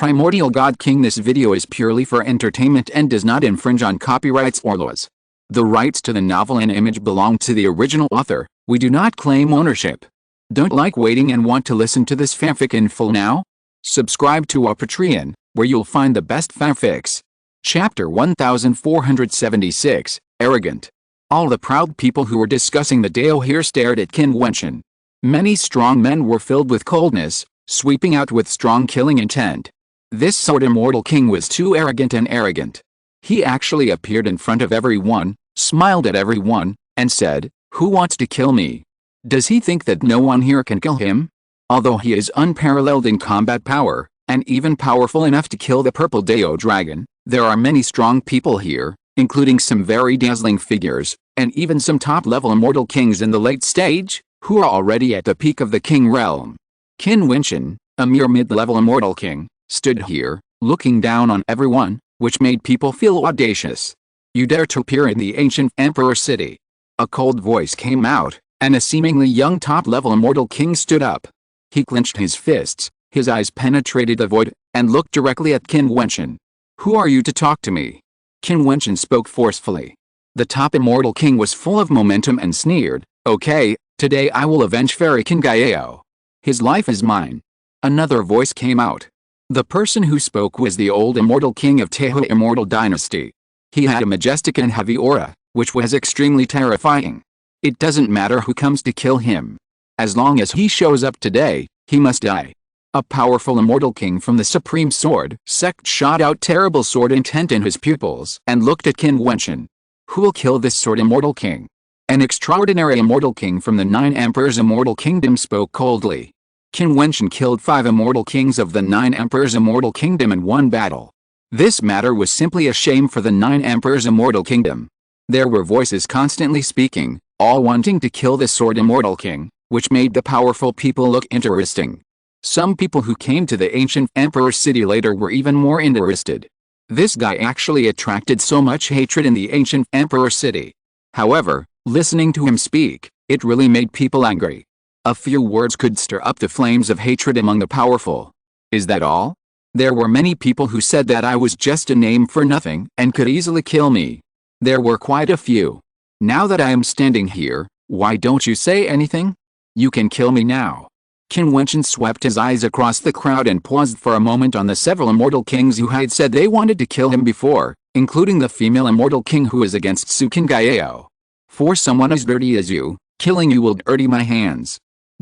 Primordial God-King. This video is purely for entertainment and does not infringe on copyrights or laws. The rights to the novel and image belong to the original author. We do not claim ownership. Don't like waiting and want to listen to this fanfic in full now? Subscribe to our Patreon, where you'll find the best fanfics. Chapter 1476, Arrogant. All the proud people who were discussing the Dao here stared at Qin Wentian. Many strong men were filled with coldness, sweeping out with strong killing intent. This sword immortal king was too arrogant. He actually appeared in front of everyone, smiled at everyone, and said, "Who wants to kill me? Does he think that no one here can kill him? Although he is unparalleled in combat power, and even powerful enough to kill the purple Dao dragon, there are many strong people here, including some very dazzling figures, and even some top-level immortal kings in the late stage, who are already at the peak of the king realm." Qin Wentian, a mere mid-level immortal king, stood here, looking down on everyone, which made people feel audacious. "You dare to appear in the ancient emperor city?" A cold voice came out, and a seemingly young top-level immortal king stood up. He clenched his fists, his eyes penetrated the void, and looked directly at Qin Wentian. "Who are you to talk to me?" Qin Wentian spoke forcefully. The top immortal king was full of momentum and sneered, "Okay, today I will avenge Fairy King Gaio. His life is mine." Another voice came out. The person who spoke was the old immortal king of Tehu Immortal Dynasty. He had a majestic and heavy aura, which was extremely terrifying. It doesn't matter who comes to kill him. As long as he shows up today, he must die. A powerful immortal king from the Supreme Sword sect shot out terrible sword intent in his pupils and looked at Qin Wentian. "Who will kill this sword immortal king?" An extraordinary immortal king from the 9 Emperors Immortal Kingdom spoke coldly. Qin Wentian killed 5 immortal kings of the 9 Emperors Immortal Kingdom in one battle. This matter was simply a shame for the 9 Emperors Immortal Kingdom. There were voices constantly speaking, all wanting to kill the sword immortal king, which made the powerful people look interesting. Some people who came to the ancient emperor city later were even more interested. This guy actually attracted so much hatred in the ancient emperor city. However, listening to him speak, it really made people angry. A few words could stir up the flames of hatred among the powerful. Is that all? There were many people who said that I was just a name for nothing and could easily kill me. There were quite a few. Now that I am standing here, why don't you say anything? You can kill me now. Qin Wentian swept his eyes across the crowd and paused for a moment on the several immortal kings who had said they wanted to kill him before, including the female immortal king who is against King Gaio. "For someone as dirty as you, killing you will dirty my hands."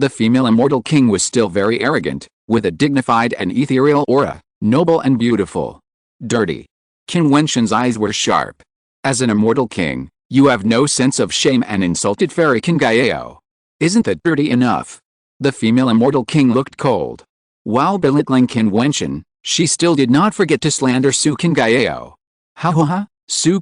The female immortal king was still very arrogant, with a dignified and ethereal aura, noble and beautiful. "Dirty." Qin Wentian's eyes were sharp. "As an immortal king, you have no sense of shame and insulted Fairy King Gaio. Isn't that dirty enough?" The female immortal king looked cold. While belittling Qin Wentian, she still did not forget to slander King Gaio. "Ha,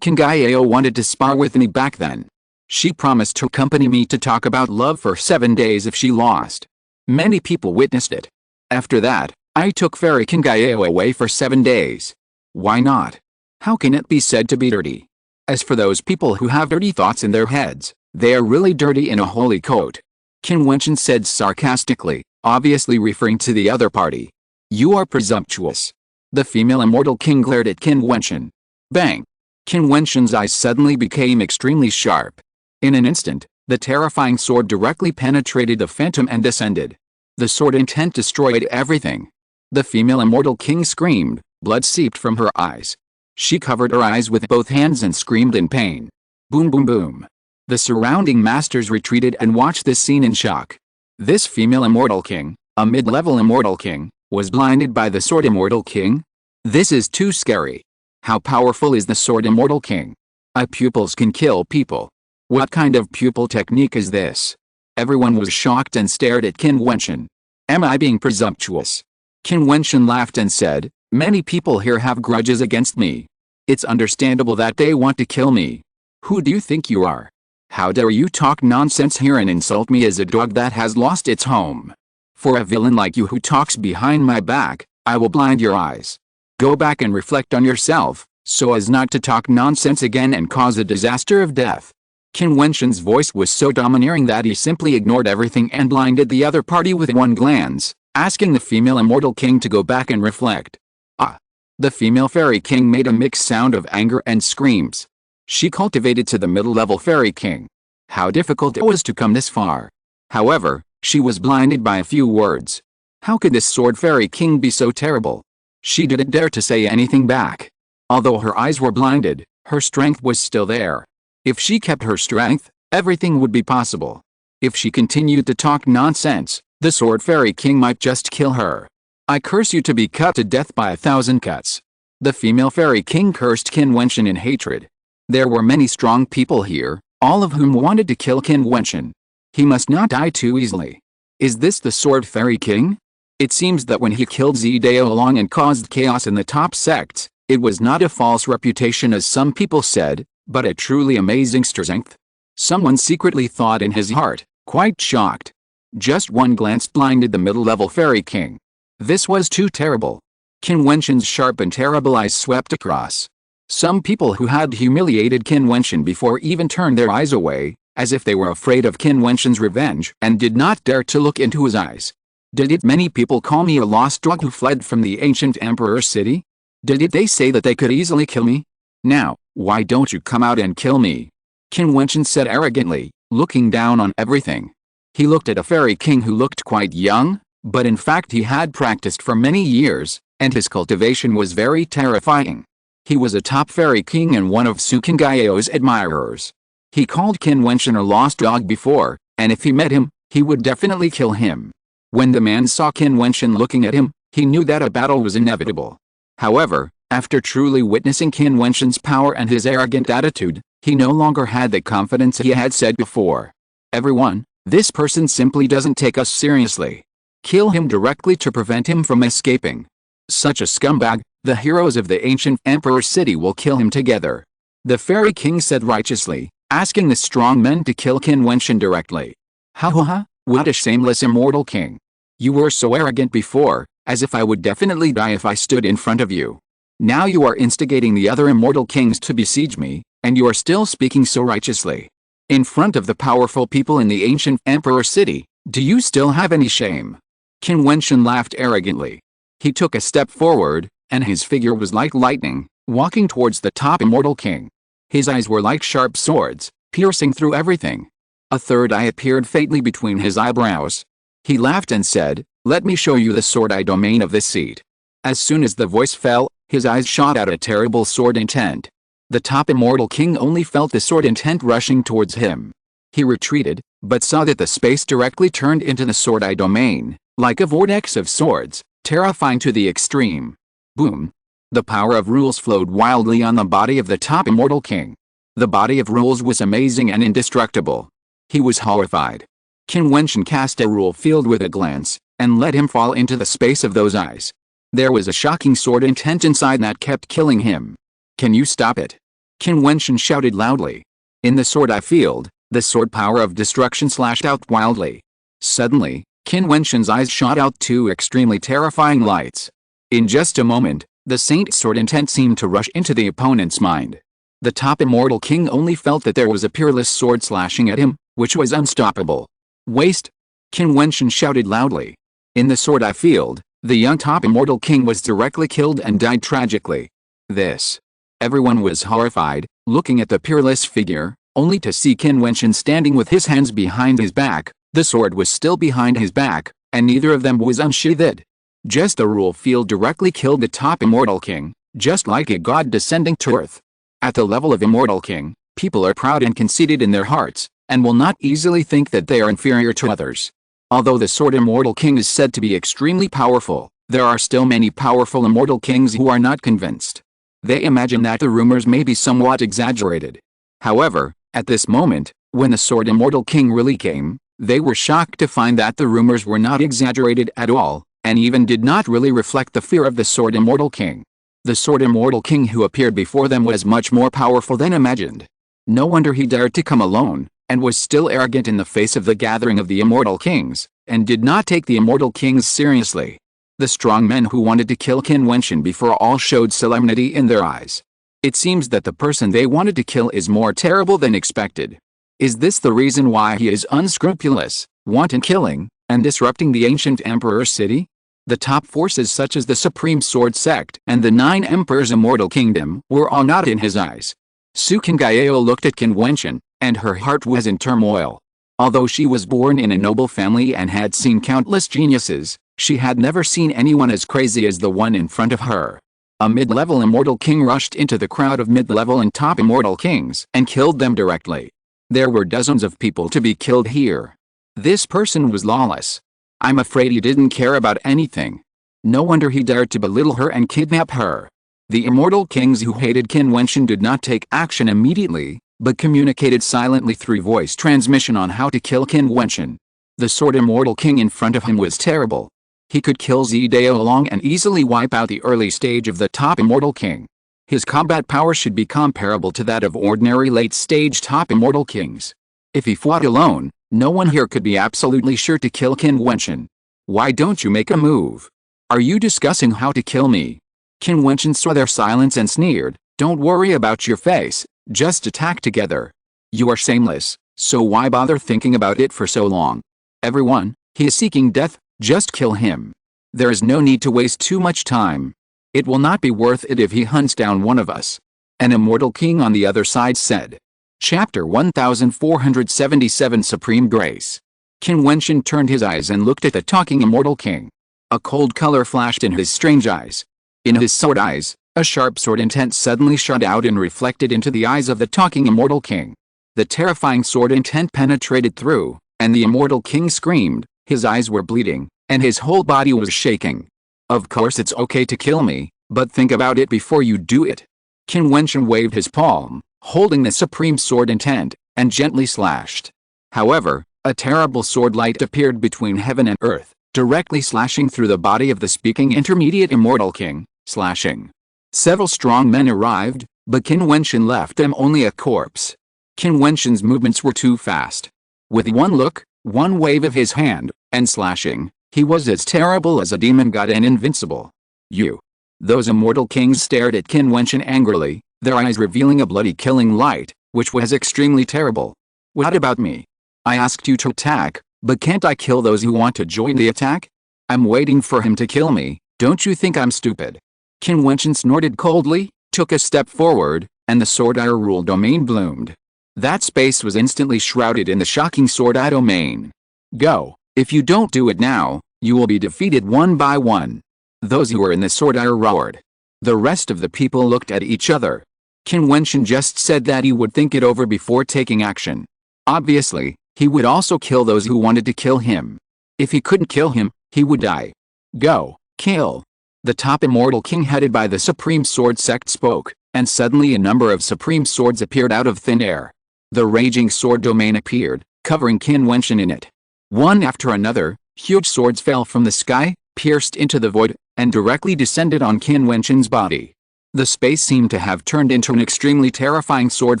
King Gaio wanted to spar with me back then. She promised to accompany me to talk about love for 7 days if she lost. Many people witnessed it. After that, I took Fairy King Gaio away for 7 days. Why not? How can it be said to be dirty? As for those people who have dirty thoughts in their heads, they are really dirty in a holy coat," Qin Wentian said sarcastically, obviously referring to the other party. "You are presumptuous." The female immortal king glared at Qin Wentian. Bang! Qin Wentian's eyes suddenly became extremely sharp. In an instant, the terrifying sword directly penetrated the phantom and descended. The sword intent destroyed everything. The female immortal king screamed, blood seeped from her eyes. She covered her eyes with both hands and screamed in pain. Boom boom boom. The surrounding masters retreated and watched this scene in shock. This female immortal king, a mid-level immortal king, was blinded by the sword immortal king? This is too scary. How powerful is the sword immortal king? Eye pupils can kill people. What kind of pupil technique is this? Everyone was shocked and stared at Qin Wentian. Am I being presumptuous? Qin Wentian laughed and said, "Many people here have grudges against me. It's understandable that they want to kill me. Who do you think you are? How dare you talk nonsense here and insult me as a dog that has lost its home? For a villain like you who talks behind my back, I will blind your eyes. Go back and reflect on yourself, so as not to talk nonsense again and cause a disaster of death." Qin Wentian's voice was so domineering that he simply ignored everything and blinded the other party with one glance, asking the female immortal king to go back and reflect. Ah! The female fairy king made a mixed sound of anger and screams. She cultivated to the middle-level fairy king. How difficult it was to come this far. However, she was blinded by a few words. How could this sword fairy king be so terrible? She didn't dare to say anything back. Although her eyes were blinded, her strength was still there. If she kept her strength, everything would be possible. If she continued to talk nonsense, the sword fairy king might just kill her. I curse you to be cut to death by 1,000 cuts. The female fairy king cursed Qin Wentian in hatred. There were many strong people here, all of whom wanted to kill Qin Wentian. He must not die too easily. Is this the sword fairy king? It seems that when he killed Zidao Long and caused chaos in the top sects, it was not a false reputation as some people said, but a truly amazing strength. Someone secretly thought in his heart, quite shocked. Just one glance blinded the middle-level fairy king. This was too terrible. Qin Wentian's sharp and terrible eyes swept across. Some people who had humiliated Qin Wentian before even turned their eyes away, as if they were afraid of Qin Wentian's revenge and did not dare to look into his eyes. Did it many people call me a lost dog who fled from the ancient emperor's city? Did it they say that they could easily kill me? Now, why don't you come out and kill me? Qin Wentian said arrogantly, looking down on everything. He looked at a fairy king who looked quite young, but in fact he had practiced for many years, and his cultivation was very terrifying. He was a top fairy king and one of Sukengao's admirers. He called Qin Wentian a lost dog before, and if he met him, he would definitely kill him. When the man saw Qin Wentian looking at him, he knew that a battle was inevitable. However, after truly witnessing Qin Wentian's power and his arrogant attitude, he no longer had the confidence he had said before. Everyone, this person simply doesn't take us seriously. Kill him directly to prevent him from escaping. Such a scumbag, the heroes of the ancient emperor's city will kill him together. The fairy king said righteously, asking the strong men to kill Qin Wentian directly. Ha ha ha, what a shameless immortal king. You were so arrogant before, as if I would definitely die if I stood in front of you. Now you are instigating the other immortal kings to besiege me, and you are still speaking so righteously. In front of the powerful people in the ancient emperor's city, do you still have any shame? Qin Wentian laughed arrogantly. He took a step forward, and his figure was like lightning, walking towards the top immortal king. His eyes were like sharp swords, piercing through everything. A third eye appeared faintly between his eyebrows. He laughed and said, "Let me show you the sword eye domain of this seat." As soon as the voice fell, his eyes shot out a terrible sword intent. The top immortal king only felt the sword intent rushing towards him. He retreated, but saw that the space directly turned into the sword eye domain, like a vortex of swords, terrifying to the extreme. Boom! The power of rules flowed wildly on the body of the top immortal king. The body of rules was amazing and indestructible. He was horrified. Qin Wentian cast a rule field with a glance, and let him fall into the space of those eyes. There was a shocking sword intent inside that kept killing him. Can you stop it? Qin Wentian shouted loudly. In the sword eye field, the sword power of destruction slashed out wildly. Suddenly, Qin Wentian's eyes shot out two extremely terrifying lights. In just a moment, the saint sword intent seemed to rush into the opponent's mind. The top immortal king only felt that there was a peerless sword slashing at him, which was unstoppable. Waste! Qin Wentian shouted loudly. In the sword eye field, the young top immortal king was directly killed and died tragically. This. Everyone was horrified, looking at the peerless figure, only to see Qin Wentian standing with his hands behind his back. The sword was still behind his back, and neither of them was unsheathed. Just the rule field directly killed the top immortal king, just like a god descending to earth. At the level of immortal king, people are proud and conceited in their hearts, and will not easily think that they are inferior to others. Although the sword immortal king is said to be extremely powerful, there are still many powerful immortal kings who are not convinced. They imagine that the rumors may be somewhat exaggerated. However, at this moment, when the sword immortal king really came, they were shocked to find that the rumors were not exaggerated at all, and even did not really reflect the fear of the sword immortal king. The sword immortal king who appeared before them was much more powerful than imagined. No wonder he dared to come alone, and was still arrogant in the face of the gathering of the immortal kings, and did not take the immortal kings seriously. The strong men who wanted to kill Qin Wentian before all showed solemnity in their eyes. It seems that the person they wanted to kill is more terrible than expected. Is this the reason why he is unscrupulous, wanton killing, and disrupting the ancient emperor's city? The top forces such as the Supreme Sword Sect and the 9 Emperors' Immortal Kingdom were all not in his eyes. Su Kangyo looked at Qin Wentian, and her heart was in turmoil. Although she was born in a noble family and had seen countless geniuses, she had never seen anyone as crazy as the one in front of her. A mid-level Immortal King rushed into the crowd of mid-level and top Immortal Kings and killed them directly. There were dozens of people to be killed here. This person was lawless. I'm afraid he didn't care about anything. No wonder he dared to belittle her and kidnap her. The Immortal Kings who hated Qin Wentian did not take action immediately, but communicated silently through voice transmission on how to kill Qin Wentian. The Sword Immortal King in front of him was terrible. He could kill Zidao Long and easily wipe out the early stage of the top Immortal King. His combat power should be comparable to that of ordinary late-stage top Immortal Kings. If he fought alone, no one here could be absolutely sure to kill Qin Wentian. Why don't you make a move? Are you discussing how to kill me? Qin Wentian saw their silence and sneered, don't worry about your face, just attack together. You are shameless, so why bother thinking about it for so long? Everyone, he is seeking death, just kill him. There is no need to waste too much time. It will not be worth it if he hunts down one of us. An Immortal King on the other side said. Chapter 1477 Supreme Grace. Qin Wentian turned his eyes and looked at the talking Immortal King. A cold color flashed in his strange eyes. In his sword eyes, a sharp sword intent suddenly shot out and reflected into the eyes of the talking Immortal King. The terrifying sword intent penetrated through, and the Immortal King screamed, his eyes were bleeding, and his whole body was shaking. Of course it's okay to kill me, but think about it before you do it. Qin Wentian waved his palm, holding the Supreme Sword intent, and gently slashed. However, a terrible sword light appeared between heaven and earth, directly slashing through the body of the speaking intermediate Immortal King, slashing. Several strong men arrived, but Qin Wentian left them only a corpse. Qin Wentian's movements were too fast. With one look, one wave of his hand, and slashing, he was as terrible as a demon god and invincible. You. Those Immortal Kings stared at Qin Wentian angrily, their eyes revealing a bloody killing light, which was extremely terrible. What about me? I asked you to attack, but can't I kill those who want to join the attack? I'm waiting for him to kill me, don't you think I'm stupid? Qin Wentian snorted coldly, took a step forward, and the Sword Eye Rule domain bloomed. That space was instantly shrouded in the shocking Sword Eye domain. Go, if you don't do it now, you will be defeated one by one. Those who were in the Sword Eye roared. The rest of the people looked at each other. Qin Wentian just said that he would think it over before taking action. Obviously, he would also kill those who wanted to kill him. If he couldn't kill him, he would die. Go, kill. The top Immortal King headed by the Supreme Sword Sect spoke, and suddenly a number of Supreme Swords appeared out of thin air. The Raging Sword domain appeared, covering Qin Wentian in it. One after another, huge swords fell from the sky, pierced into the void, and directly descended on Qin Wentian's body. The space seemed to have turned into an extremely terrifying sword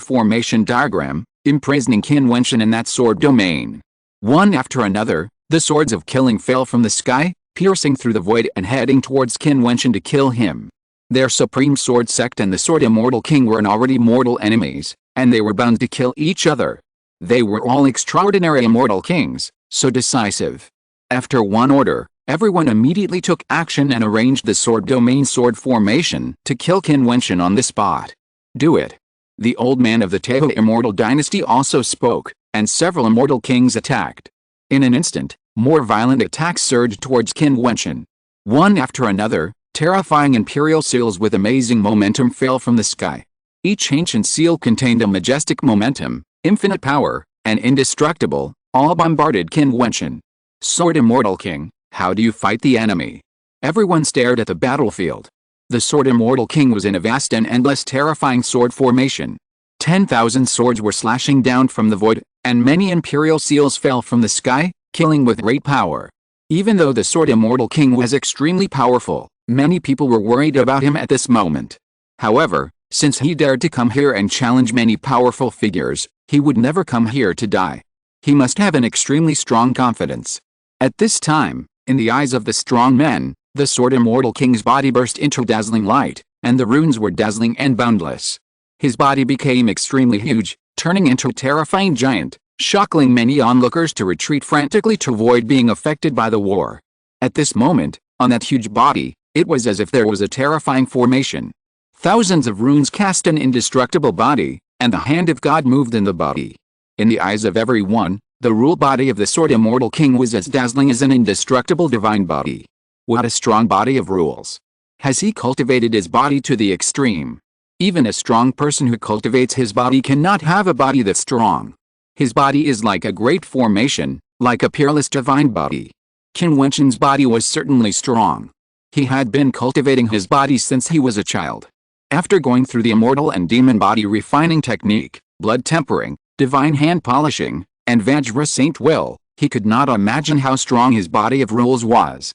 formation diagram, imprisoning Qin Wentian in that sword domain. One after another, the swords of killing fell from the sky, piercing through the void and heading towards Qin Wentian to kill him. Their Supreme Sword Sect and the Sword Immortal King were already mortal enemies, and they were bound to kill each other. They were all extraordinary Immortal Kings, so decisive. After one order, everyone immediately took action and arranged the sword domain sword formation to kill Qin Wentian on the spot. Do it. The old man of the Taohu Immortal Dynasty also spoke, and several Immortal Kings attacked. In an instant, more violent attacks surged towards Qin Wentian. One after another, terrifying imperial seals with amazing momentum fell from the sky. Each ancient seal contained a majestic momentum, infinite power, and indestructible, all bombarded Qin Wentian. Sword Immortal King, how do you fight the enemy? Everyone stared at the battlefield. The Sword Immortal King was in a vast and endless terrifying sword formation. 10,000 swords were slashing down from the void, and many imperial seals fell from the sky, killing with great power. Even though the Sword Immortal King was extremely powerful, many people were worried about him at this moment. However, since he dared to come here and challenge many powerful figures, he would never come here to die. He must have an extremely strong confidence. At this time, in the eyes of the strong men, the Sword Immortal King's body burst into dazzling light, and the runes were dazzling and boundless. His body became extremely huge, turning into a terrifying giant, shocking many onlookers to retreat frantically to avoid being affected by the war. At this moment, On that huge body, it was as if there was a terrifying formation. Thousands of runes cast an indestructible body, and the hand of God moved in the body. In the eyes of everyone, the rule body of the Sword Immortal King was as dazzling as an indestructible divine body. What a strong body of rules! Has he cultivated his body to the extreme? Even a strong person who cultivates his body cannot have a body that's strong. His body is like a great formation, like a peerless divine body. Qin Wentian's body was certainly strong. He had been cultivating his body since he was a child. After going through the immortal and demon body refining technique, blood tempering, divine hand polishing, and Vajra saint will, he could not imagine how strong his body of rules was.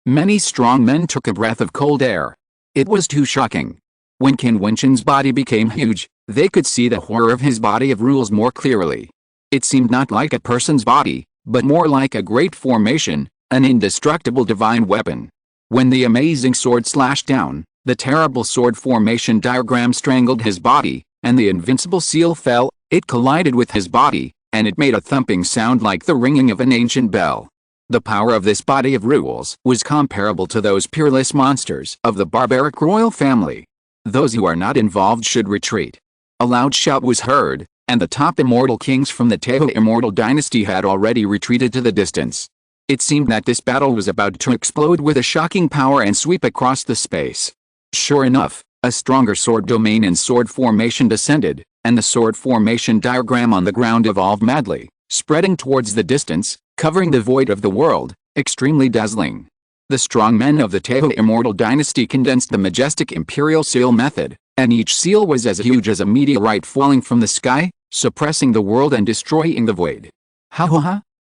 Many strong men took a breath of cold air. It was too shocking. When Qin Wentian's body became huge, they could see the horror of his body of rules more clearly. It seemed not like a person's body, but more like a great formation, an indestructible divine weapon. When the amazing sword slashed down, the terrible sword formation diagram strangled his body, and the invincible seal fell. It collided with his body, and it made a thumping sound like the ringing of an ancient bell. The power of this body of rules was comparable to those peerless monsters of the barbaric royal family. Those who are not involved should retreat. A loud shout was heard, and the top immortal kings from the Taohu immortal dynasty had already retreated to the distance. It seemed that this battle was about to explode with a shocking power and sweep across the space. Sure enough, a stronger sword domain and sword formation descended, and the sword formation diagram on the ground evolved madly, spreading towards the distance, covering the void of the world, extremely dazzling. The strong men of the Taohu immortal dynasty condensed the majestic imperial seal method, and each seal was as huge as a meteorite falling from the sky, suppressing the world and destroying the void.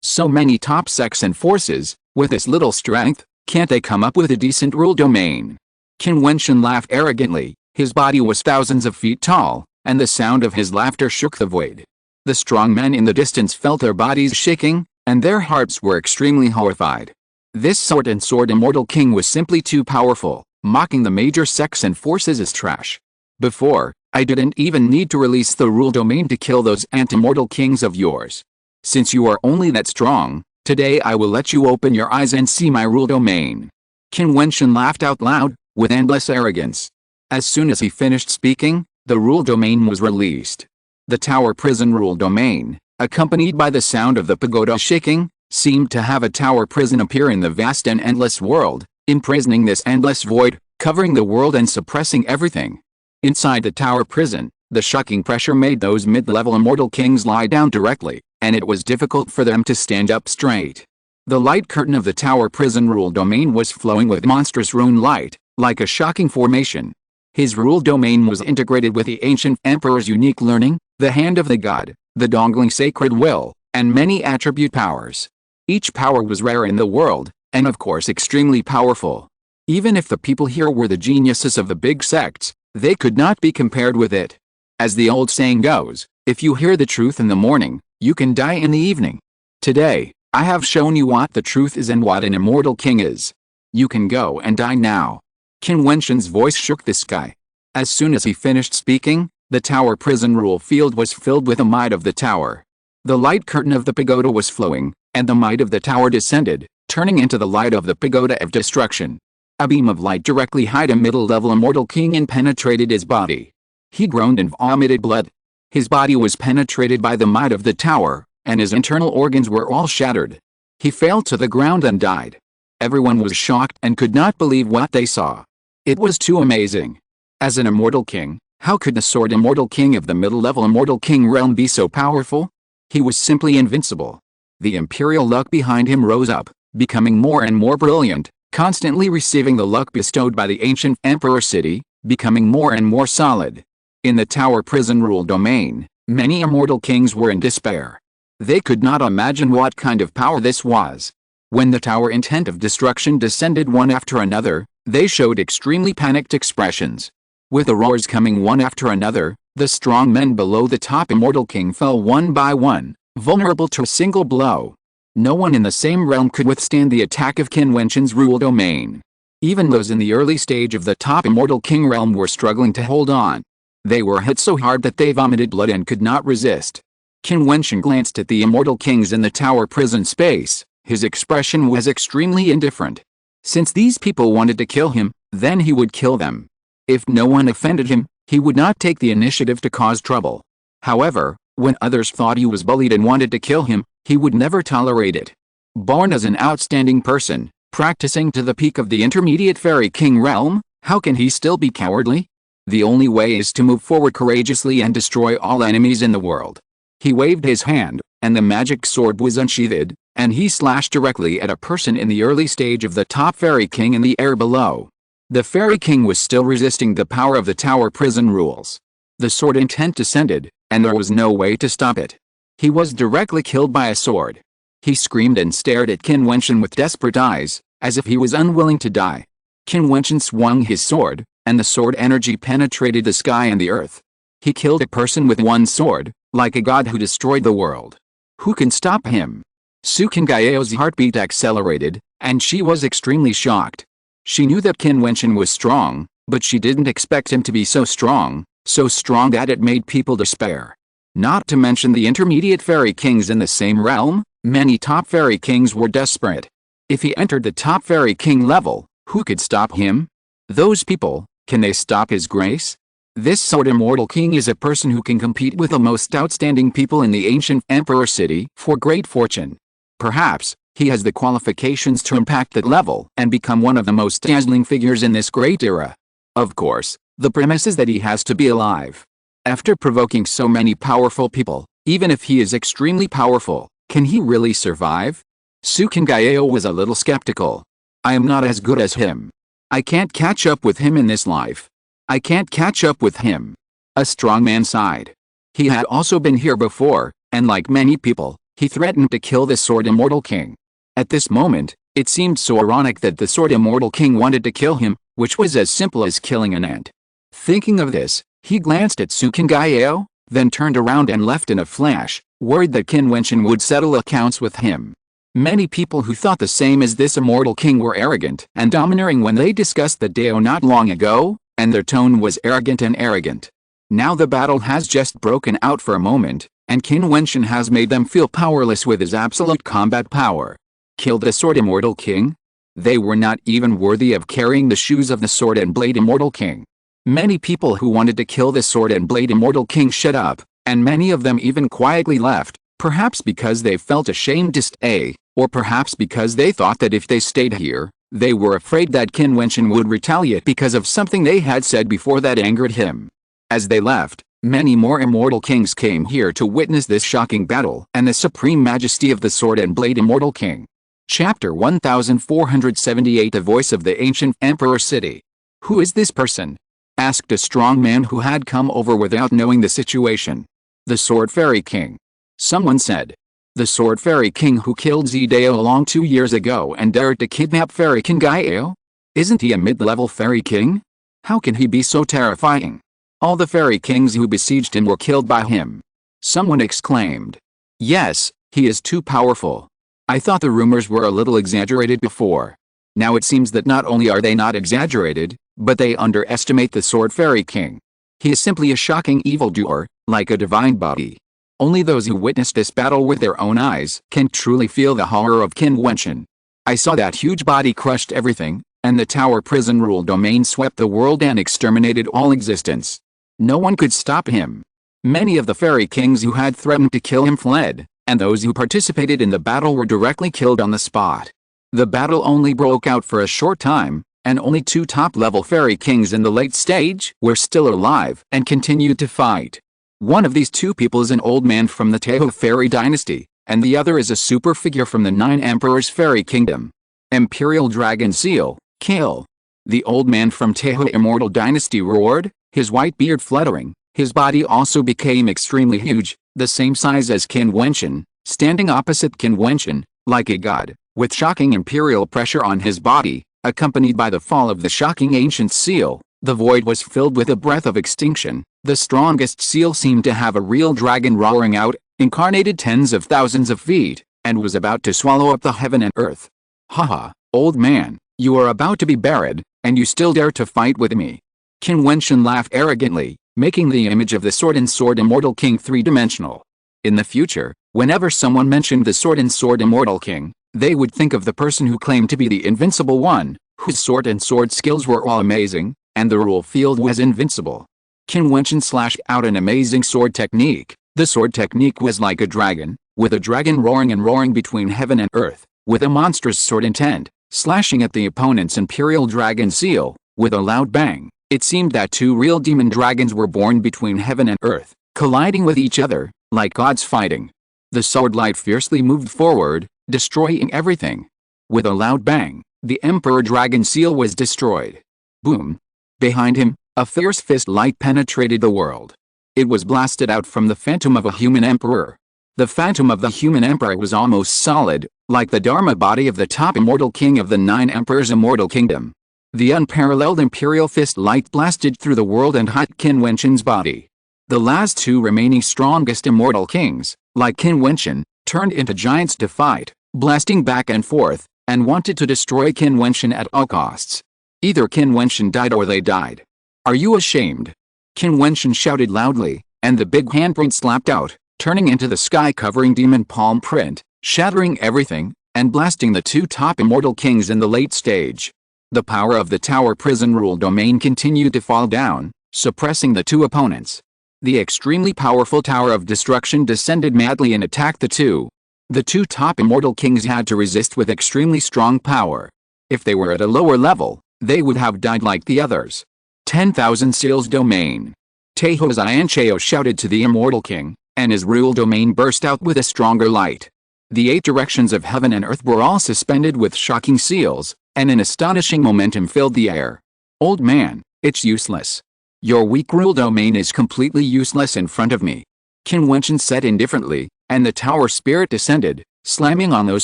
So many top sects and forces, with this little strength, can't they come up with a decent rule domain? Qin Wentian laughed arrogantly. His body was thousands of feet tall, and the sound of his laughter shook the void. The strong men in the distance felt their bodies shaking, and their hearts were extremely horrified. This sword and sword immortal king was simply too powerful, mocking the major sects and forces as trash. Before, I didn't even need to release the rule domain to kill those anti-mortal kings of yours. Since you are only that strong, today I will let you open your eyes and see my rule domain. Qin Wentian laughed out loud, with endless arrogance. As soon as he finished speaking, the rule domain was released. The tower prison rule domain, accompanied by the sound of the pagoda shaking, seemed to have a tower prison appear in the vast and endless world, imprisoning this endless void, covering the world and suppressing everything. Inside the tower prison, the shocking pressure made those mid-level immortal kings lie down directly, and it was difficult for them to stand up straight. The light curtain of the tower prison rule domain was flowing with monstrous rune light, like a shocking formation. His rule domain was integrated with the ancient emperor's unique learning, the hand of the god, the dongling sacred will, and many attribute powers. Each power was rare in the world, and of course extremely powerful. Even if the people here were the geniuses of the big sects, they could not be compared with it. As the old saying goes, if you hear the truth in the morning, you can die in the evening. Today, I have shown you what the truth is and what an immortal king is. You can go and die now. Qin Wentian's voice shook the sky. As soon as he finished speaking, the tower prison rule field was filled with the might of the tower. The light curtain of the pagoda was flowing, and the might of the tower descended, turning into the light of the pagoda of destruction. A beam of light directly hit a middle-level immortal king and penetrated his body. He groaned and vomited blood. His body was penetrated by the might of the tower, and his internal organs were all shattered. He fell to the ground and died. Everyone was shocked and could not believe what they saw. It was too amazing. As an immortal king, how could the sword immortal king of the middle-level immortal king realm be so powerful? He was simply invincible. The imperial luck behind him rose up, becoming more and more brilliant, constantly receiving the luck bestowed by the ancient emperor city, becoming more and more solid. In the tower prison rule domain, many immortal kings were in despair. They could not imagine what kind of power this was. When the tower intent of destruction descended one after another, they showed extremely panicked expressions. With the roars coming one after another, the strong men below the top immortal king fell one by one, vulnerable to a single blow. No one in the same realm could withstand the attack of Qin Wentian's rule domain. Even those in the early stage of the top immortal king realm were struggling to hold on. They were hit so hard that they vomited blood and could not resist. Qin Wentian glanced at the immortal kings in the tower prison space. His expression was extremely indifferent. Since these people wanted to kill him, then he would kill them. If no one offended him, he would not take the initiative to cause trouble. However, when others thought he was bullied and wanted to kill him, he would never tolerate it. Born as an outstanding person, practicing to the peak of the intermediate fairy king realm, how can he still be cowardly? The only way is to move forward courageously and destroy all enemies in the world. He waved his hand, and the magic sword was unsheathed, and he slashed directly at a person in the early stage of the top fairy king in the air below. The fairy king was still resisting the power of the tower prison rules. The sword intent descended, and there was no way to stop it. He was directly killed by a sword. He screamed and stared at Qin Wentian with desperate eyes, as if he was unwilling to die. Qin Wentian swung his sword, and the sword energy penetrated the sky and the earth. He killed a person with one sword, like a god who destroyed the world. Who can stop him? Su Qingao's heartbeat accelerated, and she was extremely shocked. She knew that Qin Wentian was strong, but she didn't expect him to be so strong that it made people despair. Not to mention the intermediate fairy kings in the same realm, many top fairy kings were desperate. If he entered the top fairy king level, who could stop him? Those people, can they stop his grace? This sword immortal king is a person who can compete with the most outstanding people in the ancient emperor city for great fortune. Perhaps, he has the qualifications to impact that level and become one of the most dazzling figures in this great era. Of course, the premise is that he has to be alive. After provoking so many powerful people, even if he is extremely powerful, can he really survive? Su Qingao was a little skeptical. I am not as good as him. I can't catch up with him in this life. I can't catch up with him. A strong man sighed. He had also been here before, and like many people, he threatened to kill the Sword Immortal King. At this moment, it seemed so ironic that the Sword Immortal King wanted to kill him, which was as simple as killing an ant. Thinking of this, he glanced at Su Qingao, then turned around and left in a flash, worried that Qin Wentian would settle accounts with him. Many people who thought the same as this immortal king were arrogant and domineering when they discussed the Dao not long ago, and their tone was arrogant and arrogant. Now the battle has just broken out for a moment, and Qin Wentian has made them feel powerless with his absolute combat power. Kill the Sword Immortal King? They were not even worthy of carrying the shoes of the Sword and Blade Immortal King. Many people who wanted to kill the Sword and Blade Immortal King shut up, and many of them even quietly left, perhaps because they felt ashamed to stay, or perhaps because they thought that if they stayed here, they were afraid that Qin Wentian would retaliate because of something they had said before that angered him. As they left, many more immortal kings came here to witness this shocking battle and the supreme majesty of the Sword and Blade Immortal King. Chapter 1478 The Voice of the Ancient Emperor City. Who is this person? Asked a strong man who had come over without knowing the situation. The Sword Fairy King. Someone said. The Sword Fairy King who killed Zidao along 2 years ago and dared to kidnap Fairy King Gaio? Isn't he a mid-level Fairy King? How can he be so terrifying? All the Fairy Kings who besieged him were killed by him. Someone exclaimed. Yes, he is too powerful. I thought the rumors were a little exaggerated before. Now it seems that not only are they not exaggerated, but they underestimate the Sword Fairy King. He is simply a shocking evildoer, like a divine body. Only those who witnessed this battle with their own eyes can truly feel the horror of Qin Wentian. I saw that huge body crushed everything, and the tower prison rule domain swept the world and exterminated all existence. No one could stop him. Many of the fairy kings who had threatened to kill him fled, and those who participated in the battle were directly killed on the spot. The battle only broke out for a short time, and only 2 top-level fairy kings in the late stage were still alive and continued to fight. One of these 2 people is an old man from the Tahoe Fairy Dynasty, and the other is a super figure from the 9 Emperors Fairy Kingdom. Imperial Dragon Seal, kill. The old man from Tahoe Immortal Dynasty roared, his white beard fluttering. His body also became extremely huge, the same size as Qin Wentian, standing opposite Qin Wentian, like a god, with shocking imperial pressure on his body, accompanied by the fall of the shocking ancient seal. The void was filled with a breath of extinction. The strongest seal seemed to have a real dragon roaring out, incarnated tens of thousands of feet, and was about to swallow up the heaven and earth. Haha, old man, you are about to be buried, and you still dare to fight with me. Qin Wentian laughed arrogantly, making the image of the Sword and Sword Immortal King 3-dimensional. In the future, whenever someone mentioned the Sword and Sword Immortal King, They would think of the person who claimed to be the invincible one, whose sword and sword skills were all amazing, and the rule field was invincible. Qin Wentian slashed out an amazing sword technique. The sword technique was like a dragon, with a dragon roaring and roaring between heaven and earth, with a monstrous sword intent, slashing at the opponent's imperial dragon seal. With a loud bang, it seemed that two real demon dragons were born between heaven and earth, colliding with each other, like gods fighting. The sword light fiercely moved forward, destroying everything. With a loud bang, the emperor dragon seal was destroyed. Boom! Behind him, a fierce fist light penetrated the world. It was blasted out from the phantom of a human emperor. The phantom of the human emperor was almost solid, like the Dharma body of the top immortal king of the 9 emperors' immortal kingdom. The unparalleled imperial fist light blasted through the world and hit Qin Wentian's body. The last 2 remaining strongest immortal kings, like Qin Wentian, turned into giants to fight, blasting back and forth, and wanted to destroy Qin Wentian at all costs. Either Qin Wentian died or they died. Are you ashamed? Qin Wentian shouted loudly, and the big handprint slapped out, turning into the sky-covering demon palm print, shattering everything, and blasting the 2 top immortal kings in the late stage. The power of the tower prison rule domain continued to fall down, suppressing the 2 opponents. The extremely powerful Tower of Destruction descended madly and attacked the 2. The 2 top immortal kings had to resist with extremely strong power. If they were at a lower level, they would have died like the others. 10,000 seals domain. Teho Xiancheo shouted to the immortal king, and his rule domain burst out with a stronger light. The 8 directions of heaven and earth were all suspended with shocking seals, and an astonishing momentum filled the air. Old man, it's useless. Your weak rule domain is completely useless in front of me. Qin Wentian said indifferently, and the tower spirit descended, slamming on those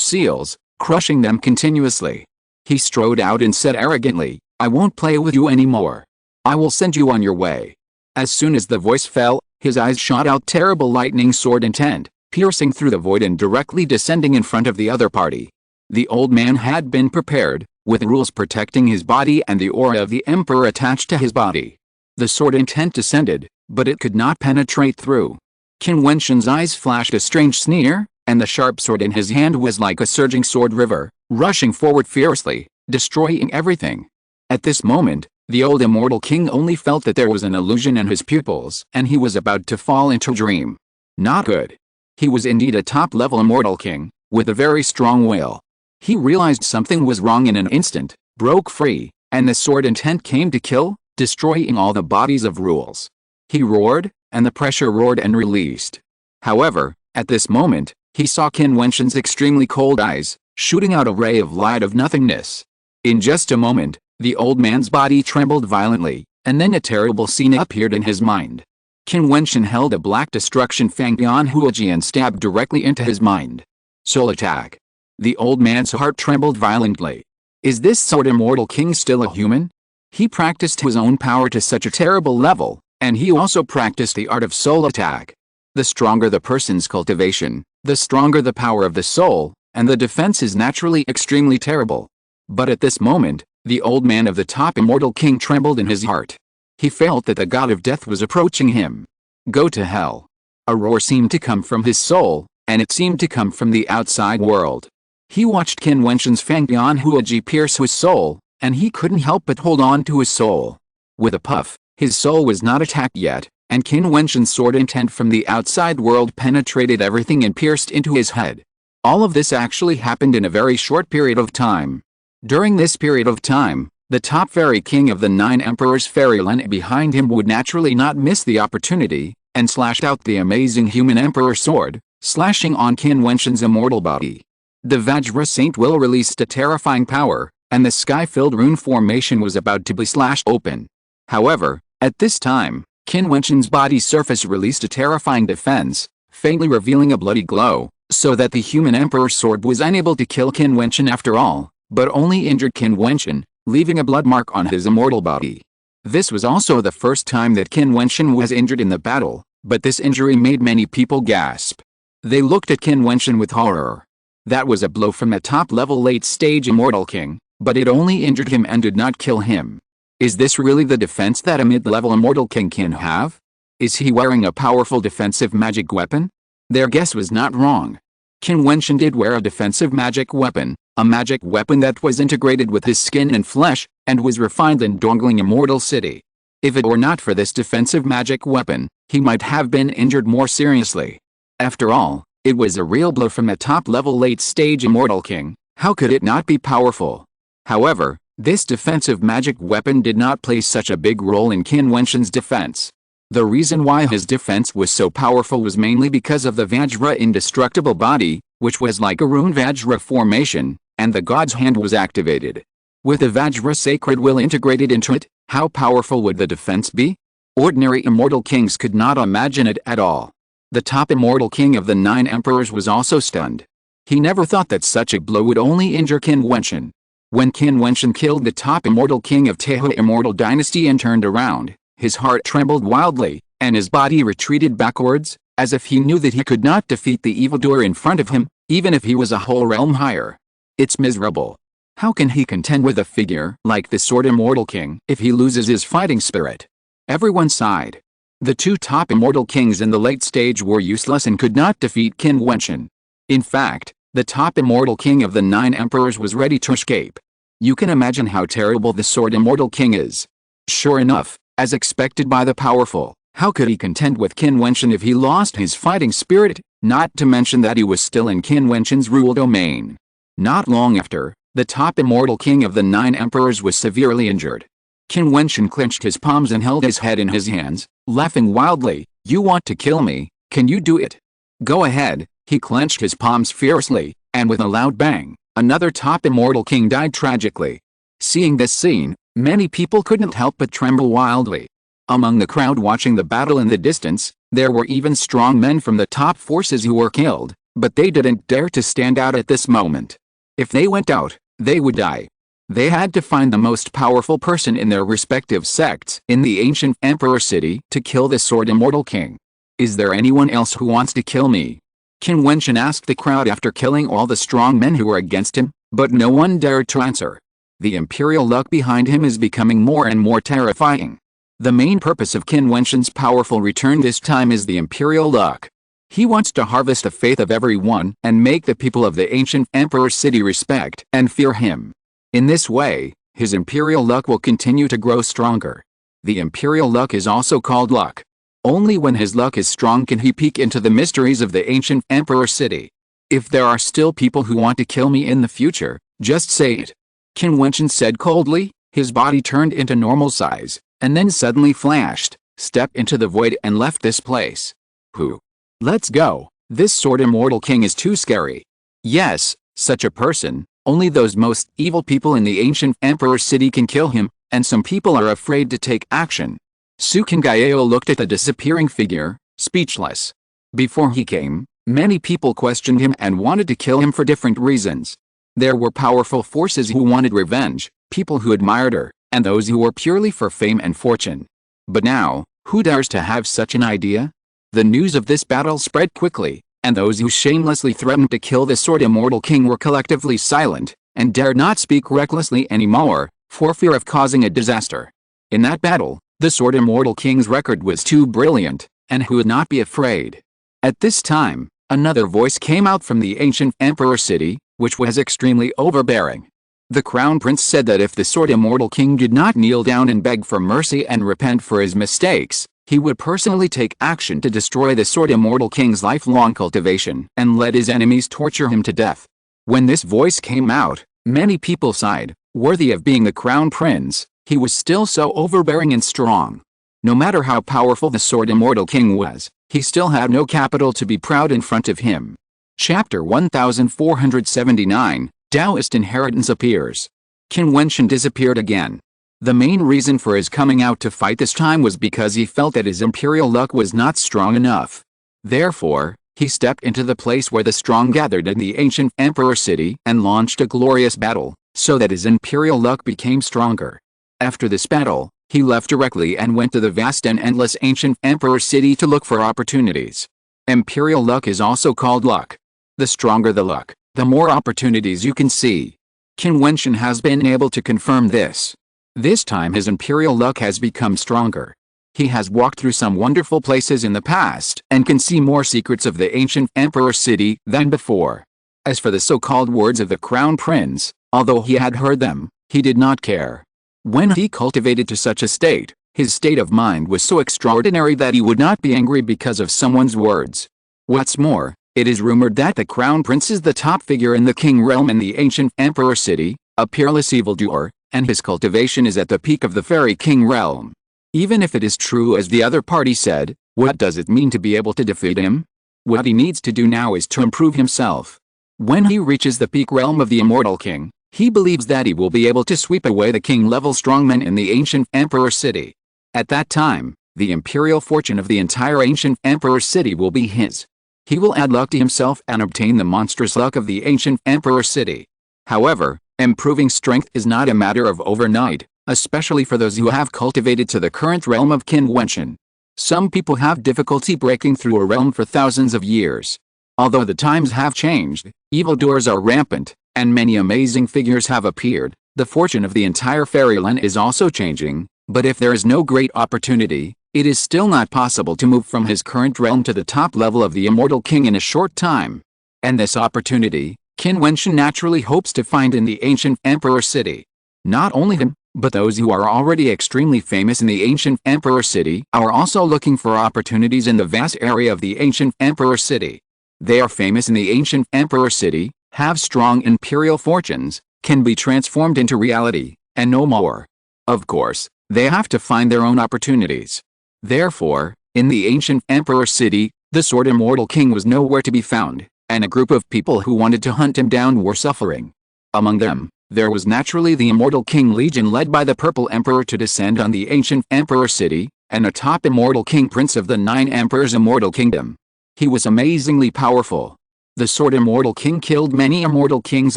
seals, crushing them continuously. He strode out and said arrogantly, I won't play with you anymore. I will send you on your way. As soon as the voice fell, his eyes shot out terrible lightning sword intent, piercing through the void and directly descending in front of the other party. The old man had been prepared, with rules protecting his body and the aura of the emperor attached to his body. The sword intent descended, but it could not penetrate through. Qin Wentian's eyes flashed a strange sneer, and the sharp sword in his hand was like a surging sword river, rushing forward fiercely, destroying everything. At this moment, the old immortal king only felt that there was an illusion in his pupils, and he was about to fall into a dream. Not good. He was indeed a top-level immortal king, with a very strong will. He realized something was wrong in an instant, broke free, and the sword intent came to kill, destroying all the bodies of rules. He roared, and the pressure roared and released. However, at this moment, he saw Qin Wentian's extremely cold eyes, shooting out a ray of light of nothingness. In just a moment, the old man's body trembled violently, and then a terrible scene appeared in his mind. Qin Wentian held a black destruction fang beyond Huoji and stabbed directly into his mind. Soul attack. The old man's heart trembled violently. Is this sword immortal king still a human? He practiced his own power to such a terrible level, and he also practiced the art of soul attack. The stronger the person's cultivation, the stronger the power of the soul, and the defense is naturally extremely terrible. But at this moment, the old man of the top immortal king trembled in his heart. He felt that the god of death was approaching him. Go to hell. A roar seemed to come from his soul, and it seemed to come from the outside world. He watched Qin Wentian's Fang Bian Huoji pierce his soul, and he couldn't help but hold on to his soul. With a puff, his soul was not attacked yet, and Qin Wentian's sword intent from the outside world penetrated everything and pierced into his head. All of this actually happened in a very short period of time. During this period of time, the top fairy king of the 9 emperors fairyland behind him would naturally not miss the opportunity, and slashed out the amazing human emperor sword, slashing on Qin Wentian's immortal body. The Vajra Saint will released a terrifying power, and the sky-filled rune formation was about to be slashed open. However, at this time, Qin Wentian's body surface released a terrifying defense, faintly revealing a bloody glow, so that the human emperor's sword was unable to kill Qin Wentian after all, but only injured Qin Wentian, leaving a blood mark on his immortal body. This was also the first time that Qin Wentian was injured in the battle, but this injury made many people gasp. They looked at Qin Wentian with horror. That was a blow from a top-level late-stage immortal king, but it only injured him and did not kill him. Is this really the defense that a mid-level immortal king can have? Is he wearing a powerful defensive magic weapon? Their guess was not wrong. Qin Wentian did wear a defensive magic weapon, a magic weapon that was integrated with his skin and flesh, and was refined in Dongling Immortal City. If it were not for this defensive magic weapon, he might have been injured more seriously. After all, it was a real blow from a top-level late-stage Immortal King. How could it not be powerful? However, this defensive magic weapon did not play such a big role in Qin Wentian's defense. The reason why his defense was so powerful was mainly because of the Vajra indestructible body, which was like a rune Vajra formation, and the god's hand was activated. With the Vajra sacred will integrated into it, how powerful would the defense be? Ordinary immortal kings could not imagine it at all. The top immortal king of the 9 emperors was also stunned. He never thought that such a blow would only injure Qin Wentian. When Qin Wentian killed the top immortal king of Tehu Immortal Dynasty and turned around, his heart trembled wildly, and his body retreated backwards, as if he knew that he could not defeat the evildoer in front of him, even if he was a whole realm higher. It's miserable. How can he contend with a figure like the Sword Immortal King if he loses his fighting spirit? Everyone sighed. The 2 top immortal kings in the late stage were useless and could not defeat Qin Wentian. In fact, the top immortal king of the 9 emperors was ready to escape. You can imagine how terrible the Sword Immortal King is. Sure enough, as expected by the powerful, how could he contend with Qin Wentian if he lost his fighting spirit, not to mention that he was still in Qin Wentian's rule domain? Not long after, the top immortal king of the 9 emperors was severely injured. Qin Wentian clenched his palms and held his head in his hands, laughing wildly. You want to kill me? Can you do it? Go ahead. He clenched his palms fiercely, and with a loud bang, another top immortal king died tragically. Seeing this scene, many people couldn't help but tremble wildly. Among the crowd watching the battle in the distance, there were even strong men from the top forces who were killed, but they didn't dare to stand out at this moment. If they went out, they would die. They had to find the most powerful person in their respective sects in the ancient Emperor City to kill the Sword Immortal King. Is there anyone else who wants to kill me? Qin Wentian asked the crowd after killing all the strong men who were against him, but no one dared to answer. The imperial luck behind him is becoming more and more terrifying. The main purpose of Qin Wentian's powerful return this time is the imperial luck. He wants to harvest the faith of everyone and make the people of the ancient Emperor City respect and fear him. In this way, his imperial luck will continue to grow stronger. The imperial luck is also called luck. Only when his luck is strong can he peek into the mysteries of the ancient Emperor City. If there are still people who want to kill me in the future, just say it. Qin Wentian said coldly. His body turned into normal size, and then suddenly flashed, stepped into the void and left this place. Who? Let's go. This Sword Immortal King is too scary. Yes, such a person, only those most evil people in the ancient Emperor City can kill him, and some people are afraid to take action. Sukin Gaeo looked at the disappearing figure, speechless. Before he came, many people questioned him and wanted to kill him for different reasons. There were powerful forces who wanted revenge, people who admired her, and those who were purely for fame and fortune. But now, who dares to have such an idea? The news of this battle spread quickly, and those who shamelessly threatened to kill the Sword Immortal King were collectively silent, and dared not speak recklessly anymore, for fear of causing a disaster. In that battle, the Sword Immortal King's record was too brilliant, and who would not be afraid? At this time, another voice came out from the ancient Emperor City, which was extremely overbearing. The Crown Prince said that if the Sword Immortal King did not kneel down and beg for mercy and repent for his mistakes, he would personally take action to destroy the Sword Immortal King's lifelong cultivation and let his enemies torture him to death. When this voice came out, many people sighed, worthy of being the Crown Prince. He was still so overbearing and strong. No matter how powerful the Sword Immortal King was, he still had no capital to be proud in front of him. Chapter 1479, Taoist Inheritance appears. Qin Wentian disappeared again. The main reason for his coming out to fight this time was because he felt that his imperial luck was not strong enough. Therefore, he stepped into the place where the strong gathered in the ancient Emperor City and launched a glorious battle, so that his imperial luck became stronger. After this battle, he left directly and went to the vast and endless ancient Emperor City to look for opportunities. Imperial luck is also called luck. The stronger the luck, the more opportunities you can see. Qin Wentian has been able to confirm this. This time his imperial luck has become stronger. He has walked through some wonderful places in the past and can see more secrets of the ancient emperor city than before. As for the so-called words of the crown prince, although he had heard them, he did not care. When he cultivated to such a state, his state of mind was so extraordinary that he would not be angry because of someone's words. What's more, it is rumored that the crown prince is the top figure in the king realm in the ancient emperor city, a peerless evildoer, and his cultivation is at the peak of the fairy king realm. Even if it is true as the other party said, what does it mean to be able to defeat him? What he needs to do now is to improve himself. When he reaches the peak realm of the immortal king, he believes that he will be able to sweep away the king-level strongmen in the ancient emperor city. At that time, the imperial fortune of the entire ancient emperor city will be his. He will add luck to himself and obtain the monstrous luck of the ancient emperor city. However, improving strength is not a matter of overnight, especially for those who have cultivated to the current realm of Qin Wentian. Some people have difficulty breaking through a realm for thousands of years. Although the times have changed, evildoers are rampant, and many amazing figures have appeared, the fortune of the entire fairyland is also changing, but if there is no great opportunity, it is still not possible to move from his current realm to the top level of the immortal king in a short time. And this opportunity, Qin Wentian naturally hopes to find in the ancient emperor city. Not only him, but those who are already extremely famous in the ancient emperor city are also looking for opportunities in the vast area of the ancient emperor city. They are famous in the ancient emperor city, have strong imperial fortunes, can be transformed into reality, and no more. Of course, they have to find their own opportunities. Therefore, in the ancient emperor city, the sword immortal king was nowhere to be found, and a group of people who wanted to hunt him down were suffering. Among them, there was naturally the immortal king legion led by the purple emperor to descend on the ancient emperor city, and a top immortal king prince of the 9 emperors immortal kingdom. He was amazingly powerful. The sword immortal king killed many immortal kings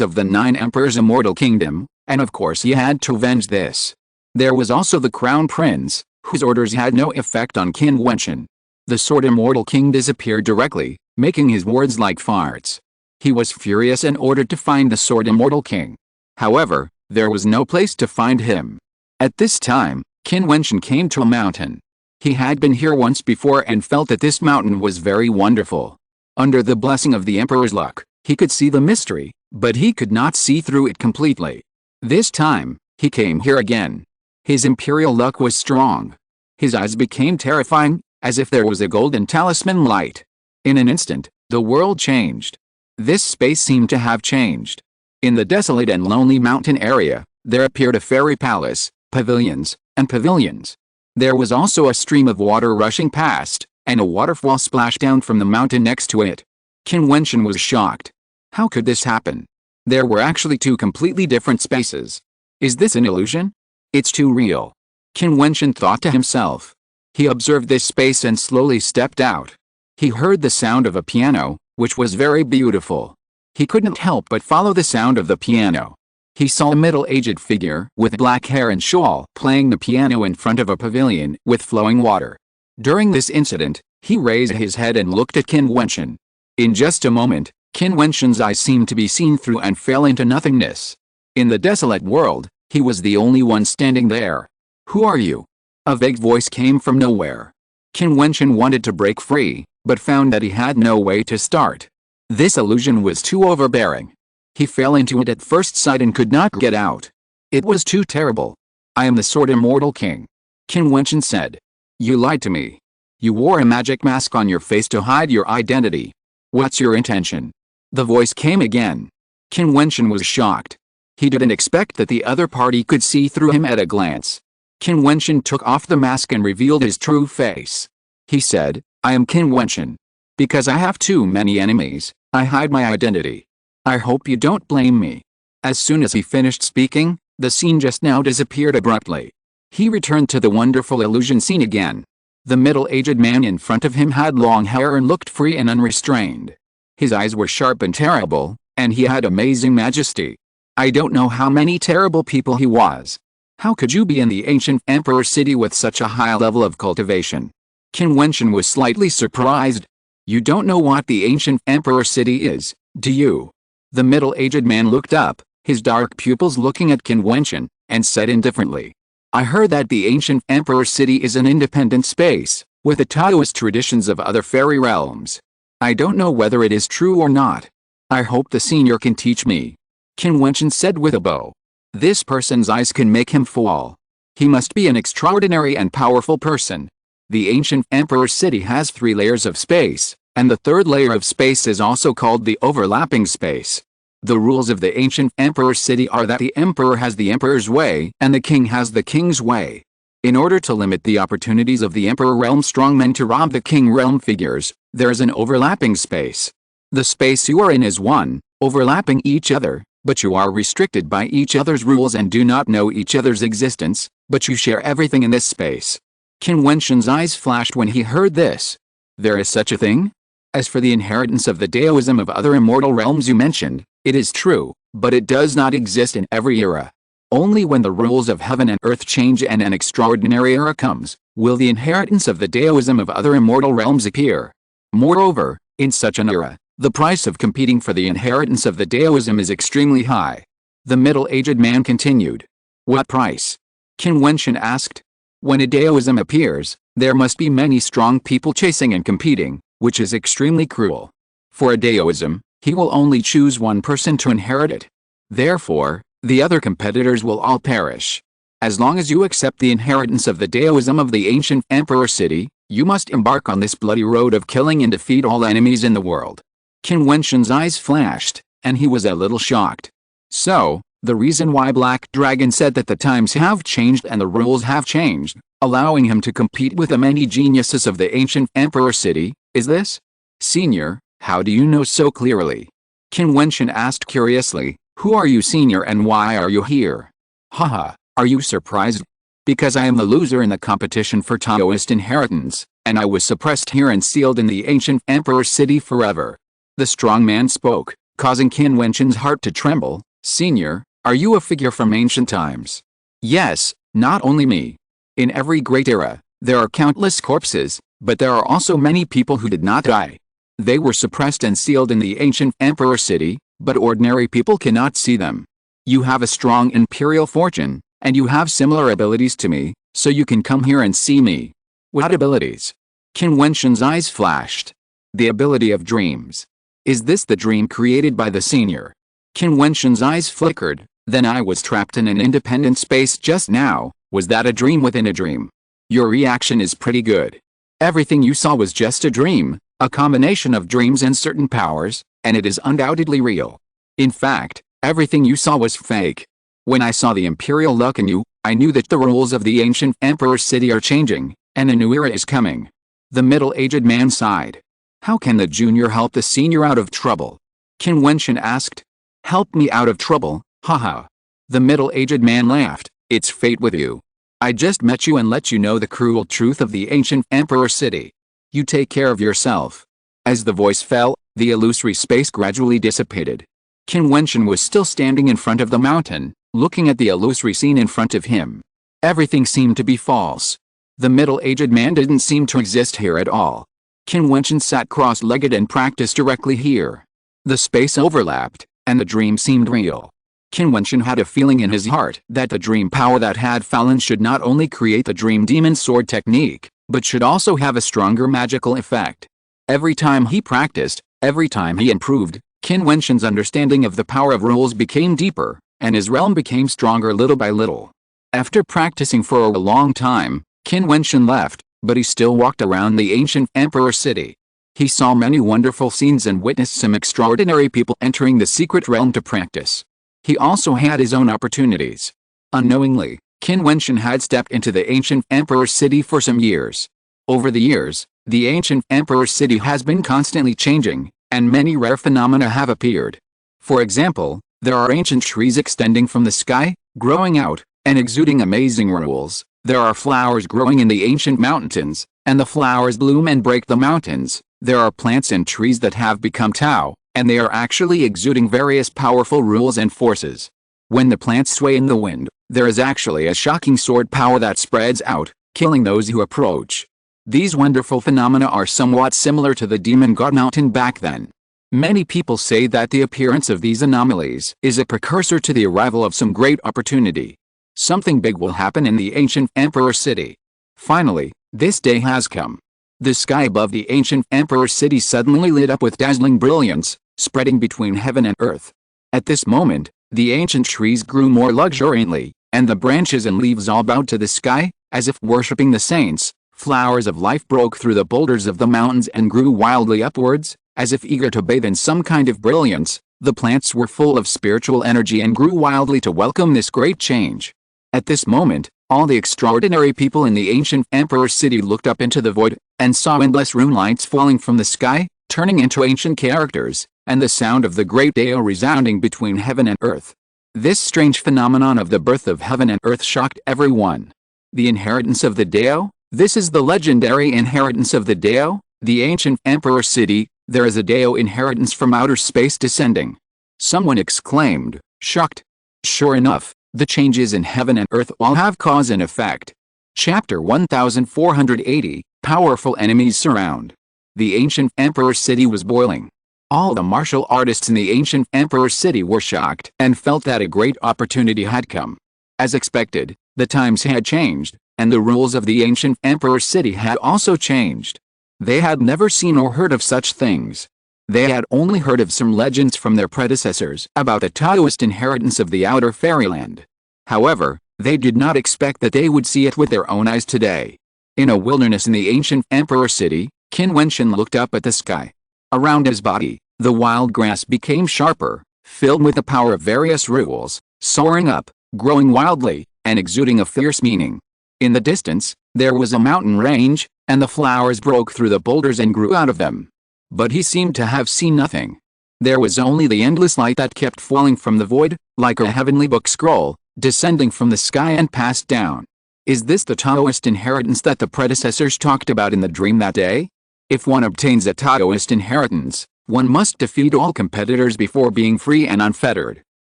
of the 9 emperors immortal kingdom, and of course he had to avenge this. There was also the crown prince, whose orders had no effect on Qin Wentian. The sword immortal king disappeared directly, making his words like farts. He was furious and ordered to find the sword immortal king. However, there was no place to find him. At this time, Qin Wentian came to a mountain. He had been here once before and felt that this mountain was very wonderful. Under the blessing of the emperor's luck, he could see the mystery, but he could not see through it completely. This time, he came here again. His imperial luck was strong. His eyes became terrifying, as if there was a golden talisman light. In an instant, the world changed. This space seemed to have changed. In the desolate and lonely mountain area, there appeared a fairy palace, pavilions, and pavilions. There was also a stream of water rushing past, and a waterfall splashed down from the mountain next to it. Qin Wentian was shocked. How could this happen? There were actually 2 completely different spaces. Is this an illusion? It's too real. Qin Wentian thought to himself. He observed this space and slowly stepped out. He heard the sound of a piano, which was very beautiful. He couldn't help but follow the sound of the piano. He saw a middle-aged figure with black hair and shawl playing the piano in front of a pavilion with flowing water. During this incident, he raised his head and looked at Qin Wentian. In just a moment, Qin Wentian's eyes seemed to be seen through and fell into nothingness. In the desolate world, he was the only one standing there. Who are you? A vague voice came from nowhere. Qin Wentian wanted to break free, but found that he had no way to start. This illusion was too overbearing. He fell into it at first sight and could not get out. It was too terrible. I am the sword immortal king. Qin Wentian said. You lied to me. You wore a magic mask on your face to hide your identity. What's your intention? The voice came again. Qin Wentian was shocked. He didn't expect that the other party could see through him at a glance. Qin Wentian took off the mask and revealed his true face. He said, I am Qin Wentian. Because I have too many enemies, I hide my identity. I hope you don't blame me. As soon as he finished speaking, the scene just now disappeared abruptly. He returned to the wonderful illusion scene again. The middle-aged man in front of him had long hair and looked free and unrestrained. His eyes were sharp and terrible, and he had amazing majesty. I don't know how many terrible people he was. How could you be in the ancient emperor city with such a high level of cultivation? Qin Wentian was slightly surprised. You don't know what the ancient emperor city is, do you? The middle-aged man looked up, his dark pupils looking at Qin Wentian, and said indifferently. I heard that the ancient Emperor City is an independent space, with the Taoist traditions of other fairy realms. I don't know whether it is true or not. I hope the senior can teach me. Qin Wentian said with a bow. This person's eyes can make him fall. He must be an extraordinary and powerful person. The ancient Emperor City has 3 layers of space, and the 3rd layer of space is also called the overlapping space. The rules of the ancient Emperor City are that the Emperor has the Emperor's way and the King has the King's way. In order to limit the opportunities of the Emperor realm strongmen to rob the King realm figures, there is an overlapping space. The space you are in is one, overlapping each other, but you are restricted by each other's rules and do not know each other's existence, but you share everything in this space. Qin Wentian's eyes flashed when he heard this. There is such a thing? As for the inheritance of the Taoism of other immortal realms you mentioned, it is true, but it does not exist in every era. Only when the rules of heaven and earth change and an extraordinary era comes, will the inheritance of the Taoism of other immortal realms appear. Moreover, in such an era, the price of competing for the inheritance of the Taoism is extremely high. The middle-aged man continued. What price? Qin Wentian asked. When a Taoism appears, there must be many strong people chasing and competing, which is extremely cruel. For a Taoism, he will only choose one person to inherit it. Therefore, the other competitors will all perish. As long as you accept the inheritance of the Taoism of the ancient Emperor City, you must embark on this bloody road of killing and defeat all enemies in the world. Qin Wentian's eyes flashed, and he was a little shocked. So, the reason why Black Dragon said that the times have changed and the rules have changed, allowing him to compete with the many geniuses of the ancient Emperor City, is this? Senior, how do you know so clearly? Qin Wentian asked curiously. Who are you, senior, and why are you here? Haha, are you surprised? Because I am the loser in the competition for Taoist inheritance, and I was suppressed here and sealed in the ancient Emperor City forever. The strong man spoke, causing Qin Wentian's heart to tremble. Senior, are you a figure from ancient times? Yes, not only me. In every great era, there are countless corpses, but there are also many people who did not die. They were suppressed and sealed in the ancient Emperor City, but ordinary people cannot see them. You have a strong imperial fortune, and you have similar abilities to me, so you can come here and see me. What abilities? Qin Wentian's eyes flashed. The ability of dreams. Is this the dream created by the senior? Qin Wentian's eyes flickered. Then I was trapped in an independent space just now. Was that a dream within a dream? Your reaction is pretty good. Everything you saw was just a dream, a combination of dreams and certain powers, and it is undoubtedly real. In fact, everything you saw was fake. When I saw the imperial look in you, I knew that the rules of the ancient Emperor City are changing, and a new era is coming. The middle-aged man sighed. How can the junior help the senior out of trouble? Qin Wentian asked. Help me out of trouble, haha. The middle-aged man laughed. It's fate with you. I just met you and let you know the cruel truth of the ancient Emperor City. You take care of yourself. As the voice fell, the illusory space gradually dissipated. Qin Wentian was still standing in front of the mountain, looking at the illusory scene in front of him. Everything seemed to be false. The middle-aged man didn't seem to exist here at all. Qin Wentian sat cross-legged and practiced directly here. The space overlapped, and the dream seemed real. Qin Wentian had a feeling in his heart that the dream power that had fallen should not only create the dream demon sword technique, but should also have a stronger magical effect. Every time he practiced, every time he improved, Qin Wentian's understanding of the power of rules became deeper, and his realm became stronger little by little. After practicing for a long time, Qin Wentian left, but he still walked around the ancient Emperor City. He saw many wonderful scenes and witnessed some extraordinary people entering the secret realm to practice. He also had his own opportunities. Unknowingly, Qin Wentian had stepped into the ancient Emperor City for some years. Over the years, the ancient Emperor City has been constantly changing, and many rare phenomena have appeared. For example, there are ancient trees extending from the sky, growing out, and exuding amazing rules. There are flowers growing in the ancient mountains, and the flowers bloom and break the mountains. There are plants and trees that have become Tao, and they are actually exuding various powerful rules and forces. When the plants sway in the wind, there is actually a shocking sword power that spreads out, killing those who approach. These wonderful phenomena are somewhat similar to the demon god mountain back then. Many people say that the appearance of these anomalies is a precursor to the arrival of some great opportunity. Something big will happen in the ancient Emperor City. Finally, this day has come. The sky above the ancient Emperor City suddenly lit up with dazzling brilliance, spreading between heaven and earth. At this moment, the ancient trees grew more luxuriantly, and the branches and leaves all bowed to the sky, as if worshipping the saints. Flowers of life broke through the boulders of the mountains and grew wildly upwards, as if eager to bathe in some kind of brilliance. The plants were full of spiritual energy and grew wildly to welcome this great change. At this moment, all the extraordinary people in the ancient Emperor City looked up into the void, and saw endless rune lights falling from the sky, turning into ancient characters, and the sound of the great Dao resounding between heaven and earth. This strange phenomenon of the birth of heaven and earth shocked everyone. The inheritance of the Dao? This is the legendary inheritance of the Dao, the ancient Emperor City. There is a Dao inheritance from outer space descending. Someone exclaimed, shocked. Sure enough, the changes in heaven and earth all have cause and effect. Chapter 1480, Powerful Enemies Surround. The ancient Emperor City was boiling. All the martial artists in the ancient Emperor City were shocked and felt that a great opportunity had come. As expected, the times had changed, and the rules of the ancient Emperor City had also changed. They had never seen or heard of such things. They had only heard of some legends from their predecessors about the Taoist inheritance of the outer fairyland. However, they did not expect that they would see it with their own eyes today. In a wilderness in the ancient Emperor City, Qin Wentian looked up at the sky. Around his body, the wild grass became sharper, filled with the power of various rules, soaring up, growing wildly, and exuding a fierce meaning. In the distance, there was a mountain range, and the flowers broke through the boulders and grew out of them. But he seemed to have seen nothing. There was only the endless light that kept falling from the void, like a heavenly book scroll, descending from the sky and passed down. Is this the Taoist inheritance that the predecessors talked about in the dream that day? If one obtains a Taoist inheritance, one must defeat all competitors before being free and unfettered.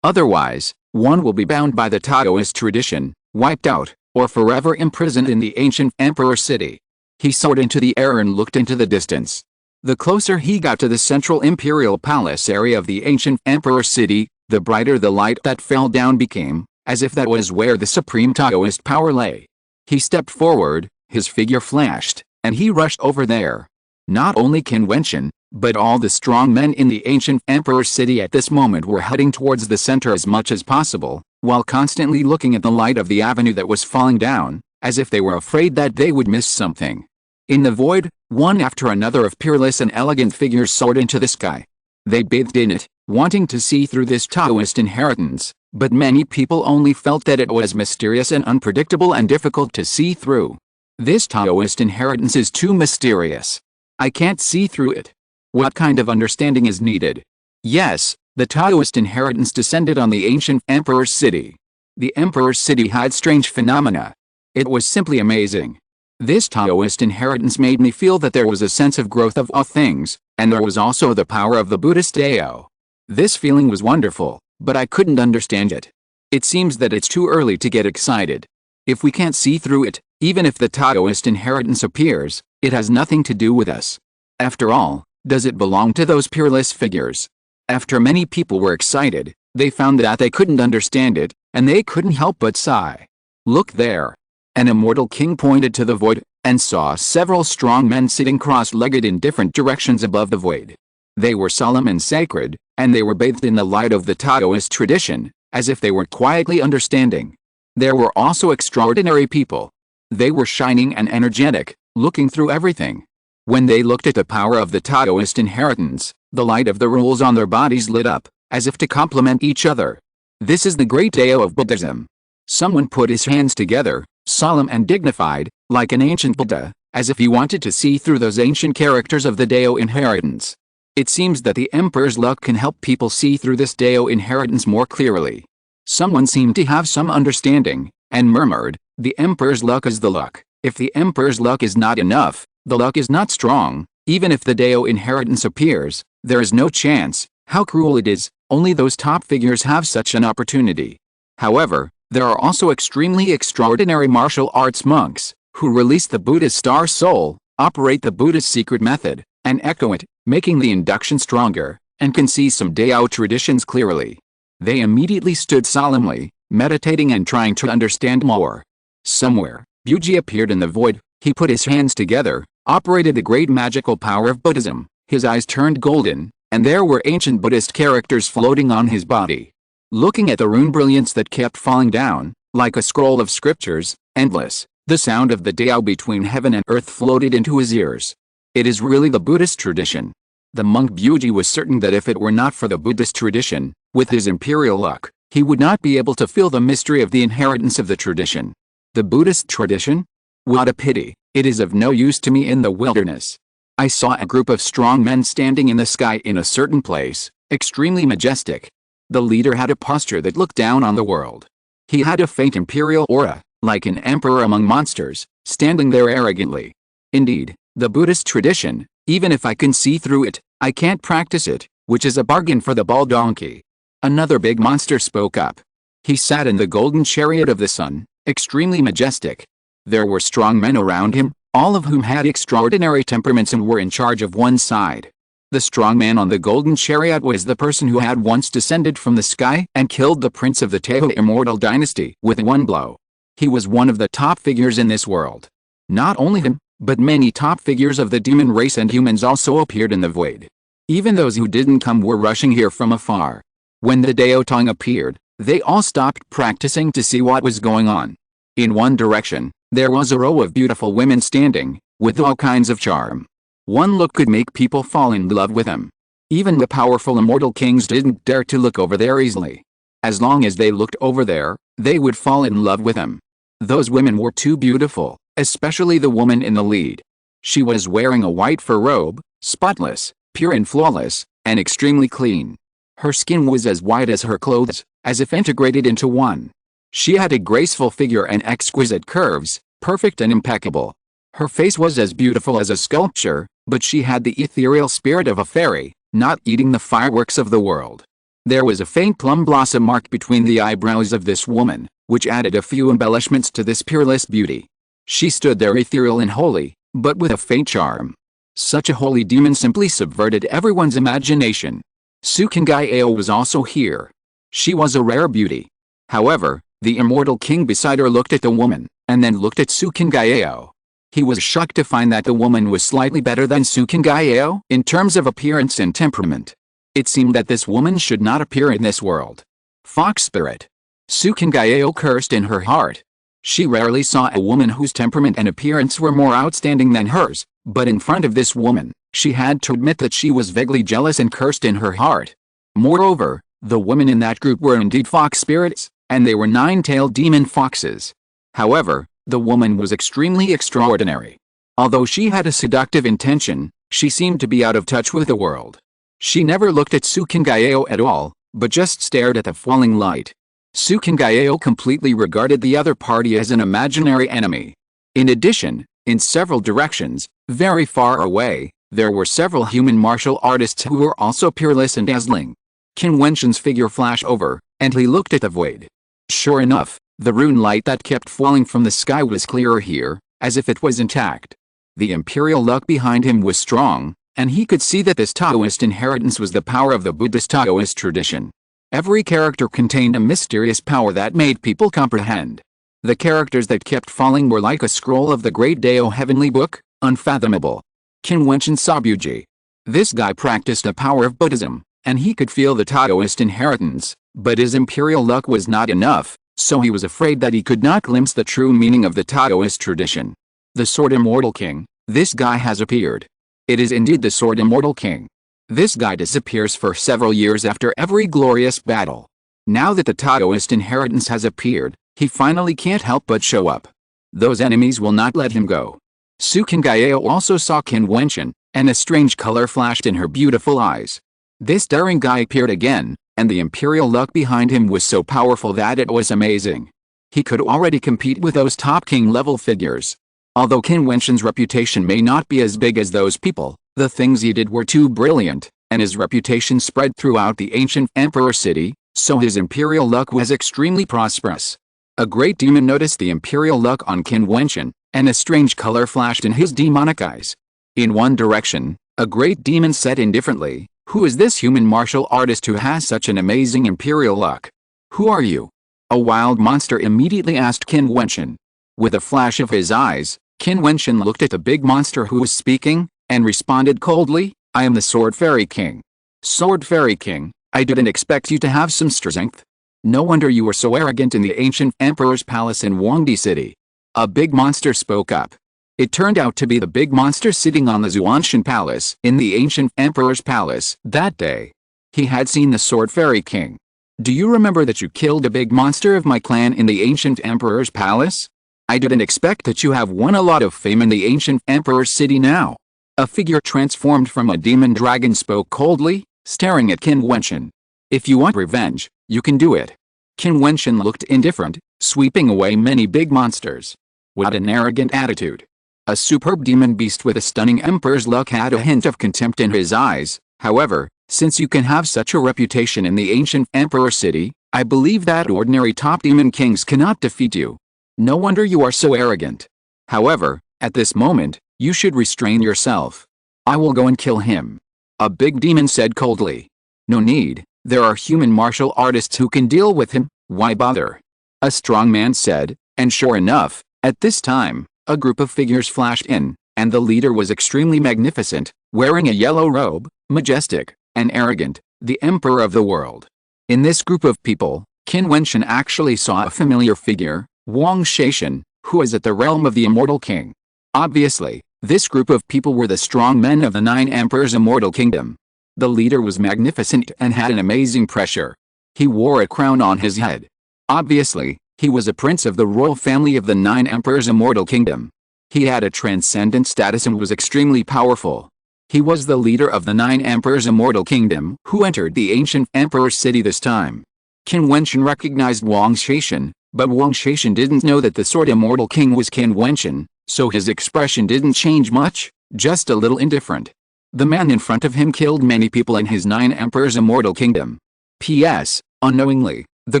Otherwise, one will be bound by the Taoist tradition, wiped out, or forever imprisoned in the ancient Emperor City. He soared into the air and looked into the distance. The closer he got to the central imperial palace area of the ancient Emperor City, the brighter the light that fell down became, as if that was where the supreme Taoist power lay. He stepped forward, his figure flashed, and he rushed over there. Not only Qin Wentian, but all the strong men in the ancient Emperor City at this moment were heading towards the center as much as possible, while constantly looking at the light of the avenue that was falling down, as if they were afraid that they would miss something. In the void, one after another of peerless and elegant figures soared into the sky. They bathed in it, wanting to see through this Taoist inheritance, but many people only felt that it was mysterious and unpredictable and difficult to see through. This Taoist inheritance is too mysterious. I can't see through it. What kind of understanding is needed? Yes, the Taoist inheritance descended on the ancient Emperor's City. The Emperor's City had strange phenomena. It was simply amazing. This Taoist inheritance made me feel that there was a sense of growth of all things, and there was also the power of the Buddhist Dao. This feeling was wonderful, but I couldn't understand it. It seems that it's too early to get excited. If we can't see through it, even if the Taoist inheritance appears, it has nothing to do with us. After all, does it belong to those peerless figures? After many people were excited, they found that they couldn't understand it, and they couldn't help but sigh. Look there. An immortal king pointed to the void, and saw several strong men sitting cross-legged in different directions above the void. They were solemn and sacred, and they were bathed in the light of the Taoist tradition, as if they were quietly understanding. There were also extraordinary people. They were shining and energetic, looking through everything. When they looked at the power of the Taoist inheritance, the light of the rules on their bodies lit up, as if to complement each other. This is the great Dao of Buddhism. Someone put his hands together, solemn and dignified, like an ancient Buddha, as if he wanted to see through those ancient characters of the Dao inheritance. It seems that the Emperor's luck can help people see through this Dao inheritance more clearly. Someone seemed to have some understanding, and murmured, "The Emperor's luck is the luck. If the Emperor's luck is not enough, the luck is not strong. Even if the Dao inheritance appears, there is no chance. How cruel it is, only those top figures have such an opportunity." However, there are also extremely extraordinary martial arts monks, who release the Buddha's star soul, operate the Buddha's secret method, and echo it, making the induction stronger, and can see some Dao traditions clearly. They immediately stood solemnly, meditating and trying to understand more. Somewhere, Buji appeared in the void. He put his hands together, operated the great magical power of Buddhism. His eyes turned golden, and there were ancient Buddhist characters floating on his body. Looking at the rune brilliance that kept falling down, like a scroll of scriptures, endless, the sound of the Tao between heaven and earth floated into his ears. It is really the Buddhist tradition. The monk Buji was certain that if it were not for the Buddhist tradition, with his imperial luck, he would not be able to feel the mystery of the inheritance of the tradition. The Buddhist tradition? What a pity, it is of no use to me in the wilderness. I saw a group of strong men standing in the sky in a certain place, extremely majestic. The leader had a posture that looked down on the world. He had a faint imperial aura, like an emperor among monsters, standing there arrogantly. Indeed, the Buddhist tradition, even if I can see through it, I can't practice it, which is a bargain for the bald donkey. Another big monster spoke up. He sat in the golden chariot of the sun, extremely majestic. There were strong men around him, all of whom had extraordinary temperaments and were in charge of one side. The strong man on the golden chariot was the person who had once descended from the sky and killed the prince of the Tao immortal dynasty with one blow. He was one of the top figures in this world. Not only him, but many top figures of the demon race and humans also appeared in the void. Even those who didn't come were rushing here from afar. When the Dao Tong appeared, they all stopped practicing to see what was going on. In one direction, there was a row of beautiful women standing, with all kinds of charm. One look could make people fall in love with them. Even the powerful immortal kings didn't dare to look over there easily. As long as they looked over there, they would fall in love with them. Those women were too beautiful, especially the woman in the lead. She was wearing a white fur robe, spotless, pure and flawless, and extremely clean. Her skin was as white as her clothes, as if integrated into one. She had a graceful figure and exquisite curves, perfect and impeccable. Her face was as beautiful as a sculpture, but she had the ethereal spirit of a fairy, not eating the fireworks of the world. There was a faint plum blossom mark between the eyebrows of this woman, which added a few embellishments to this peerless beauty. She stood there ethereal and holy, but with a faint charm. Such a holy demon simply subverted everyone's imagination. Sukingai was also here. She was a rare beauty. However, the immortal king beside her looked at the woman, and then looked at Sukingai. He was shocked to find that the woman was slightly better than Sukingai in terms of appearance and temperament. It seemed that this woman should not appear in this world. Fox spirit. Sukingai cursed in her heart. She rarely saw a woman whose temperament and appearance were more outstanding than hers, but in front of this woman, she had to admit that she was vaguely jealous and cursed in her heart. Moreover, the women in that group were indeed fox spirits, and they were nine-tailed demon foxes. However, the woman was extremely extraordinary. Although she had a seductive intention, she seemed to be out of touch with the world. She never looked at Sukingai at all, but just stared at the falling light. Sukingai completely regarded the other party as an imaginary enemy. In addition, in several directions, very far away, there were several human martial artists who were also peerless and dazzling. Qin Wentian's figure flashed over, and he looked at the void. Sure enough, the rune light that kept falling from the sky was clearer here, as if it was intact. The imperial luck behind him was strong, and he could see that this Taoist inheritance was the power of the Buddhist Taoist tradition. Every character contained a mysterious power that made people comprehend. The characters that kept falling were like a scroll of the great Dao heavenly book, unfathomable. Qin Wentian saw Buji. This guy practiced the power of Buddhism, and he could feel the Taoist inheritance, but his imperial luck was not enough, so he was afraid that he could not glimpse the true meaning of the Taoist tradition. The Sword Immortal King, this guy has appeared. It is indeed the Sword Immortal King. This guy disappears for several years after every glorious battle. Now that the Taoist inheritance has appeared, he finally can't help but show up. Those enemies will not let him go. Sukingai also saw Qin Wentian, and a strange color flashed in her beautiful eyes. This daring guy appeared again, and the imperial luck behind him was so powerful that it was amazing. He could already compete with those top king-level figures. Although Qin Wentian's reputation may not be as big as those people, the things he did were too brilliant, and his reputation spread throughout the ancient emperor city, so his imperial luck was extremely prosperous. A great demon noticed the imperial luck on Qin Wentian, and a strange color flashed in his demonic eyes. In one direction, a great demon said indifferently, "Who is this human martial artist who has such an amazing imperial luck? Who are you?" A wild monster immediately asked Qin Wentian. With a flash of his eyes, Qin Wentian looked at the big monster who was speaking, and responded coldly, I am the Sword Fairy King. Sword Fairy King, I didn't expect you to have some strength. No wonder you were so arrogant in the ancient emperor's palace in Huangdi City. A big monster spoke up. It turned out to be the big monster sitting on the Jiutian palace in the ancient emperor's palace that day. He had seen the Sword Fairy King. Do you remember that you killed a big monster of my clan in the ancient emperor's palace? I didn't expect that you have won a lot of fame in the ancient emperor's city now. A figure transformed from a demon dragon spoke coldly, staring at Qin Wentian. If you want revenge, you can do it. Qin Wentian looked indifferent, sweeping away many big monsters. What an arrogant attitude. A superb demon beast with a stunning emperor's look had a hint of contempt in his eyes. However, since you can have such a reputation in the ancient emperor city, I believe that ordinary top demon kings cannot defeat you. No wonder you are so arrogant. However, at this moment, you should restrain yourself. I will go and kill him. A big demon said coldly. No need, there are human martial artists who can deal with him, why bother? A strong man said, and sure enough, at this time, a group of figures flashed in, and the leader was extremely magnificent, wearing a yellow robe, majestic, and arrogant, the emperor of the world. In this group of people, Qin Wentian actually saw a familiar figure, Wang Shaishan, who is at the realm of the immortal king. Obviously, this group of people were the strong men of the 9 emperors' immortal kingdom. The leader was magnificent and had an amazing pressure. He wore a crown on his head. Obviously, he was a prince of the royal family of the 9 emperors' immortal kingdom. He had a transcendent status and was extremely powerful. He was the leader of the 9 emperors' immortal kingdom who entered the ancient emperor's city this time. Qin Wentian recognized Wang Shaishan, but Wang Shaishan didn't know that the sword immortal king was Qin Wentian, so his expression didn't change much, just a little indifferent. The man in front of him killed many people in his 9 emperors' immortal kingdom. P.S. Unknowingly, the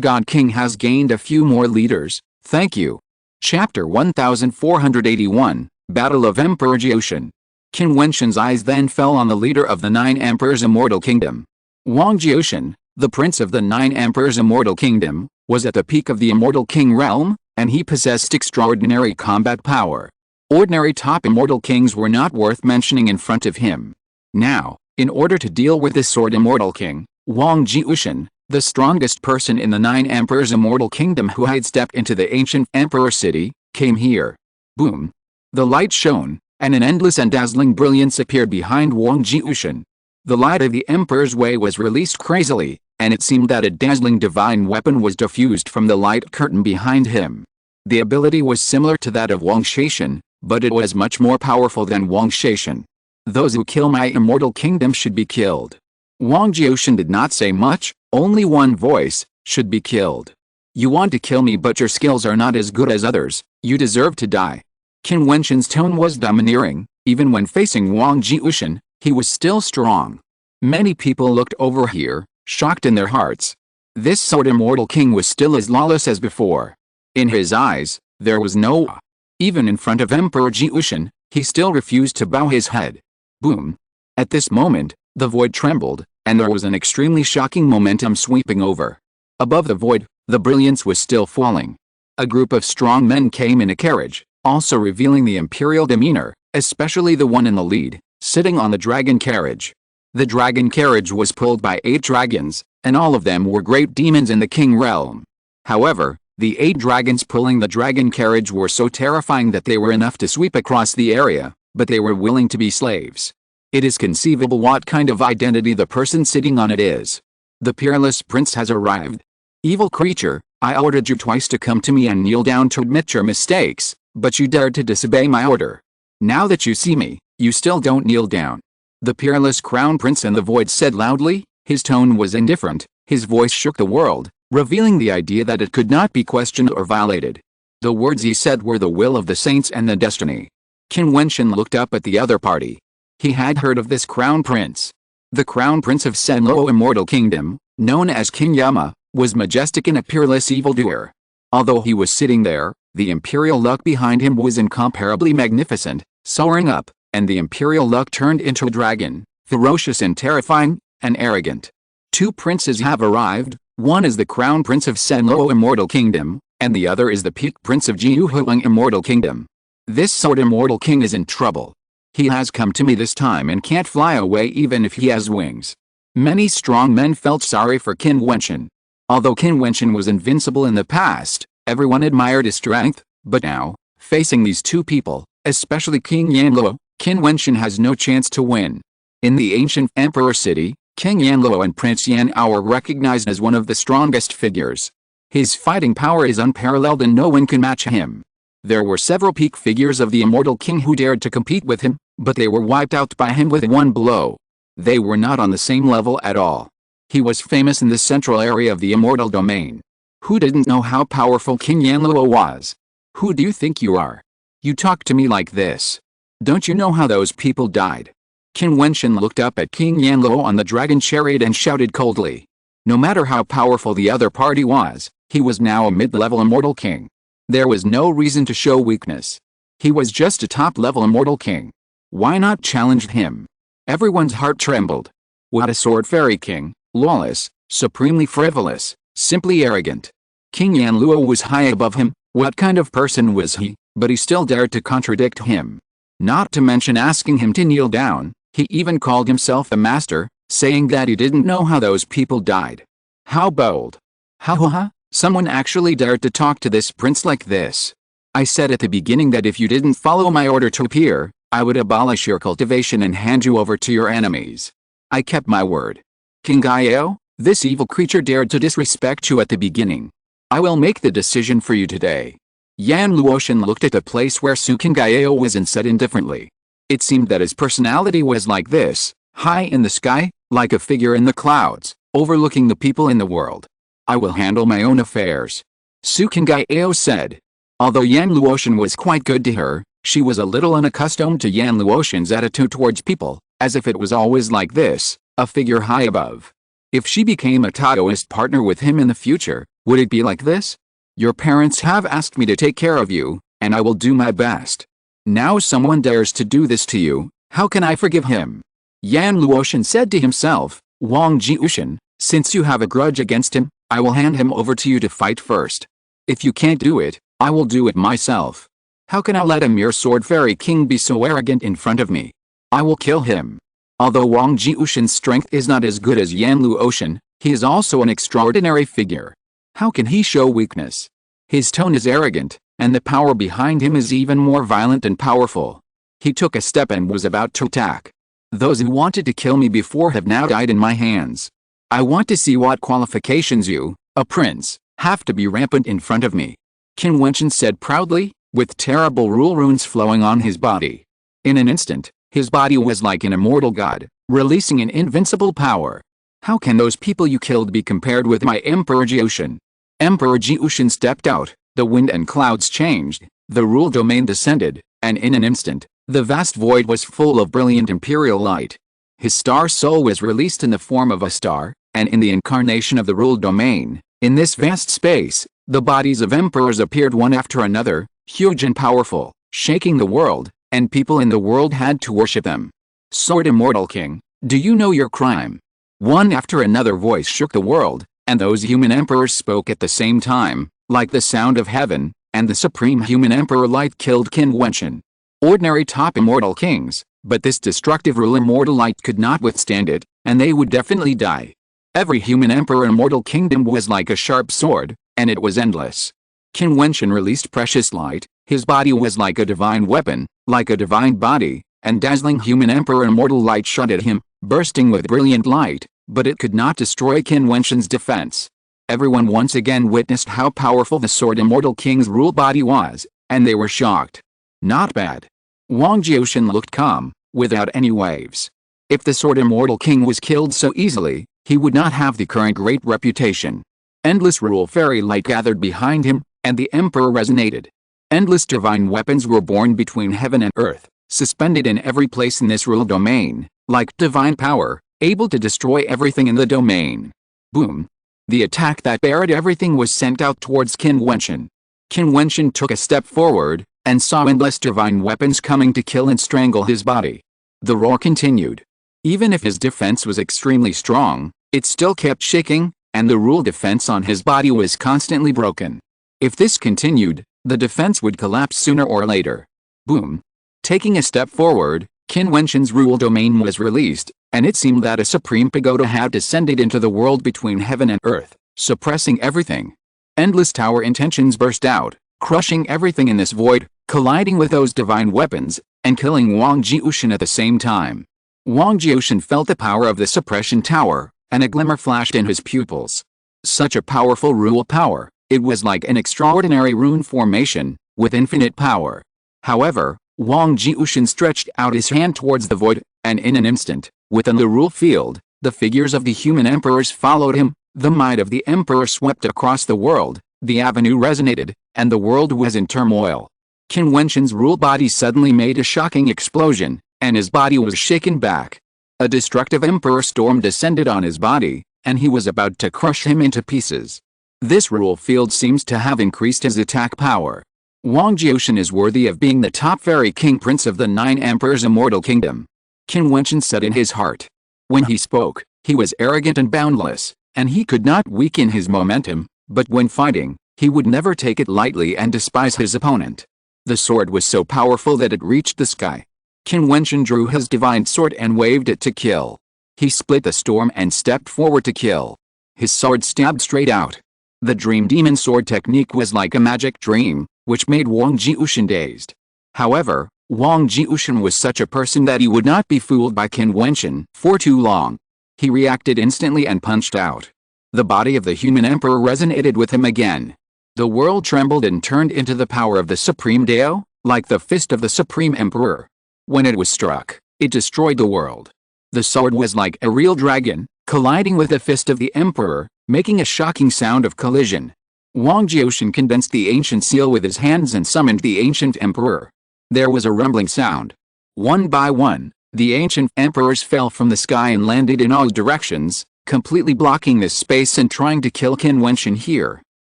God King has gained a few more leaders, thank you. Chapter 1481, Battle of Emperor Jiutian. Qin Wentian's eyes then fell on the leader of the 9 emperors' immortal kingdom. Wang Jiutian, the prince of the 9 emperors' immortal kingdom, was at the peak of the immortal king realm, and he possessed extraordinary combat power. Ordinary top immortal kings were not worth mentioning in front of him. Now, in order to deal with this sword immortal king, Wang Jiutian, the strongest person in the 9 emperors' immortal kingdom who had stepped into the ancient emperor city, came here. Boom. The light shone, and an endless and dazzling brilliance appeared behind Wang Jiutian. The light of the emperor's way was released crazily, and it seemed that a dazzling divine weapon was diffused from the light curtain behind him. The ability was similar to that of Wang Shaishan, but it was much more powerful than Wang Shaishan. Those who kill my immortal kingdom should be killed. Wang Jiutian did not say much, only one voice, should be killed. You want to kill me but your skills are not as good as others, you deserve to die. Qin Wentian's tone was domineering, even when facing Wang Jiutian, he was still strong. Many people looked over here, shocked in their hearts. This sword immortal king was still as lawless as before. In his eyes, there was no awe. Even in front of Emperor Jiutian, he still refused to bow his head. Boom. At this moment, the void trembled, and there was an extremely shocking momentum sweeping over. Above the void, the brilliance was still falling. A group of strong men came in a carriage, also revealing the imperial demeanor, especially the one in the lead, sitting on the dragon carriage. The dragon carriage was pulled by 8 dragons, and all of them were great demons in the king realm. However, the 8 dragons pulling the dragon carriage were so terrifying that they were enough to sweep across the area, but they were willing to be slaves. It is conceivable what kind of identity the person sitting on it is. The peerless prince has arrived. Evil creature, I ordered you twice to come to me and kneel down to admit your mistakes, but you dared to disobey my order. Now that you see me, you still don't kneel down. The peerless crown prince in the void said loudly, his tone was indifferent, his voice shook the world, revealing the idea that it could not be questioned or violated. The words he said were the will of the saints and the destiny. Qin Wentian looked up at the other party. He had heard of this crown prince. The crown prince of Senlo Immortal Kingdom, known as King Yama, was majestic and a peerless evildoer. Although he was sitting there, the imperial luck behind him was incomparably magnificent, soaring up, and the imperial luck turned into a dragon, ferocious and terrifying, and arrogant. 2 princes have arrived, One is the Crown Prince of Senluo Immortal Kingdom, and the other is the Peak Prince of Jiutian Immortal Kingdom. This Sword Immortal King is in trouble. He has come to me this time and can't fly away even if he has wings. Many strong men felt sorry for Qin Wentian. Although Qin Wentian was invincible in the past, everyone admired his strength, but now, facing these two people, especially King Yanluo, Qin Wentian has no chance to win. In the ancient Emperor City, King Yanluo and Prince Yan'ao are recognized as one of the strongest figures. His fighting power is unparalleled and no one can match him. There were several peak figures of the Immortal King who dared to compete with him, but they were wiped out by him with one blow. They were not on the same level at all. He was famous in the central area of the immortal domain. Who didn't know how powerful King Yanluo was? Who do you think you are? You talk to me like this. Don't you know how those people died? Qin Wentian looked up at King Yanluo on the dragon chariot and shouted coldly. No matter how powerful the other party was, he was now a mid-level immortal king. There was no reason to show weakness. He was just a top-level immortal king. Why not challenge him? Everyone's heart trembled. What a sword fairy king, lawless, supremely frivolous, simply arrogant. King Yanluo was high above him. What kind of person was he? But he still dared to contradict him. Not to mention asking him to kneel down, he even called himself a master, saying that he didn't know how those people died. How bold. Ha. Someone actually dared to talk to this prince like this. I said at the beginning that if you didn't follow my order to appear, I would abolish your cultivation and hand you over to your enemies. I kept my word. King Gaio, this evil creature dared to disrespect you at the beginning. I will make the decision for you today. Yan Luoshan looked at the place where Su King Gaio was and said indifferently. It seemed that his personality was like this, high in the sky, like a figure in the clouds, overlooking the people in the world. I will handle my own affairs. Su King Gaio said. Although Yan Luoshan was quite good to her, she was a little unaccustomed to Yan Luoshan's attitude towards people, as if it was always like this, a figure high above. If she became a Taoist partner with him in the future, would it be like this? Your parents have asked me to take care of you, and I will do my best. Now someone dares to do this to you, how can I forgive him? Yan Luoshan said to himself, Wang Jiutian, since you have a grudge against him, I will hand him over to you to fight first. If you can't do it, I will do it myself. How can I let a mere sword fairy king be so arrogant in front of me? I will kill him. Although Wang Jiutian's strength is not as good as Yan Luoshan, he is also an extraordinary figure. How can he show weakness? His tone is arrogant, and the power behind him is even more violent and powerful. He took a step and was about to attack. Those who wanted to kill me before have now died in my hands. I want to see what qualifications you, a prince, have to be rampant in front of me. Qin Wentian said proudly, with terrible rule runes flowing on his body. In an instant, his body was like an immortal god, releasing an invincible power. How can those people you killed be compared with my Emperor Jiutian? Emperor Jiutian stepped out, the wind and clouds changed, the rule domain descended, and in an instant, the vast void was full of brilliant imperial light. His star soul was released in the form of a star, and in the incarnation of the rule domain, in this vast space, the bodies of emperors appeared one after another, huge and powerful, shaking the world, and people in the world had to worship them. Sword Immortal King, do you know your crime? One after another voice shook the world, and those human emperors spoke at the same time, like the sound of heaven, and the supreme human emperor light killed Qin Wentian. Ordinary top immortal kings, but this destructive rule immortal light could not withstand it, and they would definitely die. Every human emperor immortal kingdom was like a sharp sword, and it was endless. Qin Wentian released precious light, his body was like a divine weapon, like a divine body, and dazzling human emperor immortal light shot at him, bursting with brilliant light, but it could not destroy Qin Wentian's defense. Everyone once again witnessed how powerful the Sword Immortal King's rule body was, and they were shocked. Not bad. Wang Jiutian looked calm, without any waves. If the Sword Immortal King was killed so easily, he would not have the current great reputation. Endless rule fairy light gathered behind him, and the Emperor resonated. Endless divine weapons were born between heaven and earth, suspended in every place in this rule domain, like divine power, able to destroy everything in the domain. Boom! The attack that buried everything was sent out towards Qin Wentian. Qin Wentian took a step forward, and saw endless divine weapons coming to kill and strangle his body. The roar continued. Even if his defense was extremely strong, it still kept shaking, and the rule defense on his body was constantly broken. If this continued, the defense would collapse sooner or later. Boom. Taking a step forward, Qin Wentian's rule domain was released, and it seemed that a supreme pagoda had descended into the world between heaven and earth, suppressing everything. Endless tower intentions burst out, crushing everything in this void, colliding with those divine weapons, and killing Wang Jiutian at the same time. Wang Jiutian felt the power of the suppression tower, and a glimmer flashed in his pupils. Such a powerful rule power, it was like an extraordinary rune formation, with infinite power. However, Wang Jiutian stretched out his hand towards the void, and in an instant, within the rule field, the figures of the human emperors followed him. The might of the emperor swept across the world, the avenue resonated, and the world was in turmoil. Qin Wentian's rule body suddenly made a shocking explosion, and his body was shaken back. A destructive emperor storm descended on his body, and he was about to crush him into pieces. This rule field seems to have increased his attack power. Wang Jiutian is worthy of being the top fairy king prince of the 9 emperors' immortal kingdom. Qin Wentian said in his heart. When he spoke, he was arrogant and boundless, and he could not weaken his momentum, but when fighting, he would never take it lightly and despise his opponent. The sword was so powerful that it reached the sky. Qin Wentian drew his divine sword and waved it to kill. He split the storm and stepped forward to kill. His sword stabbed straight out. The Dream Demon sword technique was like a magic dream, which made Wang Jiutian dazed. However, Wang Jiutian was such a person that he would not be fooled by Qin Wentian for too long. He reacted instantly and punched out. The body of the human emperor resonated with him again. The world trembled and turned into the power of the supreme Dao, like the fist of the supreme emperor. When it was struck, it destroyed the world. The sword was like a real dragon, colliding with the fist of the emperor, making a shocking sound of collision. Wang Jiutian condensed the ancient seal with his hands and summoned the ancient emperor. There was a rumbling sound. One by one, the ancient emperors fell from the sky and landed in all directions, completely blocking this space and trying to kill Qin Wentian here.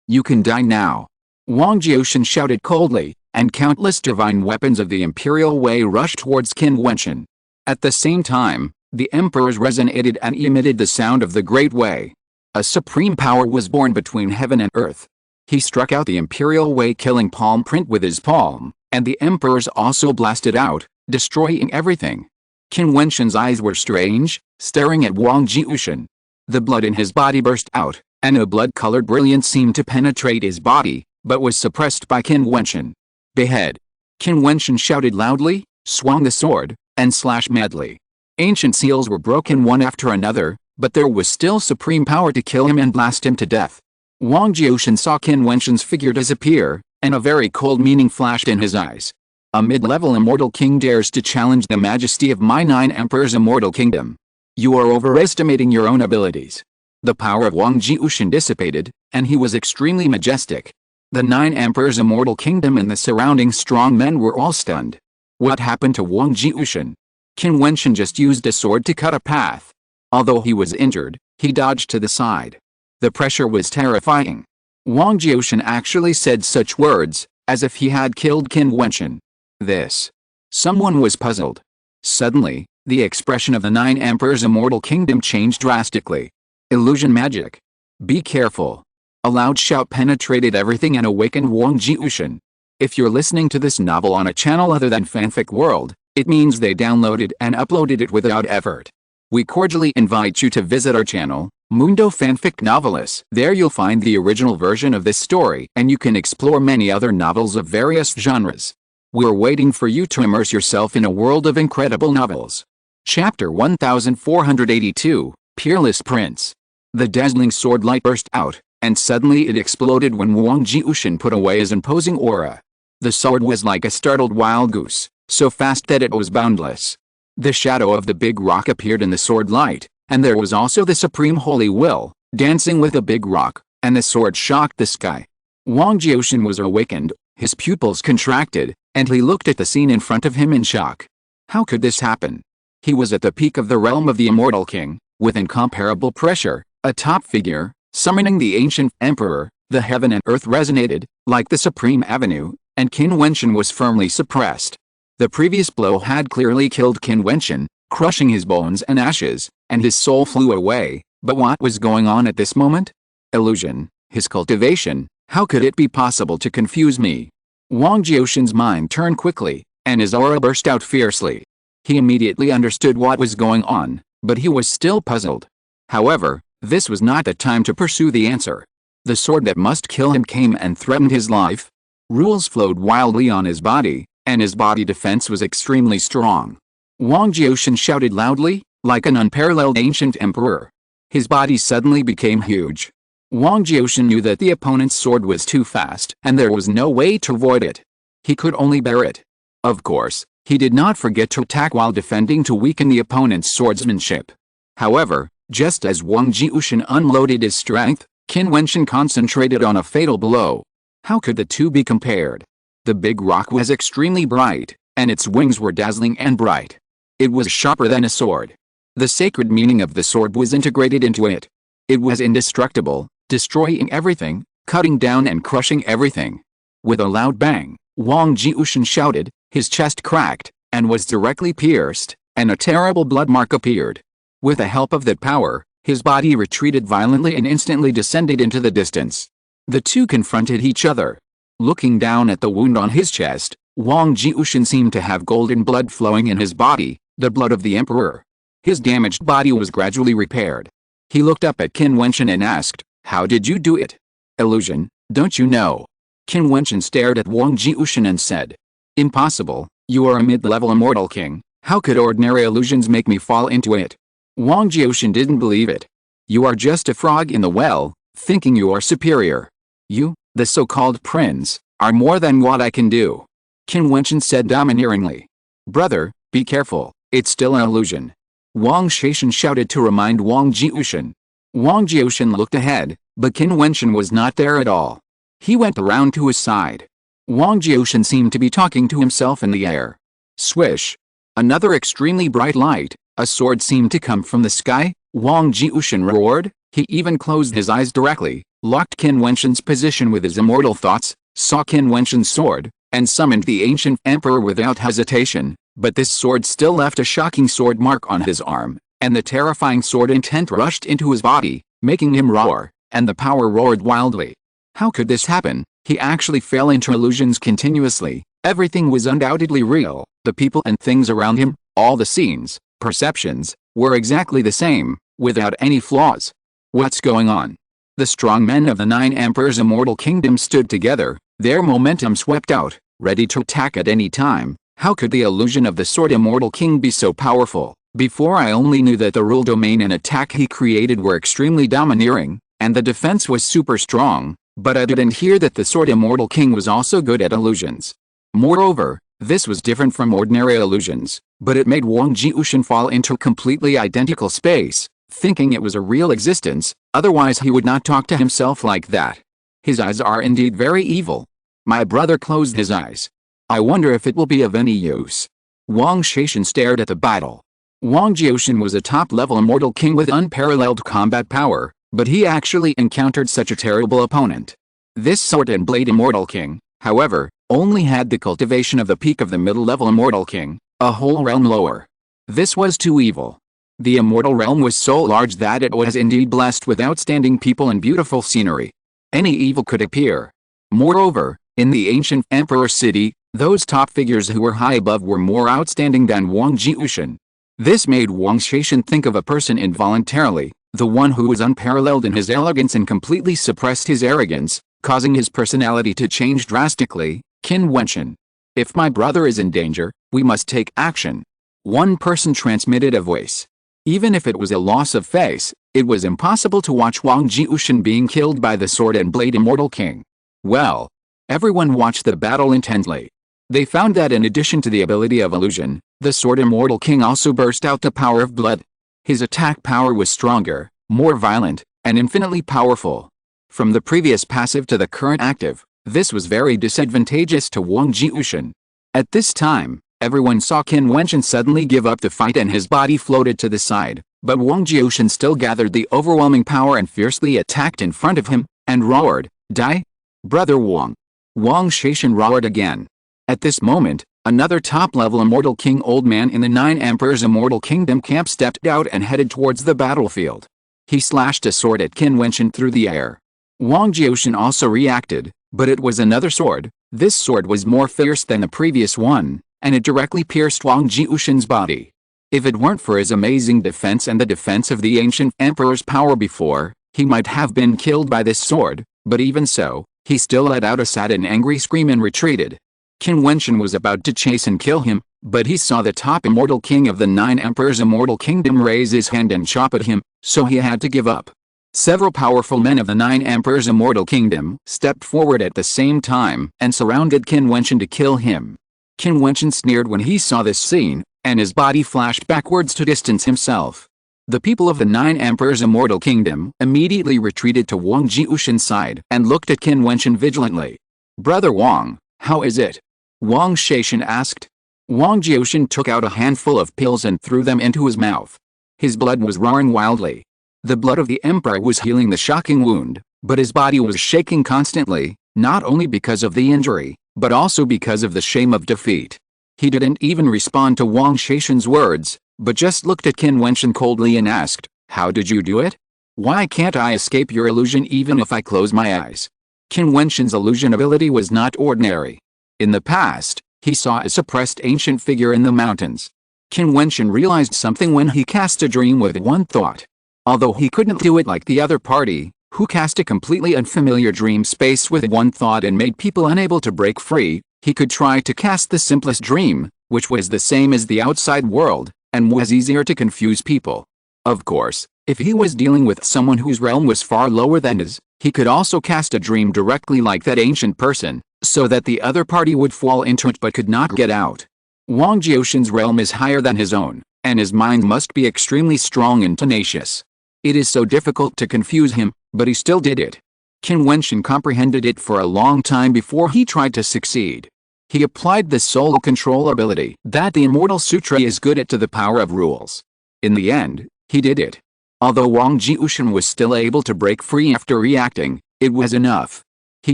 You can die now. Wang Jiutian shouted coldly, and countless divine weapons of the imperial way rushed towards Qin Wentian. At the same time, the emperors resonated and emitted the sound of the Great Way. A supreme power was born between heaven and earth. He struck out the imperial way, killing palm print with his palm, and the emperors also blasted out, destroying everything. Qin Wentian's eyes were strange, staring at Wang Jiutian. The blood in his body burst out, and a blood-colored brilliance seemed to penetrate his body, but was suppressed by Qin Wentian. Behead! Qin Wentian shouted loudly, swung the sword, and slashed madly. Ancient seals were broken one after another, but there was still supreme power to kill him and blast him to death. Wang Jiutian saw Qin Wentian's figure disappear, and a very cold meaning flashed in his eyes. A mid-level immortal king dares to challenge the majesty of my 9 emperors' immortal kingdom. You are overestimating your own abilities. The power of Wang Jiutian dissipated, and he was extremely majestic. The 9 emperors' immortal kingdom and the surrounding strong men were all stunned. What happened to Wang Jiutian? Qin Wentian just used a sword to cut a path. Although he was injured, he dodged to the side. The pressure was terrifying. Wang Jiutian actually said such words, as if he had killed Qin Wentian. This. Someone was puzzled. Suddenly, the expression of the 9 emperors' immortal kingdom changed drastically. Illusion magic. Be careful. A loud shout penetrated everything and awakened Wang Jiutian. If you're listening to this novel on a channel other than Fanfic World, it means they downloaded and uploaded it without effort. We cordially invite you to visit our channel, Mundo Fanfic Novelis. There you'll find the original version of this story, and you can explore many other novels of various genres. We're waiting for you to immerse yourself in a world of incredible novels. Chapter 1482, Peerless Prince. The dazzling sword light burst out, and suddenly it exploded when Wang Jiutian put away his imposing aura. The sword was like a startled wild goose, so fast that it was boundless. The shadow of the big rock appeared in the sword light, and there was also the supreme holy will, dancing with the big rock, and the sword shocked the sky. Wang Jiutian was awakened, his pupils contracted, and he looked at the scene in front of him in shock. How could this happen? He was at the peak of the realm of the immortal king, with incomparable pressure, a top figure, summoning the ancient emperor. The heaven and earth resonated, like the supreme avenue, and Qin Wentian was firmly suppressed. The previous blow had clearly killed Qin Wentian, crushing his bones and ashes, and his soul flew away, But what was going on at this moment? Illusion, his cultivation, how could it be possible to confuse me? Wang Jiutian's mind turned quickly, and his aura burst out fiercely. He immediately understood what was going on, but he was still puzzled. However, this was not the time to pursue the answer. The sword that must kill him came and threatened his life. Rules flowed wildly on his body, and his body defense was extremely strong. Wang Jiutian shouted loudly, like an unparalleled ancient emperor. His body suddenly became huge. Wang Jiutian knew that the opponent's sword was too fast, and there was no way to avoid it. He could only bear it. Of course, he did not forget to attack while defending to weaken the opponent's swordsmanship. However, just as Wang Jiutian unloaded his strength, Qin Wentian concentrated on a fatal blow. How could the two be compared? The big rock was extremely bright, and its wings were dazzling and bright. It was sharper than a sword. The sacred meaning of the sword was integrated into it. It was indestructible, destroying everything, cutting down and crushing everything. With a loud bang, Wang Jiutian shouted, his chest cracked, and was directly pierced, and a terrible blood mark appeared. With the help of that power, his body retreated violently and instantly descended into the distance. The two confronted each other. Looking down at the wound on his chest, Wang Jiutian seemed to have golden blood flowing in his body, the blood of the emperor. His damaged body was gradually repaired. He looked up at Qin Wentian and asked, "How did you do it?" "Illusion, don't you know?" Qin Wentian stared at Wang Jiutian and said, "Impossible, you are a mid-level immortal king, how could ordinary illusions make me fall into it?" Wang Jiutian didn't believe it. "You are just a frog in the well, thinking you are superior. You, the so-called prince, are more than what I can do." Qin Wentian said domineeringly. "Brother, be careful, it's still an illusion." Wang Jiutian shouted to remind Wang Jiutian. Wang Jiutian looked ahead, but Qin Wentian was not there at all. He went around to his side. Wang Jiutian seemed to be talking to himself in the air. Swish! Another extremely bright light, a sword seemed to come from the sky. Wang Jiutian roared. He even closed his eyes directly, locked Qin Wentian's position with his immortal thoughts, saw Qin Wentian's sword, and summoned the ancient emperor without hesitation. But this sword still left a shocking sword mark on his arm, and the terrifying sword intent rushed into his body, making him roar, and the power roared wildly. How could this happen? He actually fell into illusions continuously. Everything was undoubtedly real. The people and things around him, all the scenes, perceptions, were exactly the same, without any flaws. What's going on? The strong men of the 9 Emperors' immortal kingdom stood together, their momentum swept out, ready to attack at any time. How could the illusion of the sword immortal king be so powerful? Before I only knew that the rule domain and attack he created were extremely domineering, and the defense was super strong, but I didn't hear that the sword immortal king was also good at illusions. Moreover, this was different from ordinary illusions, but it made Wang Jiutian fall into completely identical space, thinking it was a real existence, otherwise he would not talk to himself like that. His eyes are indeed very evil. My brother closed his eyes. I wonder if it will be of any use. Wang Jiutian stared at the battle. Wang Jiutian was a top-level immortal king with unparalleled combat power, but he actually encountered such a terrible opponent. This sword and blade immortal king, however, only had the cultivation of the peak of the middle-level immortal king, a whole realm lower. This was too evil. The immortal realm was so large that it was indeed blessed with outstanding people and beautiful scenery. Any evil could appear. Moreover, in the ancient emperor city, those top figures who were high above were more outstanding than Wang Jiutian. This made Wang Jiutian think of a person involuntarily, the one who was unparalleled in his elegance and completely suppressed his arrogance, causing his personality to change drastically. Qin Wentian. If my brother is in danger, we must take action. One person transmitted a voice. Even if it was a loss of face, it was impossible to watch Wang Jiutian being killed by the sword and blade immortal king. Well, everyone watched the battle intently. They found that in addition to the ability of illusion, the sword immortal king also burst out the power of blood. His attack power was stronger, more violent, and infinitely powerful. From the previous passive to the current active, this was very disadvantageous to Wang Jiutian. At this time, everyone saw Qin Wentian suddenly give up the fight and his body floated to the side, but Wang Jiutian still gathered the overwhelming power and fiercely attacked in front of him, and roared, "Die! Brother Wang!" Wang Jiutian roared again. At this moment, another top-level immortal king old man in the 9 Emperors' immortal kingdom camp stepped out and headed towards the battlefield. He slashed a sword at Qin Wentian through the air. Wang Jiutian also reacted, but it was another sword. This sword was more fierce than the previous one, and it directly pierced Wang Jiutian's body. If it weren't for his amazing defense and the defense of the ancient emperor's power before, he might have been killed by this sword, but even so, he still let out a sad and angry scream and retreated. Qin Wentian was about to chase and kill him, but he saw the top immortal king of the 9 emperors' immortal kingdom raise his hand and chop at him, so he had to give up. Several powerful men of the 9 emperors' immortal kingdom stepped forward at the same time and surrounded Qin Wentian to kill him. Qin Wentian sneered when he saw this scene, and his body flashed backwards to distance himself. The people of the 9 emperors' immortal kingdom immediately retreated to Wang Jiutian's side and looked at Qin Wentian vigilantly. "Brother Wang, how is it?" Wang Shaishan asked. Wang Jiutian took out a handful of pills and threw them into his mouth. His blood was roaring wildly. The blood of the emperor was healing the shocking wound, but his body was shaking constantly, not only because of the injury, but also because of the shame of defeat. He didn't even respond to Wang Shaishan's words, but just looked at Qin Wentian coldly and asked, "How did you do it? Why can't I escape your illusion even if I close my eyes?" Qin Wentian's illusion ability was not ordinary. In the past, he saw a suppressed ancient figure in the mountains. Qin Wentian realized something when he cast a dream with one thought. Although he couldn't do it like the other party, who cast a completely unfamiliar dream space with one thought and made people unable to break free, he could try to cast the simplest dream, which was the same as the outside world, and was easier to confuse people. Of course, if he was dealing with someone whose realm was far lower than his, he could also cast a dream directly like that ancient person, so that the other party would fall into it but could not get out. Wang Jiutian's realm is higher than his own, and his mind must be extremely strong and tenacious. It is so difficult to confuse him, but he still did it. Qin Wentian comprehended it for a long time before he tried to succeed. He applied the soul control ability that the Immortal Sutra is good at to the power of rules. In the end, he did it. Although Wang Jiutian was still able to break free after reacting, it was enough. He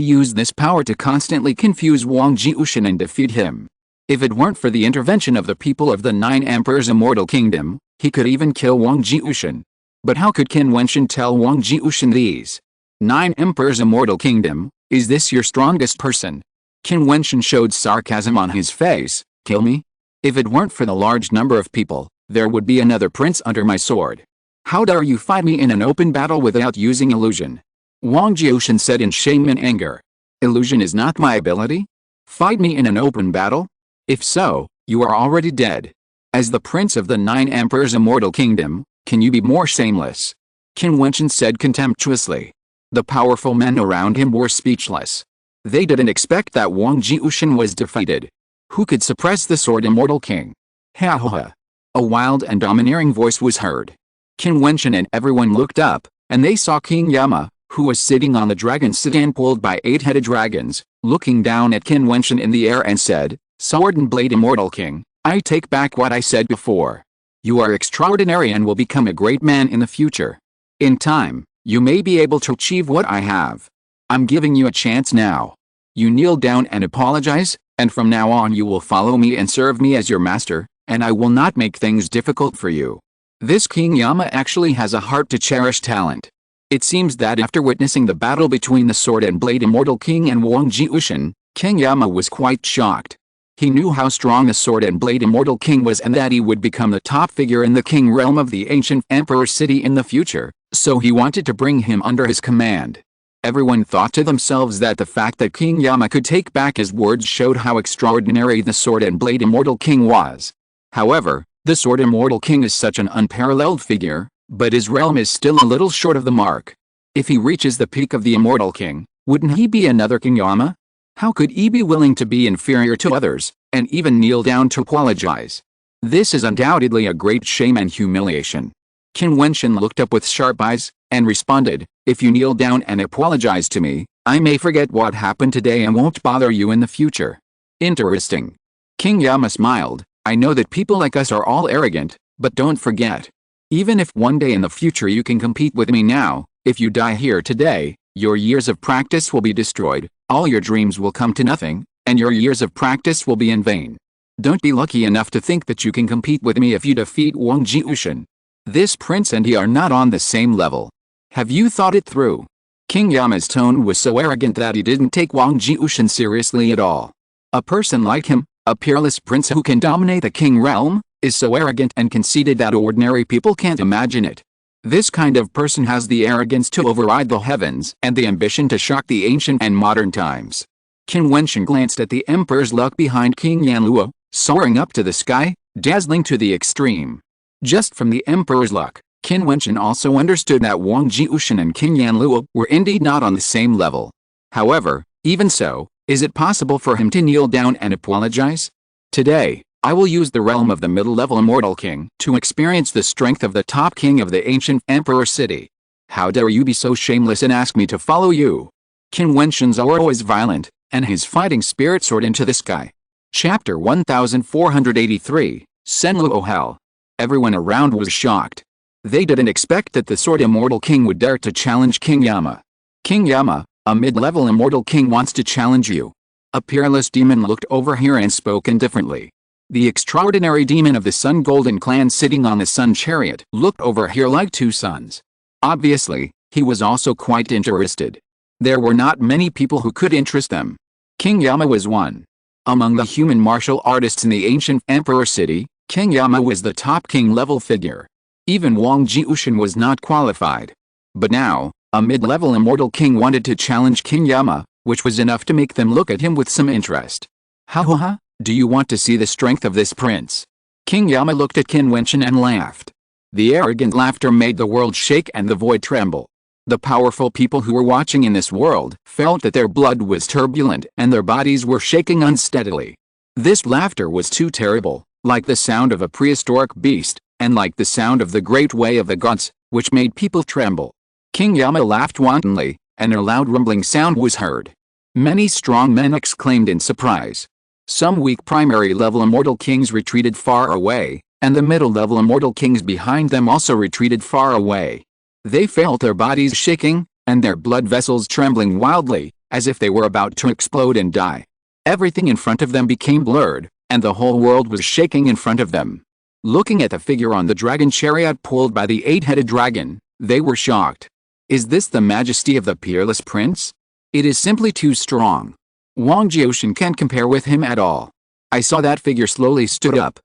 used this power to constantly confuse Wang Jiutian and defeat him. If it weren't for the intervention of the people of the 9 emperors' immortal kingdom, he could even kill Wang Jiutian. But how could Qin Wentian tell Wang Jiutian these 9 emperors' immortal kingdom? Is this your strongest person? Qin Wentian showed sarcasm on his face. Kill me? If it weren't for the large number of people, there would be another prince under my sword. How dare you fight me in an open battle without using illusion? Wang Jiutian said in shame and anger. Illusion is not my ability? Fight me in an open battle? If so, you are already dead. As the prince of the 9 emperors' immortal kingdom, can you be more shameless? Qin Wentian said contemptuously. The powerful men around him were speechless. They didn't expect that Wang Jiutian was defeated. Who could suppress the sword immortal king? Ha ha ha. A wild and domineering voice was heard. Qin Wentian and everyone looked up, and they saw King Yama, who was sitting on the dragon sedan pulled by 8-headed dragons, looking down at Qin Wentian in the air and said, "Sword and blade immortal king, I take back what I said before. You are extraordinary and will become a great man in the future. In time, you may be able to achieve what I have. I'm giving you a chance now. You kneel down and apologize, and from now on you will follow me and serve me as your master, and I will not make things difficult for you." This King Yama actually has a heart to cherish talent. It seems that after witnessing the battle between the Sword and Blade Immortal King and Wang Jiutian, King Yama was quite shocked. He knew how strong the Sword and Blade Immortal King was and that he would become the top figure in the king realm of the ancient Emperor City in the future, so he wanted to bring him under his command. Everyone thought to themselves that the fact that King Yama could take back his words showed how extraordinary the Sword and Blade Immortal King was. However, the Sword Immortal King is such an unparalleled figure, but his realm is still a little short of the mark. If he reaches the peak of the Immortal King, wouldn't he be another King Yama? How could he be willing to be inferior to others, and even kneel down to apologize? This is undoubtedly a great shame and humiliation. Qin Wentian looked up with sharp eyes, and responded, "If you kneel down and apologize to me, I may forget what happened today and won't bother you in the future." Interesting. King Yama smiled. "I know that people like us are all arrogant, but don't forget. Even if one day in the future you can compete with me now, if you die here today, your years of practice will be destroyed, all your dreams will come to nothing, and your years of practice will be in vain. Don't be lucky enough to think that you can compete with me if you defeat Wang Jiutian." This prince and he are not on the same level. Have you thought it through? King Yama's tone was so arrogant that he didn't take Wang Jiutian seriously at all. A person like him, a peerless prince who can dominate the king realm, is so arrogant and conceited that ordinary people can't imagine it. This kind of person has the arrogance to override the heavens and the ambition to shock the ancient and modern times. Qin Wentian glanced at the emperor's luck behind King Yanluo, soaring up to the sky, dazzling to the extreme. Just from the emperor's luck, Qin Wentian also understood that Wang Jiutian and King Yanluo were indeed not on the same level. However, even so, is it possible for him to kneel down and apologize? Today, I will use the realm of the middle-level immortal king to experience the strength of the top king of the ancient emperor city. How dare you be so shameless and ask me to follow you? Qin Wentian's aura is violent, and his fighting spirit soared into the sky. Chapter 1483, Senluo Hell. Everyone around was shocked. They didn't expect that the sword immortal king would dare to challenge King Yama. King Yama, a mid-level immortal king wants to challenge you. A peerless demon looked over here and spoke indifferently. The extraordinary demon of the Sun Golden clan sitting on the Sun Chariot looked over here like two suns. Obviously, he was also quite interested. There were not many people who could interest them. King Yama was one. Among the human martial artists in the ancient emperor city, King Yama was the top king-level figure. Even Wang Jiutian was not qualified. But now, a mid-level immortal king wanted to challenge King Yama, which was enough to make them look at him with some interest. Ha ha ha, do you want to see the strength of this prince? King Yama looked at Qin Wentian and laughed. The arrogant laughter made the world shake and the void tremble. The powerful people who were watching in this world felt that their blood was turbulent and their bodies were shaking unsteadily. This laughter was too terrible, like the sound of a prehistoric beast, and like the sound of the great way of the gods, which made people tremble. King Yama laughed wantonly, and a loud rumbling sound was heard. Many strong men exclaimed in surprise. Some weak primary-level immortal kings retreated far away, and the middle-level immortal kings behind them also retreated far away. They felt their bodies shaking, and their blood vessels trembling wildly, as if they were about to explode and die. Everything in front of them became blurred, and the whole world was shaking in front of them. Looking at the figure on the dragon chariot pulled by the eight-headed dragon, they were shocked. Is this the majesty of the peerless prince? It is simply too strong. Wang Jiutian can't compare with him at all. I saw that figure slowly stood up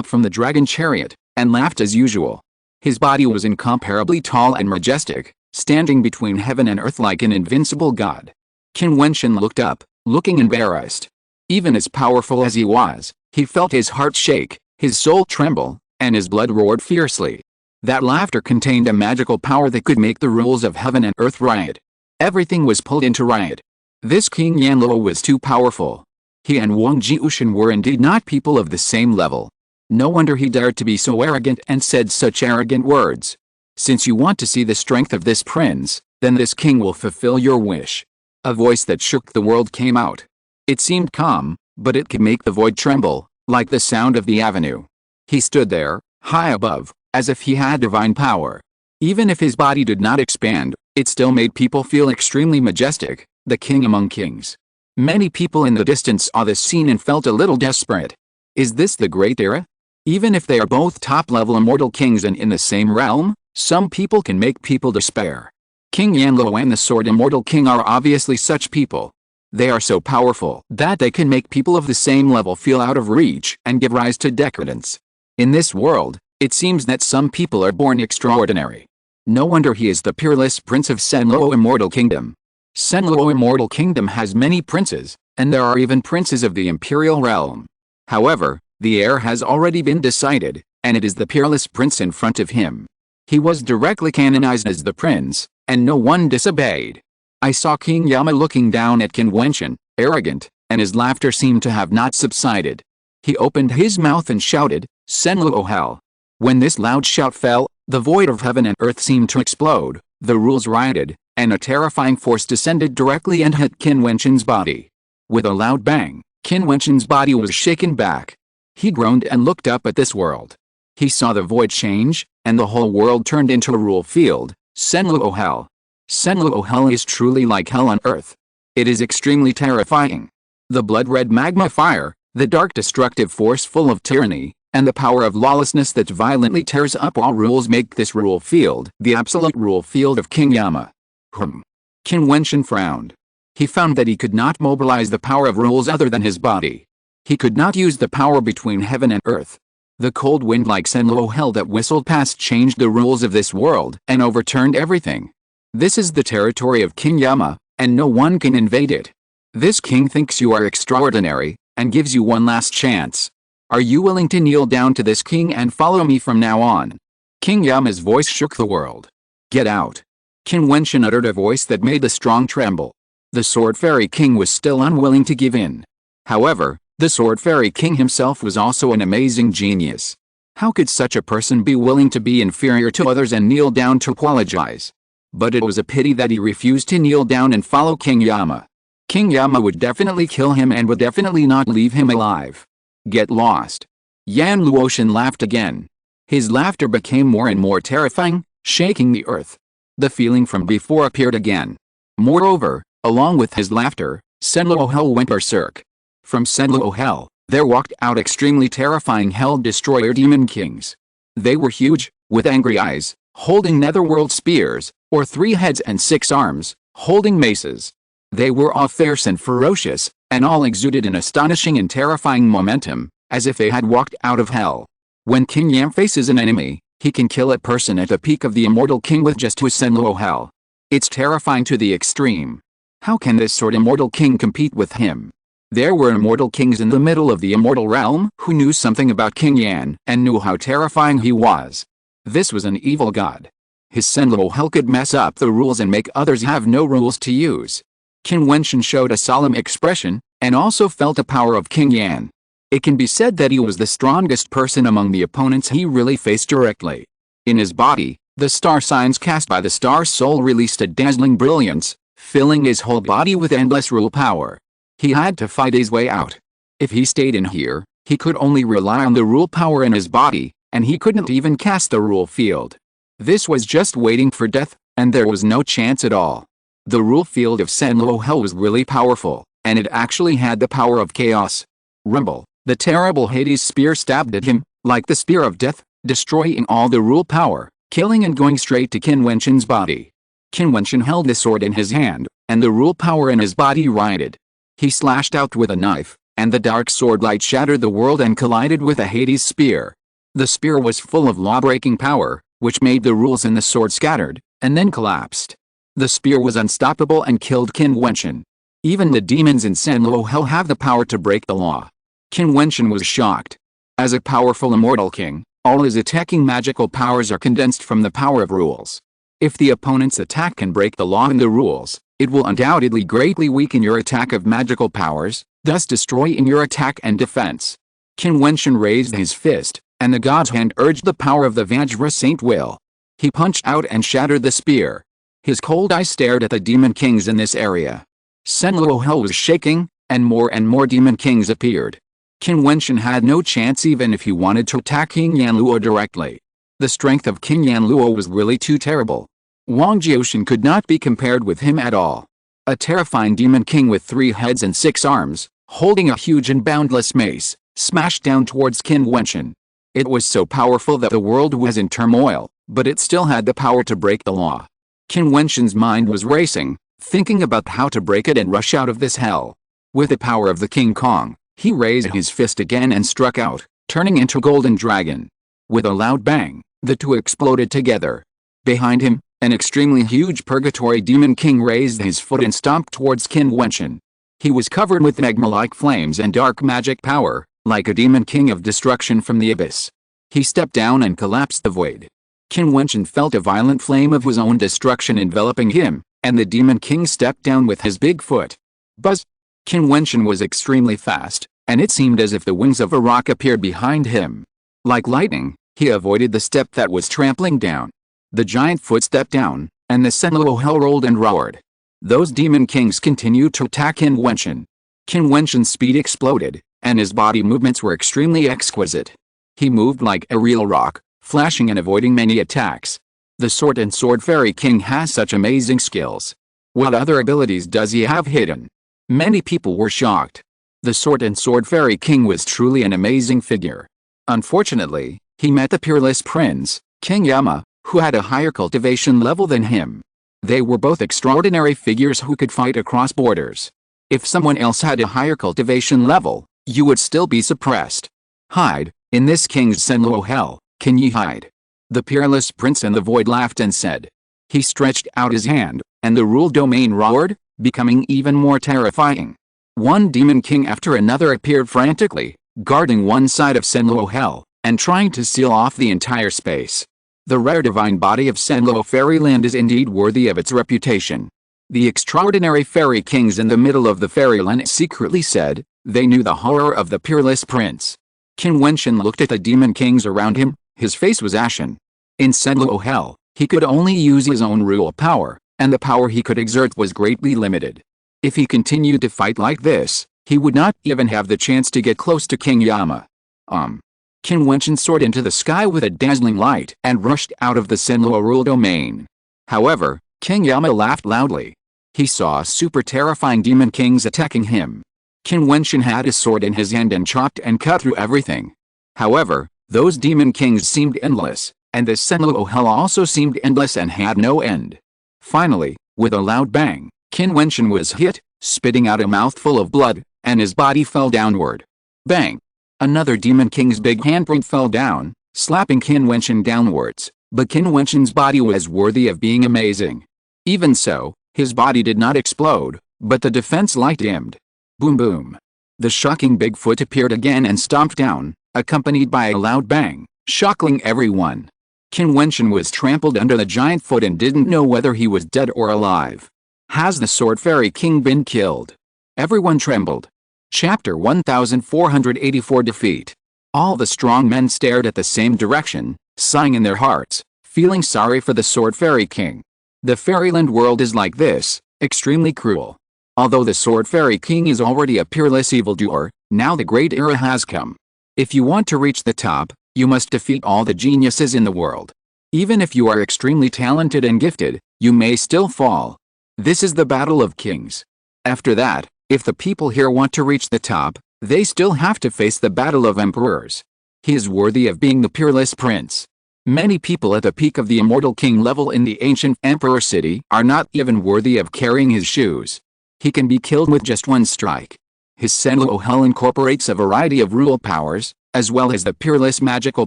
from the dragon chariot, and laughed as usual. His body was incomparably tall and majestic, standing between heaven and earth like an invincible god. Qin Wentian looked up, looking embarrassed. Even as powerful as he was, he felt his heart shake, his soul tremble, and his blood roared fiercely. That laughter contained a magical power that could make the rules of heaven and earth riot. Everything was pulled into riot. This King Yanluo was too powerful. He and Wang Jiutian were indeed not people of the same level. No wonder he dared to be so arrogant and said such arrogant words. Since you want to see the strength of this prince, then this king will fulfill your wish. A voice that shook the world came out. It seemed calm, but it could make the void tremble, like the sound of the avenue. He stood there, high above, as if he had divine power. Even if his body did not expand, it still made people feel extremely majestic, the king among kings. Many people in the distance saw this scene and felt a little desperate. Is this the great era? Even if they are both top-level immortal kings and in the same realm, some people can make people despair. King Yanluo and the Sword Immortal King are obviously such people. They are so powerful that they can make people of the same level feel out of reach and give rise to decadence. In this world, it seems that some people are born extraordinary. No wonder he is the peerless prince of Senluo Immortal Kingdom. Senluo Immortal Kingdom has many princes, and there are even princes of the Imperial Realm. However, the heir has already been decided, and it is the peerless prince in front of him. He was directly canonized as the prince, and no one disobeyed. I saw King Yama looking down at Qin Wentian, arrogant, and his laughter seemed to have not subsided. He opened his mouth and shouted, "Senluo Hell!" When this loud shout fell, the void of heaven and earth seemed to explode, the rules rioted, and a terrifying force descended directly and hit Qin Wentian's body. With a loud bang, Qin Wentian's body was shaken back. He groaned and looked up at this world. He saw the void change, and the whole world turned into a rule field, Senluo Hell. Senluo Hell is truly like hell on earth. It is extremely terrifying. The blood-red magma fire, the dark destructive force full of tyranny, and the power of lawlessness that violently tears up all rules make this rule field the absolute rule field of King Yama. Qin Wentian frowned. He found that he could not mobilize the power of rules other than his body. He could not use the power between heaven and earth. The cold wind like Senlo hell that whistled past changed the rules of this world and overturned everything. This is the territory of King Yama, and no one can invade it. This king thinks you are extraordinary, and gives you one last chance. Are you willing to kneel down to this king and follow me from now on? King Yama's voice shook the world. Get out. Qin Wentian uttered a voice that made the strong tremble. The Sword Fairy King was still unwilling to give in. However, the Sword Fairy King himself was also an amazing genius. How could such a person be willing to be inferior to others and kneel down to apologize? But it was a pity that he refused to kneel down and follow King Yama. King Yama would definitely kill him and would definitely not leave him alive. Get lost. Yan Luoshan laughed again. His laughter became more and more terrifying, shaking the earth. The feeling from before appeared again. Moreover, along with his laughter, Senlo Hell went berserk. From Senlo Hell, there walked out extremely terrifying Hell Destroyer Demon Kings. They were huge, with angry eyes, holding netherworld spears, or 3 heads and 6 arms, holding maces. They were all fierce and ferocious, and all exuded an astonishing and terrifying momentum, as if they had walked out of hell. When King Yam faces an enemy, he can kill a person at the peak of the Immortal King with just his Senlo Hell. It's terrifying to the extreme. How can this sort Immortal King compete with him? There were Immortal Kings in the middle of the Immortal Realm who knew something about King Yan and knew how terrifying he was. This was an evil god. His Senlo Hell could mess up the rules and make others have no rules to use. Qin Wentian showed a solemn expression, and also felt the power of King Yan. It can be said that he was the strongest person among the opponents he really faced directly. In his body, the star signs cast by the star soul released a dazzling brilliance, filling his whole body with endless rule power. He had to fight his way out. If he stayed in here, he could only rely on the rule power in his body, and he couldn't even cast the rule field. This was just waiting for death, and there was no chance at all. The rule field of Senlo Hell was really powerful, and it actually had the power of chaos. Rumble, the terrible Hades spear stabbed at him, like the spear of death, destroying all the rule power, killing and going straight to Qin Wentian's body. Qin Wentian held the sword in his hand, and the rule power in his body rioted. He slashed out with a knife, and the dark sword light shattered the world and collided with a Hades spear. The spear was full of law-breaking power, which made the rules in the sword scattered, and then collapsed. The spear was unstoppable and killed Qin Wentian. Even the demons in Senlo Hell have the power to break the law. Qin Wentian was shocked. As a powerful immortal king, all his attacking magical powers are condensed from the power of rules. If the opponent's attack can break the law and the rules, it will undoubtedly greatly weaken your attack of magical powers, thus destroying your attack and defense. Qin Wentian raised his fist, and the god's hand urged the power of the Vajra Saint Will. He punched out and shattered the spear. His cold eyes stared at the demon kings in this area. Senlo Hell was shaking, and more demon kings appeared. Qin Wentian had no chance even if he wanted to attack King Yanluo directly. The strength of King Yanluo was really too terrible. Wang Jiutian could not be compared with him at all. A terrifying demon king with 3 heads and 6 arms, holding a huge and boundless mace, smashed down towards Qin Wentian. It was so powerful that the world was in turmoil, but it still had the power to break the law. Qin Wentian's mind was racing, thinking about how to break it and rush out of this hell. With the power of the King Kong, he raised his fist again and struck out, turning into Golden Dragon. With a loud bang, the two exploded together. Behind him, an extremely huge Purgatory Demon King raised his foot and stomped towards Qin Wentian. He was covered with magma-like flames and dark magic power, like a Demon King of destruction from the abyss. He stepped down and collapsed the void. Qin Wentian felt a violent flame of his own destruction enveloping him, and the Demon King stepped down with his big foot. Buzz! Qin Wentian was extremely fast, and it seemed as if the wings of a rock appeared behind him. Like lightning, he avoided the step that was trampling down. The giant foot stepped down, and the Senlo Hell rolled and roared. Those Demon Kings continued to attack Qin Wentian. Qin Wentian's speed exploded, and his body movements were extremely exquisite. He moved like a real rock, flashing and avoiding many attacks. The Sword and Sword Fairy King has such amazing skills. What other abilities does he have hidden? Many people were shocked. The Sword and Sword Fairy King was truly an amazing figure. Unfortunately, he met the peerless prince, King Yama, who had a higher cultivation level than him. They were both extraordinary figures who could fight across borders. If someone else had a higher cultivation level, you would still be suppressed. Hide, in this king's Senluo hell, can ye hide? The peerless prince in the void laughed and said. He stretched out his hand, and the rule domain roared, becoming even more terrifying. One demon king after another appeared frantically, guarding one side of Senluo hell, and trying to seal off the entire space. The rare divine body of Senluo fairyland is indeed worthy of its reputation. The extraordinary fairy kings in the middle of the fairyland secretly said, they knew the horror of the peerless prince. Qin Wentian looked at the demon kings around him, his face was ashen. In Senluo hell, he could only use his own rule power, and the power he could exert was greatly limited. If he continued to fight like this, he would not even have the chance to get close to King Yama. Qin Wentian soared into the sky with a dazzling light and rushed out of the Senluo rule domain. However, King Yama laughed loudly. He saw super terrifying demon kings attacking him. Qin Wentian had a sword in his hand and chopped and cut through everything. However, those demon kings seemed endless, and the Senluo hell also seemed endless and had no end. Finally, with a loud bang, Qin Wentian was hit, spitting out a mouthful of blood, and his body fell downward. Bang! Another demon king's big handprint fell down, slapping Qin Wentian downwards, but Qin Wentian's body was worthy of being amazing. Even so, his body did not explode, but the defense light dimmed. Boom boom. The shocking Bigfoot appeared again and stomped down, accompanied by a loud bang, shocking everyone. Qin Wentian was trampled under the giant foot and didn't know whether he was dead or alive. Has the Sword Fairy King been killed? Everyone trembled. Chapter 1484 Defeat. All the strong men stared at the same direction, sighing in their hearts, feeling sorry for the Sword Fairy King. The fairyland world is like this, extremely cruel. Although the Sword Fairy King is already a peerless evildoer, now the great era has come. If you want to reach the top, you must defeat all the geniuses in the world. Even if you are extremely talented and gifted, you may still fall. This is the battle of kings. After that, if the people here want to reach the top, they still have to face the battle of emperors. He is worthy of being the peerless prince. Many people at the peak of the immortal king level in the ancient emperor city are not even worthy of carrying his shoes. He can be killed with just one strike. His Senluo hell incorporates a variety of rule powers, as well as the peerless magical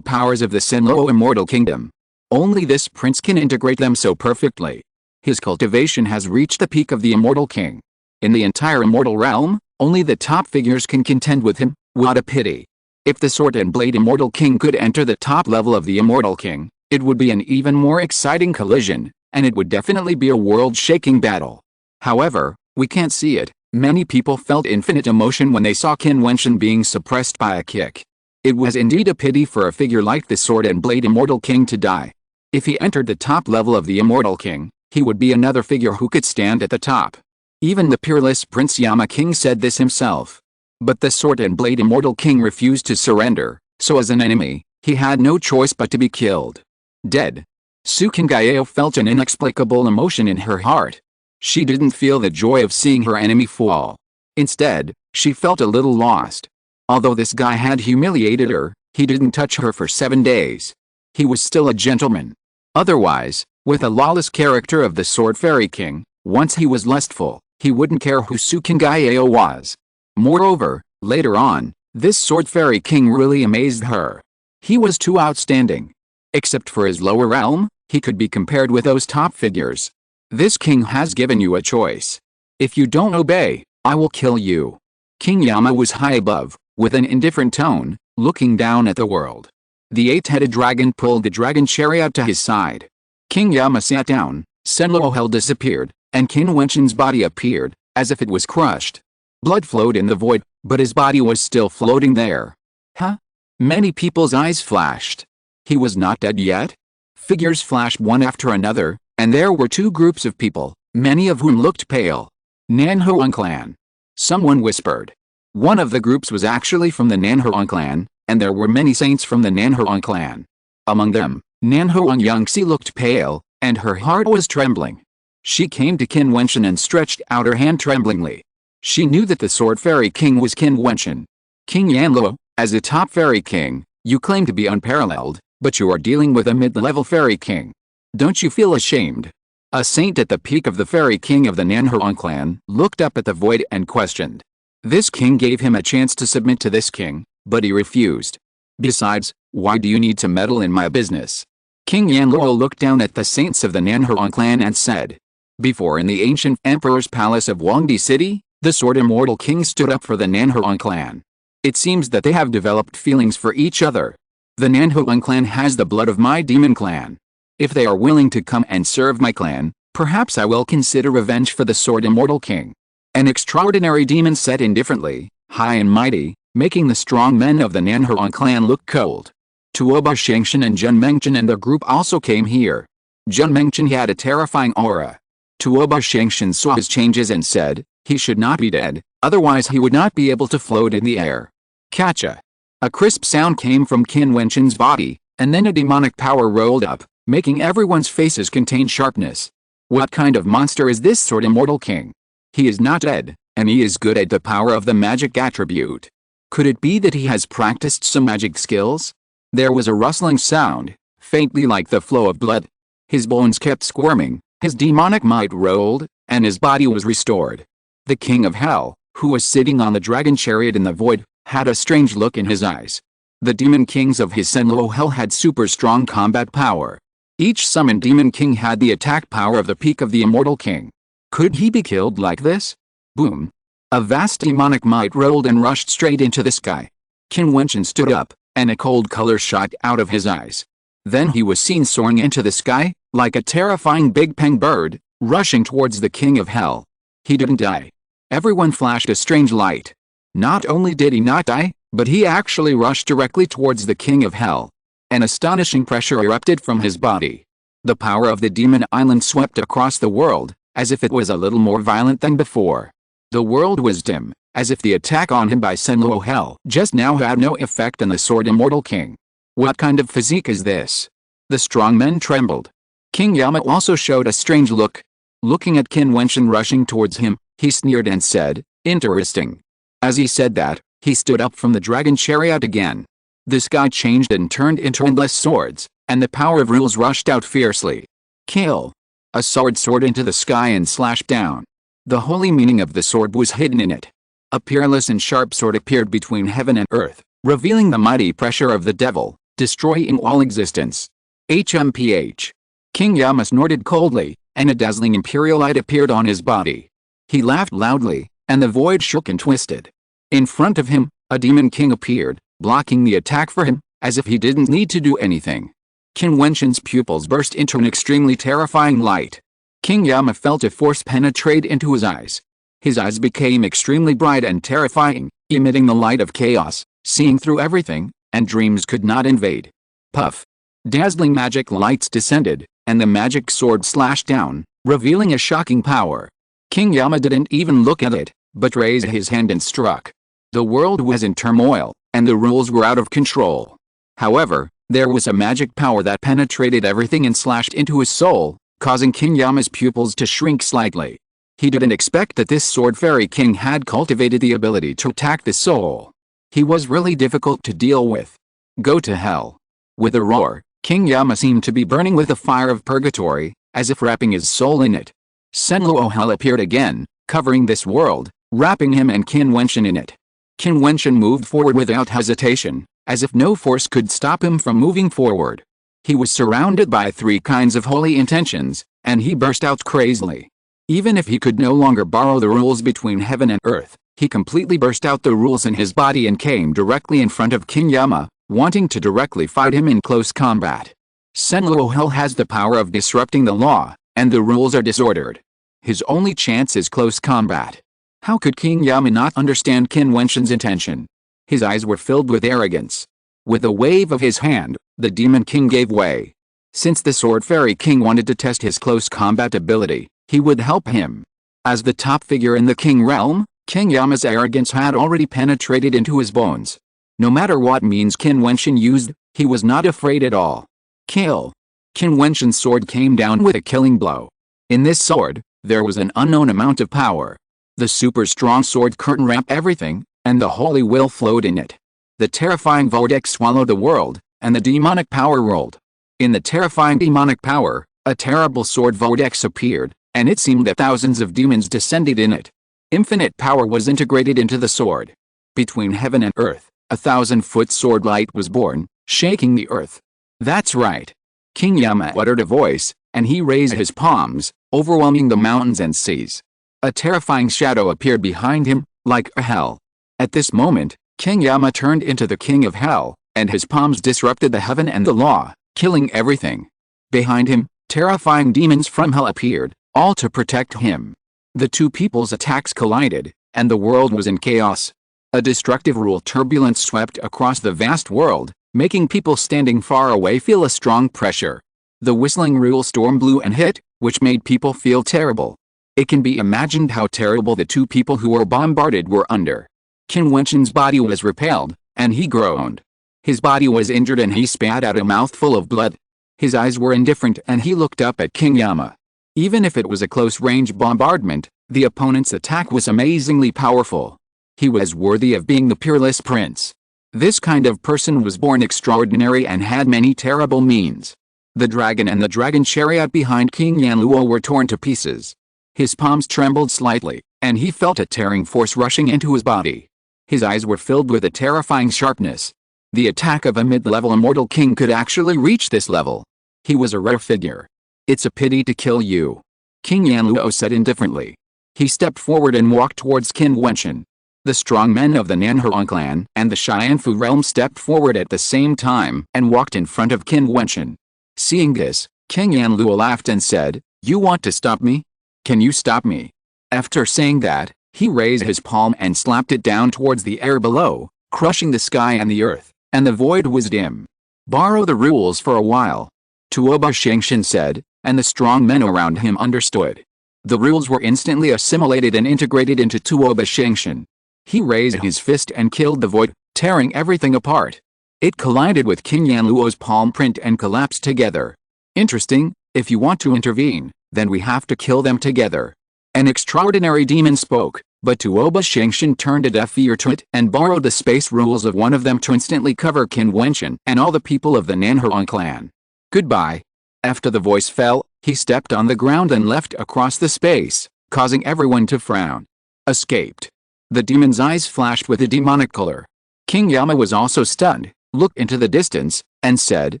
powers of the Senluo immortal kingdom. Only this prince can integrate them so perfectly. His cultivation has reached the peak of the immortal king. In the entire immortal realm, only the top figures can contend with him. What a pity. If the Sword and Blade Immortal King could enter the top level of the Immortal King, it would be an even more exciting collision, and it would definitely be a world-shaking battle. However, we can't see it. Many people felt infinite emotion when they saw Qin Wentian being suppressed by a kick. It was indeed a pity for a figure like the Sword and Blade Immortal King to die. If he entered the top level of the Immortal King, he would be another figure who could stand at the top. Even the peerless Prince Yama King said this himself. But the Sword and Blade Immortal King refused to surrender, so as an enemy, he had no choice but to be killed. Dead. Tsukingayao felt an inexplicable emotion in her heart. She didn't feel the joy of seeing her enemy fall. Instead, she felt a little lost. Although this guy had humiliated her, he didn't touch her for 7 days. He was still a gentleman. Otherwise, with a lawless character of the Sword Fairy King, once he was lustful, he wouldn't care who Tsukingayao was. Moreover, later on, this Sword Fairy King really amazed her. He was too outstanding. Except for his lower realm, he could be compared with those top figures. This king has given you a choice. If you don't obey, I will kill you. King Yama was high above, with an indifferent tone, looking down at the world. The 8-headed dragon pulled the dragon chariot to his side. King Yama sat down, Senluo hell disappeared, and Qin Wentian's body appeared, as if it was crushed. Blood flowed in the void, but his body was still floating there. Huh? Many people's eyes flashed. He was not dead yet? Figures flashed one after another, and there were 2 groups of people, many of whom looked pale. Nanhuang clan. Someone whispered. One of the groups was actually from the Nanhuang clan, and there were many saints from the Nanhuang clan. Among them, Nanhuang Yangxi looked pale, and her heart was trembling. She came to Qin Wentian and stretched out her hand tremblingly. She knew that the Sword Fairy King was Qin Wentian. King Yanluo, as the top fairy king, You claim to be unparalleled, but you are dealing with a mid-level fairy king. Don't you feel ashamed? A saint at the peak of the fairy king of the Nanhuang clan looked up at the void and questioned. This king gave him a chance to submit to this king, but he refused. Besides, why do you need to meddle in my business? King Yanluo looked down at the saints of the Nanhuang clan and said. Before in the ancient emperor's palace of Huangdi City, the Sword Immortal King stood up for the Nanhuang clan. It seems that they have developed feelings for each other. The Nanhuang clan has the blood of my demon clan. If they are willing to come and serve my clan, perhaps I will consider revenge for the Sword Immortal King. An extraordinary demon said indifferently, high and mighty, making the strong men of the Nanhuang clan look cold. Tuoba Shengshan and Jun Mengchen and their group also came here. Jun Mengchen had a terrifying aura. Tuoba Shengshan saw his changes and said, he should not be dead, otherwise he would not be able to float in the air. Catcha! A crisp sound came from Qin Wentian's body, and then a demonic power rolled up, making everyone's faces contain sharpness. What kind of monster is this Sword Immortal King? He is not dead, and he is good at the power of the magic attribute. Could it be that he has practiced some magic skills? There was a rustling sound, faintly like the flow of blood. His bones kept squirming, his demonic might rolled, and his body was restored. The King of Hell, who was sitting on the dragon chariot in the void, had a strange look in his eyes. The demon kings of his Senluo Hell had super strong combat power. Each summoned demon king had the attack power of the peak of the Immortal King. Could he be killed like this? Boom! A vast demonic might rolled and rushed straight into the sky. Qin Wentian stood up, and a cold color shot out of his eyes. Then he was seen soaring into the sky, like a terrifying big peng bird, rushing towards the King of Hell. He didn't die. Everyone flashed a strange light. Not only did he not die, but he actually rushed directly towards the King of Hell. An astonishing pressure erupted from his body. The power of the demon island swept across the world, as if it was a little more violent than before. The world was dim, as if the attack on him by Senluo Hell just now had no effect on the Sword Immortal King. What kind of physique is this? The strong men trembled. King Yama also showed a strange look. Looking at Qin Wentian rushing towards him, he sneered and said, interesting. As he said that, he stood up from the dragon chariot again. The sky changed and turned into endless swords, and the power of rules rushed out fiercely. Kill! A sword soared into the sky and slashed down. The holy meaning of the sword was hidden in it. A peerless and sharp sword appeared between heaven and earth, revealing the mighty pressure of the devil, destroying all existence. HMPH. King Yama snorted coldly, and a dazzling imperial light appeared on his body. He laughed loudly, and the void shook and twisted. In front of him, a demon king appeared, blocking the attack for him, as if he didn't need to do anything. Qin Wentian's pupils burst into an extremely terrifying light. King Yama felt a force penetrate into his eyes. His eyes became extremely bright and terrifying, emitting the light of chaos, seeing through everything, and dreams could not invade. Puff! Dazzling magic lights descended, and the magic sword slashed down, revealing a shocking power. King Yama didn't even look at it, but raised his hand and struck. The world was in turmoil, and the rules were out of control. However, there was a magic power that penetrated everything and slashed into his soul, causing King Yama's pupils to shrink slightly. He didn't expect that this Sword Fairy King had cultivated the ability to attack the soul. He was really difficult to deal with. Go to hell. With a roar, King Yama seemed to be burning with the fire of purgatory, as if wrapping his soul in it. Senluo Hell appeared again, covering this world, wrapping him and Qin Wentian in it. Qin Wentian moved forward without hesitation, as if no force could stop him from moving forward. He was surrounded by 3 kinds of holy intentions, and he burst out crazily. Even if he could no longer borrow the rules between heaven and earth, he completely burst out the rules in his body and came directly in front of King Yama, wanting to directly fight him in close combat. Senluo Hell has the power of disrupting the law, and the rules are disordered. His only chance is close combat. How could King Yama not understand Qin Wentian's intention? His eyes were filled with arrogance. With a wave of his hand, the Demon King gave way. Since the Sword Fairy King wanted to test his close combat ability, he would help him. As the top figure in the King realm, King Yama's arrogance had already penetrated into his bones. No matter what means Qin Wentian used, he was not afraid at all. Kill! Qin Wentian's sword came down with a killing blow. In this sword, there was an unknown amount of power. The super strong sword curtain wrapped everything, and the holy will flowed in it. The terrifying vortex swallowed the world, and the demonic power rolled. In the terrifying demonic power, a terrible sword vortex appeared, and it seemed that thousands of demons descended in it. Infinite power was integrated into the sword. Between heaven and earth, a 1,000-foot sword light was born, shaking the earth. That's right. King Yama uttered a voice, and he raised his palms, overwhelming the mountains and seas. A terrifying shadow appeared behind him, like a hell. At this moment, King Yama turned into the king of hell, and his palms disrupted the heaven and the law, killing everything. Behind him, terrifying demons from hell appeared, all to protect him. The two peoples' attacks collided, and the world was in chaos. A destructive rule turbulence swept across the vast world, making people standing far away feel a strong pressure. The whistling rule storm blew and hit, which made people feel terrible. It can be imagined how terrible the two people who were bombarded were under. Qin Wentian's body was repelled, and he groaned. His body was injured and he spat out a mouthful of blood. His eyes were indifferent and he looked up at King Yama. Even if it was a close-range bombardment, the opponent's attack was amazingly powerful. He was worthy of being the peerless prince. This kind of person was born extraordinary and had many terrible means. The dragon and the dragon chariot behind King Yanluo were torn to pieces. His palms trembled slightly, and he felt a tearing force rushing into his body. His eyes were filled with a terrifying sharpness. The attack of a mid-level immortal king could actually reach this level. He was a rare figure. It's a pity to kill you, King Yanluo said indifferently. He stepped forward and walked towards Qin Wentian. The strong men of the Nanhuang clan and the Xianfu realm stepped forward at the same time and walked in front of Qin Wentian. Seeing this, King Yanluo laughed and said, "You want to stop me? Can you stop me?" After saying that, he raised his palm and slapped it down towards the air below, crushing the sky and the earth, and the void was dim. "Borrow the rules for a while," Tuoba Shengshin said, and the strong men around him understood. The rules were instantly assimilated and integrated into Tuoba Shengshin. He raised his fist and killed the void, tearing everything apart. It collided with King Yanluo's palm print and collapsed together. "Interesting, if you want to intervene, then we have to kill them together." An extraordinary demon spoke, but Tuoba Shengshin turned a deaf ear to it and borrowed the space rules of one of them to instantly cover Qin Wentian and all the people of the Nanhuang clan. "Goodbye." After the voice fell, he stepped on the ground and left across the space, causing everyone to frown. Escaped. The demon's eyes flashed with a demonic color. King Yama was also stunned, looked into the distance, and said,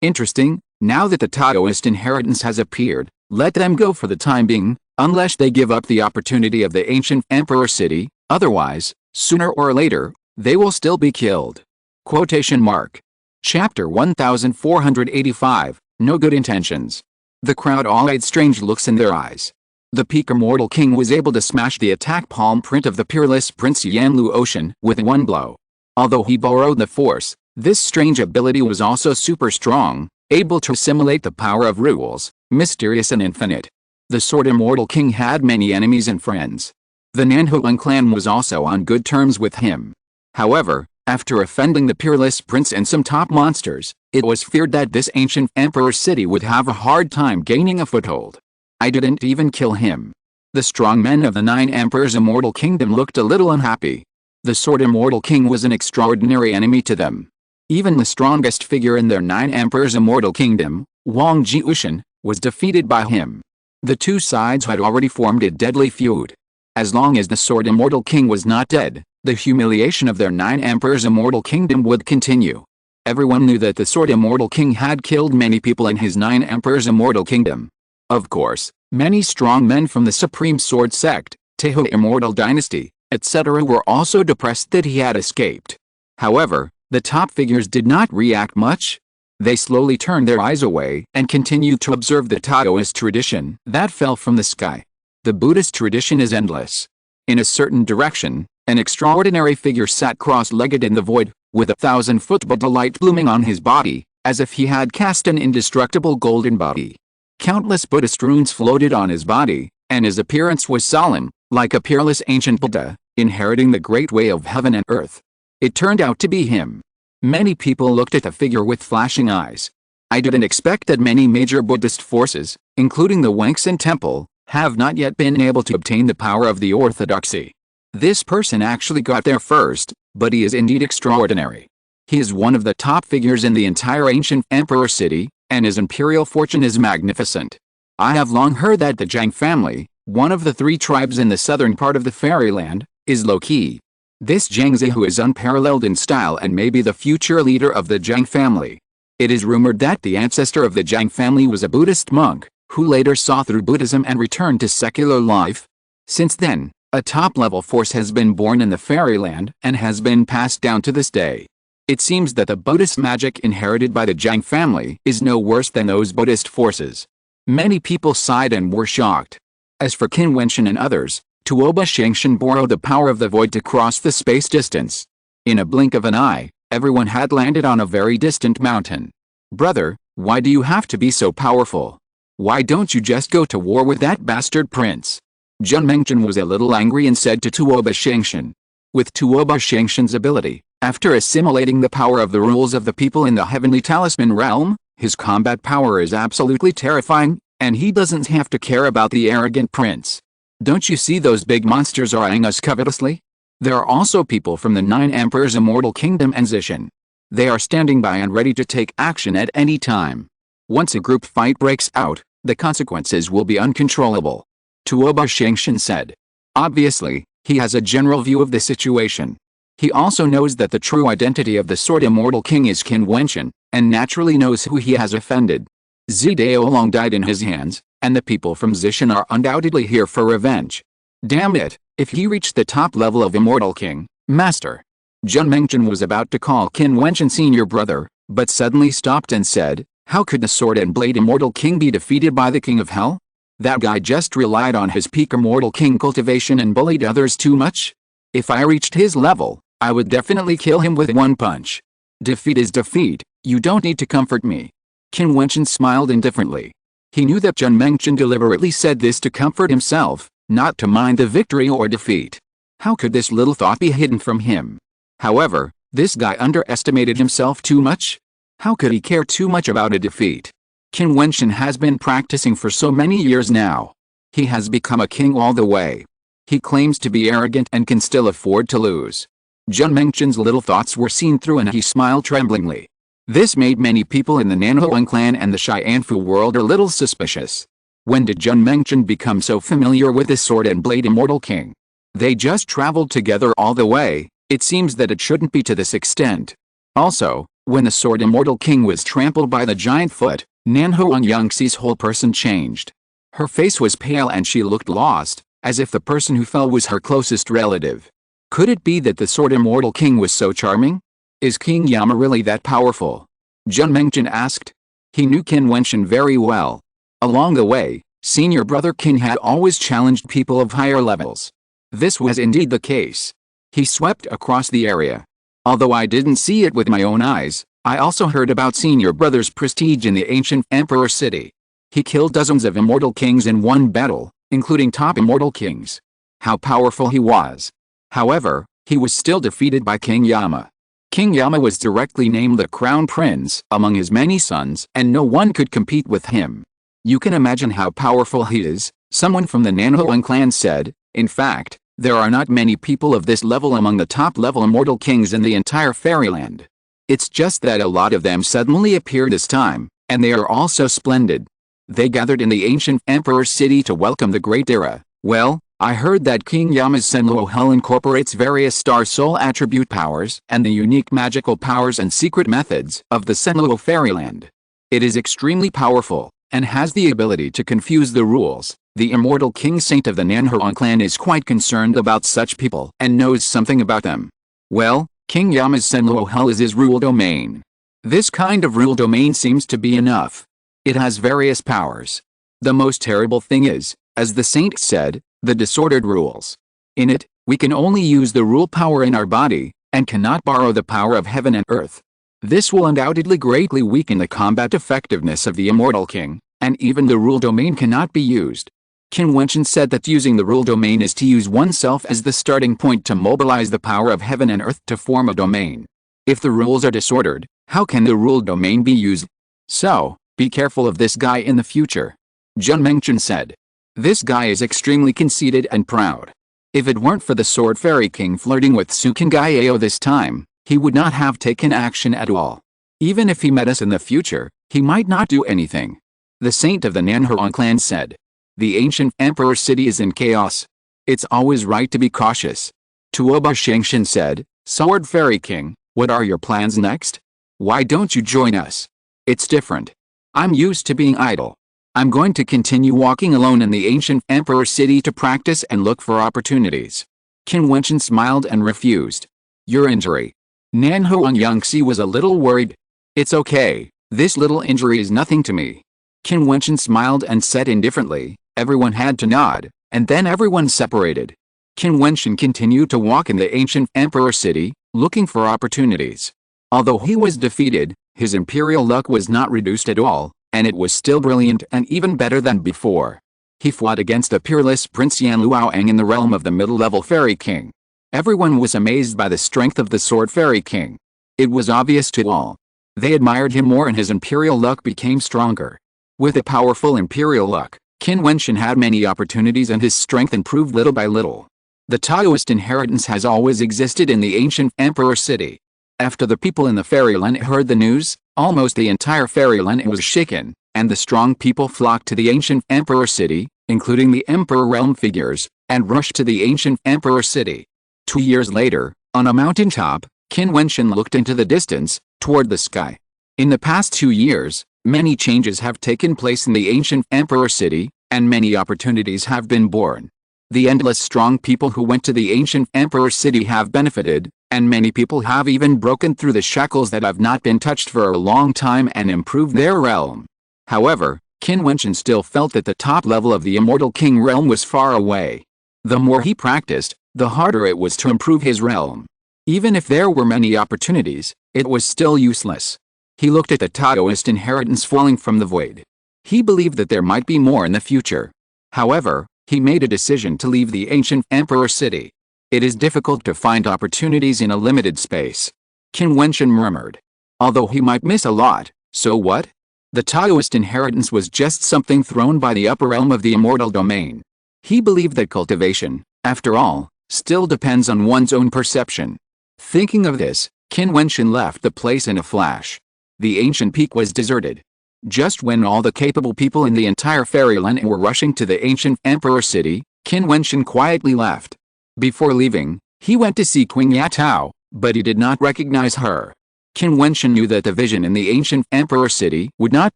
"Interesting, now that the Taoist inheritance has appeared, let them go for the time being, unless they give up the opportunity of the ancient emperor city, otherwise, sooner or later, they will still be killed." Quotation mark. Chapter 1485, No Good Intentions. The crowd all had strange looks in their eyes. The peak immortal king was able to smash the attack palm print of the peerless Prince Yanluo with one blow. Although he borrowed the force, this strange ability was also super strong, able to assimilate the power of rules, mysterious and infinite. The Sword Immortal King had many enemies and friends. The Nanhuang clan was also on good terms with him. However, after offending the peerless prince and some top monsters, it was feared that this ancient emperor city would have a hard time gaining a foothold. "I didn't even kill him." The strong men of the 9 Emperors' Immortal Kingdom looked a little unhappy. The Sword Immortal King was an extraordinary enemy to them. Even the strongest figure in their 9 Emperors' Immortal Kingdom, Wang Jiutian, was defeated by him. The two sides had already formed a deadly feud. As long as the Sword Immortal King was not dead, the humiliation of their 9 Emperors' Immortal Kingdom would continue. Everyone knew that the Sword Immortal King had killed many people in his 9 Emperors' Immortal Kingdom. Of course, many strong men from the Supreme Sword Sect, Tehu Immortal Dynasty, etc. were also depressed that he had escaped. However, the top figures did not react much. They slowly turned their eyes away and continued to observe the Taoist tradition that fell from the sky. The Buddhist tradition is endless. In a certain direction, an extraordinary figure sat cross-legged in the void, with 1,000-foot Buddha light blooming on his body, as if he had cast an indestructible golden body. Countless Buddhist runes floated on his body, and his appearance was solemn, like a peerless ancient Buddha, inheriting the great way of heaven and earth. It turned out to be him. Many people looked at the figure with flashing eyes. I didn't expect that many major Buddhist forces, including the Wangsan Temple, have not yet been able to obtain the power of the orthodoxy. This person actually got there first, but he is indeed extraordinary. He is one of the top figures in the entire ancient emperor city, and his imperial fortune is magnificent. I have long heard that the Jiang family, one of the 3 tribes in the southern part of the fairyland, is low-key. This Jiangzi who is unparalleled in style and may be the future leader of the Jiang family. It is rumored that the ancestor of the Jiang family was a Buddhist monk, who later saw through Buddhism and returned to secular life. Since then, a top-level force has been born in the fairyland and has been passed down to this day. It seems that the Buddhist magic inherited by the Jiang family is no worse than those Buddhist forces. Many people sighed and were shocked. As for Qin Wentian and others, Tuoba Shangshan borrowed the power of the void to cross the space distance. In a blink of an eye, everyone had landed on a very distant mountain. Brother, why do you have to be so powerful? Why don't you just go to war with that bastard prince? Qin Wentian was a little angry and said to Tuoba Shangshan. With Tuoba Shangshan's ability, after assimilating the power of the rules of the people in the heavenly talisman realm, his combat power is absolutely terrifying, and he doesn't have to care about the arrogant prince. Don't you see those big monsters eyeing us covetously? There are also people from the 9 Emperors' immortal kingdom and Jiutian. They are standing by and ready to take action at any time. Once a group fight breaks out, the consequences will be uncontrollable. Tuoba Shangshan said. Obviously, he has a general view of the situation. He also knows that the true identity of the Sword Immortal King is Qin Wentian, and naturally knows who he has offended. Zidao Long died in his hands, and the people from Jiutian are undoubtedly here for revenge. Damn it, if he reached the top level of Immortal King, Master. Qin Wentian was about to call Qin Wentian senior brother, but suddenly stopped and said, how could the Sword and Blade Immortal King be defeated by the King of Hell? That guy just relied on his peak Immortal King cultivation and bullied others too much? If I reached his level, I would definitely kill him with one punch. Defeat is defeat, you don't need to comfort me. Qin Wentian smiled indifferently. He knew that Qin Wentian deliberately said this to comfort himself, not to mind the victory or defeat. How could this little thought be hidden from him? However, this guy underestimated himself too much? How could he care too much about a defeat? Qin Wentian has been practicing for so many years now. He has become a king all the way. He claims to be arrogant and can still afford to lose. Qin Wentian's little thoughts were seen through and he smiled tremblingly. This made many people in the Nanhuang clan and the Xianfu world a little suspicious. When did Qin Wentian become so familiar with the Sword and Blade Immortal King? They just traveled together all the way, it seems that it shouldn't be to this extent. Also, when the Sword Immortal King was trampled by the giant foot, Nanhuang Yangxi's whole person changed. Her face was pale and she looked lost, as if the person who fell was her closest relative. Could it be that the Sword Immortal King was so charming? Is King Yama really that powerful? Qin Wentian asked. He knew Qin Wentian very well. Along the way, senior brother Qin had always challenged people of higher levels. This was indeed the case. He swept across the area. Although I didn't see it with my own eyes, I also heard about senior brother's prestige in the ancient emperor city. He killed dozens of immortal kings in one battle, including top immortal kings. How powerful he was. However, he was still defeated by King Yama. King Yama was directly named the crown prince among his many sons and no one could compete with him. You can imagine how powerful he is, someone from the Nanhuang clan said. In fact, there are not many people of this level among the top-level immortal kings in the entire fairyland. It's just that a lot of them suddenly appear this time, and they are all so splendid. They gathered in the ancient emperor city to welcome the great era. Well, I heard that King Yama's Senluo Hell incorporates various star soul attribute powers and the unique magical powers and secret methods of the Senluo fairyland. It is extremely powerful, and has the ability to confuse the rules. The immortal king saint of the Nanhuang clan is quite concerned about such people and knows something about them. Well, King Yama's Senluo Hell is his rule domain. This kind of rule domain seems to be enough. It has various powers. The most terrible thing is, as the saint said, the disordered rules. In it, we can only use the rule power in our body, and cannot borrow the power of heaven and earth. This will undoubtedly greatly weaken the combat effectiveness of the immortal king, and even the rule domain cannot be used. Qin Wentian said that using the rule domain is to use oneself as the starting point to mobilize the power of heaven and earth to form a domain. If the rules are disordered, how can the rule domain be used? So, be careful of this guy in the future. Qin Wentian said. This guy is extremely conceited and proud. If it weren't for the Sword Fairy King flirting with Sukin Gaio this time, he would not have taken action at all. Even if he met us in the future, he might not do anything. The saint of the Nanhuang clan said. The ancient emperor city is in chaos. It's always right to be cautious. Tuoba Shengshan said, Sword Fairy King, what are your plans next? Why don't you join us? It's different. I'm used to being idle. I'm going to continue walking alone in the ancient emperor city to practice and look for opportunities. Qin Wentian smiled and refused. Your injury. Nanhuang Yangxi was a little worried. It's okay, this little injury is nothing to me. Qin Wentian smiled and said indifferently, everyone had to nod, and then everyone separated. Qin Wentian continued to walk in the ancient emperor city, looking for opportunities. Although he was defeated, his imperial luck was not reduced at all, and it was still brilliant and even better than before. He fought against the peerless Prince Yan Luoyang in the realm of the middle-level Fairy King. Everyone was amazed by the strength of the Sword Fairy King. It was obvious to all. They admired him more and his imperial luck became stronger. With a powerful imperial luck, Qin Wentian had many opportunities and his strength improved little by little. The Taoist inheritance has always existed in the ancient emperor city. After the people in the fairyland heard the news, almost the entire fairyland was shaken, and the strong people flocked to the ancient emperor city, including the emperor realm figures, and rushed to the ancient emperor city. 2 years later, on a mountaintop, Qin Wentian looked into the distance, toward the sky. In the past 2 years, many changes have taken place in the ancient emperor city, and many opportunities have been born. The endless strong people who went to the ancient emperor city have benefited, and many people have even broken through the shackles that have not been touched for a long time and improved their realm. However, Qin Wentian still felt that the top level of the immortal king realm was far away. The more he practiced, the harder it was to improve his realm. Even if there were many opportunities, it was still useless. He looked at the Taoist inheritance falling from the void. He believed that there might be more in the future. However, he made a decision to leave the ancient emperor city. It is difficult to find opportunities in a limited space. Qin Wentian murmured. Although he might miss a lot, so what? The Taoist inheritance was just something thrown by the upper realm of the immortal domain. He believed that cultivation, after all, still depends on one's own perception. Thinking of this, Qin Wentian left the place in a flash. The ancient peak was deserted. Just when all the capable people in the entire fairyland were rushing to the ancient emperor city, Qin Wentian quietly left. Before leaving, he went to see Queen Yatao, but he did not recognize her. Qin Wentian knew that the vision in the ancient emperor city would not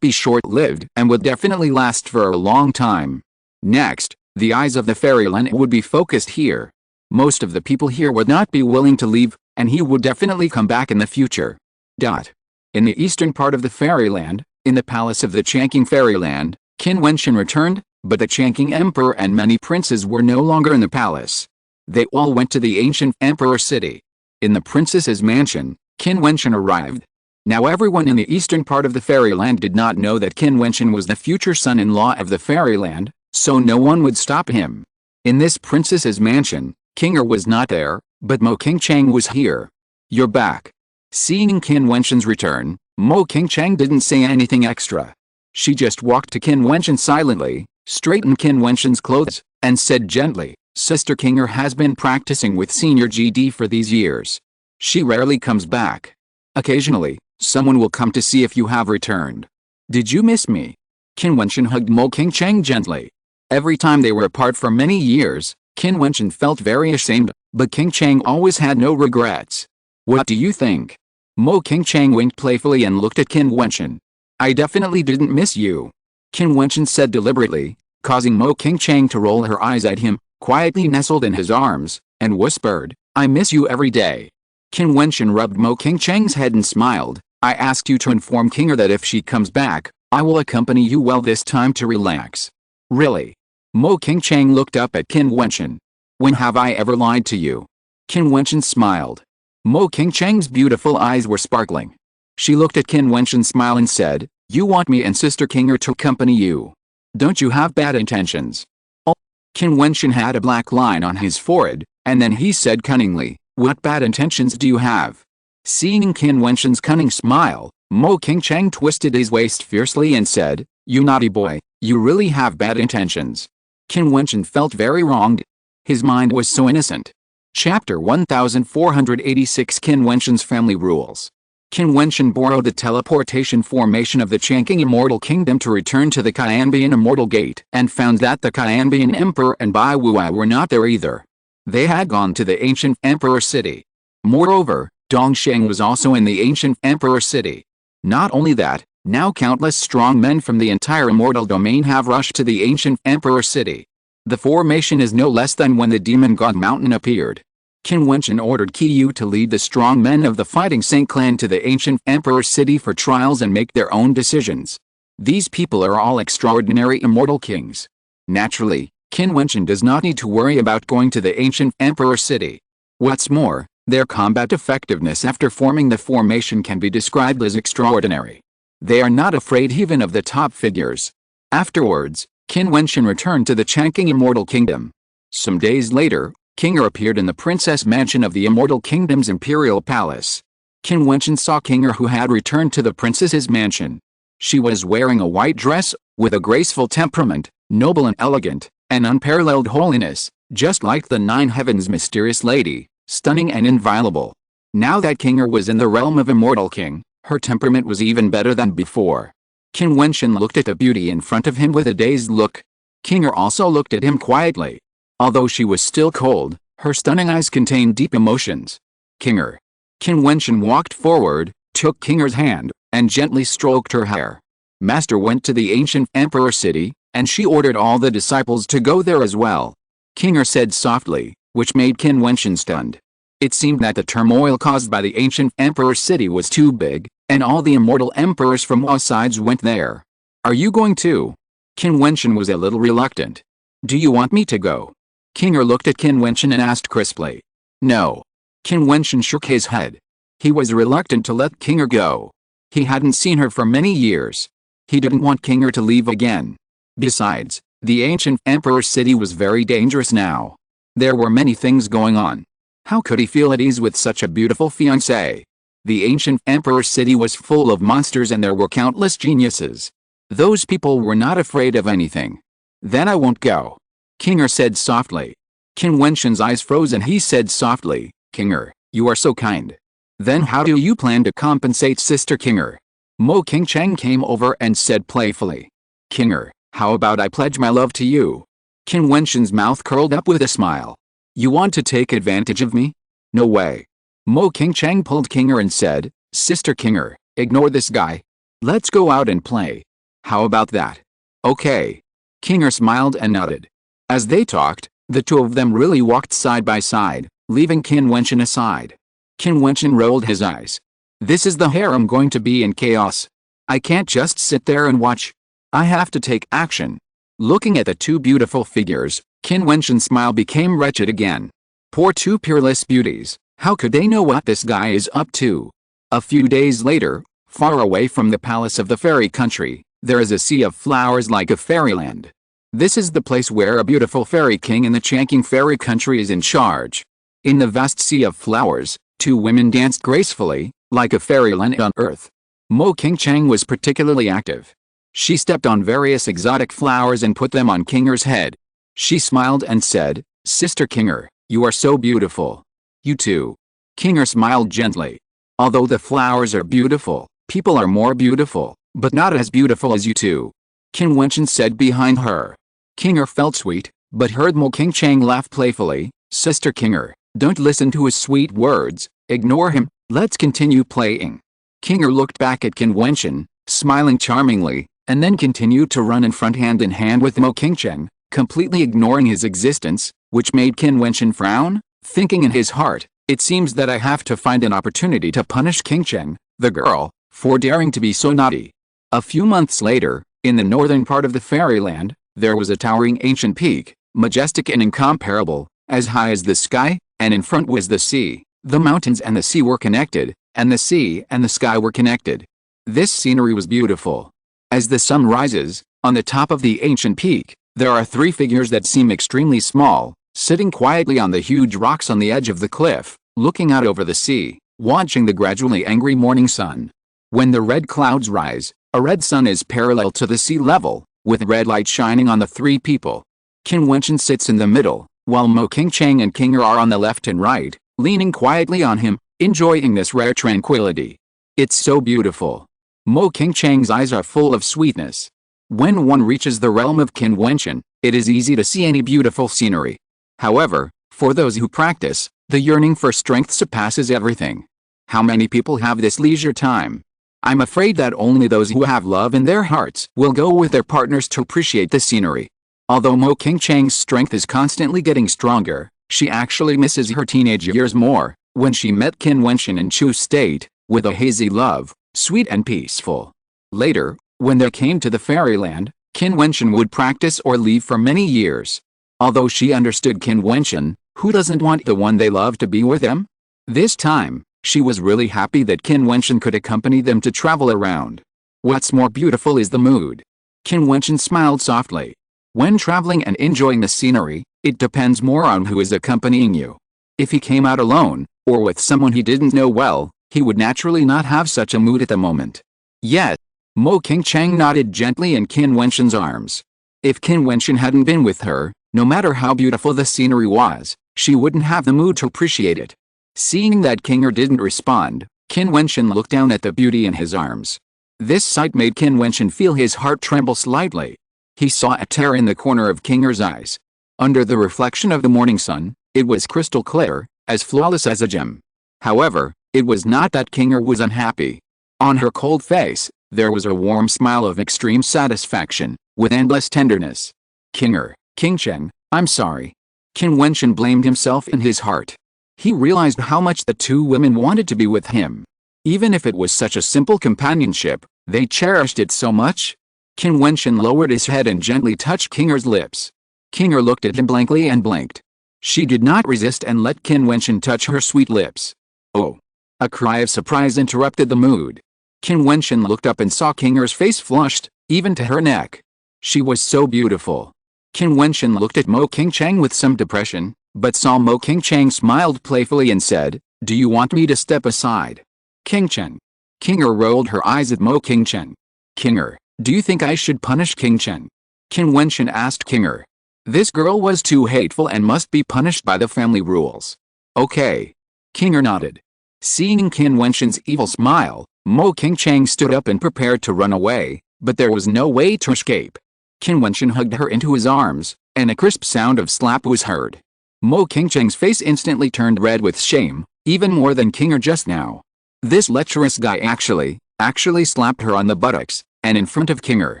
be short-lived and would definitely last for a long time. Next, the eyes of the fairyland would be focused here. Most of the people here would not be willing to leave, and he would definitely come back in the future. In the eastern part of the fairyland, in the palace of the Changqing fairyland, Qin Wentian returned, but the Changqing emperor and many princes were no longer in the palace. They all went to the ancient emperor city. In the princess's mansion, Qin Wentian arrived. Now everyone in the eastern part of the fairyland did not know that Qin Wentian was the future son-in-law of the fairyland, so no one would stop him. In this princess's mansion, King was not there, but Mo Qingchang was here. You're back. Seeing Qin Wentian's return, Mo Qingchang didn't say anything extra. She just walked to Qin Wentian silently, straightened Qin Wentian's clothes, and said gently, Sister Kinger has been practicing with Senior GD for these years. She rarely comes back. Occasionally, someone will come to see if you have returned. Did you miss me? Qin Wentian hugged Mo Qingchang gently. Every time they were apart for many years, Qin Wentian felt very ashamed, but Qingchang always had no regrets. What do you think? Mo Qingchang winked playfully and looked at Qin Wentian. I definitely didn't miss you. Qin Wentian said deliberately, causing Mo Qingchang to roll her eyes at him, quietly nestled in his arms, and whispered, I miss you every day. Qin Wentian rubbed Mo Qingchang's head and smiled. I asked you to inform Kinger that if she comes back, I will accompany you well this time to relax. Really? Mo Qingchang looked up at Qin Wentian. When have I ever lied to you? Qin Wentian smiled. Mo Qingchang's beautiful eyes were sparkling. She looked at Qin Wentian's smile and said, You want me and Sister Kinger to accompany you. Don't you have bad intentions? Oh. Qin Wentian had a black line on his forehead, and then he said cunningly, What bad intentions do you have? Seeing Qin Wentian's cunning smile, Mo Qingchang twisted his waist fiercely and said, You naughty boy, you really have bad intentions. Qin Wentian felt very wronged. His mind was so innocent. Chapter 1486 Qin Wentian's Family Rules. Qin Wentian borrowed the teleportation formation of the Changqing Immortal Kingdom to return to the Qianbian Immortal Gate and found that the Qianbian Emperor and Bai Wuai were not there either. They had gone to the ancient Emperor City. Moreover, Dongsheng was also in the ancient Emperor City. Not only that, now countless strong men from the entire immortal domain have rushed to the ancient Emperor City. The formation is no less than when the demon god mountain appeared. Qin Wentian ordered Qiyu to lead the strong men of the Fighting Saint clan to the ancient Emperor City for trials and make their own decisions. These people are all extraordinary immortal kings. Naturally, Qin Wentian does not need to worry about going to the ancient Emperor City. What's more, their combat effectiveness after forming the formation can be described as extraordinary. They are not afraid even of the top figures. Afterwards, Qin Wentian returned to the Changqing Immortal Kingdom. Some days later, Qinger appeared in the princess mansion of the Immortal Kingdom's imperial palace. Qin Wentian saw Qinger, who had returned to the princess's mansion. She was wearing a white dress, with a graceful temperament, noble and elegant, and unparalleled holiness, just like the nine heavens' mysterious lady, stunning and inviolable. Now that Qinger was in the realm of Immortal King, her temperament was even better than before. Qin Wentian looked at the beauty in front of him with a dazed look. Qinger also looked at him quietly. Although she was still cold, her stunning eyes contained deep emotions. Qinger. Qin Wentian walked forward, took Qinger's hand, and gently stroked her hair. Master went to the ancient Emperor City, and she ordered all the disciples to go there as well. Qinger said softly, which made Qin Wentian stunned. It seemed that the turmoil caused by the ancient Emperor City was too big, and all the immortal emperors from all sides went there. Are you going too? Qin Wentian was a little reluctant. Do you want me to go? Qinger looked at Qin Wentian and asked crisply. No. Qin Wentian shook his head. He was reluctant to let Qinger go. He hadn't seen her for many years. He didn't want Qinger to leave again. Besides, the ancient Emperor City was very dangerous now. There were many things going on. How could he feel at ease with such a beautiful fiancée? The ancient Emperor City was full of monsters and there were countless geniuses. Those people were not afraid of anything. Then I won't go. Qinger said softly. Qin Wentian's eyes froze and he said softly, Qinger, you are so kind. Then how do you plan to compensate Sister Qinger? Mo Qingcheng came over and said playfully. Qinger, how about I pledge my love to you? Qin Wentian's mouth curled up with a smile. You want to take advantage of me? No way. Mo Qingcheng pulled Qinger and said, Sister Qinger, ignore this guy. Let's go out and play. How about that? Okay. Qinger smiled and nodded. As they talked, the two of them really walked side by side, leaving Qin Wentian aside. Qin Wentian rolled his eyes. This is the harem going to be in chaos. I can't just sit there and watch. I have to take action. Looking at the two beautiful figures, Qin Wentian's smile became wretched again. Poor two peerless beauties, how could they know what this guy is up to? A few days later, far away from the palace of the fairy country, there is a sea of flowers like a fairyland. This is the place where a beautiful fairy king in the Changqing fairy country is in charge. In the vast sea of flowers, two women danced gracefully, like a fairyland on earth. Mo Qingcheng was particularly active. She stepped on various exotic flowers and put them on Qinger's head. She smiled and said, Sister Qinger, you are so beautiful. You too. Qinger smiled gently. Although the flowers are beautiful, people are more beautiful, but not as beautiful as you two. Qin Wentian said behind her. Qinger felt sweet, but heard Mo Qingcheng laugh playfully. Sister Qinger, don't listen to his sweet words, ignore him, let's continue playing. Qinger looked back at Qin Wentian, smiling charmingly, and then continued to run in front hand in hand with Mo Qingcheng, completely ignoring his existence, which made Qin Wentian frown, thinking in his heart, it seems that I have to find an opportunity to punish Qingcheng, the girl, for daring to be so naughty. A few months later, in the northern part of the fairyland, there was a towering ancient peak, majestic and incomparable, as high as the sky, and in front was the sea. The mountains and the sea were connected, and the sea and the sky were connected. This scenery was beautiful. As the sun rises, on the top of the ancient peak, there are three figures that seem extremely small, sitting quietly on the huge rocks on the edge of the cliff, looking out over the sea, watching the gradually angry morning sun. When the red clouds rise, a red sun is parallel to the sea level, with red light shining on the three people. Qin Wentian sits in the middle, while Mo Qingcheng and King Er are on the left and right, leaning quietly on him, enjoying this rare tranquility. It's so beautiful. Mo Qingcheng's eyes are full of sweetness. When one reaches the realm of Qin Wentian, it is easy to see any beautiful scenery. However, for those who practice, the yearning for strength surpasses everything. How many people have this leisure time? I'm afraid that only those who have love in their hearts will go with their partners to appreciate the scenery. Although Mo Qingcheng's strength is constantly getting stronger, she actually misses her teenage years more, when she met Qin Wentian in Chu State, with a hazy love, sweet and peaceful. Later, when they came to the fairyland, Qin Wentian would practice or leave for many years. Although she understood Qin Wentian, who doesn't want the one they love to be with them? This time, she was really happy that Qin Wentian could accompany them to travel around. What's more beautiful is the mood. Qin Wentian smiled softly. When traveling and enjoying the scenery, it depends more on who is accompanying you. If he came out alone, or with someone he didn't know well, he would naturally not have such a mood at the moment. Yet, Mo Qingcheng nodded gently in Qin Wentian's arms. If Qin Wentian hadn't been with her, no matter how beautiful the scenery was, she wouldn't have the mood to appreciate it. Seeing that King Er didn't respond, Qin Wentian looked down at the beauty in his arms. This sight made Qin Wentian feel his heart tremble slightly. He saw a tear in the corner of King Er's eyes. Under the reflection of the morning sun, it was crystal clear, as flawless as a gem. However, it was not that King Er was unhappy. On her cold face, there was a warm smile of extreme satisfaction, with endless tenderness. King Er, Qingcheng, I'm sorry. Qin Wentian blamed himself in his heart. He realized how much the two women wanted to be with him. Even if it was such a simple companionship, they cherished it so much. Qin Wentian lowered his head and gently touched King Er's lips. King Er looked at him blankly and blinked. She did not resist and let Qin Wentian touch her sweet lips. Oh! A cry of surprise interrupted the mood. Qin Wentian looked up and saw King Er's face flushed, even to her neck. She was so beautiful. Qin Wentian looked at Mo Qingcheng with some depression, but saw Mo Qingcheng smiled playfully and said, "Do you want me to step aside?" Qingcheng. King Er rolled her eyes at Mo Qingcheng. King Er, do you think I should punish Qingcheng? Qin Wentian asked King Er. This girl was too hateful and must be punished by the family rules. Okay. King Er nodded. Seeing Qin Wentian's evil smile, Mo Qingcheng stood up and prepared to run away, but there was no way to escape. Qin Wentian hugged her into his arms, and a crisp sound of slap was heard. Mo Qingcheng's face instantly turned red with shame, even more than King Er just now. This lecherous guy actually slapped her on the buttocks, and in front of King Er.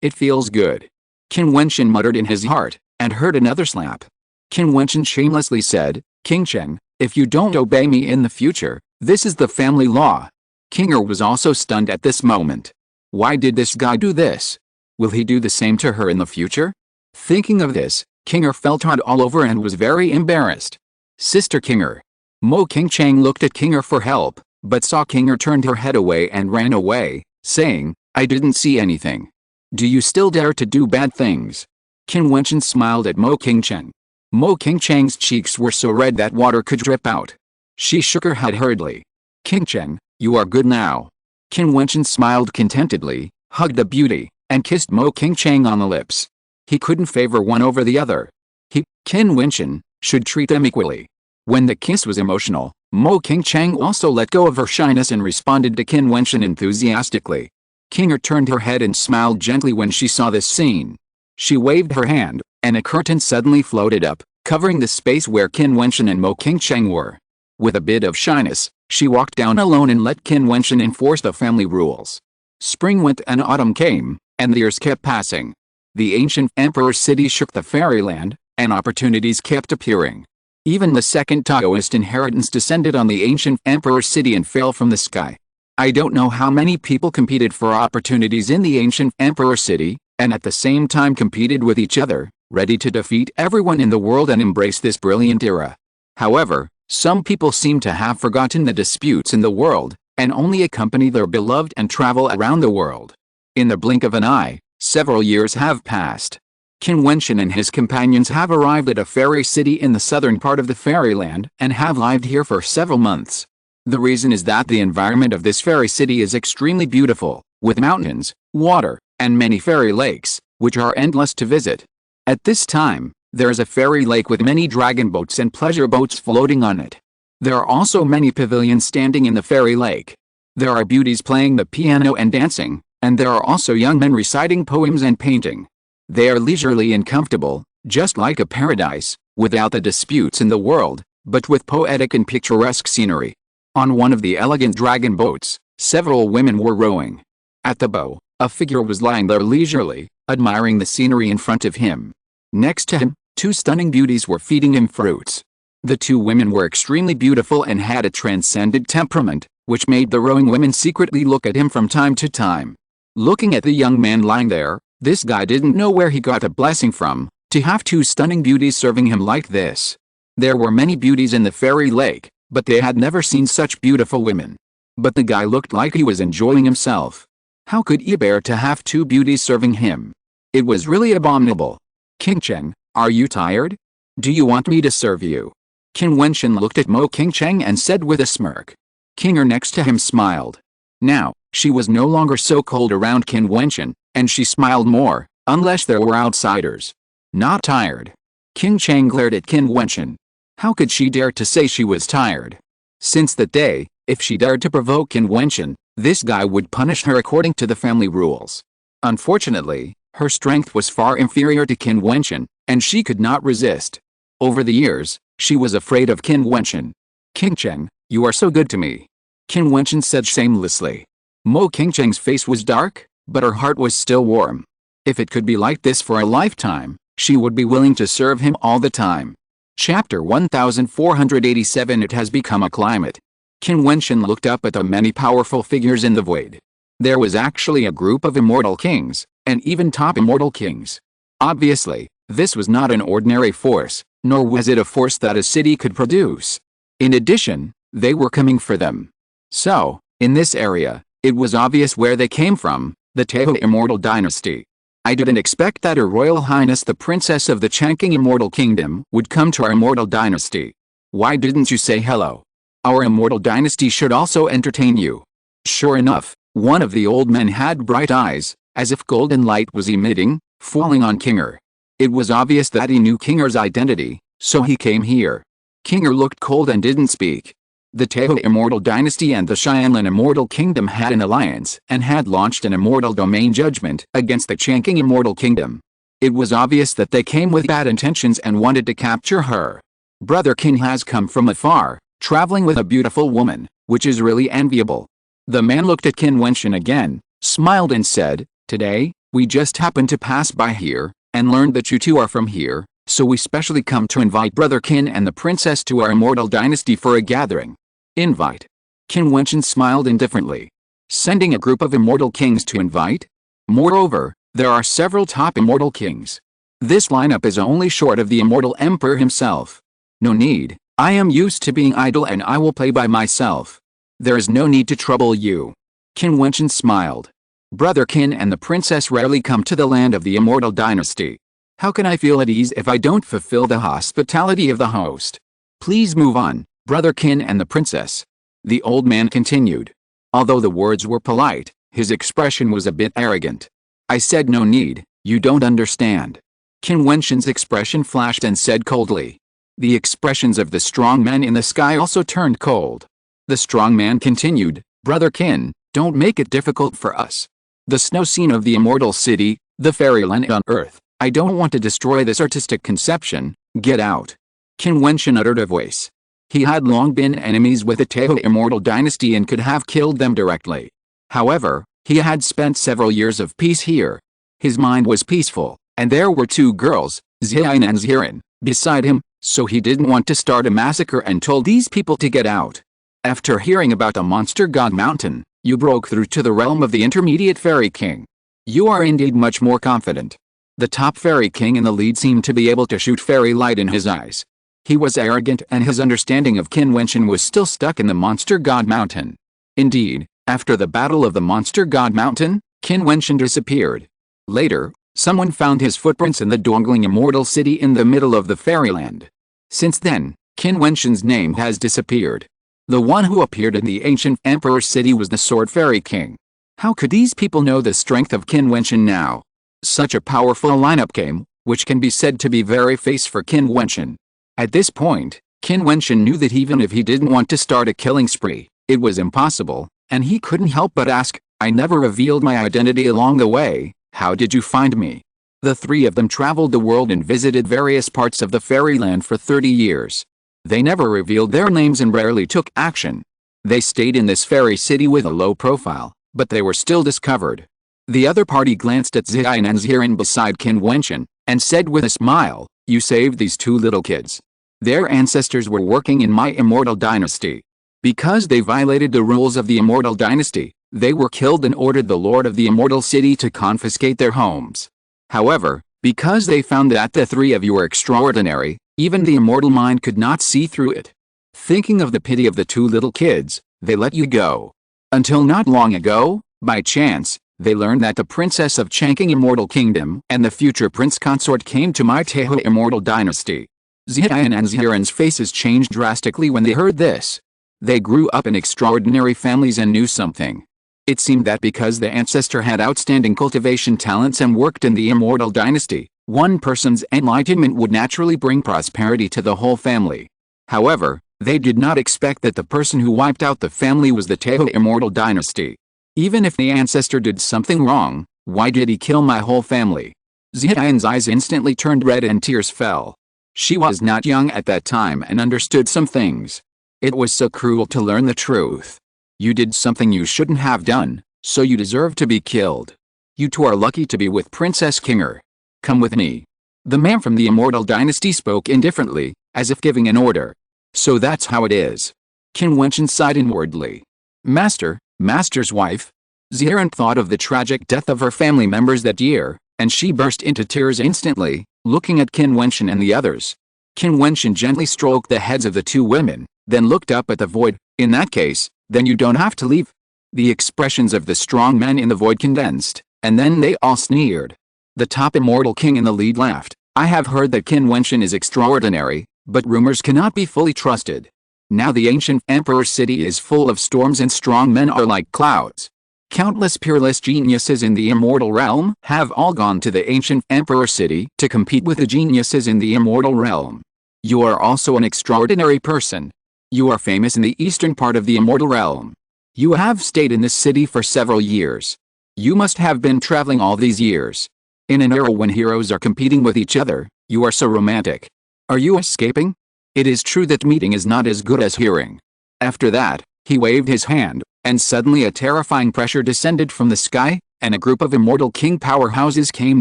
It feels good. Qin Wentian muttered in his heart, and heard another slap. Qin Wentian shamelessly said, Qingcheng, if you don't obey me in the future, this is the family law. King Er was also stunned at this moment. Why did this guy do this? Will he do the same to her in the future? Thinking of this, King Er felt hot all over and was very embarrassed. Sister King Er. Mo Qingcheng looked at King Er for help, but saw King Er turned her head away and ran away, saying, I didn't see anything. Do you still dare to do bad things? Qin Wentian smiled at Mo Qingcheng. Mo Qingcheng's cheeks were so red that water could drip out. She shook her head hurriedly. Qingcheng, you are good now. Qin Wentian smiled contentedly, hugged the beauty, and kissed Mo Qingcheng on the lips. He couldn't favor one over the other. He, Qin Wentian, should treat them equally. When the kiss was emotional, Mo Qingcheng also let go of her shyness and responded to Qin Wentian enthusiastically. King Er turned her head and smiled gently when she saw this scene. She waved her hand, and a curtain suddenly floated up, covering the space where Qin Wentian and Mo Qingcheng were. With a bit of shyness, she walked down alone and let Qin Wentian enforce the family rules. Spring went and autumn came, and the years kept passing. The ancient emperor's city shook the fairyland, and opportunities kept appearing. Even the second Taoist inheritance descended on the ancient emperor's city and fell from the sky. I don't know how many people competed for opportunities in the ancient emperor city, and at the same time competed with each other, ready to defeat everyone in the world and embrace this brilliant era. However, some people seem to have forgotten the disputes in the world, and only accompany their beloved and travel around the world. In the blink of an eye, several years have passed. Qin Wentian and his companions have arrived at a fairy city in the southern part of the fairyland and have lived here for several months. The reason is that the environment of this fairy city is extremely beautiful, with mountains, water, and many fairy lakes, which are endless to visit. At this time, There is a fairy lake with many dragon boats and pleasure boats floating on it. There are also many pavilions standing in the fairy lake. There are beauties playing the piano and dancing, and there are also young men reciting poems and painting. They are leisurely and comfortable, just like a paradise, without the disputes in the world, but with poetic and picturesque scenery. On one of the elegant dragon boats, several women were rowing. At the bow, a figure was lying there leisurely, admiring the scenery in front of him. Next to him, two stunning beauties were feeding him fruits. The two women were extremely beautiful and had a transcendent temperament, which made the rowing women secretly look at him from time to time. Looking at the young man lying there, this guy didn't know where he got a blessing from, to have two stunning beauties serving him like this. There were many beauties in the fairy lake, but they had never seen such beautiful women. But the guy looked like he was enjoying himself. How could he bear to have two beauties serving him? It was really abominable. King Cheng, are you tired? Do you want me to serve you? Qin Wentian looked at Mo King Cheng and said with a smirk. Kinger next to him smiled. Now, she was no longer so cold around Qin Wentian, and she smiled more, unless there were outsiders. Not tired. King Cheng glared at Qin Wentian. How could she dare to say she was tired? Since that day, if she dared to provoke Qin Wentian, this guy would punish her according to the family rules. Unfortunately, her strength was far inferior to Qin Wentian, and she could not resist. Over the years, she was afraid of Qin Wentian. King Cheng, you are so good to me. Qin Wentian said shamelessly. Mo King Cheng's face was dark, but her heart was still warm. If it could be like this for a lifetime, she would be willing to serve him all the time. Chapter 1487. It has become a climate. Qin Wentian looked up at the many powerful figures in the void. There was actually a group of immortal kings, and even top immortal kings. Obviously, this was not an ordinary force, nor was it a force that a city could produce. In addition, they were coming for them. So, in this area, it was obvious where they came from, the Teho Immortal Dynasty. I didn't expect that Her Royal Highness the Princess of the Changqing Immortal Kingdom would come to our Immortal Dynasty. Why didn't you say hello? Our Immortal Dynasty should also entertain you. Sure enough, one of the old men had bright eyes, as if golden light was emitting, falling on Kinger. It was obvious that he knew Kinger's identity, so he came here. Kinger looked cold and didn't speak. The Teho Immortal Dynasty and the Xianlin Immortal Kingdom had an alliance and had launched an immortal domain judgment against the Changqing Immortal Kingdom. It was obvious that they came with bad intentions and wanted to capture her. Brother Qin has come from afar, traveling with a beautiful woman, which is really enviable. The man looked at Qin Wentian again, smiled and said, Today, we just happened to pass by here, and learned that you two are from here, so we specially come to invite Brother Qin and the princess to our Immortal Dynasty for a gathering. Invite. Qin Wentian smiled indifferently. Sending a group of immortal kings to invite? Moreover, there are several top immortal kings. This lineup is only short of the immortal emperor himself. No need, I am used to being idle and I will play by myself. There is no need to trouble you. Qin Wentian smiled. Brother Qin and the princess rarely come to the land of the Immortal Dynasty. How can I feel at ease if I don't fulfill the hospitality of the host? Please move on, Brother Qin and the princess. The old man continued. Although the words were polite, his expression was a bit arrogant. I said no need, you don't understand. Qin Wentian's expression flashed and said coldly. The expressions of the strong men in the sky also turned cold. The strong man continued, Brother Qin, don't make it difficult for us. The snow scene of the immortal city, the fairyland on earth, I don't want to destroy this artistic conception, get out. Qin Wentian uttered a voice. He had long been enemies with the Teho Immortal Dynasty and could have killed them directly. However, he had spent several years of peace here. His mind was peaceful, and there were two girls, Xian and Xiran, beside him, so he didn't want to start a massacre and told these people to get out. After hearing about the monster god mountain, you broke through to the realm of the intermediate fairy king. You are indeed much more confident. The top fairy king in the lead seemed to be able to shoot fairy light in his eyes. He was arrogant and his understanding of Qin Wentian was still stuck in the monster god mountain. Indeed, after the battle of the monster god mountain, Qin Wentian disappeared. Later, someone found his footprints in the dawdling immortal city in the middle of the fairyland. Since then, Qin Wentian's name has disappeared. The one who appeared in the ancient emperor's city was the sword fairy king. How could these people know the strength of Qin Wentian now? Such a powerful lineup came, which can be said to be very face for Qin Wentian. At this point, Qin Wentian knew that even if he didn't want to start a killing spree, it was impossible, and he couldn't help but ask, "I never revealed my identity along the way, how did you find me?" The three of them traveled the world and visited various parts of the fairyland for 30 years. They never revealed their names and rarely took action. They stayed in this fairy city with a low profile, but they were still discovered. The other party glanced at Jiutian and Jiutian beside Qin Wentian, and said with a smile, "You saved these two little kids. Their ancestors were working in my immortal dynasty. Because they violated the rules of the immortal dynasty, they were killed and ordered the lord of the immortal city to confiscate their homes. However, because they found that the three of you were extraordinary, even the immortal mind could not see through it. Thinking of the pity of the two little kids, they let you go. Until not long ago, by chance, they learned that the princess of Changqing Immortal Kingdom and the future prince consort came to my Tehu Immortal Dynasty." Jiutian and Jiutian's faces changed drastically when they heard this. They grew up in extraordinary families and knew something. It seemed that because the ancestor had outstanding cultivation talents and worked in the Immortal Dynasty, one person's enlightenment would naturally bring prosperity to the whole family. However, they did not expect that the person who wiped out the family was the Tehu Immortal Dynasty. Even if the ancestor did something wrong, why did he kill my whole family? Jiutian's eyes instantly turned red and tears fell. She was not young at that time and understood some things. It was so cruel to learn the truth. You did something you shouldn't have done, so you deserve to be killed. You two are lucky to be with Princess Kinger. Come with me. The man from the Immortal Dynasty spoke indifferently, as if giving an order. So that's how it is. Qin Wentian sighed inwardly. Master's wife. Jiutian thought of the tragic death of her family members that year, and she burst into tears instantly, looking at Qin Wentian and the others. Qin Wentian gently stroked the heads of the two women, then looked up at the void. "In that case, then you don't have to leave." The expressions of the strong men in the void condensed, and then they all sneered. The top immortal king in the lead laughed. "I have heard that Qin Wentian is extraordinary, but rumors cannot be fully trusted. Now the ancient emperor city is full of storms and strong men are like clouds. Countless peerless geniuses in the immortal realm have all gone to the ancient emperor city to compete with the geniuses in the immortal realm. You are also an extraordinary person. You are famous in the eastern part of the immortal realm. You have stayed in this city for several years. You must have been traveling all these years. In an era when heroes are competing with each other, you are so romantic. Are you escaping? It is true that meeting is not as good as hearing." After that, he waved his hand, and suddenly a terrifying pressure descended from the sky, and a group of immortal king powerhouses came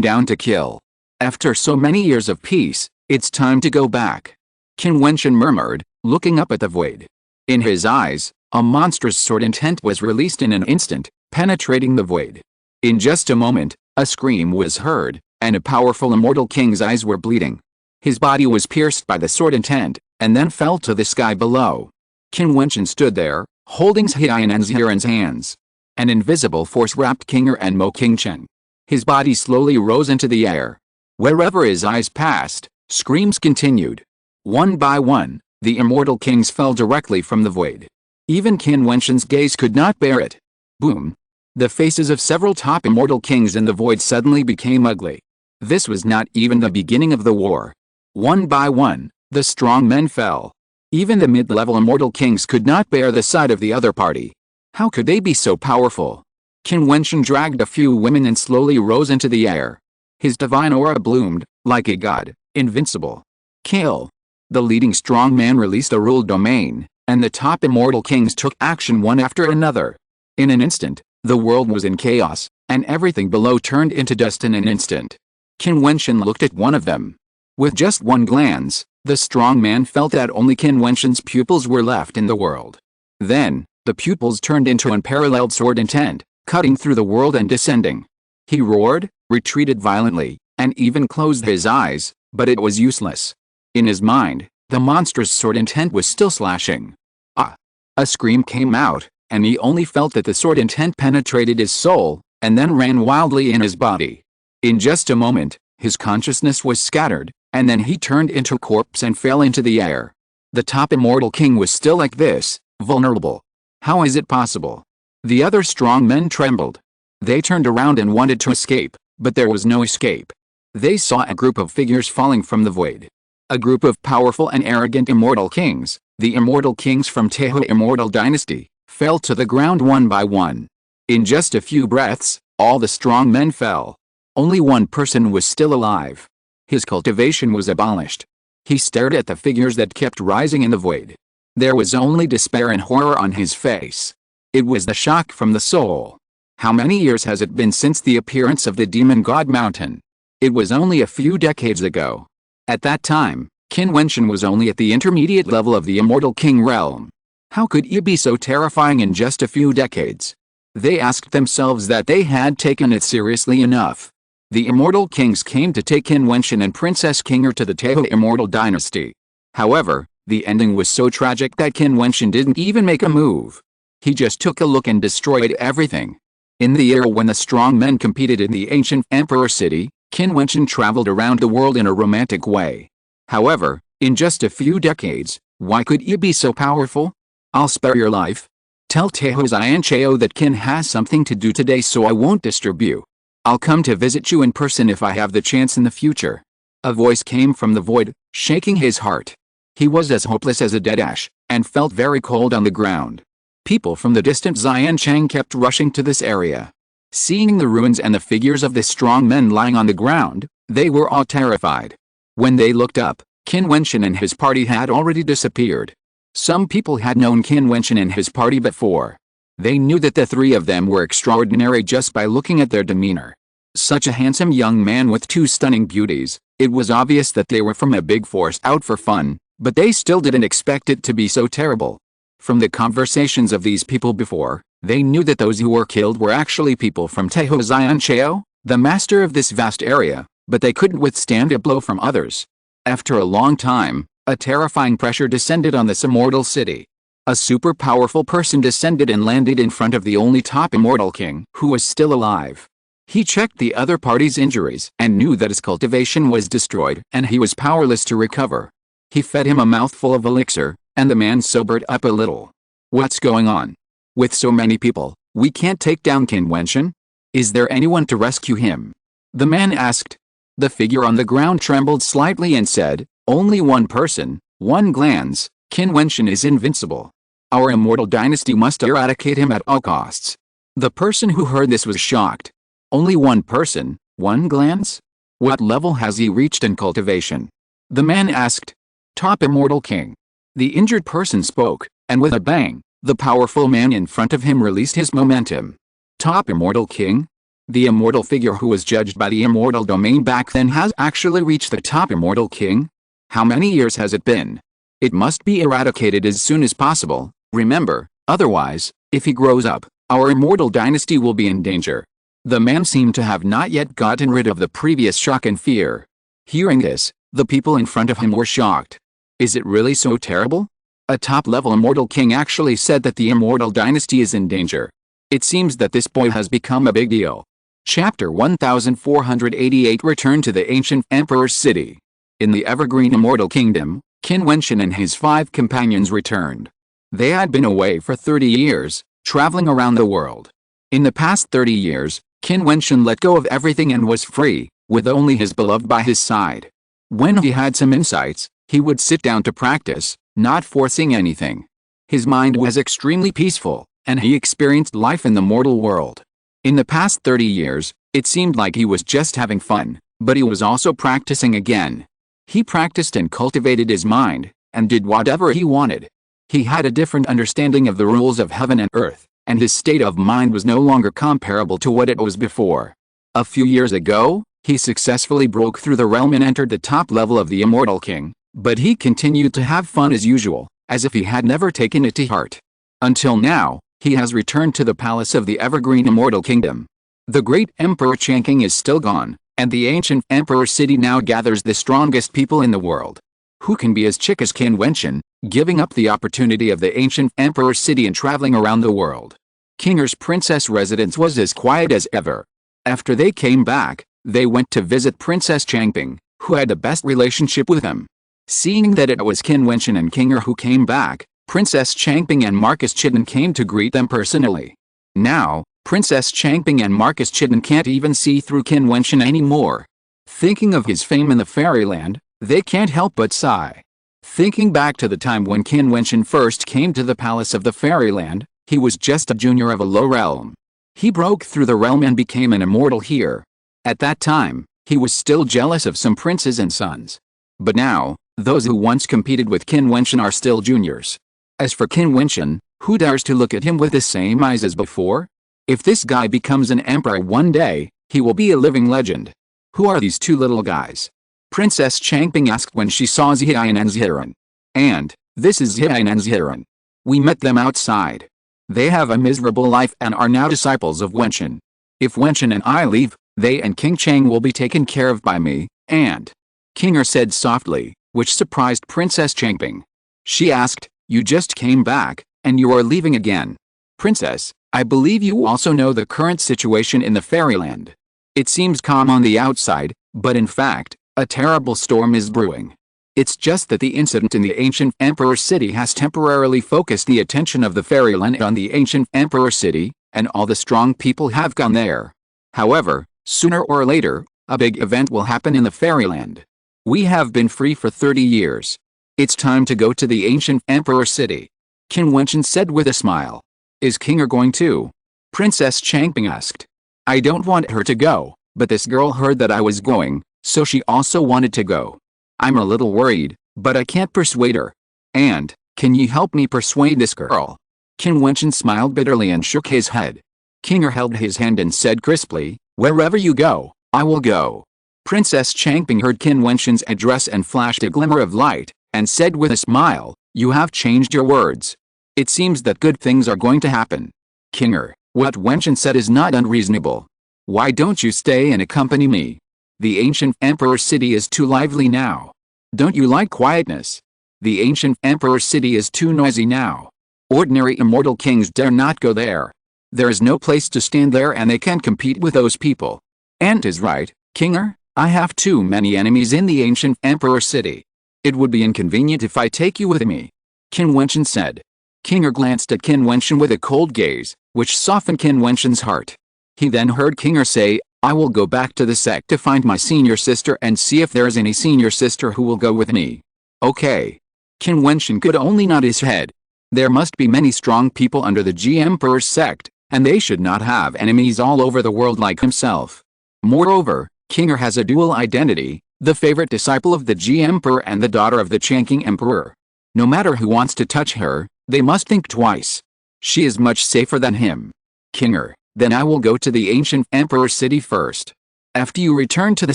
down to kill. "After so many years of peace, it's time to go back," Qin Wentian murmured, looking up at the void. In his eyes, a monstrous sword intent was released in an instant, penetrating the void. In just a moment, a scream was heard, and a powerful immortal king's eyes were bleeding. His body was pierced by the sword intent, and then fell to the sky below. Qin Wentian stood there, holding Jiutian and Jiutian's hands. An invisible force wrapped Kinger and Mo Qingchen. His body slowly rose into the air. Wherever his eyes passed, screams continued. One by one, the immortal kings fell directly from the void. Even Qin Wentian's gaze could not bear it. Boom! The faces of several top immortal kings in the void suddenly became ugly. This was not even the beginning of the war. One by one, the strong men fell. Even the mid-level immortal kings could not bear the sight of the other party. How could they be so powerful? Qin Wentian dragged a few women and slowly rose into the air. His divine aura bloomed, like a god, invincible. Kill! The leading strong man released a ruled domain, and the top immortal kings took action one after another. In an instant, the world was in chaos, and everything below turned into dust in an instant. Qin Wentian looked at one of them. With just one glance, the strong man felt that only Qin Wentian's pupils were left in the world. Then, the pupils turned into unparalleled sword intent, cutting through the world and descending. He roared, retreated violently, and even closed his eyes, but it was useless. In his mind, the monstrous sword intent was still slashing. Ah! A scream came out, and he only felt that the sword intent penetrated his soul, and then ran wildly in his body. In just a moment, his consciousness was scattered, and then he turned into a corpse and fell into the air. The top immortal king was still like this, vulnerable. How is it possible? The other strong men trembled. They turned around and wanted to escape, but there was no escape. They saw a group of figures falling from the void. A group of powerful and arrogant immortal kings, the immortal kings from Tehu immortal dynasty, fell to the ground one by one. In just a few breaths, all the strong men fell. Only one person was still alive. His cultivation was abolished. He stared at the figures that kept rising in the void. There was only despair and horror on his face. It was the shock from the soul. How many years has it been since the appearance of the demon god mountain? It was only a few decades ago. At that time, Qin Wentian was only at the intermediate level of the immortal king realm. How could it be so terrifying in just a few decades? They asked themselves that they had taken it seriously enough. The immortal kings came to take Qin Wentian and Princess Qinger to the Tehu immortal dynasty. However, the ending was so tragic that Qin Wentian didn't even make a move. He just took a look and destroyed everything. In the era when the strong men competed in the ancient emperor city, Qin Wentian traveled around the world in a romantic way. However, in just a few decades, why could he be so powerful? I'll spare your life. Tell Tehu Xianchao that Qin has something to do today, so I won't disturb you. I'll come to visit you in person if I have the chance in the future. A voice came from the void, shaking his heart. He was as hopeless as a dead ash, and felt very cold on the ground. People from the distant Xianchang kept rushing to this area. Seeing the ruins and the figures of the strong men lying on the ground, they were all terrified. When they looked up, Qin Wentian and his party had already disappeared. Some people had known Qin Wentian and his party before. They knew that the three of them were extraordinary just by looking at their demeanor. Such a handsome young man with two stunning beauties, it was obvious that they were from a big force out for fun, but they still didn't expect it to be so terrible. From the conversations of these people before, they knew that those who were killed were actually people from Tehu Xianchao, the master of this vast area, but they couldn't withstand a blow from others. After a long time, a terrifying pressure descended on this immortal city. A super powerful person descended and landed in front of the only top immortal king who was still alive. He checked the other party's injuries and knew that his cultivation was destroyed and he was powerless to recover. He fed him a mouthful of elixir, and the man sobered up a little. What's going on? With so many people, we can't take down Qin Wentian? Is there anyone to rescue him? The man asked. The figure on the ground trembled slightly and said, only one person, one glance, Qin Wentian is invincible. Our immortal dynasty must eradicate him at all costs. The person who heard this was shocked. Only one person, one glance? What level has he reached in cultivation? The man asked. Top immortal king. The injured person spoke, and with a bang, the powerful man in front of him released his momentum. Top immortal king? The immortal figure who was judged by the immortal domain back then has actually reached the top immortal king? How many years has it been? It must be eradicated as soon as possible, remember, otherwise, if he grows up, our immortal dynasty will be in danger. The man seemed to have not yet gotten rid of the previous shock and fear. Hearing this, the people in front of him were shocked. Is it really so terrible? A top-level immortal king actually said that the immortal dynasty is in danger. It seems that this boy has become a big deal. Chapter 1488 Return to the Ancient Emperor's City. In the Evergreen Immortal Kingdom, Qin Wentian and his 5 companions returned. They had been away for 30 years, traveling around the world. In the past 30 years, Qin Wentian let go of everything and was free, with only his beloved by his side. When he had some insights, he would sit down to practice, not forcing anything. His mind was extremely peaceful, and he experienced life in the mortal world. In the past 30 years, it seemed like he was just having fun, but he was also practicing again. He practiced and cultivated his mind, and did whatever he wanted. He had a different understanding of the rules of heaven and earth, and his state of mind was no longer comparable to what it was before. A few years ago, he successfully broke through the realm and entered the top level of the Immortal King, but he continued to have fun as usual, as if he had never taken it to heart. Until now, he has returned to the palace of the Evergreen Immortal Kingdom. The great Emperor Changqing is still gone, and the ancient Emperor City now gathers the strongest people in the world. Who can be as chic as Qin Wentian, giving up the opportunity of the ancient Emperor City and traveling around the world? Qinger's princess residence was as quiet as ever. After they came back, they went to visit Princess Changping, who had the best relationship with him. Seeing that it was Qin Wentian and Qinger who came back, Princess Changping and Marcus Chidan came to greet them personally. Now, Princess Changping and Marcus Chidan can't even see through Qin Wentian anymore. Thinking of his fame in the fairyland, they can't help but sigh. Thinking back to the time when Qin Wentian first came to the palace of the fairyland, he was just a junior of a low realm. He broke through the realm and became an immortal here. At that time, he was still jealous of some princes and sons. But now, those who once competed with Qin Wentian are still juniors. As for Qin Wentian, who dares to look at him with the same eyes as before? If this guy becomes an emperor one day, he will be a living legend. Who are these two little guys? Princess Changping asked when she saw Jiutian and Ziran. And, this is Jiutian and Ziran. We met them outside. They have a miserable life and are now disciples of Wentian. If Wentian and I leave, they and King Chang will be taken care of by me, and Kinger said softly, which surprised Princess Changping. She asked, you just came back, and you are leaving again. Princess, I believe you also know the current situation in the fairyland. It seems calm on the outside, but in fact, a terrible storm is brewing. It's just that the incident in the ancient Emperor City has temporarily focused the attention of the fairyland on the ancient Emperor City, and all the strong people have gone there. However, sooner or later, a big event will happen in the fairyland. We have been free for 30 years. It's time to go to the ancient Emperor City. Qin Wentian said with a smile. Is Kinger going too? Princess Changping asked. I don't want her to go, but this girl heard that I was going, so she also wanted to go. I'm a little worried, but I can't persuade her. And, can you help me persuade this girl? Qin Wentian smiled bitterly and shook his head. Kinger held his hand and said crisply, wherever you go, I will go. Princess Changping heard Qin Wentian's address and flashed a glimmer of light, and said with a smile, you have changed your words. It seems that good things are going to happen. Kinger, what Wentian said is not unreasonable. Why don't you stay and accompany me? The ancient Emperor City is too lively now. Don't you like quietness? The ancient Emperor City is too noisy now. Ordinary immortal kings dare not go there. There is no place to stand there and they can't compete with those people. Ant is right, Kinger, I have too many enemies in the ancient Emperor City. It would be inconvenient if I take you with me. Qin Wentian said. Kinger glanced at Qin Wentian with a cold gaze, which softened Qin Wentian's heart. He then heard Kinger say, I will go back to the sect to find my senior sister and see if there is any senior sister who will go with me. Okay. Qin Wentian could only nod his head. There must be many strong people under the G Emperor's sect, and they should not have enemies all over the world like himself. Moreover, Kinger has a dual identity, the favorite disciple of the G Emperor and the daughter of the Changqing Emperor. No matter who wants to touch her, they must think twice. She is much safer than him. Kinger, then I will go to the ancient Emperor City first. After you return to the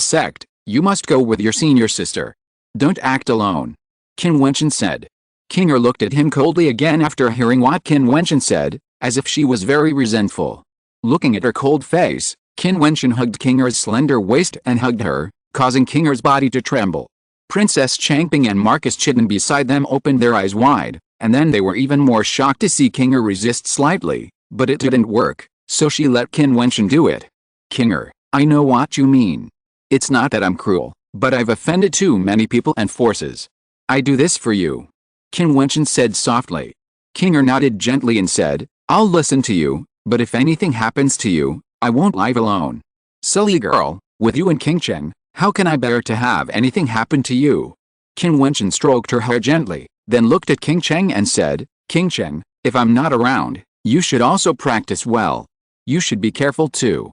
sect, you must go with your senior sister. Don't act alone. Qin Wentian said. Kinger looked at him coldly again after hearing what Qin Wentian said, as if she was very resentful. Looking at her cold face, Qin Wentian hugged Kinger's slender waist and hugged her, causing Kinger's body to tremble. Princess Changping and Marcus Chitin beside them opened their eyes wide, and then they were even more shocked to see Kinger resist slightly, but it didn't work, so she let Qin Wentian do it. Kinger, I know what you mean. It's not that I'm cruel, but I've offended too many people and forces. I do this for you. Qin Wentian said softly. Kinger nodded gently and said, I'll listen to you, but if anything happens to you, I won't leave alone. Silly girl, with you and King Cheng, how can I bear to have anything happen to you? Qin Wentian stroked her hair gently, then looked at King Cheng and said, King Cheng, if I'm not around, you should also practice well. You should be careful too.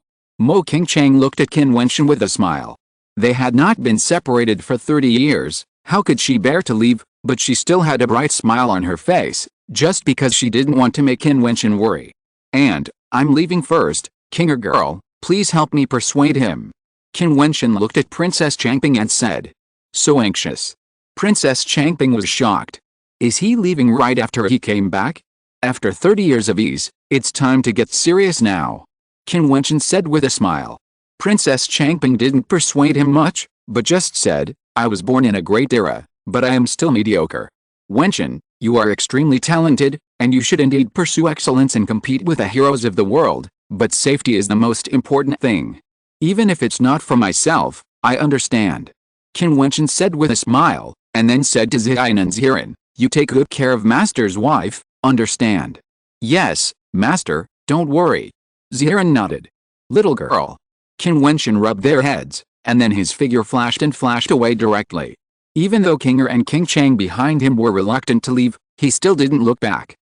King Cheng looked at Qin Wentian with a smile. They had not been separated for 30 years, how could she bear to leave, but she still had a bright smile on her face, just because she didn't want to make Qin Wentian worry. And, I'm leaving first, Kinger girl, please help me persuade him. Qin Wentian looked at Princess Changping and said. So anxious. Princess Changping was shocked. Is he leaving right after he came back? After 30 years of ease, it's time to get serious now. Qin Wentian said with a smile. Princess Changping didn't persuade him much, but just said, I was born in a great era, but I am still mediocre. Wentian, you are extremely talented, and you should indeed pursue excellence and compete with the heroes of the world, but safety is the most important thing. Even if it's not for myself, I understand. Qin Wentian said with a smile, and then said to Ziyan and Ziran, you take good care of Master's wife, understand? Yes, Master, don't worry. Ziran nodded. Little girl. Qin Wentian rubbed their heads, and then his figure flashed and flashed away directly. Even though King Er and King Chang behind him were reluctant to leave, he still didn't look back.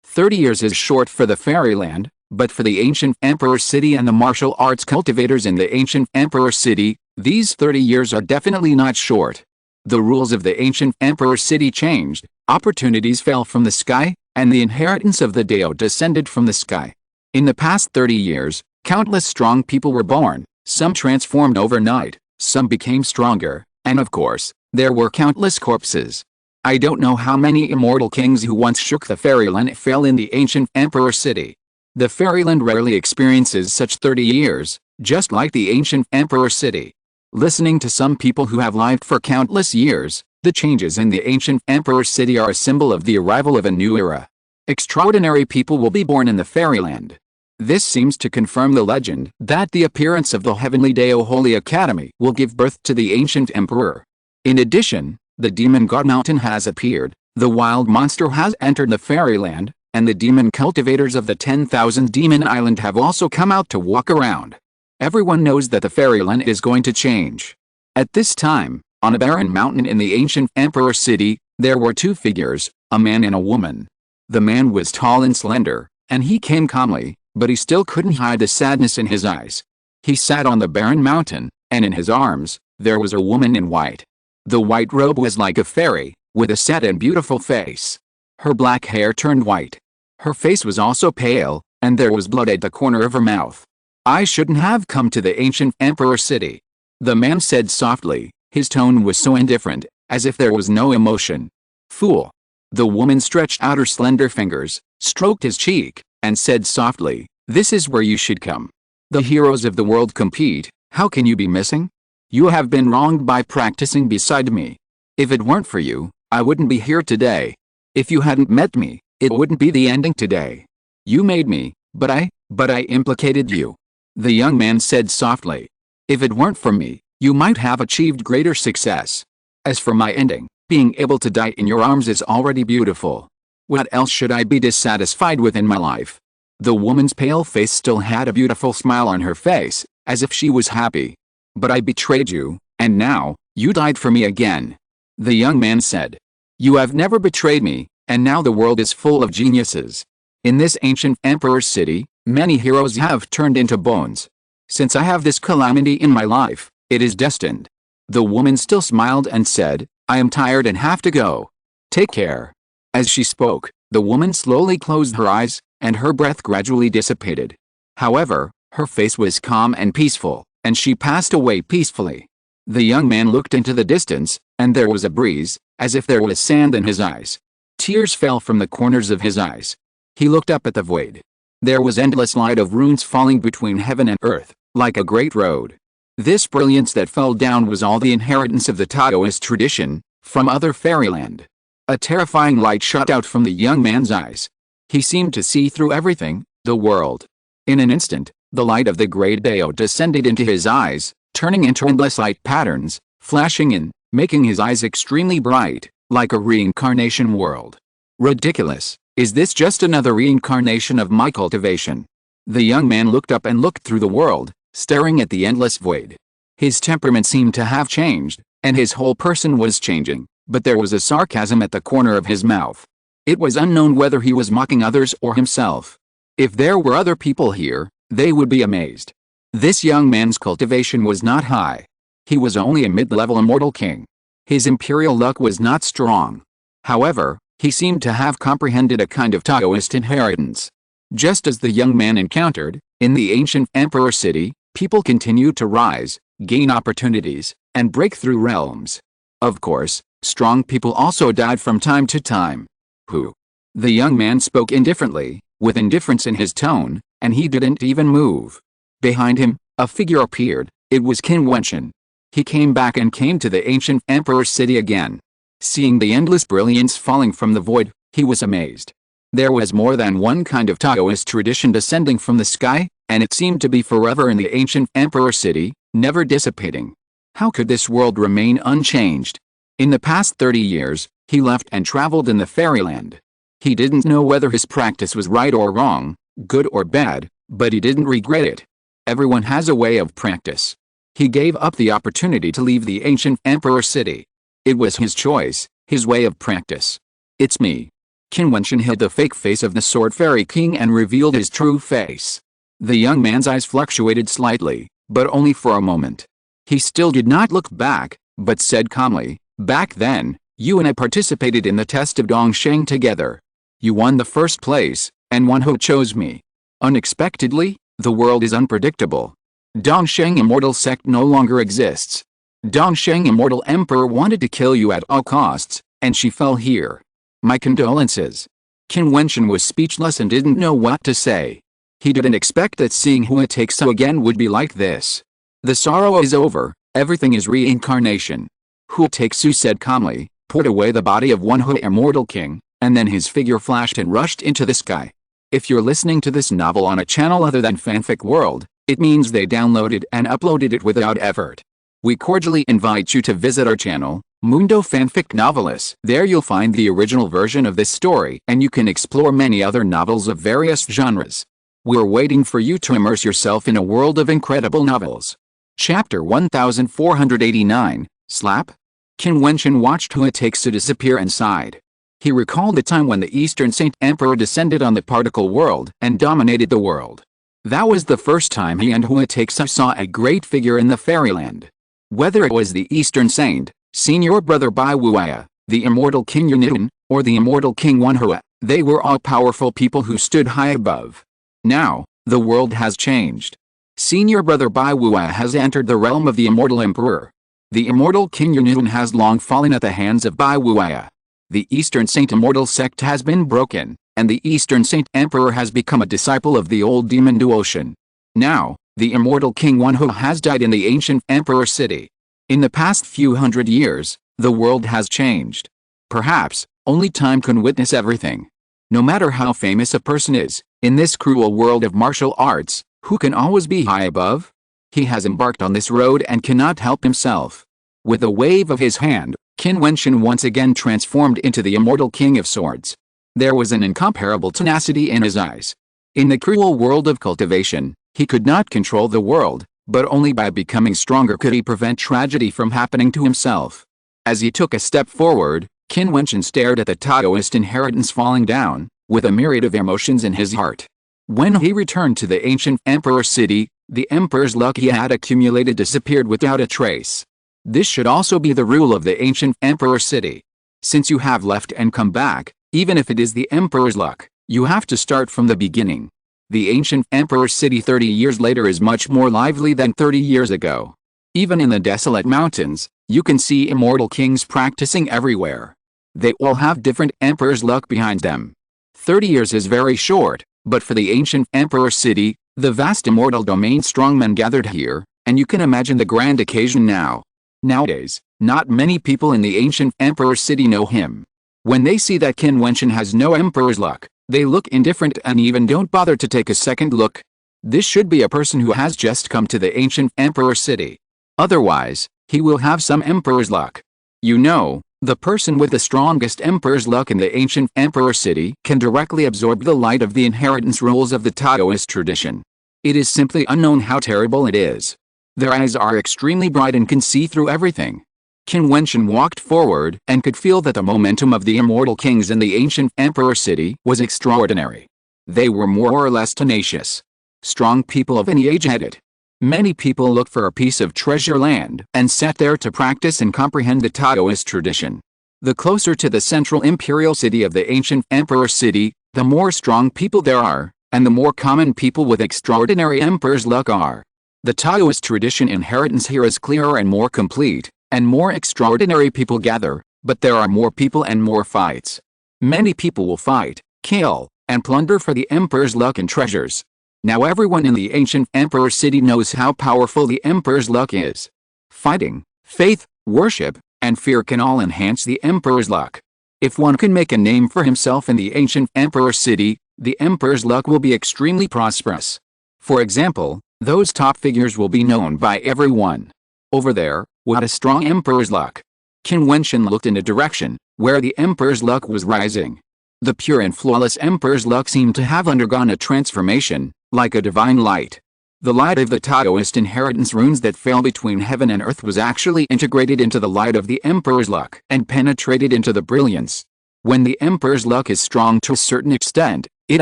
30 years is short for the fairyland, but for the ancient Emperor City and the martial arts cultivators in the ancient Emperor City, these 30 years are definitely not short. The rules of the ancient Emperor City changed, opportunities fell from the sky, and the inheritance of the Dao descended from the sky. In the past 30 years, countless strong people were born, some transformed overnight, some became stronger, and of course, there were countless corpses. I don't know how many immortal kings who once shook the fairyland fell in the ancient Emperor City. The fairyland rarely experiences such 30 years, just like the ancient Emperor City. Listening to some people who have lived for countless years, the changes in the ancient Emperor City are a symbol of the arrival of a new era. Extraordinary people will be born in the fairyland. This seems to confirm the legend that the appearance of the Heavenly Dao Holy Academy will give birth to the ancient emperor. In addition, the demon god mountain has appeared, the wild monster has entered the fairyland, and the demon cultivators of the 10,000 Demon Island have also come out to walk around. Everyone knows that the fairyland is going to change. At this time, on a barren mountain in the ancient Emperor City, there were two figures, a man and a woman. The man was tall and slender, and he came calmly, but he still couldn't hide the sadness in his eyes. He sat on the barren mountain, and in his arms, there was a woman in white. The white robe was like a fairy, with a sad and beautiful face. Her black hair turned white. Her face was also pale, and there was blood at the corner of her mouth. I shouldn't have come to the ancient Emperor City. The man said softly, his tone was so indifferent, as if there was no emotion. Fool. The woman stretched out her slender fingers, stroked his cheek, and said softly, this is where you should come. The heroes of the world compete, how can you be missing? You have been wronged by practicing beside me. If it weren't for you, I wouldn't be here today. If you hadn't met me, it wouldn't be the ending today. You made me, but I implicated you. The young man said softly. If it weren't for me, you might have achieved greater success. As for my ending, being able to die in your arms is already beautiful. What else should I be dissatisfied with in my life? The woman's pale face still had a beautiful smile on her face, as if she was happy. But I betrayed you, and now, you died for me again. The young man said. You have never betrayed me, and now the world is full of geniuses. In this ancient Emperor City, many heroes have turned into bones. Since I have this calamity in my life, it is destined. The woman still smiled and said, I am tired and have to go. Take care. As she spoke, the woman slowly closed her eyes, and her breath gradually dissipated. However, her face was calm and peaceful, and she passed away peacefully. The young man looked into the distance, and there was a breeze, as if there was sand in his eyes. Tears fell from the corners of his eyes. He looked up at the void. There was endless light of runes falling between heaven and earth, like a great road. This brilliance that fell down was all the inheritance of the Taoist tradition, from other fairyland. A terrifying light shot out from the young man's eyes. He seemed to see through everything, the world. In an instant, the light of the great Dao descended into his eyes, turning into endless light patterns, flashing in, making his eyes extremely bright, like a reincarnation world. Ridiculous, is this just another reincarnation of my cultivation? The young man looked up and looked through the world, staring at the endless void. His temperament seemed to have changed, and his whole person was changing, but there was a sarcasm at the corner of his mouth. It was unknown whether he was mocking others or himself. If there were other people here, they would be amazed. This young man's cultivation was not high. He was only a mid-level immortal king. His imperial luck was not strong. However, he seemed to have comprehended a kind of Taoist inheritance. Just as the young man encountered, in the ancient Emperor City, people continued to rise, gain opportunities, and break through realms. Of course, strong people also died from time to time. Who? The young man spoke indifferently, with indifference in his tone, and he didn't even move. Behind him, a figure appeared. It was Qin Wentian. He came back and came to the ancient Emperor City again. Seeing the endless brilliance falling from the void, he was amazed. There was more than one kind of Taoist tradition descending from the sky, and it seemed to be forever in the ancient Emperor City, never dissipating. How could this world remain unchanged? In the past 30 years, he left and traveled in the fairyland. He didn't know whether his practice was right or wrong, good or bad, but he didn't regret it. Everyone has a way of practice. He gave up the opportunity to leave the ancient emperor city. It was his choice, his way of practice. It's me. Qin Wentian hid the fake face of the Sword Fairy King and revealed his true face. The young man's eyes fluctuated slightly, but only for a moment. He still did not look back, but said calmly, "Back then, you and I participated in the test of Dongsheng together. You won the first place, and one who chose me. Unexpectedly, the world is unpredictable. Dongsheng Immortal Sect no longer exists. Dongsheng Immortal Emperor wanted to kill you at all costs, and she fell here. My condolences." Qin Wentian was speechless and didn't know what to say. He didn't expect that seeing Hua Takesu again would be like this. "The sorrow is over, everything is reincarnation," Hua Takesu said calmly, put away the body of one Hua Immortal King, and then his figure flashed and rushed into the sky. If you're listening to this novel on a channel other than Fanfic World, it means they downloaded and uploaded it without effort. We cordially invite you to visit our channel, Mundo Fanfic Novelis. There you'll find the original version of this story and you can explore many other novels of various genres. We're waiting for you to immerse yourself in a world of incredible novels. Chapter 1489, Slap? Qin Wentian watched Hua Takesu disappear and sighed. He recalled the time when the Eastern Saint Emperor descended on the particle world and dominated the world. That was the first time he and Hua Takesu saw a great figure in the fairyland. Whether it was the Eastern Saint, Senior Brother Bai Wuya, the Immortal King Jiutian, or the Immortal King Wenhua, they were all powerful people who stood high above. Now, the world has changed. Senior Brother Bai Wuya has entered the realm of the Immortal Emperor. The Immortal King Jiutian has long fallen at the hands of Bai Wuya. The Eastern Saint Immortal Sect has been broken, and the Eastern Saint Emperor has become a disciple of the old demon Duotian. Now, the Immortal King Wenhua has died in the ancient Emperor City. In the past few hundred years, the world has changed. Perhaps, only time can witness everything. No matter how famous a person is, in this cruel world of martial arts, who can always be high above? He has embarked on this road and cannot help himself. With a wave of his hand, Qin Wentian once again transformed into the Immortal King of Swords. There was an incomparable tenacity in his eyes. In the cruel world of cultivation, he could not control the world, but only by becoming stronger could he prevent tragedy from happening to himself. As he took a step forward, Qin Wentian stared at the Taoist inheritance falling down, with a myriad of emotions in his heart. When he returned to the ancient Emperor City, the Emperor's luck he had accumulated disappeared without a trace. This should also be the rule of the ancient Emperor City. Since you have left and come back, even if it is the Emperor's luck, you have to start from the beginning. The ancient Emperor City 30 years later is much more lively than 30 years ago. Even in the desolate mountains, you can see immortal kings practicing everywhere. They all have different emperor's luck behind them. 30 years is very short, but for the ancient Emperor City, the vast immortal domain strongmen gathered here, and you can imagine the grand occasion now. Nowadays, not many people in the ancient Emperor City know him. When they see that Qin Wentian has no emperor's luck, they look indifferent and even don't bother to take a second look. This should be a person who has just come to the ancient Emperor City. Otherwise, he will have some emperor's luck. You know, the person with the strongest emperor's luck in the ancient Emperor City can directly absorb the light of the inheritance rules of the Taoist tradition. It is simply unknown how terrible it is. Their eyes are extremely bright and can see through everything. Qin Wentian walked forward and could feel that the momentum of the immortal kings in the ancient Emperor City was extraordinary. They were more or less tenacious. Strong people of any age had it. Many people looked for a piece of treasure land and sat there to practice and comprehend the Taoist tradition. The closer to the central imperial city of the ancient Emperor City, the more strong people there are, and the more common people with extraordinary emperor's luck are. The Taoist tradition inheritance here is clearer and more complete, and more extraordinary people gather, but there are more people and more fights. Many people will fight, kill, and plunder for the emperor's luck and treasures. Now everyone in the ancient Emperor City knows how powerful the emperor's luck is. Fighting, faith, worship, and fear can all enhance the emperor's luck. If one can make a name for himself in the ancient Emperor City, the emperor's luck will be extremely prosperous. For example, those top figures will be known by everyone. Over there, what a strong emperor's luck. Qin Wentian looked in a direction where the emperor's luck was rising. The pure and flawless emperor's luck seemed to have undergone a transformation, like a divine light. The light of the Taoist inheritance runes that fell between heaven and earth was actually integrated into the light of the Emperor's luck and penetrated into the brilliance. When the Emperor's luck is strong to a certain extent, it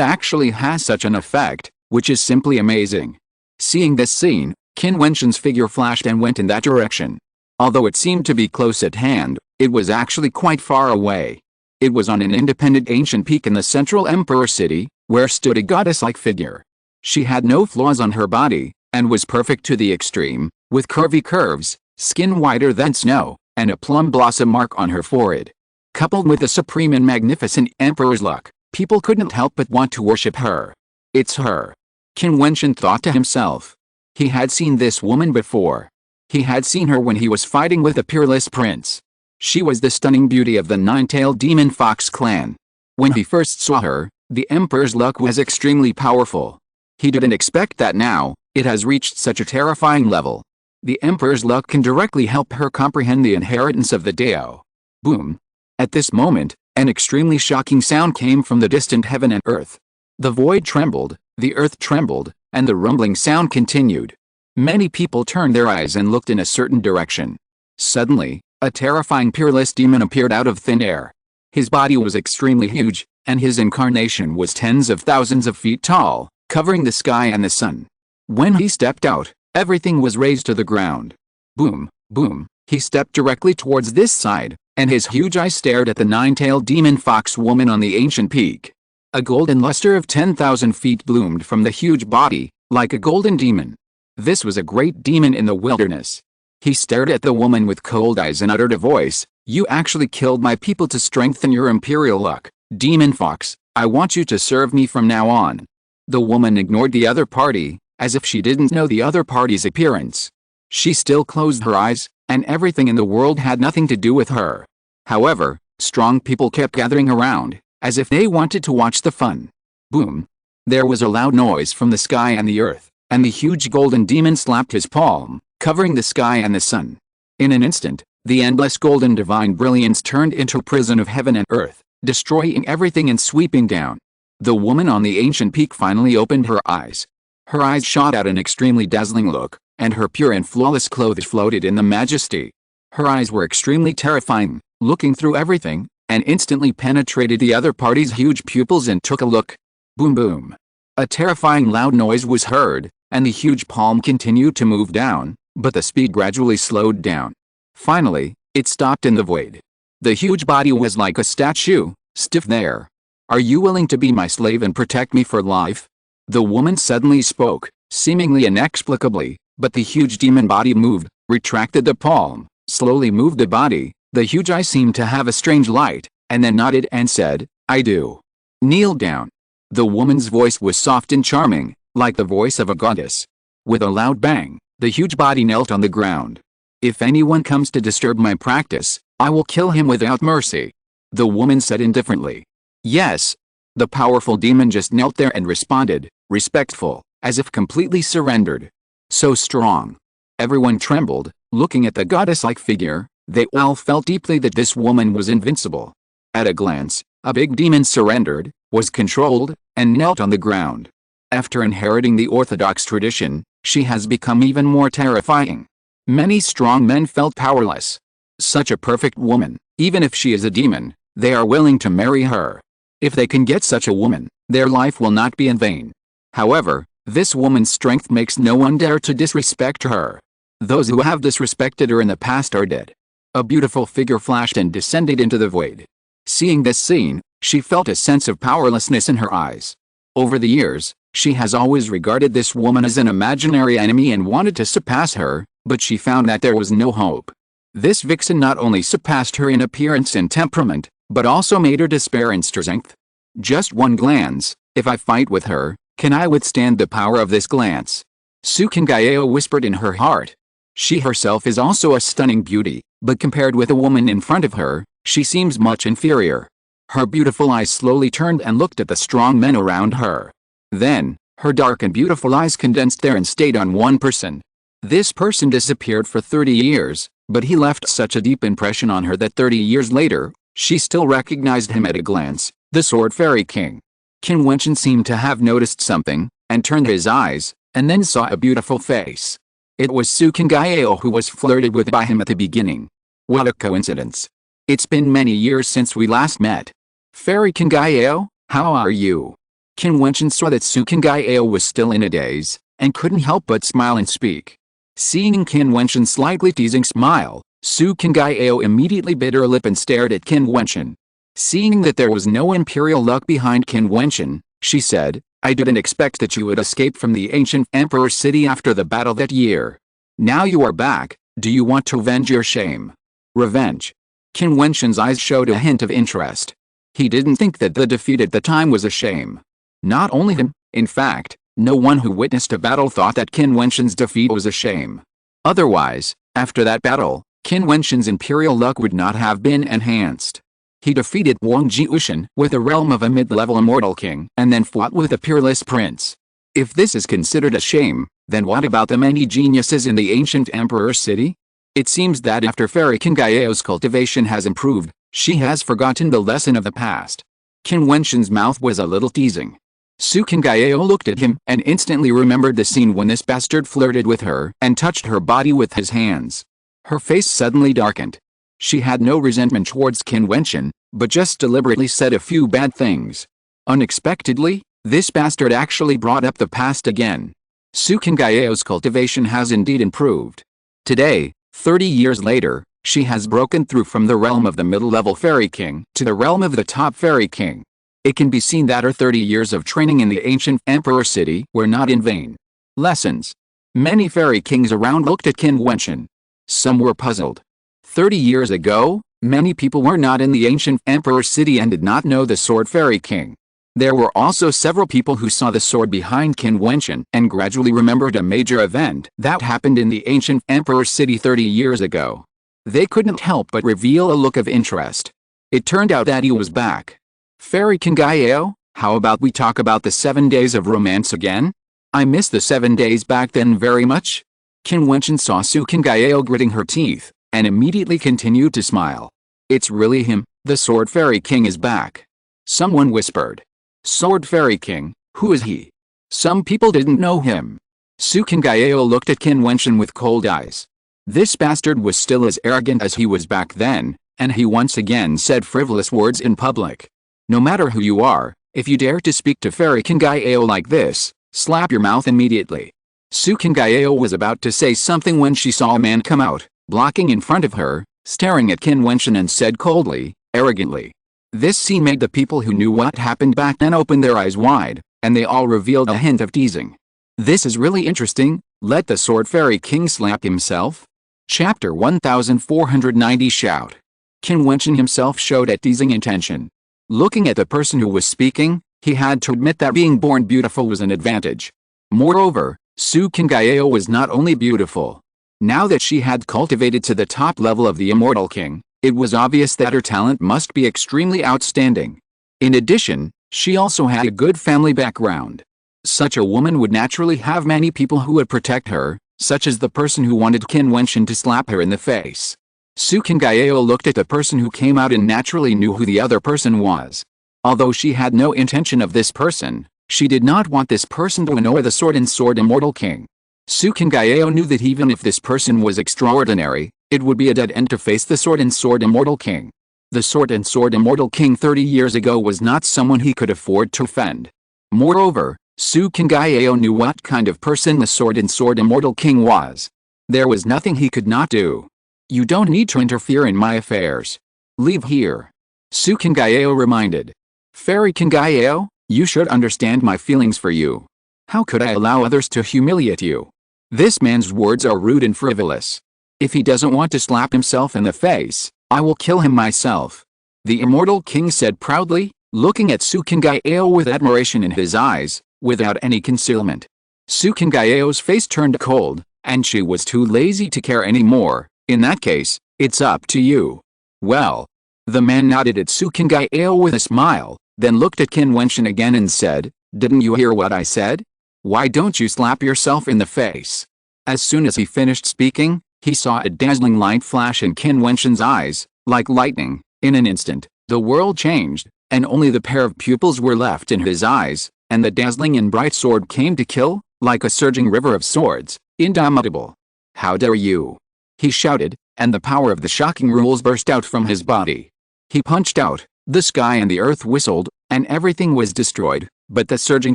actually has such an effect, which is simply amazing. Seeing this scene, Qin Wentian's figure flashed and went in that direction. Although it seemed to be close at hand, it was actually quite far away. It was on an independent ancient peak in the central Emperor city, where stood a goddess-like figure. She had no flaws on her body, and was perfect to the extreme, with curvy curves, skin whiter than snow, and a plum blossom mark on her forehead. Coupled with the supreme and magnificent Emperor's luck, people couldn't help but want to worship her. It's her. Qin Wentian thought to himself. He had seen this woman before. He had seen her when he was fighting with the peerless prince. She was the stunning beauty of the nine-tailed demon fox clan. When he first saw her, the Emperor's luck was extremely powerful. He didn't expect that now, it has reached such a terrifying level. The Emperor's luck can directly help her comprehend the inheritance of the Dao. Boom. At this moment, an extremely shocking sound came from the distant heaven and earth. The void trembled, the earth trembled, and the rumbling sound continued. Many people turned their eyes and looked in a certain direction. Suddenly, a terrifying peerless demon appeared out of thin air. His body was extremely huge, and his incarnation was tens of thousands of feet tall, covering the sky and the sun. When he stepped out, everything was razed to the ground. Boom, boom, he stepped directly towards this side, and his huge eyes stared at the nine-tailed demon fox woman on the ancient peak. A golden luster of 10,000 feet bloomed from the huge body, like a golden demon. This was a great demon in the wilderness. He stared at the woman with cold eyes and uttered a voice, "You actually killed my people to strengthen your imperial luck, demon fox. I want you to serve me from now on." The woman ignored the other party, as if she didn't know the other party's appearance. She still closed her eyes, and everything in the world had nothing to do with her. However, strong people kept gathering around, as if they wanted to watch the fun. Boom. There was a loud noise from the sky and the earth, and the huge golden demon slapped his palm, covering the sky and the sun. In an instant, the endless golden divine brilliance turned into a prison of heaven and earth, destroying everything and sweeping down. The woman on the ancient peak finally opened her eyes. Her eyes shot out an extremely dazzling look, and her pure and flawless clothes floated in the majesty. Her eyes were extremely terrifying, looking through everything, and instantly penetrated the other party's huge pupils and took a look. Boom boom. A terrifying loud noise was heard, and the huge palm continued to move down, but the speed gradually slowed down. Finally, it stopped in the void. The huge body was like a statue, stiff there. "Are you willing to be my slave and protect me for life?" The woman suddenly spoke, seemingly inexplicably, but the huge demon body moved, retracted the palm, slowly moved the body. The huge eye seemed to have a strange light, and then nodded and said, "I do." "Kneel down." The woman's voice was soft and charming, like the voice of a goddess. With a loud bang, the huge body knelt on the ground. "If anyone comes to disturb my practice, I will kill him without mercy," the woman said indifferently. "Yes." The powerful demon just knelt there and responded, respectful, as if completely surrendered. So strong. Everyone trembled, looking at the goddess-like figure. They all felt deeply that this woman was invincible. At a glance, a big demon surrendered, was controlled, and knelt on the ground. After inheriting the orthodox tradition, she has become even more terrifying. Many strong men felt powerless. Such a perfect woman, even if she is a demon, they are willing to marry her. If they can get such a woman, their life will not be in vain. However, this woman's strength makes no one dare to disrespect her. Those who have disrespected her in the past are dead. A beautiful figure flashed and descended into the void. Seeing this scene, she felt a sense of powerlessness in her eyes. Over the years, she has always regarded this woman as an imaginary enemy and wanted to surpass her, but she found that there was no hope. This vixen not only surpassed her in appearance and temperament, but also made her despair in strength. Just one glance, if I fight with her, can I withstand the power of this glance? Su Kangayeo whispered in her heart. She herself is also a stunning beauty, but compared with the woman in front of her, she seems much inferior. Her beautiful eyes slowly turned and looked at the strong men around her. Then, her dark and beautiful eyes condensed there and stayed on one person. This person disappeared for 30 years, but he left such a deep impression on her that 30 years later, she still recognized him at a glance, the Sword Fairy King. Qin Wentian seemed to have noticed something, and turned his eyes, and then saw a beautiful face. It was Su Kingyo, who was flirted with by him at the beginning. What a coincidence. It's been many years since we last met. Fairy Kingyo, how are you? Qin Wentian saw that Su Kingyo was still in a daze, and couldn't help but smile and speak. Seeing Qin Wentian's slightly teasing smile, Su Kingyo immediately bit her lip and stared at Qin Wentian. Seeing that there was no imperial luck behind Qin Wentian, she said, I didn't expect that you would escape from the ancient emperor city after the battle that year. Now you are back, do you want to avenge your shame? Revenge. Qin Wentian's eyes showed a hint of interest. He didn't think that the defeat at the time was a shame. Not only him, in fact, no one who witnessed a battle thought that Qin Wentian's defeat was a shame. Otherwise, after that battle, Qin Wentian's imperial luck would not have been enhanced. He defeated Wang Jiutian with the realm of a mid-level immortal king and then fought with a peerless prince. If this is considered a shame, then what about the many geniuses in the ancient emperor city? It seems that after Fairy Kingyo's cultivation has improved, she has forgotten the lesson of the past. Qin Wentian's mouth was a little teasing. Su Kingyo looked at him and instantly remembered the scene when this bastard flirted with her and touched her body with his hands. Her face suddenly darkened. She had no resentment towards Qin Wentian, but just deliberately said a few bad things. Unexpectedly, this bastard actually brought up the past again. Su Kingyo's cultivation has indeed improved. Today, 30 years later, she has broken through from the realm of the middle-level fairy king to the realm of the top fairy king. It can be seen that her 30 years of training in the ancient emperor city were not in vain. Lessons. Many fairy kings around looked at Qin Wentian. Some were puzzled. 30 years ago, many people were not in the ancient emperor city and did not know the sword fairy king. There were also several people who saw the sword behind Qin Wentian and gradually remembered a major event that happened in the ancient emperor city 30 years ago. They couldn't help but reveal a look of interest. It turned out that he was back. Fairy Kingyo, how about we talk about the 7 days of romance again? I missed the 7 days back then very much. Qin Wentian saw Su Kingyo gritting her teeth, and immediately continued to smile. It's really him, the Sword Fairy King is back. Someone whispered. Sword Fairy King, who is he? Some people didn't know him. Su Kingyo looked at Qin Wentian with cold eyes. This bastard was still as arrogant as he was back then, and he once again said frivolous words in public. No matter who you are, if you dare to speak to Fairy Kingyo like this, slap your mouth immediately. Su Kingyo was about to say something when she saw a man come out, blocking in front of her, staring at Qin Wentian and said coldly, arrogantly. This scene made the people who knew what happened back then open their eyes wide, and they all revealed a hint of teasing. This is really interesting, let the Sword Fairy King slap himself? Chapter 1490 Shout. Qin Wentian himself showed a teasing intention. Looking at the person who was speaking, he had to admit that being born beautiful was an advantage. Moreover, Su Kingyo was not only beautiful. Now that she had cultivated to the top level of the Immortal King, it was obvious that her talent must be extremely outstanding. In addition, she also had a good family background. Such a woman would naturally have many people who would protect her, such as the person who wanted Qin Wentian to slap her in the face. Su Kingyo looked at the person who came out and naturally knew who the other person was. Although she had no intention of this person, she did not want this person to annoy the Sword and Sword Immortal King. Su Kingyo knew that even if this person was extraordinary, it would be a dead end to face the Sword and Sword Immortal King. The Sword and Sword Immortal King 30 years ago was not someone he could afford to offend. Moreover, Su Kingyo knew what kind of person the Sword and Sword Immortal King was. There was nothing he could not do. You don't need to interfere in my affairs. Leave here. Su Kingyo reminded. Fairy Kingyo, you should understand my feelings for you. How could I allow others to humiliate you? This man's words are rude and frivolous. If he doesn't want to slap himself in the face, I will kill him myself. The Immortal King said proudly, looking at Su Kingyo with admiration in his eyes, without any concealment. Su Kingyo's face turned cold, and she was too lazy to care anymore. In that case, it's up to you. Well. The man nodded at Su Kingyo with a smile, then looked at Qin Wentian again and said, didn't you hear what I said? Why don't you slap yourself in the face? As soon as he finished speaking, he saw a dazzling light flash in Qin Wentian's eyes, like lightning. In an instant, the world changed, and only the pair of pupils were left in his eyes, and the dazzling and bright sword came to kill. like a surging river of swords, indomitable. "How dare you!" he shouted, and the power of the shocking rules burst out from his body. He punched out, the sky and the earth whistled, and everything was destroyed, but the surging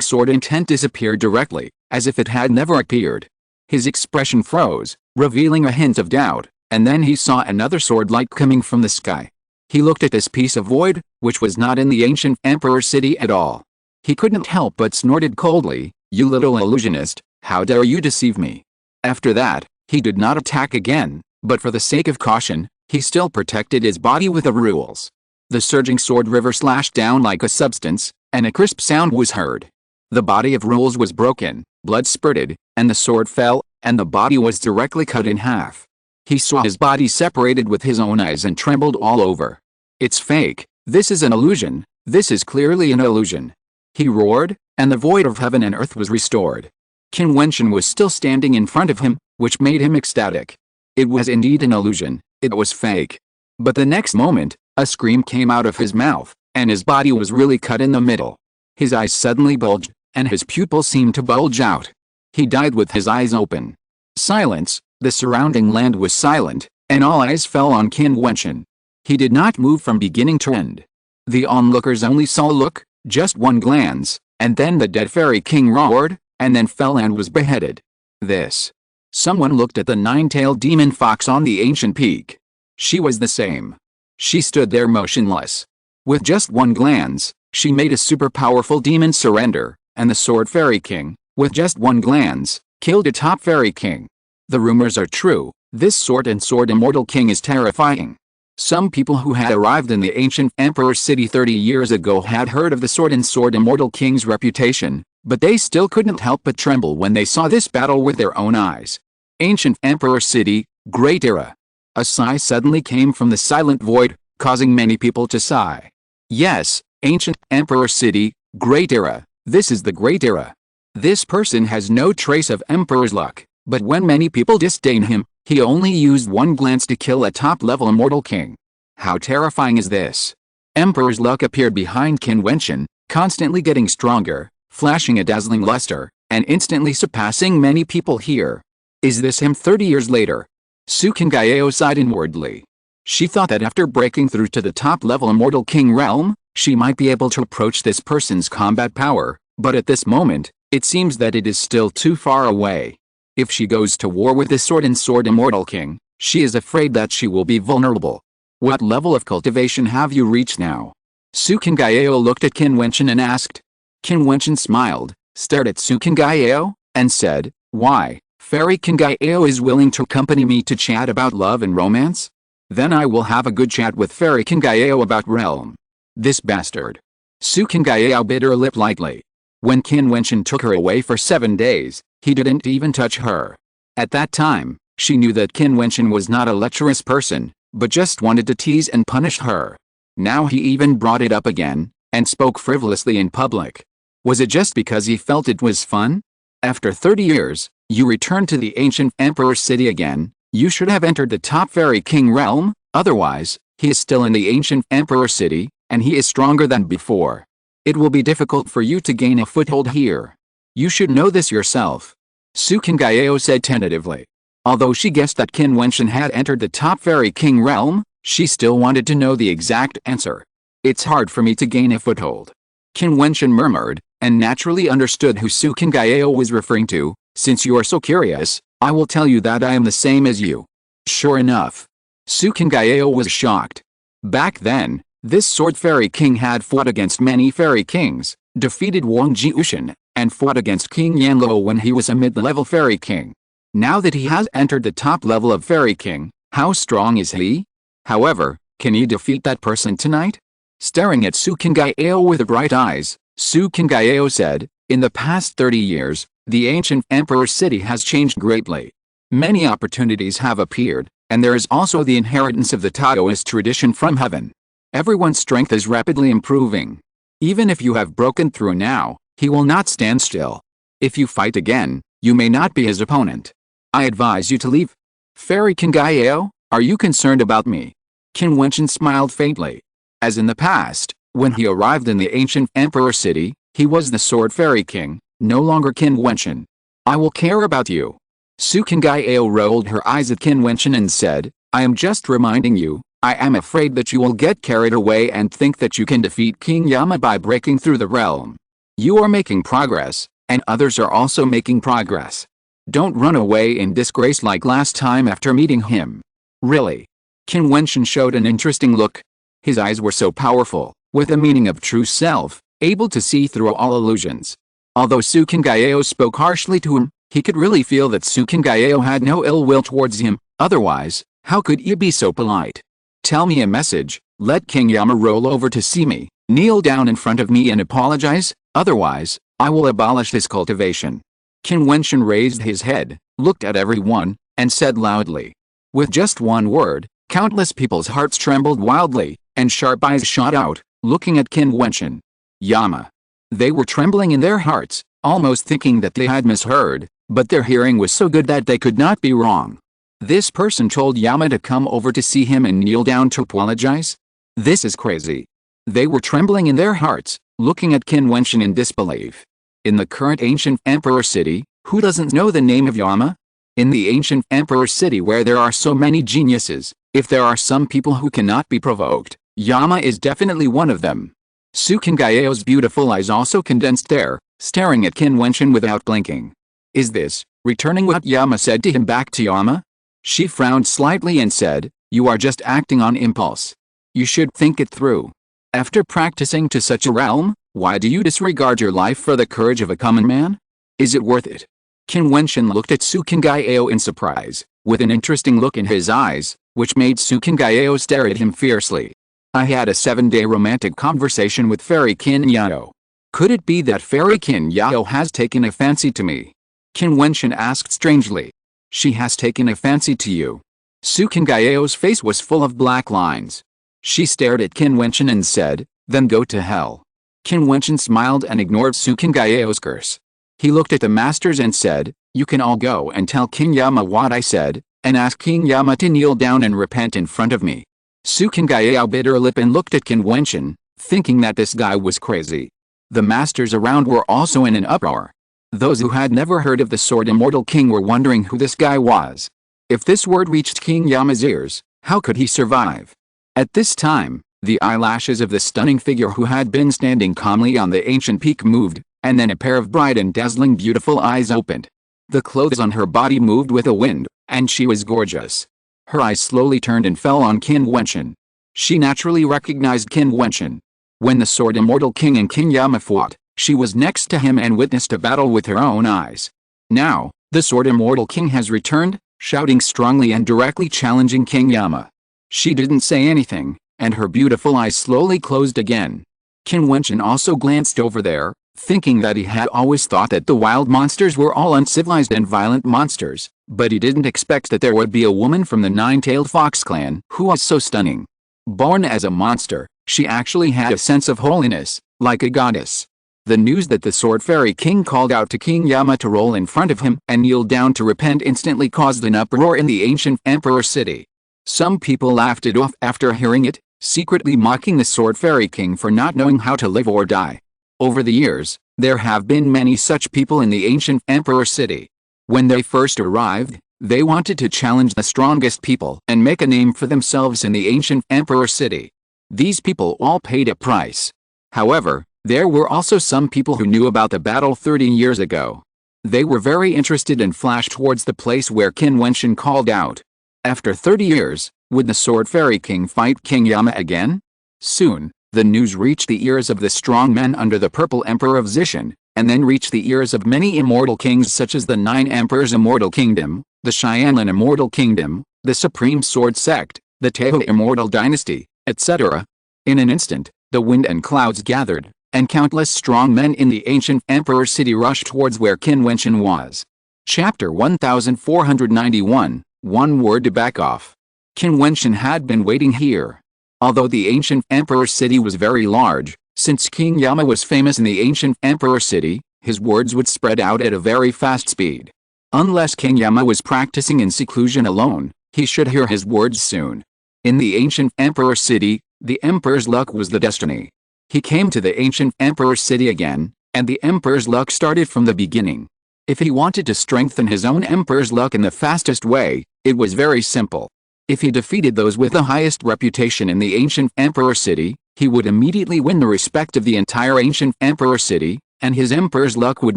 sword intent disappeared directly, as if it had never appeared. His expression froze, revealing a hint of doubt, and then he saw another sword light coming from the sky. He looked at this piece of void, which was not in the ancient emperor's city at all. He couldn't help but snorted coldly, "You little illusionist, how dare you deceive me?" After that, he did not attack again, but for the sake of caution, he still protected his body with the rules. The surging sword river slashed down like a substance, and a crisp sound was heard. The body of rules was broken, blood spurted, and the sword fell, and the body was directly cut in half. He saw his body separated with his own eyes and trembled all over. "It's fake, this is an illusion, this is clearly an illusion," he roared, and the void of heaven and earth was restored. Qin Wentian was still standing in front of him, which made him ecstatic. It was indeed an illusion, it was fake. But the next moment, a scream came out of his mouth, and his body was really cut in the middle. His eyes suddenly bulged, and his pupils seemed to bulge out. He died with his eyes open. Silence, the surrounding land was silent, and all eyes fell on Qin Wentian. He did not move from beginning to end. The onlookers only saw a look, just one glance, and then the dead fairy king roared, and then fell and was beheaded. This. Someone looked at the nine-tailed demon fox on the ancient peak. She was the same. She stood there motionless. With just one glance, she made a super powerful demon surrender, and the sword fairy king, with just one glance, killed a top fairy king. The rumors are true, this sword and sword immortal king is terrifying. Some people who had arrived in the ancient emperor's city 30 years ago had heard of the sword and sword immortal king's reputation, but they still couldn't help but tremble when they saw this battle with their own eyes. Ancient emperor city, great era. A sigh suddenly came from the silent void, causing many people to sigh. Yes, ancient emperor city, great era, this is the great era. This person has no trace of emperor's luck, but when many people disdain him, he only used one glance to kill a top-level immortal king. How terrifying is this? Emperor's luck appeared behind Qin Wentian, constantly getting stronger, flashing a dazzling luster, and instantly surpassing many people here. Is this him 30 years later? Su Kangyo sighed inwardly. She thought that after breaking through to the top-level immortal king realm, she might be able to approach this person's combat power, but at this moment, it seems that it is still too far away. If she goes to war with the sword and sword immortal king, she is afraid that she will be vulnerable. What level of cultivation have you reached now? Su Kangyo looked at Qin Wentian and asked. Qin Wentian smiled, stared at Su Kangyo, and said, "Why, Fairy Kangyo is willing to accompany me to chat about love and romance? Then I will have a good chat with Fairy Kangyo about realm." This bastard. Su Kangyo bit her lip lightly. When Qin Wentian took her away for 7 days, he didn't even touch her. At that time, she knew that Qin Wentian was not a lecherous person, but just wanted to tease and punish her. Now he even brought it up again, and spoke frivolously in public. Was it just because he felt it was fun? After 30 years, you returned to the ancient emperor's city again. You should have entered the top fairy king realm, otherwise, he is still in the ancient emperor's city, and he is stronger than before. It will be difficult for you to gain a foothold here. You should know this yourself. Su Kangyo said tentatively. Although she guessed that Qin Wentian had entered the top fairy king realm, she still wanted to know the exact answer. It's hard for me to gain a foothold. Qin Wentian murmured, and naturally understood who Su Kangyo was referring to. Since you are so curious, I will tell you that I am the same as you. Sure enough. Su Kangyo was shocked. Back then, this sword fairy king had fought against many fairy kings, defeated Wang Jiutian, and fought against King Yanluo when he was a mid-level fairy king. Now that he has entered the top level of fairy king, how strong is he? However, can he defeat that person tonight? Staring at Su Kangyo with bright eyes, Su Kangyo said, in the past 30 years, the ancient emperor's city has changed greatly. Many opportunities have appeared, and there is also the inheritance of the Taoist tradition from heaven. Everyone's strength is rapidly improving. Even if you have broken through now, he will not stand still. If you fight again, you may not be his opponent. I advise you to leave. Fairy Kangyo, are you concerned about me? Qin Wentian smiled faintly. As in the past, when he arrived in the ancient emperor city, he was the sword fairy king, no longer Qin Wentian. I will care about you. Sukengayeo rolled her eyes at Qin Wentian and said, I am just reminding you, I am afraid that you will get carried away and think that you can defeat King Yama by breaking through the realm. You are making progress, and others are also making progress. Don't run away in disgrace like last time after meeting him. Really? Qin Wentian showed an interesting look. His eyes were so powerful, with a meaning of true self, able to see through all illusions. Although Sukengayeo spoke harshly to him, he could really feel that Sukengayeo had no ill will towards him, otherwise, how could he be so polite? Tell me a message, let King Yama roll over to see me, kneel down in front of me and apologize, otherwise, I will abolish this cultivation. Qin Wentian raised his head, looked at everyone, and said loudly. With just one word, countless people's hearts trembled wildly, and sharp eyes shot out, looking at Qin Wentian. Yama. They were trembling in their hearts, almost thinking that they had misheard, but their hearing was so good that they could not be wrong. This person told Yama to come over to see him and kneel down to apologize? This is crazy. They were trembling in their hearts, looking at Qin Wentian in disbelief. In the current ancient emperor city, who doesn't know the name of Yama? In the ancient emperor city where there are so many geniuses, if there are some people who cannot be provoked, Yama is definitely one of them. Sukengayeo's beautiful eyes also condensed there, staring at Qin Wentian without blinking. Is this, returning what Yama said to him back to Yama? She frowned slightly and said, you are just acting on impulse. You should think it through. After practicing to such a realm, why do you disregard your life for the courage of a common man? Is it worth it? Qin Wentian looked at Sukengayeo in surprise, with an interesting look in his eyes, which made Sukengayeo stare at him fiercely. I had a 7-day romantic conversation with Fairy Qin Yao. Could it be that Fairy Qin Yao has taken a fancy to me? Qin Wentian asked strangely. She has taken a fancy to you. Sukengayeo's face was full of black lines. She stared at Qin Wentian and said, then go to hell. Qin Wentian smiled and ignored Sukengayeo's curse. He looked at the masters and said, you can all go and tell King Yama what I said, and ask King Yama to kneel down and repent in front of me. Sukengayeo bit her lip and looked at Qin Wentian, thinking that this guy was crazy. The masters around were also in an uproar. Those who had never heard of the Sword Immortal King were wondering who this guy was. If this word reached King Yama's ears, how could he survive? At this time, the eyelashes of the stunning figure who had been standing calmly on the ancient peak moved, and then a pair of bright and dazzling beautiful eyes opened. The clothes on her body moved with the wind, and she was gorgeous. Her eyes slowly turned and fell on Qin Wentian. She naturally recognized Qin Wentian. When the Sword Immortal King and King Yama fought, she was next to him and witnessed a battle with her own eyes. Now, the Sword Immortal King has returned, shouting strongly and directly challenging King Yama. She didn't say anything, and her beautiful eyes slowly closed again. Qin Wentian also glanced over there, thinking that he had always thought that the wild monsters were all uncivilized and violent monsters, but he didn't expect that there would be a woman from the nine-tailed fox clan who was so stunning. Born as a monster, she actually had a sense of holiness, like a goddess. The news that the Sword Fairy King called out to King Yama to roll in front of him and kneel down to repent instantly caused an uproar in the ancient emperor city. Some people laughed it off after hearing it, secretly mocking the Sword Fairy King for not knowing how to live or die. Over the years, there have been many such people in the ancient emperor city. When they first arrived, they wanted to challenge the strongest people and make a name for themselves in the ancient emperor city. These people all paid a price. However, there were also some people who knew about the battle 30 years ago. They were very interested and flashed towards the place where Qin Wentian called out. After 30 years, would the Sword Fairy King fight King Yama again? Soon, the news reached the ears of the strong men under the Purple Emperor of Jiutian, and then reached the ears of many immortal kings such as the Nine Emperors Immortal Kingdom, the Xianlin Immortal Kingdom, the Supreme Sword Sect, the Teho Immortal Dynasty, etc. In an instant, the wind and clouds gathered, and countless strong men in the ancient emperor city rushed towards where Qin Wentian was. Chapter 1491, One word to back off. Qin Wentian had been waiting here. Although the ancient emperor city was very large, since King Yama was famous in the ancient emperor city, his words would spread out at a very fast speed. Unless King Yama was practicing in seclusion alone, he should hear his words soon. In the ancient emperor city, the emperor's luck was the destiny. He came to the ancient emperor city again, and the emperor's luck started from the beginning. If he wanted to strengthen his own emperor's luck in the fastest way, it was very simple. If he defeated those with the highest reputation in the ancient emperor city, he would immediately win the respect of the entire ancient emperor city, and his emperor's luck would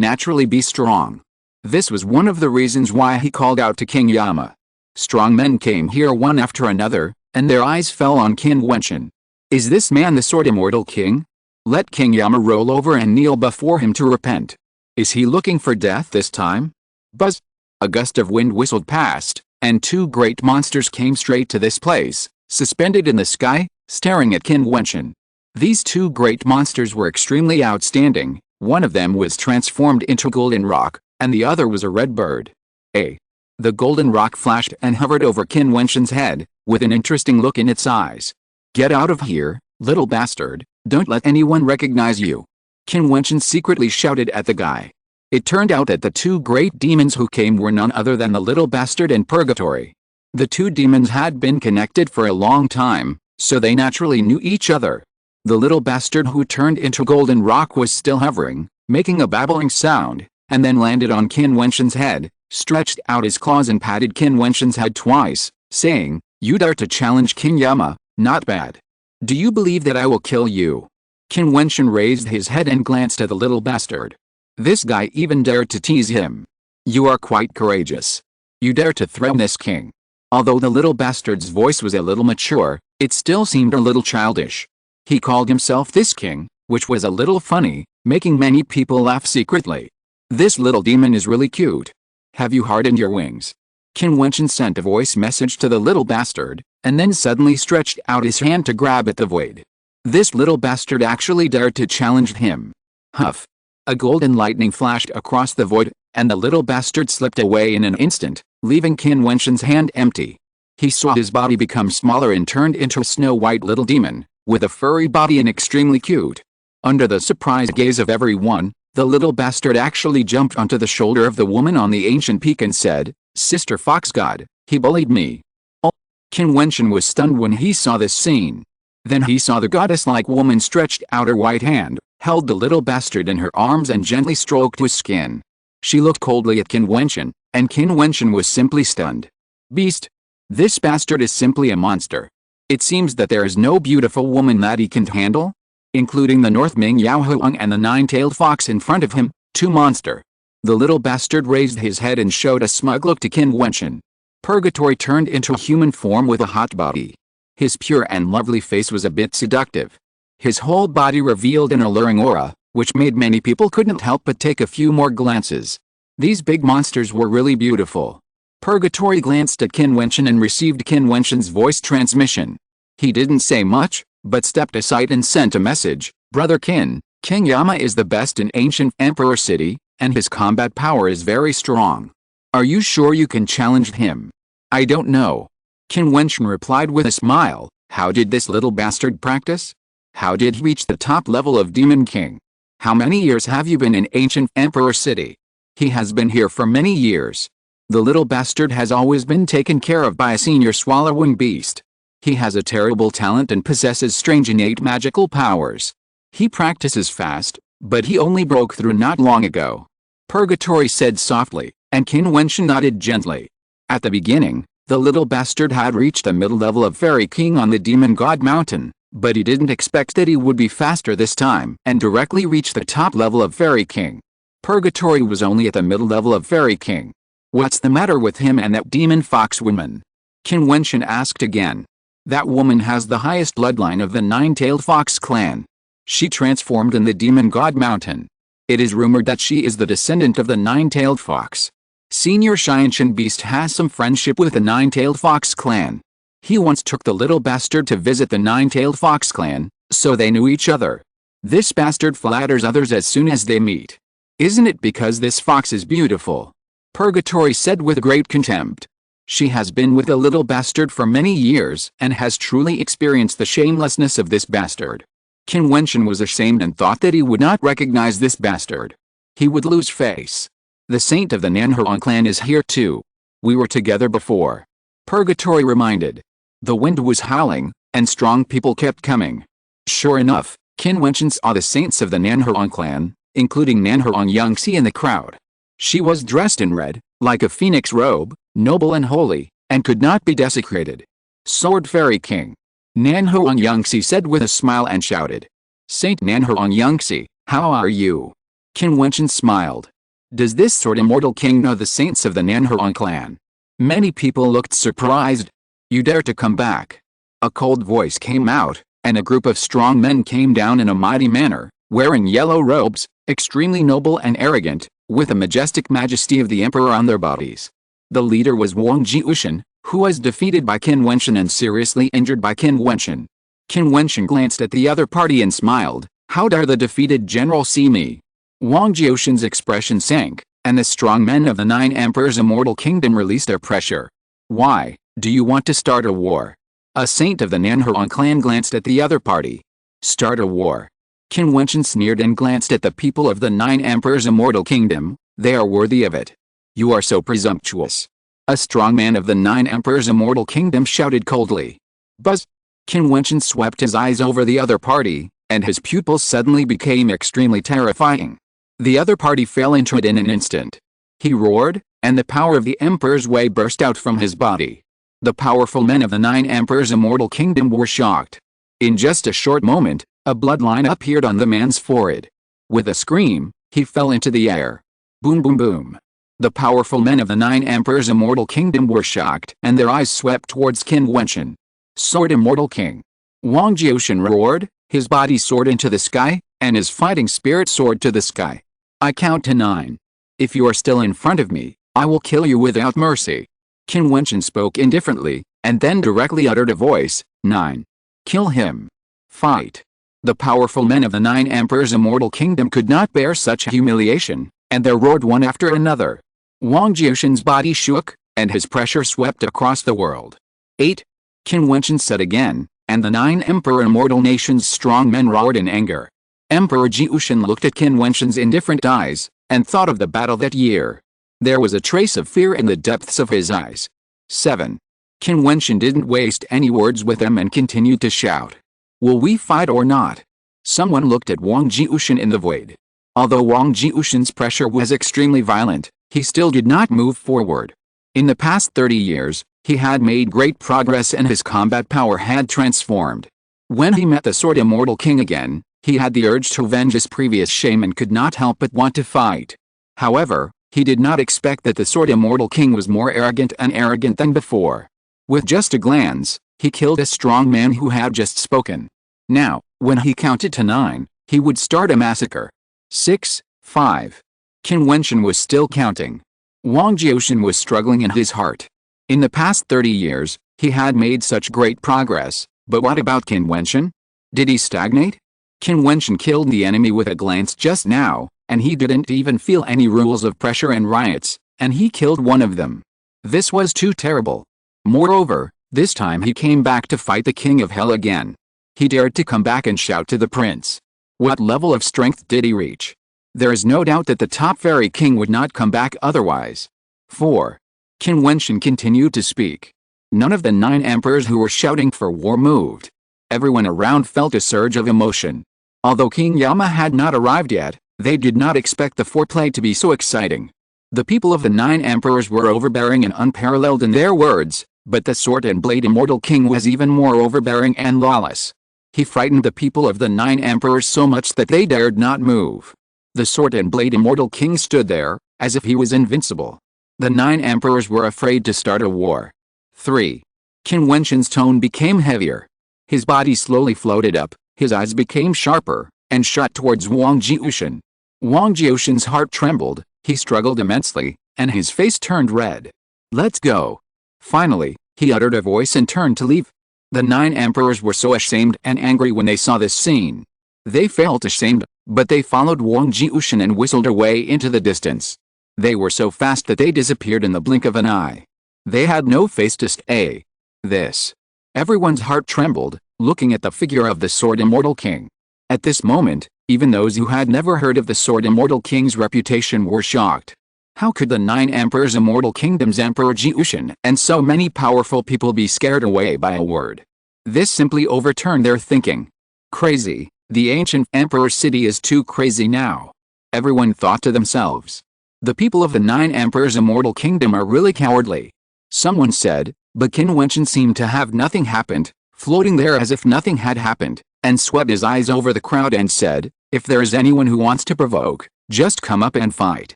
naturally be strong. This was one of the reasons why he called out to King Yama. Strong men came here one after another, and their eyes fell on Qin Wentian. Is this man the sword immortal king? Let King Yama roll over and kneel before him to repent. Is he looking for death this time? Buzz! A gust of wind whistled past, and two great monsters came straight to this place, suspended in the sky, staring at Qin Wentian. These two great monsters were extremely outstanding. One of them was transformed into golden rock, and the other was a red bird. The golden rock flashed and hovered over Qin Wentian's head, with an interesting look in its eyes. Get out of here, little bastard, don't let anyone recognize you. Qin Wentian secretly shouted at the guy. It turned out that the two great demons who came were none other than the little bastard and Purgatory. The two demons had been connected for a long time, so they naturally knew each other. The little bastard who turned into golden rock was still hovering, making a babbling sound, and then landed on Qin Wentian's head, stretched out his claws and patted Qin Wentian's head twice, saying, "You dare to challenge King Yama, not bad. Do you believe that I will kill you?" Qin Wentian raised his head and glanced at the little bastard. This guy even dared to tease him. You are quite courageous. You dare to threaten this king. Although the little bastard's voice was a little mature, it still seemed a little childish. He called himself this king, which was a little funny, making many people laugh secretly. This little demon is really cute. Have you hardened your wings? Qin Wentian sent a voice message to the little bastard, and then suddenly stretched out his hand to grab at the void. This little bastard actually dared to challenge him. Huff! A golden lightning flashed across the void, and the little bastard slipped away in an instant, leaving Qin Wentian's hand empty. He saw his body become smaller and turned into a snow-white little demon, with a furry body and extremely cute. Under the surprised gaze of everyone, the little bastard actually jumped onto the shoulder of the woman on the ancient peak and said, "Sister Fox God, he bullied me." Oh! Qin Wentian was stunned when he saw this scene. Then he saw the goddess-like woman stretched out her white hand, held the little bastard in her arms and gently stroked his skin. She looked coldly at Qin Wentian, and Qin Wentian was simply stunned. Beast! This bastard is simply a monster. It seems that there is no beautiful woman that he can't handle? Including the North Ming Yao Huang and the nine-tailed fox in front of him, two monster. The little bastard raised his head and showed a smug look to Qin Wentian. Purgatory turned into a human form with a hot body. His pure and lovely face was a bit seductive. His whole body revealed an alluring aura, which made many people couldn't help but take a few more glances. These big monsters were really beautiful. Purgatory glanced at Qin Wentian and received Qin Wentian's voice transmission. He didn't say much, but stepped aside and sent a message. Brother Qin, King Yama is the best in ancient Emperor City, and his combat power is very strong. Are you sure you can challenge him? I don't know. Qin Wentian replied with a smile. How did this little bastard practice? How did he reach the top level of Demon King? How many years have you been in ancient Emperor City? He has been here for many years. The little bastard has always been taken care of by a senior swallowing beast. He has a terrible talent and possesses strange innate magical powers. He practices fast, but he only broke through not long ago. Purgatory said softly, and Qin Wentian nodded gently. At the beginning, the little bastard had reached the middle level of Fairy King on the Demon God Mountain, but he didn't expect that he would be faster this time and directly reach the top level of Fairy King. Purgatory was only at the middle level of Fairy King. What's the matter with him and that demon fox woman? Qin Wentian asked again. That woman has the highest bloodline of the nine-tailed fox clan. She transformed in the Demon God Mountain. It is rumored that she is the descendant of the nine-tailed fox. Senior Jiutian beast has some friendship with the nine-tailed fox clan. He once took the little bastard to visit the nine-tailed fox clan, so they knew each other. This bastard flatters others as soon as they meet. Isn't it because this fox is beautiful? Purgatory said with great contempt. She has been with the little bastard for many years and has truly experienced the shamelessness of this bastard. Qin Wentian was ashamed and thought that he would not recognize this bastard. He would lose face. The saint of the Nanhuang clan is here too. We were together before. Purgatory reminded. The wind was howling, and strong people kept coming. Sure enough, Qin Wentian saw the saints of the Nanhuang clan, including Nanhuang Yangxi in the crowd. She was dressed in red, like a phoenix robe, noble and holy, and could not be desecrated. Sword Fairy King. Nanhuang Yangxi said with a smile and shouted. Saint Nanhuang Yangxi, how are you? Qin Wentian smiled. Does this sword immortal king know the saints of the Nanhuang clan? Many people looked surprised. You dare to come back? A cold voice came out, and a group of strong men came down in a mighty manner, wearing yellow robes, extremely noble and arrogant, with the majestic majesty of the emperor on their bodies. The leader was Wang Jiutian, who was defeated by Qin Wentian and seriously injured by Qin Wentian. Qin Wentian glanced at the other party and smiled. How dare the defeated general see me? Wang Jiutian's expression sank, and the strong men of the 9 Emperors' immortal kingdom released their pressure. Why, do you want to start a war? A saint of the Nanhuang clan glanced at the other party. Start a war? Qin Wentian sneered and glanced at the people of the 9 Emperors' immortal kingdom. They are worthy of it. You are so presumptuous. A strong man of the 9 Emperors' immortal kingdom shouted coldly. Buzz! Qin Wentian swept his eyes over the other party, and his pupils suddenly became extremely terrifying. The other party fell into it in an instant. He roared, and the power of the Emperor's way burst out from his body. The powerful men of the 9 Emperors' immortal kingdom were shocked. In just a short moment, a bloodline appeared on the man's forehead. With a scream, he fell into the air. Boom boom boom. The powerful men of the 9 Emperors' immortal kingdom were shocked, and their eyes swept towards Qin Wentian. Sword Immortal King. Wang Jiutian roared, his body soared into the sky, and his fighting spirit soared to the sky. I count to 9. If you are still in front of me, I will kill you without mercy. Qin Wentian spoke indifferently, and then directly uttered a voice, 9. Kill him. Fight. The powerful men of the 9 Emperors' immortal kingdom could not bear such humiliation, and they roared one after another. Wang Jiutian's body shook, and his pressure swept across the world. 8. Qin Wentian said again, and the 9 Emperor immortal nations' strong men roared in anger. Emperor Jiutian looked at Qin Wentian's indifferent eyes, and thought of the battle that year. There was a trace of fear in the depths of his eyes. 7. Qin Wentian didn't waste any words with them and continued to shout. Will we fight or not? Someone looked at Wang Jiutian in the void. Although Wang Jiutian's pressure was extremely violent, he still did not move forward. In the past 30 years, he had made great progress and his combat power had transformed. When he met the Sword Immortal King again, he had the urge to avenge his previous shame and could not help but want to fight. However, he did not expect that the Sword Immortal King was more arrogant than before. With just a glance, he killed a strong man who had just spoken. Now, when he counted to 9, he would start a massacre. 6, 5. Qin Wentian was still counting. Wang Jiutian was struggling in his heart. In the past 30 years, he had made such great progress, but what about Qin Wentian? Did he stagnate? Qin Wentian killed the enemy with a glance just now, and he didn't even feel any rules of pressure and riots, and he killed one of them. This was too terrible. Moreover, this time he came back to fight the King of Hell again. He dared to come back and shout to the prince. What level of strength did he reach? There is no doubt that the top fairy king would not come back otherwise. 4. Qin Wentian continued to speak. None of the 9 emperors who were shouting for war moved. Everyone around felt a surge of emotion. Although King Yama had not arrived yet, they did not expect the foreplay to be so exciting. The people of the 9 emperors were overbearing and unparalleled in their words, but the Sword and Blade Immortal King was even more overbearing and lawless. He frightened the people of the 9 emperors so much that they dared not move. The Sword and Blade Immortal King stood there, as if he was invincible. The 9 emperors were afraid to start a war. 3. Qin Wentian's tone became heavier. His body slowly floated up, his eyes became sharper, and shot towards Wang Jiutian. Wang Jiutian's heart trembled, he struggled immensely, and his face turned red. Let's go. Finally, he uttered a voice and turned to leave. The 9 emperors were so ashamed and angry when they saw this scene. They felt ashamed, but they followed Wang Jiutian and whistled away into the distance. They were so fast that they disappeared in the blink of an eye. They had no face to say this. Everyone's heart trembled, looking at the figure of the Sword Immortal King. At this moment, even those who had never heard of the Sword Immortal King's reputation were shocked. How could the 9 Emperors' Immortal Kingdom's Emperor Jiutian and so many powerful people be scared away by a word? This simply overturned their thinking. Crazy, the ancient Emperor city is too crazy now. Everyone thought to themselves. The people of the 9 Emperors' immortal kingdom are really cowardly. Someone said, but Qin Wentian seemed to have nothing happened, floating there as if nothing had happened, and swept his eyes over the crowd and said, if there is anyone who wants to provoke, just come up and fight.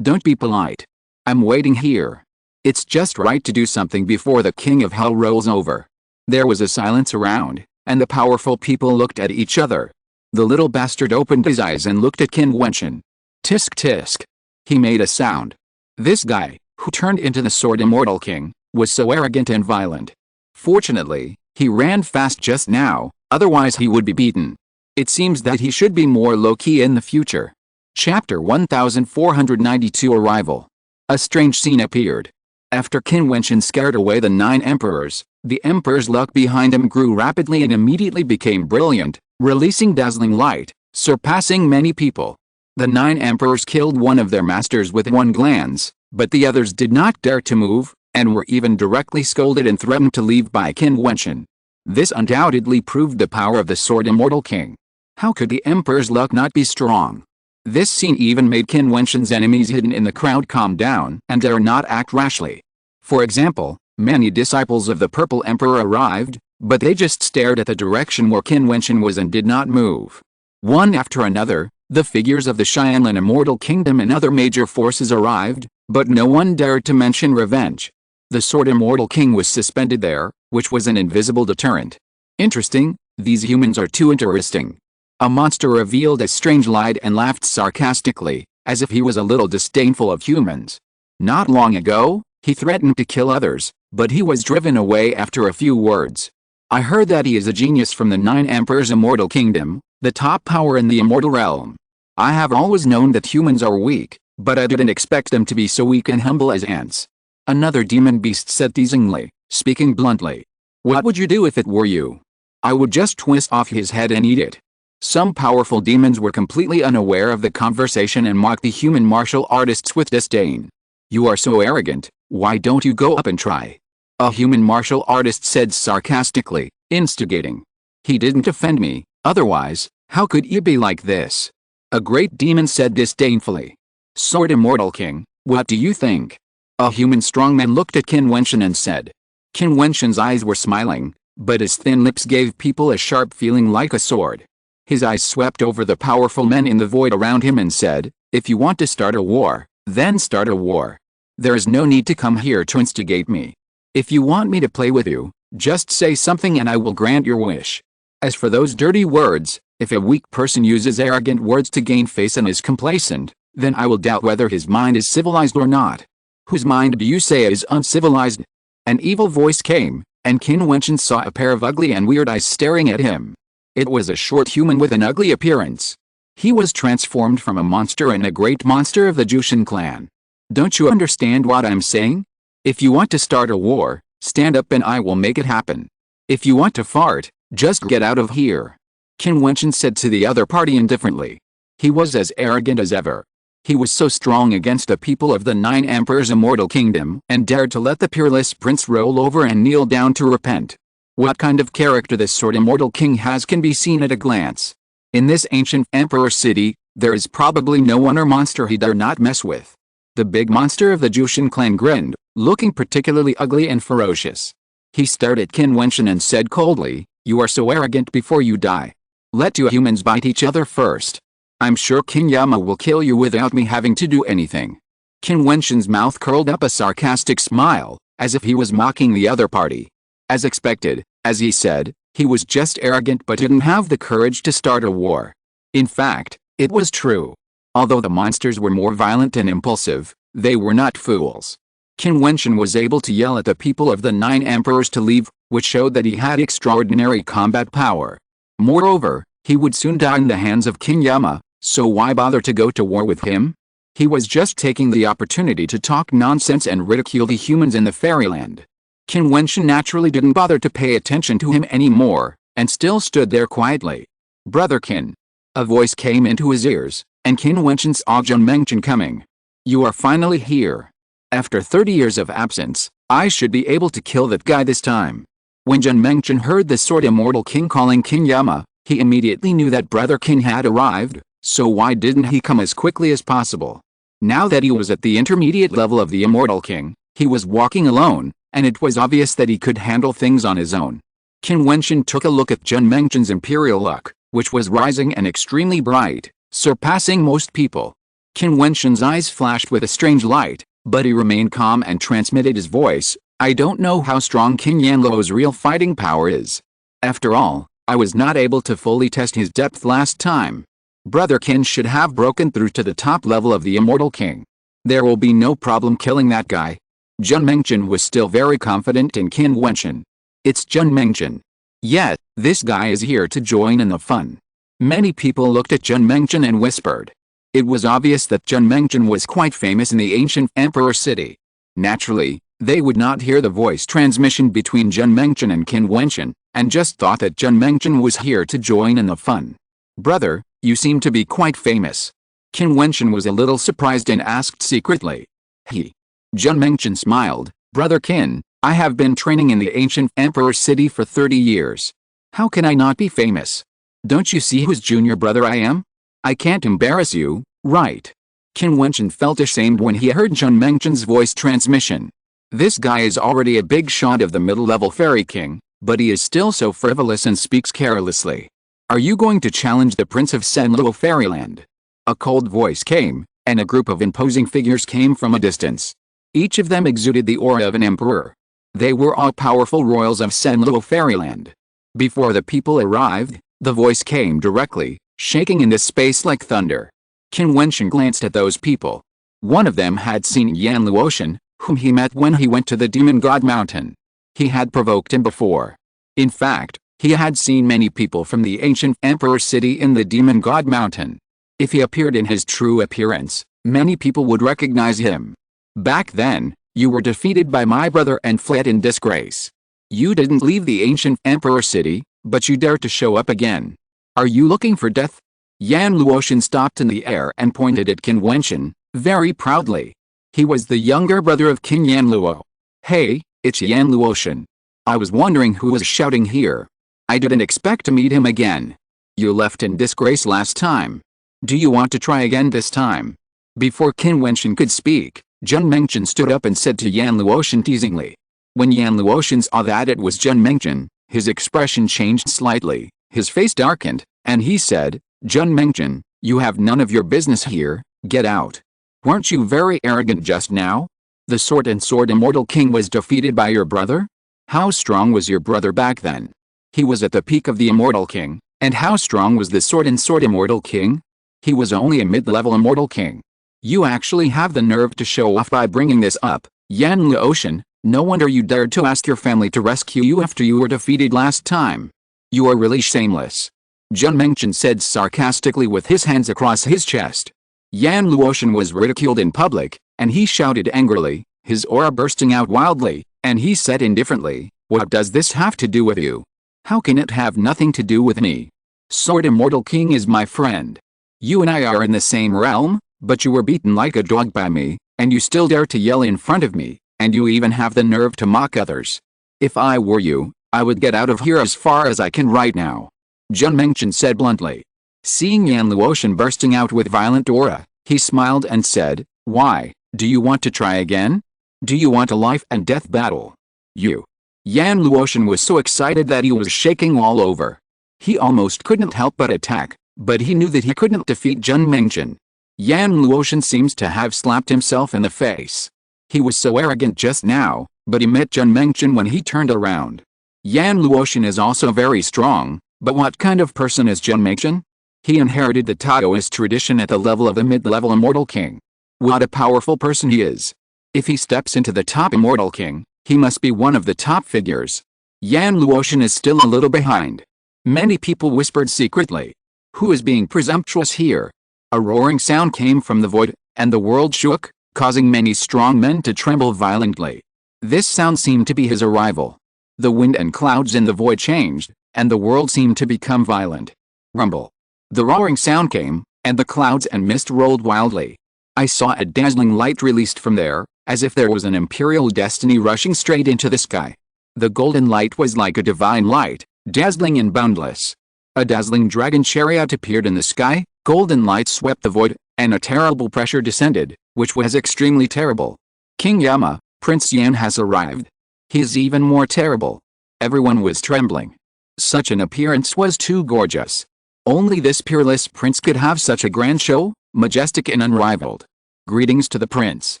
Don't be polite. I'm waiting here. It's just right to do something before the king of hell rolls over. There was a silence around, and the powerful people looked at each other. The little bastard opened his eyes and looked at Qin Wentian. Tisk tisk. He made a sound. This guy, who turned into the Sword Immortal King, was so arrogant and violent. Fortunately, he ran fast just now, otherwise he would be beaten. It seems that he should be more low-key in the future. Chapter 1492 Arrival. A strange scene appeared. After Qin Wentian scared away the 9 emperors, the emperor's luck behind him grew rapidly and immediately became brilliant, releasing dazzling light, surpassing many people. The 9 emperors killed one of their masters with one glance, but the others did not dare to move, and were even directly scolded and threatened to leave by Qin Wentian. This undoubtedly proved the power of the Sword Immortal King. How could the emperor's luck not be strong? This scene even made Qin Wentian's enemies hidden in the crowd calm down and dare not act rashly. For example, many disciples of the Purple Emperor arrived, but they just stared at the direction where Qin Wentian was and did not move. One after another, the figures of the Xianlin Immortal Kingdom and other major forces arrived, but no one dared to mention revenge. The Sword Immortal King was suspended there, which was an invisible deterrent. Interesting, these humans are too interesting. A monster revealed a strange light and laughed sarcastically, as if he was a little disdainful of humans. Not long ago, he threatened to kill others, but he was driven away after a few words. I heard that he is a genius from the 9 Emperors' Immortal Kingdom, the top power in the immortal realm. I have always known that humans are weak, but I didn't expect them to be so weak and humble as ants. Another demon beast said teasingly, speaking bluntly. What would you do if it were you? I would just twist off his head and eat it. Some powerful demons were completely unaware of the conversation and mocked the human martial artists with disdain. You are so arrogant, why don't you go up and try? A human martial artist said sarcastically, instigating. He didn't offend me, otherwise, how could you be like this? A great demon said disdainfully. Sword Immortal King, what do you think? A human strongman looked at Qin Wentian and said. Qin Wentian's eyes were smiling, but his thin lips gave people a sharp feeling like a sword. His eyes swept over the powerful men in the void around him and said, if you want to start a war, then start a war. There is no need to come here to instigate me. If you want me to play with you, just say something and I will grant your wish. As for those dirty words, if a weak person uses arrogant words to gain face and is complacent, then I will doubt whether his mind is civilized or not. Whose mind do you say is uncivilized? An evil voice came, and Qin Wentian saw a pair of ugly and weird eyes staring at him. It was a short human with an ugly appearance. He was transformed from a monster and a great monster of the Jiutian clan. Don't you understand what I'm saying? If you want to start a war, stand up and I will make it happen. If you want to fart, just get out of here. Qin Wentian said to the other party indifferently. He was as arrogant as ever. He was so strong against the people of the 9 Emperors' Immortal Kingdom and dared to let the peerless prince roll over and kneel down to repent. What kind of character this Sword Immortal King has can be seen at a glance. In this ancient emperor city, there is probably no one or monster he dare not mess with. The big monster of the Jiutian clan grinned, looking particularly ugly and ferocious. He stared at Qin Wentian and said coldly, you are so arrogant before you die. Let 2 humans bite each other first. I'm sure King Yama will kill you without me having to do anything. Qin Wentian's mouth curled up a sarcastic smile, as if he was mocking the other party. As expected, as he said, he was just arrogant but didn't have the courage to start a war. In fact, it was true. Although the monsters were more violent and impulsive, they were not fools. Qin Wentian was able to yell at the people of the 9 emperors to leave, which showed that he had extraordinary combat power. Moreover, he would soon die in the hands of King Yama, so why bother to go to war with him? He was just taking the opportunity to talk nonsense and ridicule the humans in the fairyland. Qin Wentian naturally didn't bother to pay attention to him anymore, and still stood there quietly. Brother Qin. A voice came into his ears, and Qin Wentian saw Qin Wentian coming. You are finally here. After 30 years of absence, I should be able to kill that guy this time. When Qin Wentian heard the Sword Immortal King calling King Yama, he immediately knew that Brother Qin had arrived, so why didn't he come as quickly as possible? Now that he was at the intermediate level of the Immortal King, he was walking alone, and it was obvious that he could handle things on his own. Qin Wentian took a look at Jian Mengzhen's imperial luck, which was rising and extremely bright, surpassing most people. Qin Wentian's eyes flashed with a strange light, but he remained calm and transmitted his voice. I don't know how strong Qin Yanluo's real fighting power is. After all, I was not able to fully test his depth last time. Brother Qin should have broken through to the top level of the Immortal King. There will be no problem killing that guy. Jian Mengzhen was still very confident in Qin Wentian. It's Jian Mengzhen. Yet, this guy is here to join in the fun. Many people looked at Jian Mengzhen and whispered. It was obvious that Jian Mengzhen was quite famous in the ancient emperor city. Naturally, they would not hear the voice transmission between Jian Mengzhen and Qin Wentian, and just thought that Jian Mengzhen was here to join in the fun. Brother, you seem to be quite famous. Qin Wentian was a little surprised and asked secretly. Jian Mengzhen smiled. Brother Qin, I have been training in the ancient emperor city for 30 years. How can I not be famous? Don't you see whose junior brother I am? I can't embarrass you, right? Qin Wentian felt ashamed when he heard Jian Mengzhen's voice transmission. This guy is already a big shot of the middle-level fairy king, but he is still so frivolous and speaks carelessly. Are you going to challenge the Prince of Senluo Fairyland? A cold voice came, and a group of imposing figures came from a distance. Each of them exuded the aura of an emperor. They were all powerful royals of Senluo Fairyland. Before the people arrived, the voice came directly, shaking into space like thunder. Qin Wentian glanced at those people. One of them had seen Yan Luotian, whom he met when he went to the Demon God Mountain. He had provoked him before. In fact, he had seen many people from the ancient emperor city in the Demon God Mountain. If he appeared in his true appearance, many people would recognize him. Back then, you were defeated by my brother and fled in disgrace. You didn't leave the ancient emperor city, but you dared to show up again. Are you looking for death? Yan Luotian stopped in the air and pointed at Qin Wentian, very proudly. He was the younger brother of Qin Yanluo. Hey, it's Yan Luotian. I was wondering who was shouting here. I didn't expect to meet him again. You left in disgrace last time. Do you want to try again this time? Before Qin Wentian could speak, Jian Mengzhen stood up and said to Yan Luotian teasingly. When Yan Luotian saw that it was Jian Mengzhen, his expression changed slightly, his face darkened, and he said, Jian Mengzhen, you have none of your business here, get out. Weren't you very arrogant just now? The Sword and Sword Immortal King was defeated by your brother? How strong was your brother back then? He was at the peak of the Immortal King, and how strong was the Sword and Sword Immortal King? He was only a mid-level Immortal King. You actually have the nerve to show off by bringing this up, Yan Luotian. No wonder you dared to ask your family to rescue you after you were defeated last time. You are really shameless. Jian Mengzhen said sarcastically with his hands across his chest. Yan Luotian was ridiculed in public, and he shouted angrily, his aura bursting out wildly, and he said indifferently, what does this have to do with you? How can it have nothing to do with me? Sword Immortal King is my friend. You and I are in the same realm, but you were beaten like a dog by me, and you still dare to yell in front of me, and you even have the nerve to mock others. If I were you, I would get out of here as far as I can right now. Jian Mengzhen said bluntly. Seeing Yan Luotian bursting out with violent aura, he smiled and said, why, do you want to try again? Do you want a life and death battle? You. Yan Luotian was so excited that he was shaking all over. He almost couldn't help but attack, but he knew that he couldn't defeat Jian Mengzhen. Yan Luotian seems to have slapped himself in the face. He was so arrogant just now, but he met Jian Mengzhen when he turned around. Yan Luotian is also very strong, but what kind of person is Jian Mengzhen? He inherited the Taoist tradition at the level of a mid-level Immortal King. What a powerful person he is. If he steps into the top Immortal King, he must be one of the top figures. Yan Luotian is still a little behind. Many people whispered secretly. Who is being presumptuous here? A roaring sound came from the void, and the world shook, causing many strong men to tremble violently. This sound seemed to be his arrival. The wind and clouds in the void changed, and the world seemed to become violent. Rumble. The roaring sound came, and the clouds and mist rolled wildly. I saw a dazzling light released from there, as if there was an imperial destiny rushing straight into the sky. The golden light was like a divine light, dazzling and boundless. A dazzling dragon chariot appeared in the sky, Golden light swept the void, and a terrible pressure descended, which was extremely terrible. King Yama, Prince Yan has arrived. He is even more terrible. Everyone was trembling. Such an appearance was too gorgeous. Only this peerless prince could have such a grand show, majestic and unrivaled. Greetings to the prince.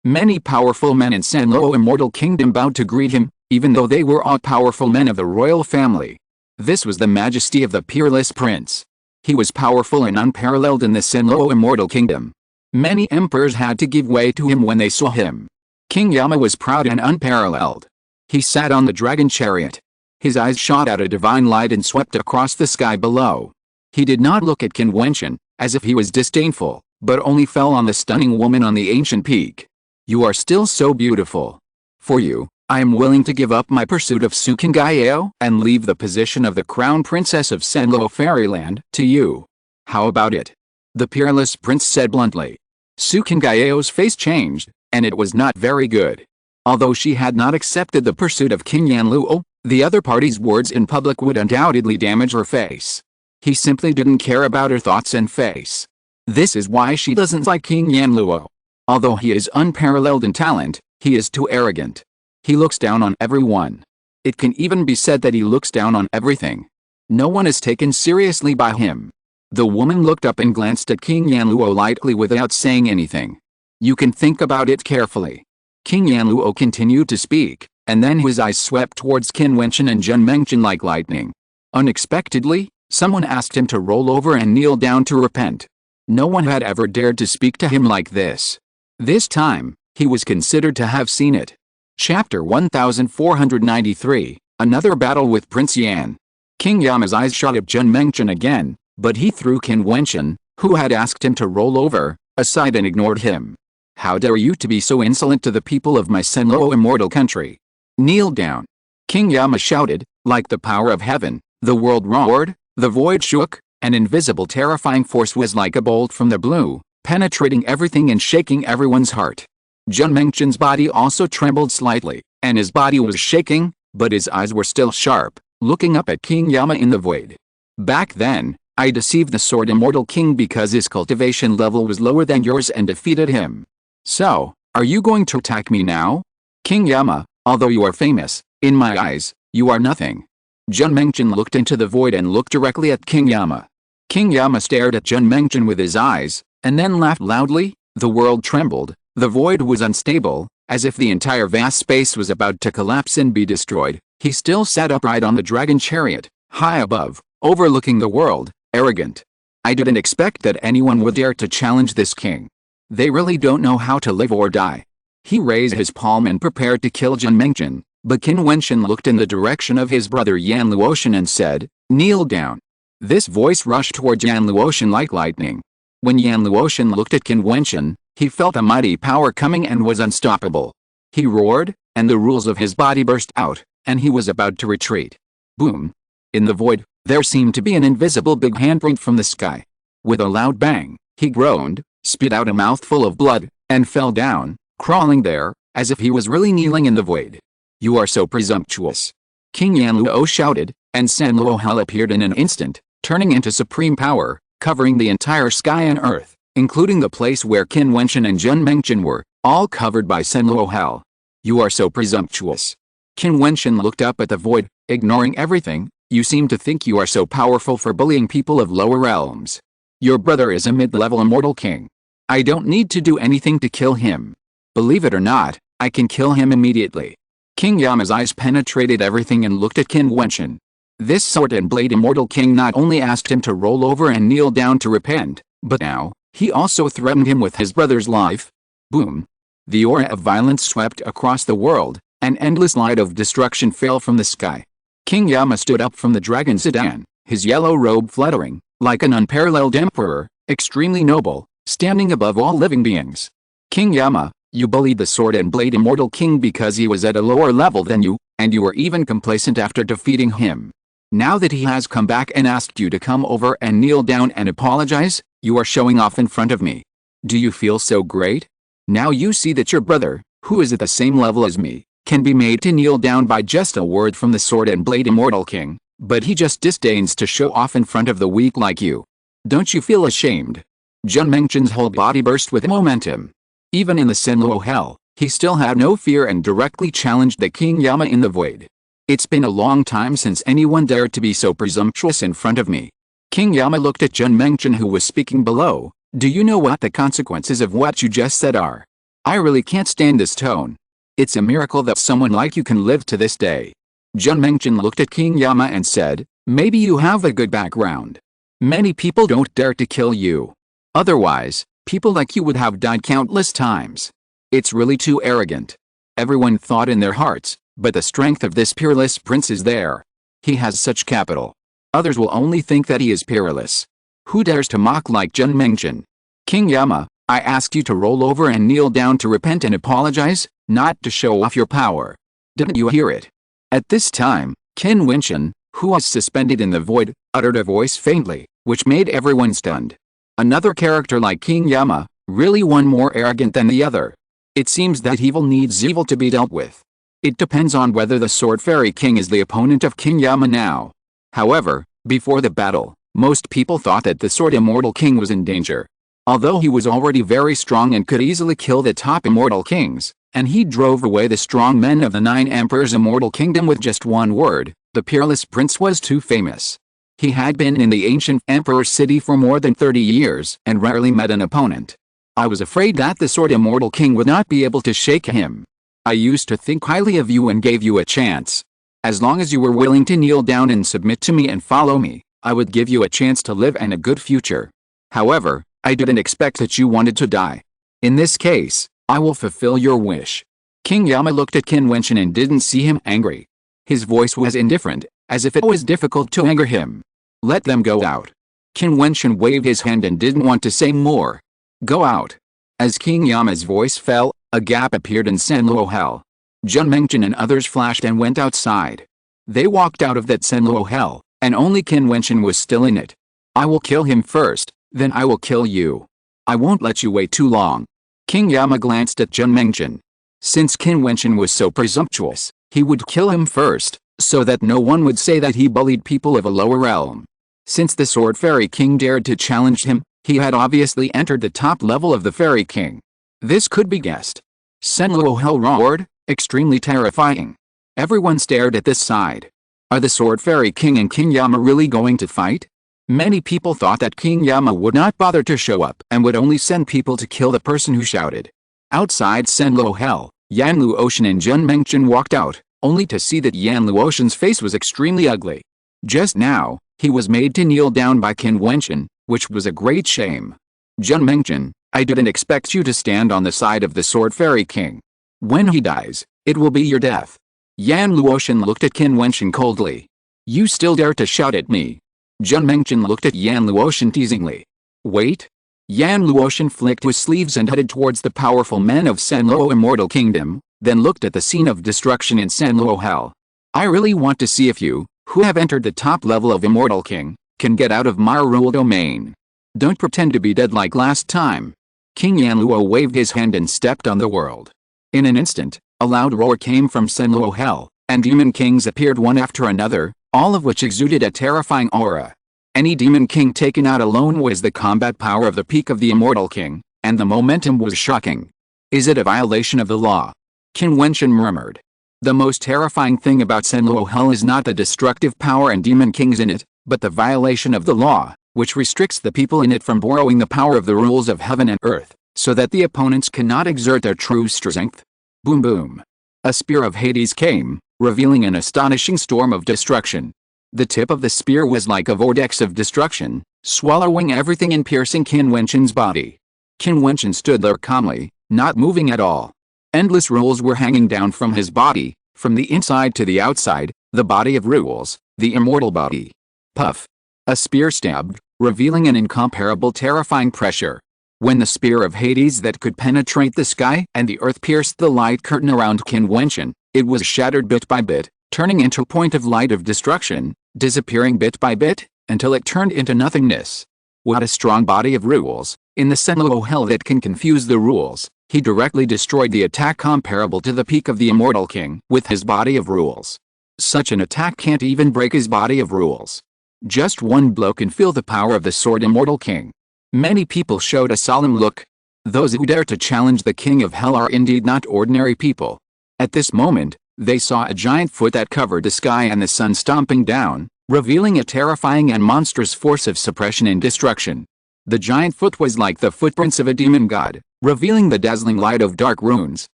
Many powerful men in Sanluo Immortal Kingdom bowed to greet him, even though they were all powerful men of the royal family. This was the majesty of the peerless prince. He was powerful and unparalleled in the Sanluo Immortal Kingdom. Many emperors had to give way to him when they saw him. King Yama was proud and unparalleled. He sat on the dragon chariot. His eyes shot out a divine light and swept across the sky below. He did not look at Qin Wentian, as if he was disdainful, but only fell on the stunning woman on the ancient peak. You are still so beautiful. For you, I am willing to give up my pursuit of Sukengayeo and leave the position of the crown princess of Sanluo Fairyland to you. How about it? The peerless prince said bluntly. Sukengayeo's face changed, and it was not very good. Although she had not accepted the pursuit of King Yanluo, the other party's words in public would undoubtedly damage her face. He simply didn't care about her thoughts and face. This is why she doesn't like King Yanluo. Although he is unparalleled in talent, he is too arrogant. He looks down on everyone. It can even be said that he looks down on everything. No one is taken seriously by him. The woman looked up and glanced at King Yanluo lightly without saying anything. You can think about it carefully. King Yanluo continued to speak, and then his eyes swept towards Qin Wentian and Qin Wentian like lightning. Unexpectedly, someone asked him to roll over and kneel down to repent. No one had ever dared to speak to him like this. This time, he was considered to have seen it. Chapter 1493, Another Battle with Prince Yan. King Yama's eyes shot at Qin Wentian again, but he threw Qin Wentian, who had asked him to roll over, aside and ignored him. How dare you to be so insolent to the people of my Sanluo immortal country? Kneel down. King Yama shouted, like the power of heaven, the world roared, the void shook, an invisible terrifying force was like a bolt from the blue, penetrating everything and shaking everyone's heart. Qin Wentian's body also trembled slightly, and his body was shaking, but his eyes were still sharp, looking up at King Yama in the void. Back then, I deceived the Sword Immortal King because his cultivation level was lower than yours and defeated him. So, are you going to attack me now? King Yama, although you are famous, in my eyes, you are nothing. Qin Wentian looked into the void and looked directly at King Yama. King Yama stared at Qin Wentian with his eyes, and then laughed loudly. The world trembled, the void was unstable, as if the entire vast space was about to collapse and be destroyed. He still sat upright on the dragon chariot, high above, overlooking the world, arrogant. I didn't expect that anyone would dare to challenge this king. They really don't know how to live or die. He raised his palm and prepared to kill Qin Wentian, but Qin Wentian looked in the direction of his brother Yan Luotian and said, kneel down. This voice rushed towards Yan Luotian like lightning. When Yan Luotian looked at Qin Wentian, he felt a mighty power coming and was unstoppable. He roared, and the rules of his body burst out, and he was about to retreat. Boom! In the void, there seemed to be an invisible big handprint from the sky. With a loud bang, he groaned, spit out a mouthful of blood, and fell down, crawling there, as if he was really kneeling in the void. You are so presumptuous. King Yanluo shouted, and Sanluo Hell appeared in an instant, turning into supreme power, covering the entire sky and earth, including the place where Qin Wentian and Qin Wentian were, all covered by Sanluo Hell. You are so presumptuous. Qin Wentian looked up at the void, ignoring everything. You seem to think you are so powerful for bullying people of lower realms. Your brother is a mid-level immortal king. I don't need to do anything to kill him. Believe it or not, I can kill him immediately. King Yama's eyes penetrated everything and looked at Qin Wentian. This sword and blade immortal king not only asked him to roll over and kneel down to repent, but now, he also threatened him with his brother's life. Boom! The aura of violence swept across the world, an endless light of destruction fell from the sky. King Yama stood up from the dragon sedan, his yellow robe fluttering, like an unparalleled emperor, extremely noble, standing above all living beings. King Yama, you bullied the sword and blade immortal king because he was at a lower level than you, and you were even complacent after defeating him. Now that he has come back and asked you to come over and kneel down and apologize, you are showing off in front of me. Do you feel so great? Now you see that your brother, who is at the same level as me, can be made to kneel down by just a word from the sword and blade immortal king, but he just disdains to show off in front of the weak like you. Don't you feel ashamed? Jun Mengchen's whole body burst with momentum. Even in the Senluo Hell, he still had no fear and directly challenged the King Yama in the void. It's been a long time since anyone dared to be so presumptuous in front of me. King Yama looked at Jun Mengchen, who was speaking below. Do you know what the consequences of what you just said are? I really can't stand this tone. It's a miracle that someone like you can live to this day. Jun Mengchen looked at King Yama and said, maybe you have a good background. Many people don't dare to kill you. Otherwise, people like you would have died countless times. It's really too arrogant. Everyone thought in their hearts, but the strength of this peerless prince is there. He has such capital. Others will only think that he is peerless. Who dares to mock like Jun Mengchen? King Yama, I asked you to roll over and kneel down to repent and apologize, not to show off your power. Didn't you hear it? At this time, Qin Wentian, who was suspended in the void, uttered a voice faintly, which made everyone stunned. Another character like King Yama, really one more arrogant than the other. It seems that evil needs evil to be dealt with. It depends on whether the Sword Fairy King is the opponent of King Yama now. However, before the battle, most people thought that the Sword Immortal King was in danger. Although he was already very strong and could easily kill the top Immortal Kings, and he drove away the strong men of the 9 Emperors' Immortal Kingdom with just one word, the peerless prince was too famous. He had been in the ancient Emperor's city for more than 30 years and rarely met an opponent. I was afraid that the Sword Immortal King would not be able to shake him. I used to think highly of you and gave you a chance. As long as you were willing to kneel down and submit to me and follow me, I would give you a chance to live and a good future. However, I didn't expect that you wanted to die. In this case, I will fulfill your wish. King Yama looked at Qin Wentian and didn't see him angry. His voice was indifferent, as if it was difficult to anger him. Let them go out. Qin Wentian waved his hand and didn't want to say more. Go out. As King Yama's voice fell, a gap appeared in Senluo Hell. Jun Mengchen and others flashed and went outside. They walked out of that Senluo Hell, and only Qin Wentian was still in it. I will kill him first, then I will kill you. I won't let you wait too long. King Yama glanced at Jun Mengchen. Since Qin Wentian was so presumptuous, he would kill him first, so that no one would say that he bullied people of a lower realm. Since the Sword Fairy King dared to challenge him, he had obviously entered the top level of the Fairy King. This could be guessed. Senluo Hell roared, extremely terrifying. Everyone stared at this side. Are the Sword Fairy King and King Yama really going to fight? Many people thought that King Yama would not bother to show up and would only send people to kill the person who shouted. Outside Senluo Hell, Yan Luotian and Jun Mengchen walked out, only to see that Yan Luotian's face was extremely ugly. Just now, he was made to kneel down by Qin Wentian, which was a great shame. Jun Mengchen, I didn't expect you to stand on the side of the Sword Fairy King. When he dies, it will be your death. Yan Luotian looked at Qin Wentian coldly. You still dare to shout at me? Jun Mengchen looked at Yan Luotian teasingly. Wait. Yan Luotian flicked his sleeves and headed towards the powerful men of Senluo Immortal Kingdom, then looked at the scene of destruction in Senluo Hell. I really want to see if you, who have entered the top level of Immortal King, can get out of my rule domain. Don't pretend to be dead like last time. King Yanluo waved his hand and stepped on the world. In an instant, a loud roar came from Senluo Hell, and demon kings appeared one after another, all of which exuded a terrifying aura. Any demon king taken out alone was the combat power of the peak of the Immortal King, and the momentum was shocking. Is it a violation of the law? Qin Wentian murmured. The most terrifying thing about Senluo Hell is not the destructive power and demon kings in it, but the violation of the law, which restricts the people in it from borrowing the power of the rules of heaven and earth, so that the opponents cannot exert their true strength. Boom boom. A spear of Hades came, revealing an astonishing storm of destruction. The tip of the spear was like a vortex of destruction, swallowing everything and piercing Qin Wentian's body. Qin Wentian stood there calmly, not moving at all. Endless rules were hanging down from his body, from the inside to the outside, the body of rules, the immortal body. Puff. A spear stabbed, revealing an incomparable terrifying pressure. When the spear of Hades that could penetrate the sky and the earth pierced the light curtain around Qin Wentian, it was shattered bit by bit, turning into a point of light of destruction, disappearing bit by bit, until it turned into nothingness. What a strong body of rules. In the Senluo Hell that can confuse the rules, he directly destroyed the attack comparable to the peak of the Immortal King with his body of rules. Such an attack can't even break his body of rules. Just one blow can feel the power of the sword Immortal King. Many people showed a solemn look. Those who dare to challenge the King of Hell are indeed not ordinary people. At this moment, they saw a giant foot that covered the sky and the sun stomping down, revealing a terrifying and monstrous force of suppression and destruction. The giant foot was like the footprints of a demon god, revealing the dazzling light of dark runes,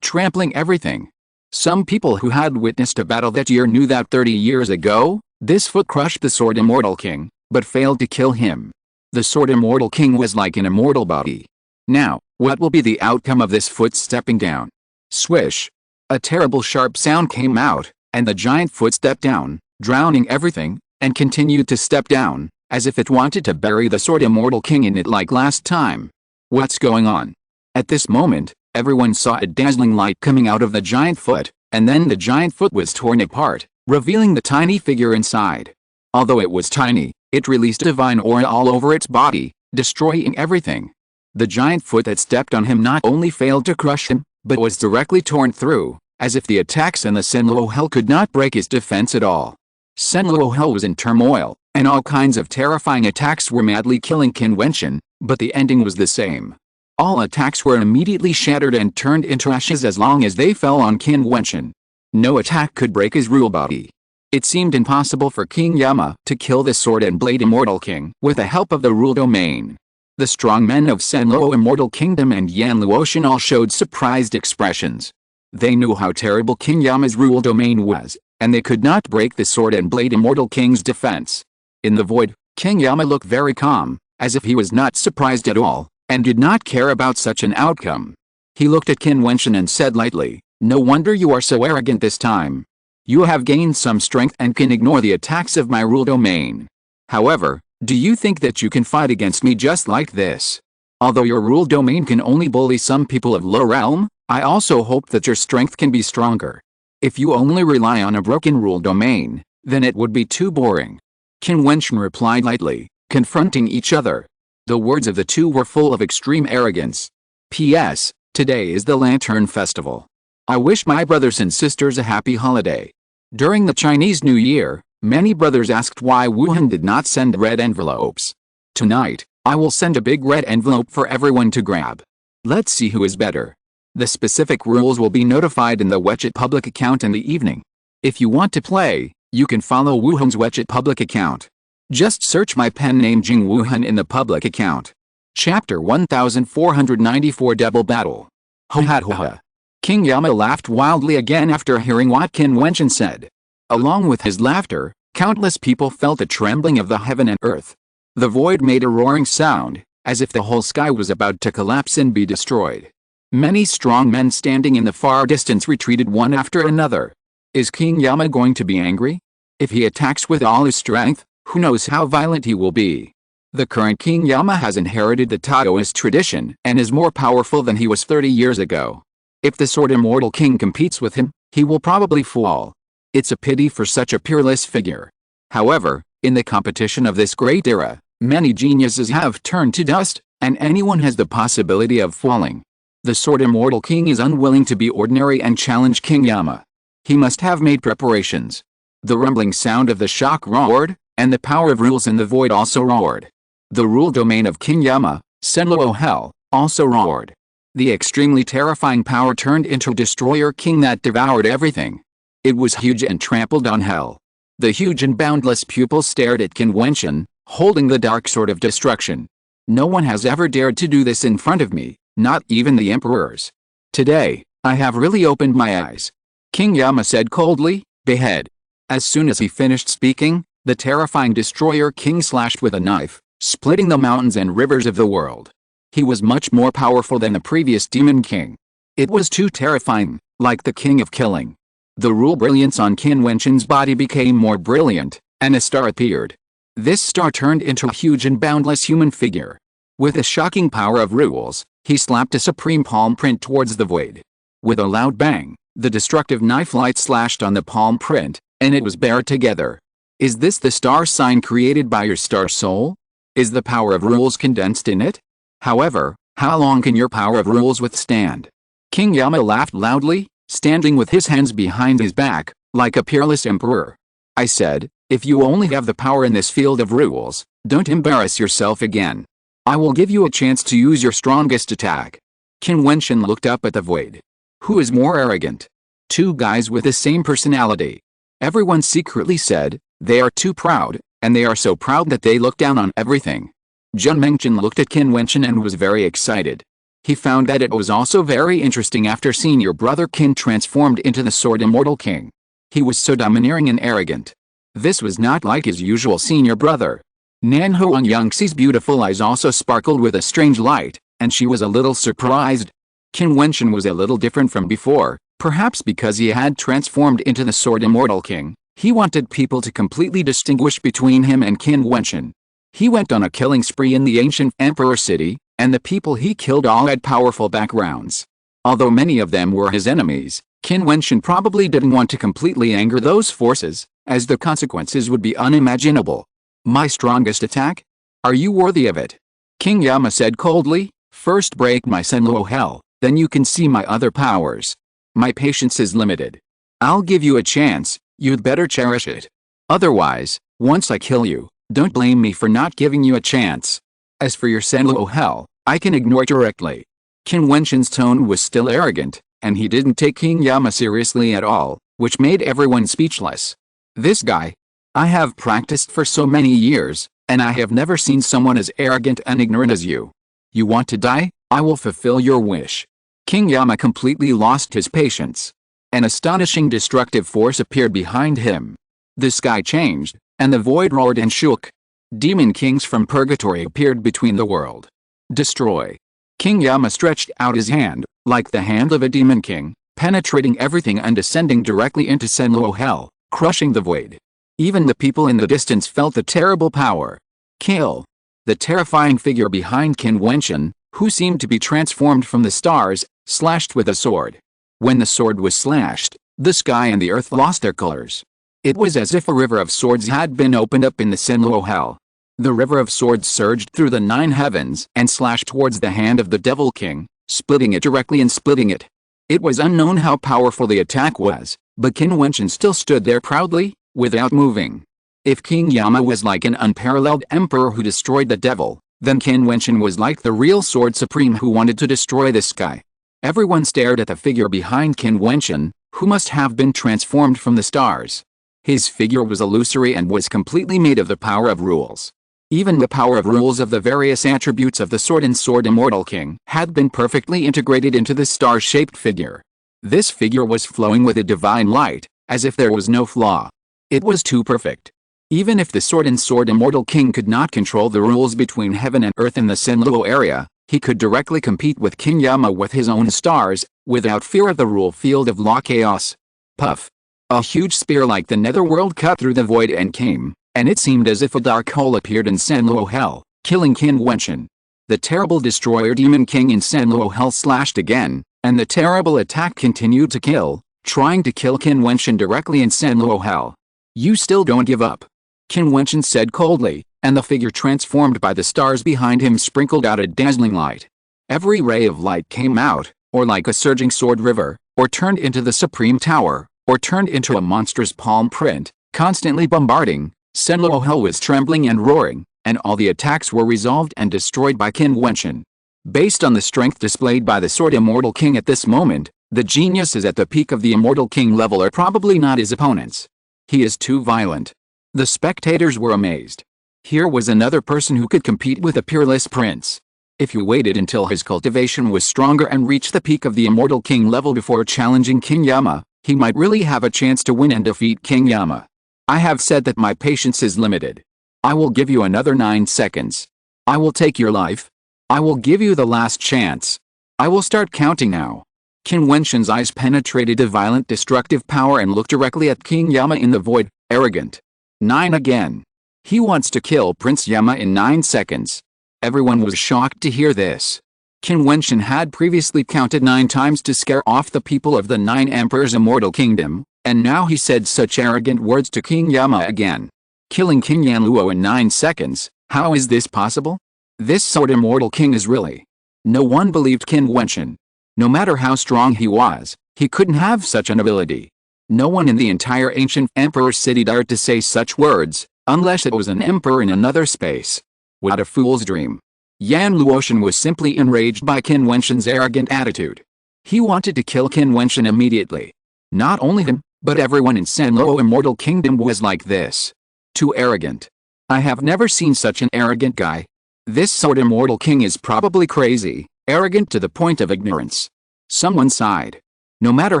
trampling everything. Some people who had witnessed a battle that year knew that 30 years ago, this foot crushed the sword Immortal King, but failed to kill him. The sword Immortal King was like an immortal body. Now, what will be the outcome of this foot stepping down? Swish! A terrible sharp sound came out, and the giant foot stepped down, drowning everything, and continued to step down, as if it wanted to bury the sword Immortal King in it like last time. What's going on? At this moment, everyone saw a dazzling light coming out of the giant foot, and then the giant foot was torn apart, revealing the tiny figure inside. Although it was tiny, it released divine aura all over its body, destroying everything. The giant foot that stepped on him not only failed to crush him, but was directly torn through, as if the attacks in the Senluo Hell could not break his defense at all. Senluo Hell was in turmoil, and all kinds of terrifying attacks were madly killing Qin Wentian, but the ending was the same. All attacks were immediately shattered and turned into ashes as long as they fell on Qin Wentian. No attack could break his rule body. It seemed impossible for King Yama to kill the Sword and Blade Immortal King with the help of the rule domain. The strong men of Senluo Immortal Kingdom and Yanlu Ocean all showed surprised expressions. They knew how terrible King Yama's rule domain was, and they could not break the Sword and Blade Immortal King's defense. In the void, King Yama looked very calm, as if he was not surprised at all, and did not care about such an outcome. He looked at Qin Wentian and said lightly, "No wonder you are so arrogant this time. You have gained some strength and can ignore the attacks of my rule domain. However, do you think that you can fight against me just like this? Although your rule domain can only bully some people of low realm, I also hope that your strength can be stronger. If you only rely on a broken rule domain, then it would be too boring." Qin Wentian replied lightly, confronting each other. The words of the two were full of extreme arrogance. P.S. Today is the Lantern Festival. I wish my brothers and sisters a happy holiday. During the Chinese New Year, many brothers asked why Wuhan did not send red envelopes. Tonight, I will send a big red envelope for everyone to grab. Let's see who is better. The specific rules will be notified in the WeChat public account in the evening. If you want to play, you can follow Wuhan's WeChat public account. Just search my pen name Jing Wuhan in the public account. Chapter 1494 Devil Battle. Ho ha ho ha. King Yama laughed wildly again after hearing what Qin Wentian said. Along with his laughter, countless people felt a trembling of the heaven and earth. The void made a roaring sound, as if the whole sky was about to collapse and be destroyed. Many strong men standing in the far distance retreated one after another. Is King Yama going to be angry? If he attacks with all his strength, who knows how violent he will be. The current King Yama has inherited the Taoist tradition and is more powerful than he was 30 years ago. If the Sword Immortal King competes with him, he will probably fall. It's a pity for such a peerless figure. However, in the competition of this great era, many geniuses have turned to dust, and anyone has the possibility of falling. The Sword Immortal King is unwilling to be ordinary and challenge King Yama. He must have made preparations. The rumbling sound of the shock roared, and the power of rules in the void also roared. The rule domain of King Yama, Senluo Hell, also roared. The extremely terrifying power turned into a destroyer king that devoured everything. It was huge and trampled on hell. The huge and boundless pupils stared at Qin Wentian, holding the dark sword of destruction. No one has ever dared to do this in front of me, not even the emperors. Today, I have really opened my eyes. King Yama said coldly, "Behead." As soon as he finished speaking, the terrifying destroyer king slashed with a knife, splitting the mountains and rivers of the world. He was much more powerful than the previous demon king. It was too terrifying, like the king of killing. The rule brilliance on Qin Wentian's body became more brilliant, and a star appeared. This star turned into a huge and boundless human figure. With a shocking power of rules, he slapped a supreme palm print towards the void. With a loud bang, the destructive knife light slashed on the palm print, and it was bared together. Is this the star sign created by your star soul? Is the power of rules condensed in it? However, how long can your power of rules withstand? King Yama laughed loudly, standing with his hands behind his back, like a peerless emperor. I said, If you only have the power in this field of rules, don't embarrass yourself again. I will give you a chance to use your strongest attack. Qin Wentian looked up at the void. Who is more arrogant? Two guys with the same personality. Everyone secretly said, they are too proud, and they are so proud that they look down on everything. Jian Mengchen looked at Qin Wentian and was very excited. He found that it was also very interesting after seeing your brother Qin transformed into the Sword Immortal King. He was so domineering and arrogant. This was not like his usual senior brother. Nan Huang Yangxi's beautiful eyes also sparkled with a strange light, and she was a little surprised. Qin Wentian was a little different from before, perhaps because he had transformed into the Sword Immortal King. He wanted people to completely distinguish between him and Qin Wentian. He went on a killing spree in the ancient Emperor city, and the people he killed all had powerful backgrounds. Although many of them were his enemies, Qin Wentian probably didn't want to completely anger those forces, as the consequences would be unimaginable. My strongest attack? Are you worthy of it? King Yama said coldly. First break my Senluo hell, then you can see my other powers. My patience is limited. I'll give you a chance, you'd better cherish it. Otherwise, once I kill you, don't blame me for not giving you a chance. As for your Senluo hell, I can ignore directly. Qin Wentian's tone was still arrogant, and he didn't take King Yama seriously at all, which made everyone speechless. This guy. I have practiced for so many years, and I have never seen someone as arrogant and ignorant as you. You want to die? I will fulfill your wish. King Yama completely lost his patience. An astonishing destructive force appeared behind him. The sky changed, and the void roared and shook. Demon kings from purgatory appeared between the world. Destroy. King Yama stretched out his hand, like the hand of a demon king, penetrating everything and descending directly into Senluo hell, crushing the void. Even the people in the distance felt the terrible power. Kill. The terrifying figure behind Qin Wentian, who seemed to be transformed from the stars, slashed with a sword. When the sword was slashed, the sky and the earth lost their colors. It was as if a river of swords had been opened up in the Senluo hell. The river of swords surged through the 9 heavens and slashed towards the hand of the Devil King, splitting it directly and splitting it. It was unknown how powerful the attack was, but Qin Wentian still stood there proudly, without moving. If King Yama was like an unparalleled emperor who destroyed the devil, then Qin Wentian was like the real Sword Supreme who wanted to destroy the sky. Everyone stared at the figure behind Qin Wentian, who must have been transformed from the stars. His figure was illusory and was completely made of the power of rules. Even the power of rules of the various attributes of the Sword and Sword Immortal King had been perfectly integrated into the star-shaped figure. This figure was flowing with a divine light, as if there was no flaw. It was too perfect. Even if the Sword and Sword Immortal King could not control the rules between heaven and earth in the Senluo area, he could directly compete with King Yama with his own stars, without fear of the rule field of law chaos. Puff. A huge spear like the netherworld cut through the void and came, and it seemed as if a dark hole appeared in Senluo hell, killing Qin Wentian. The terrible destroyer Demon King in Senluo hell slashed again, and the terrible attack continued to kill, trying to kill Qin Wentian directly in Senluo hell. You still don't give up. Qin Wentian said coldly, and the figure transformed by the stars behind him sprinkled out a dazzling light. Every ray of light came out, or like a surging sword river, or turned into the Supreme Tower, or turned into a monstrous palm print, constantly bombarding. Senluo hell was trembling and roaring, and all the attacks were resolved and destroyed by Qin Wentian. Based on the strength displayed by the Sword Immortal King at this moment, the geniuses at the peak of the Immortal King level are probably not his opponents. He is too violent. The spectators were amazed. Here was another person who could compete with a peerless prince. If you waited until his cultivation was stronger and reached the peak of the Immortal King level before challenging King Yama, he might really have a chance to win and defeat King Yama. I have said that my patience is limited. I will give you another 9 seconds. I will take your life. I will give you the last chance. I will start counting now. Qin Wentian's eyes penetrated a violent destructive power and looked directly at King Yama in the void, arrogant. 9 again. He wants to kill Prince Yama in 9 seconds. Everyone was shocked to hear this. Qin Wentian had previously counted 9 times to scare off the people of the 9 Emperors' Immortal Kingdom, and now he said such arrogant words to King Yama again. Killing King Yanluo in 9 seconds, how is this possible? This Sword Immortal King is really... No one believed Qin Wentian. No matter how strong he was, he couldn't have such an ability. No one in the entire ancient emperor city dared to say such words, unless it was an emperor in another space. What a fool's dream. Yan Luotian was simply enraged by Qin Wentian's arrogant attitude. He wanted to kill Qin Wentian immediately. Not only him, but everyone in Senluo Immortal Kingdom was like this. Too arrogant. I have never seen such an arrogant guy. This Sword Immortal King is probably crazy, arrogant to the point of ignorance. Someone sighed. No matter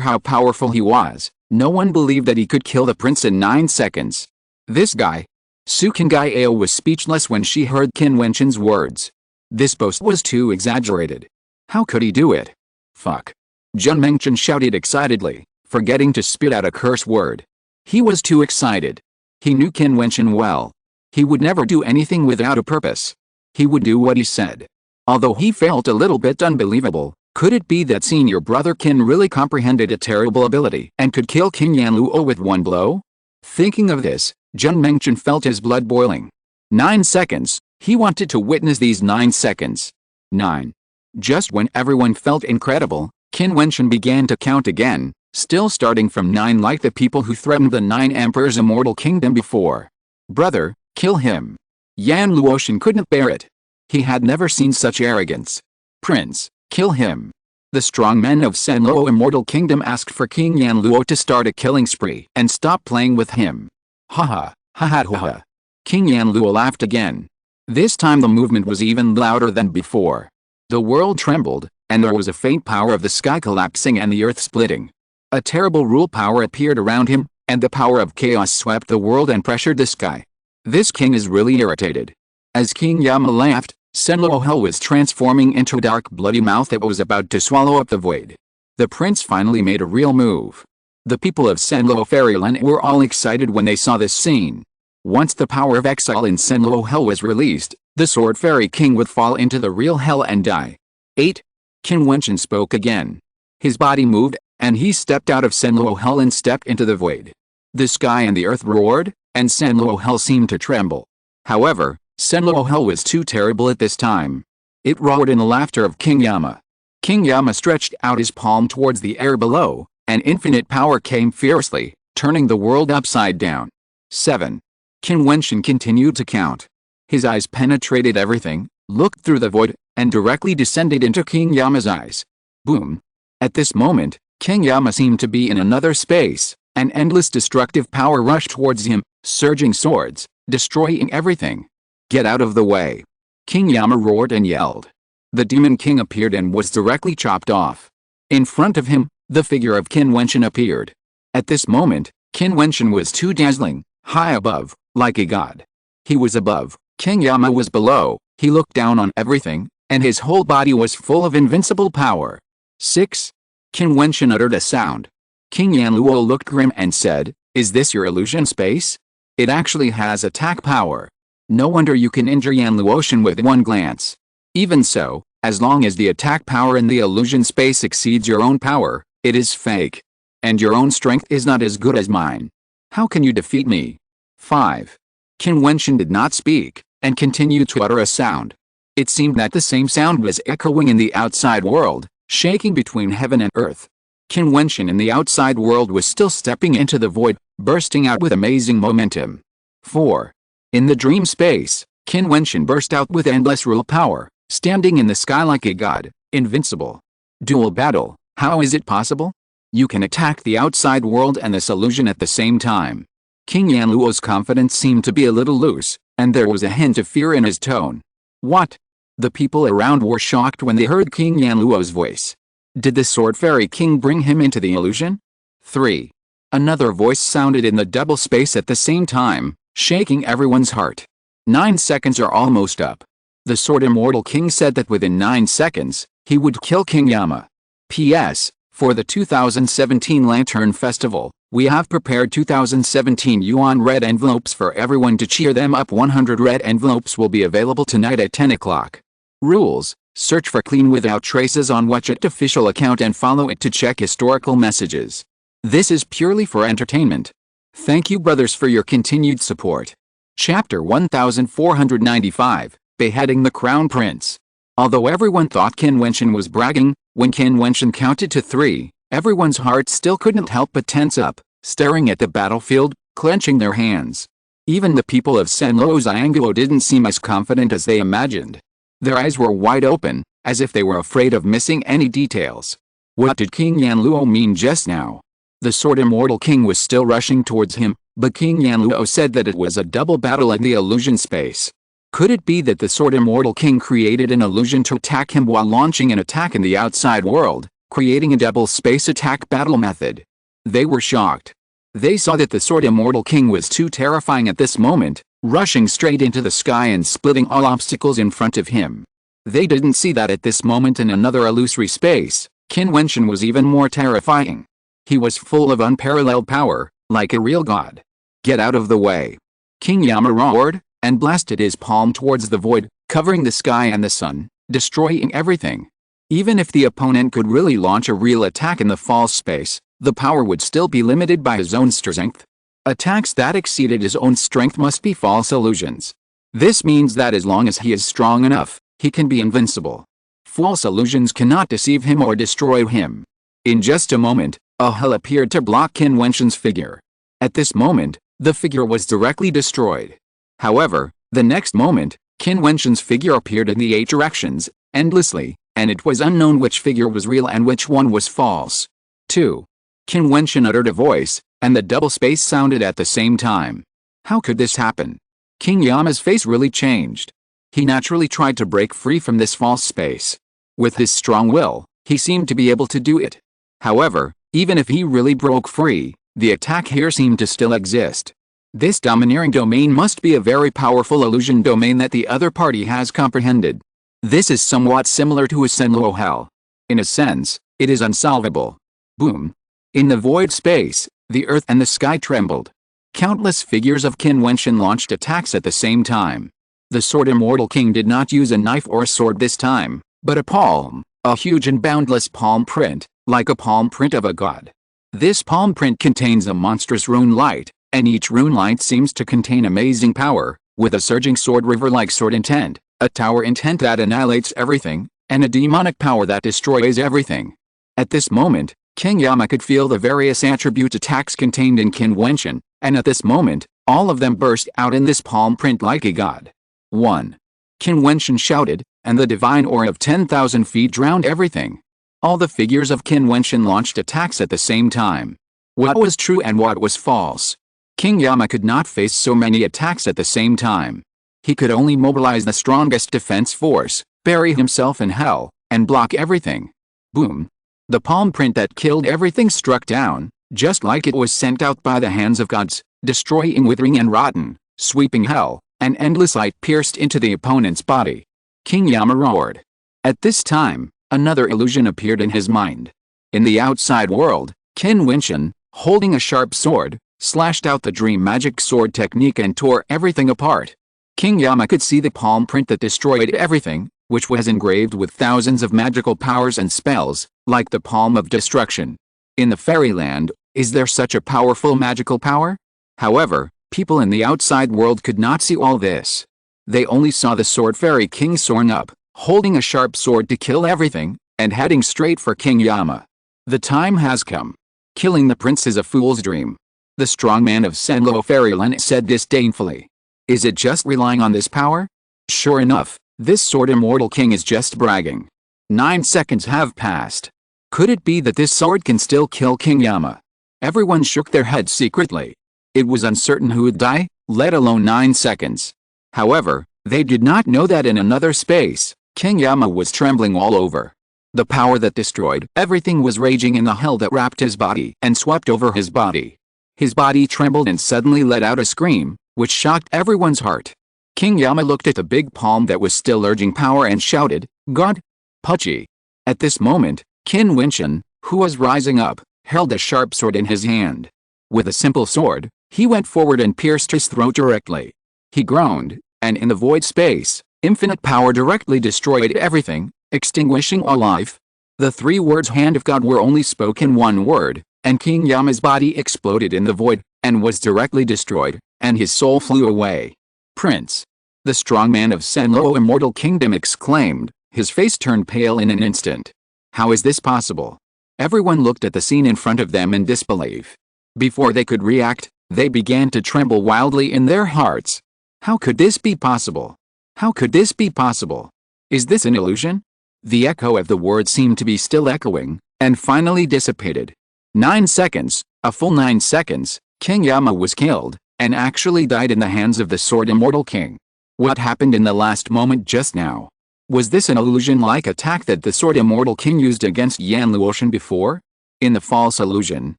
how powerful he was, no one believed that he could kill the prince in 9 seconds. This guy. Su Kangaiao was speechless when she heard Qin Wentian's words. This boast was too exaggerated. How could he do it? Fuck. Jian Mengchen shouted excitedly, forgetting to spit out a curse word. He was too excited. He knew Qin Wentian well. He would never do anything without a purpose. He would do what he said. Although he felt a little bit unbelievable, could it be that senior brother Qin really comprehended a terrible ability and could kill King Yanluo with one blow? Thinking of this, Jian Mengchen felt his blood boiling. 9 seconds. He wanted to witness these 9 seconds. 9. Just when everyone felt incredible, Qin Wentian began to count again, still starting from 9 like the people who threatened the 9 emperors' immortal kingdom before. Brother, kill him. Yan Luotian couldn't bear it. He had never seen such arrogance. Prince, kill him. The strong men of Senluo Immortal Kingdom asked for King Yanluo to start a killing spree and stop playing with him. Ha ha. King Yanluo laughed again. This time the movement was even louder than before. The world trembled, and there was a faint power of the sky collapsing and the earth splitting. A terrible rule power appeared around him, and the power of chaos swept the world and pressured the sky. This king is really irritated. As King Yama laughed, Senluo Hell was transforming into a dark bloody mouth that was about to swallow up the void. The prince finally made a real move. The people of Senluo Fairyland were all excited when they saw this scene. Once the power of exile in Senluo Hell was released, the Sword Fairy King would fall into the real hell and die. 8. Qin Wentian spoke again. His body moved, and he stepped out of Senluo Hell and stepped into the void. The sky and the earth roared, and Senluo Hell seemed to tremble. However, Senluo Hell was too terrible at this time. It roared in the laughter of King Yama. King Yama stretched out his palm towards the air below, and infinite power came fiercely, turning the world upside down. 7. Qin Wentian continued to count. His eyes penetrated everything, looked through the void, and directly descended into King Yama's eyes. Boom. At this moment, King Yama seemed to be in another space. An endless destructive power rushed towards him, surging swords, destroying everything. Get out of the way. King Yama roared and yelled. The Demon King appeared and was directly chopped off. In front of him, the figure of Qin Wentian appeared. At this moment, Qin Wentian was too dazzling, high above, like a god. He was above, King Yama was below, he looked down on everything, and his whole body was full of invincible power. 6. Qin Wentian uttered a sound. King Yanluo looked grim and said, "Is this your illusion space? It actually has attack power. No wonder you can injure Yan Luotian with one glance. Even so, as long as the attack power in the illusion space exceeds your own power, it is fake. And your own strength is not as good as mine. How can you defeat me?" 5. Qin Wentian did not speak, and continued to utter a sound. It seemed that the same sound was echoing in the outside world, shaking between heaven and earth. Qin Wentian in the outside world was still stepping into the void, bursting out with amazing momentum. 4. In the dream space, Qin Wentian burst out with endless rule power, standing in the sky like a god, invincible. Dual battle, how is it possible? You can attack the outside world and this illusion at the same time. King Yanluo's confidence seemed to be a little loose, and there was a hint of fear in his tone. What? The people around were shocked when they heard King Yanluo's voice. Did the Sword Fairy King bring him into the illusion? 3. Another voice sounded in the double space at the same time, shaking everyone's heart. 9 seconds are almost up. The Sword Immortal King said that within 9 seconds, he would kill King Yama. P.S. For the 2017 Lantern Festival, we have prepared 2017 Yuan red envelopes for everyone to cheer them up. 100 red envelopes will be available tonight at 10 o'clock. Rules: search for Clean Without Traces on WeChat official account and follow it to check historical messages. This is purely for entertainment. Thank you brothers for your continued support. Chapter 1495, Beheading the Crown Prince. Although everyone thought Qin Wentian was bragging, when Qin Wentian counted to 3, everyone's heart still couldn't help but tense up. staring at the battlefield, clenching their hands. Even the people of Senlo Xiangguo didn't seem as confident as they imagined. Their eyes were wide open, as if they were afraid of missing any details. What did King Yanluo mean just now? The Sword Immortal King was still rushing towards him, but King Yanluo said that it was a double battle in the illusion space. Could it be that the Sword Immortal King created an illusion to attack him while launching an attack in the outside world, creating a double space attack battle method? They were shocked. They saw that the Sword Immortal King was too terrifying at this moment, rushing straight into the sky and splitting all obstacles in front of him. They didn't see that at this moment in another illusory space, Qin Wentian was even more terrifying. He was full of unparalleled power, like a real god. Get out of the way! King Yama roared, and blasted his palm towards the void, covering the sky and the sun, destroying everything. Even if the opponent could really launch a real attack in the false space, the power would still be limited by his own strength. Attacks that exceeded his own strength must be false illusions. This means that as long as he is strong enough, he can be invincible. False illusions cannot deceive him or destroy him. In just a moment, a hull appeared to block Qin Wentian's figure. At this moment, the figure was directly destroyed. However, the next moment, Qin Wentian's figure appeared in the 8 directions, endlessly, and it was unknown which figure was real and which one was false. 2. Qin Wentian uttered a voice, and the double space sounded at the same time. How could this happen? King Yama's face really changed. He naturally tried to break free from this false space. With his strong will, he seemed to be able to do it. However, even if he really broke free, the attack here seemed to still exist. This domineering domain must be a very powerful illusion domain that the other party has comprehended. This is somewhat similar to a Senlo hell. In a sense, it is unsolvable. Boom. In the void space, the earth and the sky trembled. Countless figures of Qin Wentian launched attacks at the same time. The Sword Immortal King did not use a knife or a sword this time, but a palm, a huge and boundless palm print, like a palm print of a god. This palm print contains a monstrous rune light, and each rune light seems to contain amazing power, with a surging sword river like sword intent, a tower intent that annihilates everything, and a demonic power that destroys everything. At this moment, King Yama could feel the various attribute attacks contained in Qin Wentian, and at this moment, all of them burst out in this palm print like a god. 1. Qin Wentian shouted, and the divine aura of 10,000 feet drowned everything. All the figures of Qin Wentian launched attacks at the same time. What was true and what was false? King Yama could not face so many attacks at the same time. He could only mobilize the strongest defense force, bury himself in hell, and block everything. Boom. The palm print that killed everything struck down, just like it was sent out by the hands of gods, destroying withering and rotten, sweeping hell, and endless light pierced into the opponent's body. King Yama roared. At this time, another illusion appeared in his mind. In the outside world, Qin Wentian, holding a sharp sword, slashed out the dream magic sword technique and tore everything apart. King Yama could see the palm print that destroyed everything, which was engraved with thousands of magical powers and spells, like the palm of destruction. In the fairyland, is there such a powerful magical power? However, people in the outside world could not see all this. They only saw the sword fairy king soaring up, holding a sharp sword to kill everything, and heading straight for King Yama. The time has come. Killing the prince is a fool's dream. The strong man of Senlo Fairyland said disdainfully. Is it just relying on this power? Sure enough, this Sword Immortal King is just bragging. 9 seconds have passed. Could it be that this sword can still kill King Yama? Everyone shook their heads secretly. It was uncertain who would die, let alone 9 seconds. However, they did not know that in another space, King Yama was trembling all over. The power that destroyed everything was raging in the hell that wrapped his body and swept over his body. His body trembled and suddenly let out a scream, which shocked everyone's heart. King Yama looked at the big palm that was still urging power and shouted, God! Pucci! At this moment, Qin Wentian, who was rising up, held a sharp sword in his hand. With a simple sword, he went forward and pierced his throat directly. He groaned, and in the void space, infinite power directly destroyed everything, extinguishing all life. The 3 words Hand of God were only spoken 1 word, and King Yama's body exploded in the void, and was directly destroyed, and his soul flew away. Prince! The strong man of Senlo Immortal Kingdom exclaimed, his face turned pale in an instant. How is this possible? Everyone looked at the scene in front of them in disbelief. Before they could react, they began to tremble wildly in their hearts. How could this be possible? How could this be possible? Is this an illusion? The echo of the word seemed to be still echoing, and finally dissipated. 9 seconds, a full 9 seconds, King Yama was killed, and actually died in the hands of the Sword Immortal King. What happened in the last moment just now? Was this an illusion-like attack that the Sword Immortal King used against Yan Luotian before? In the false illusion,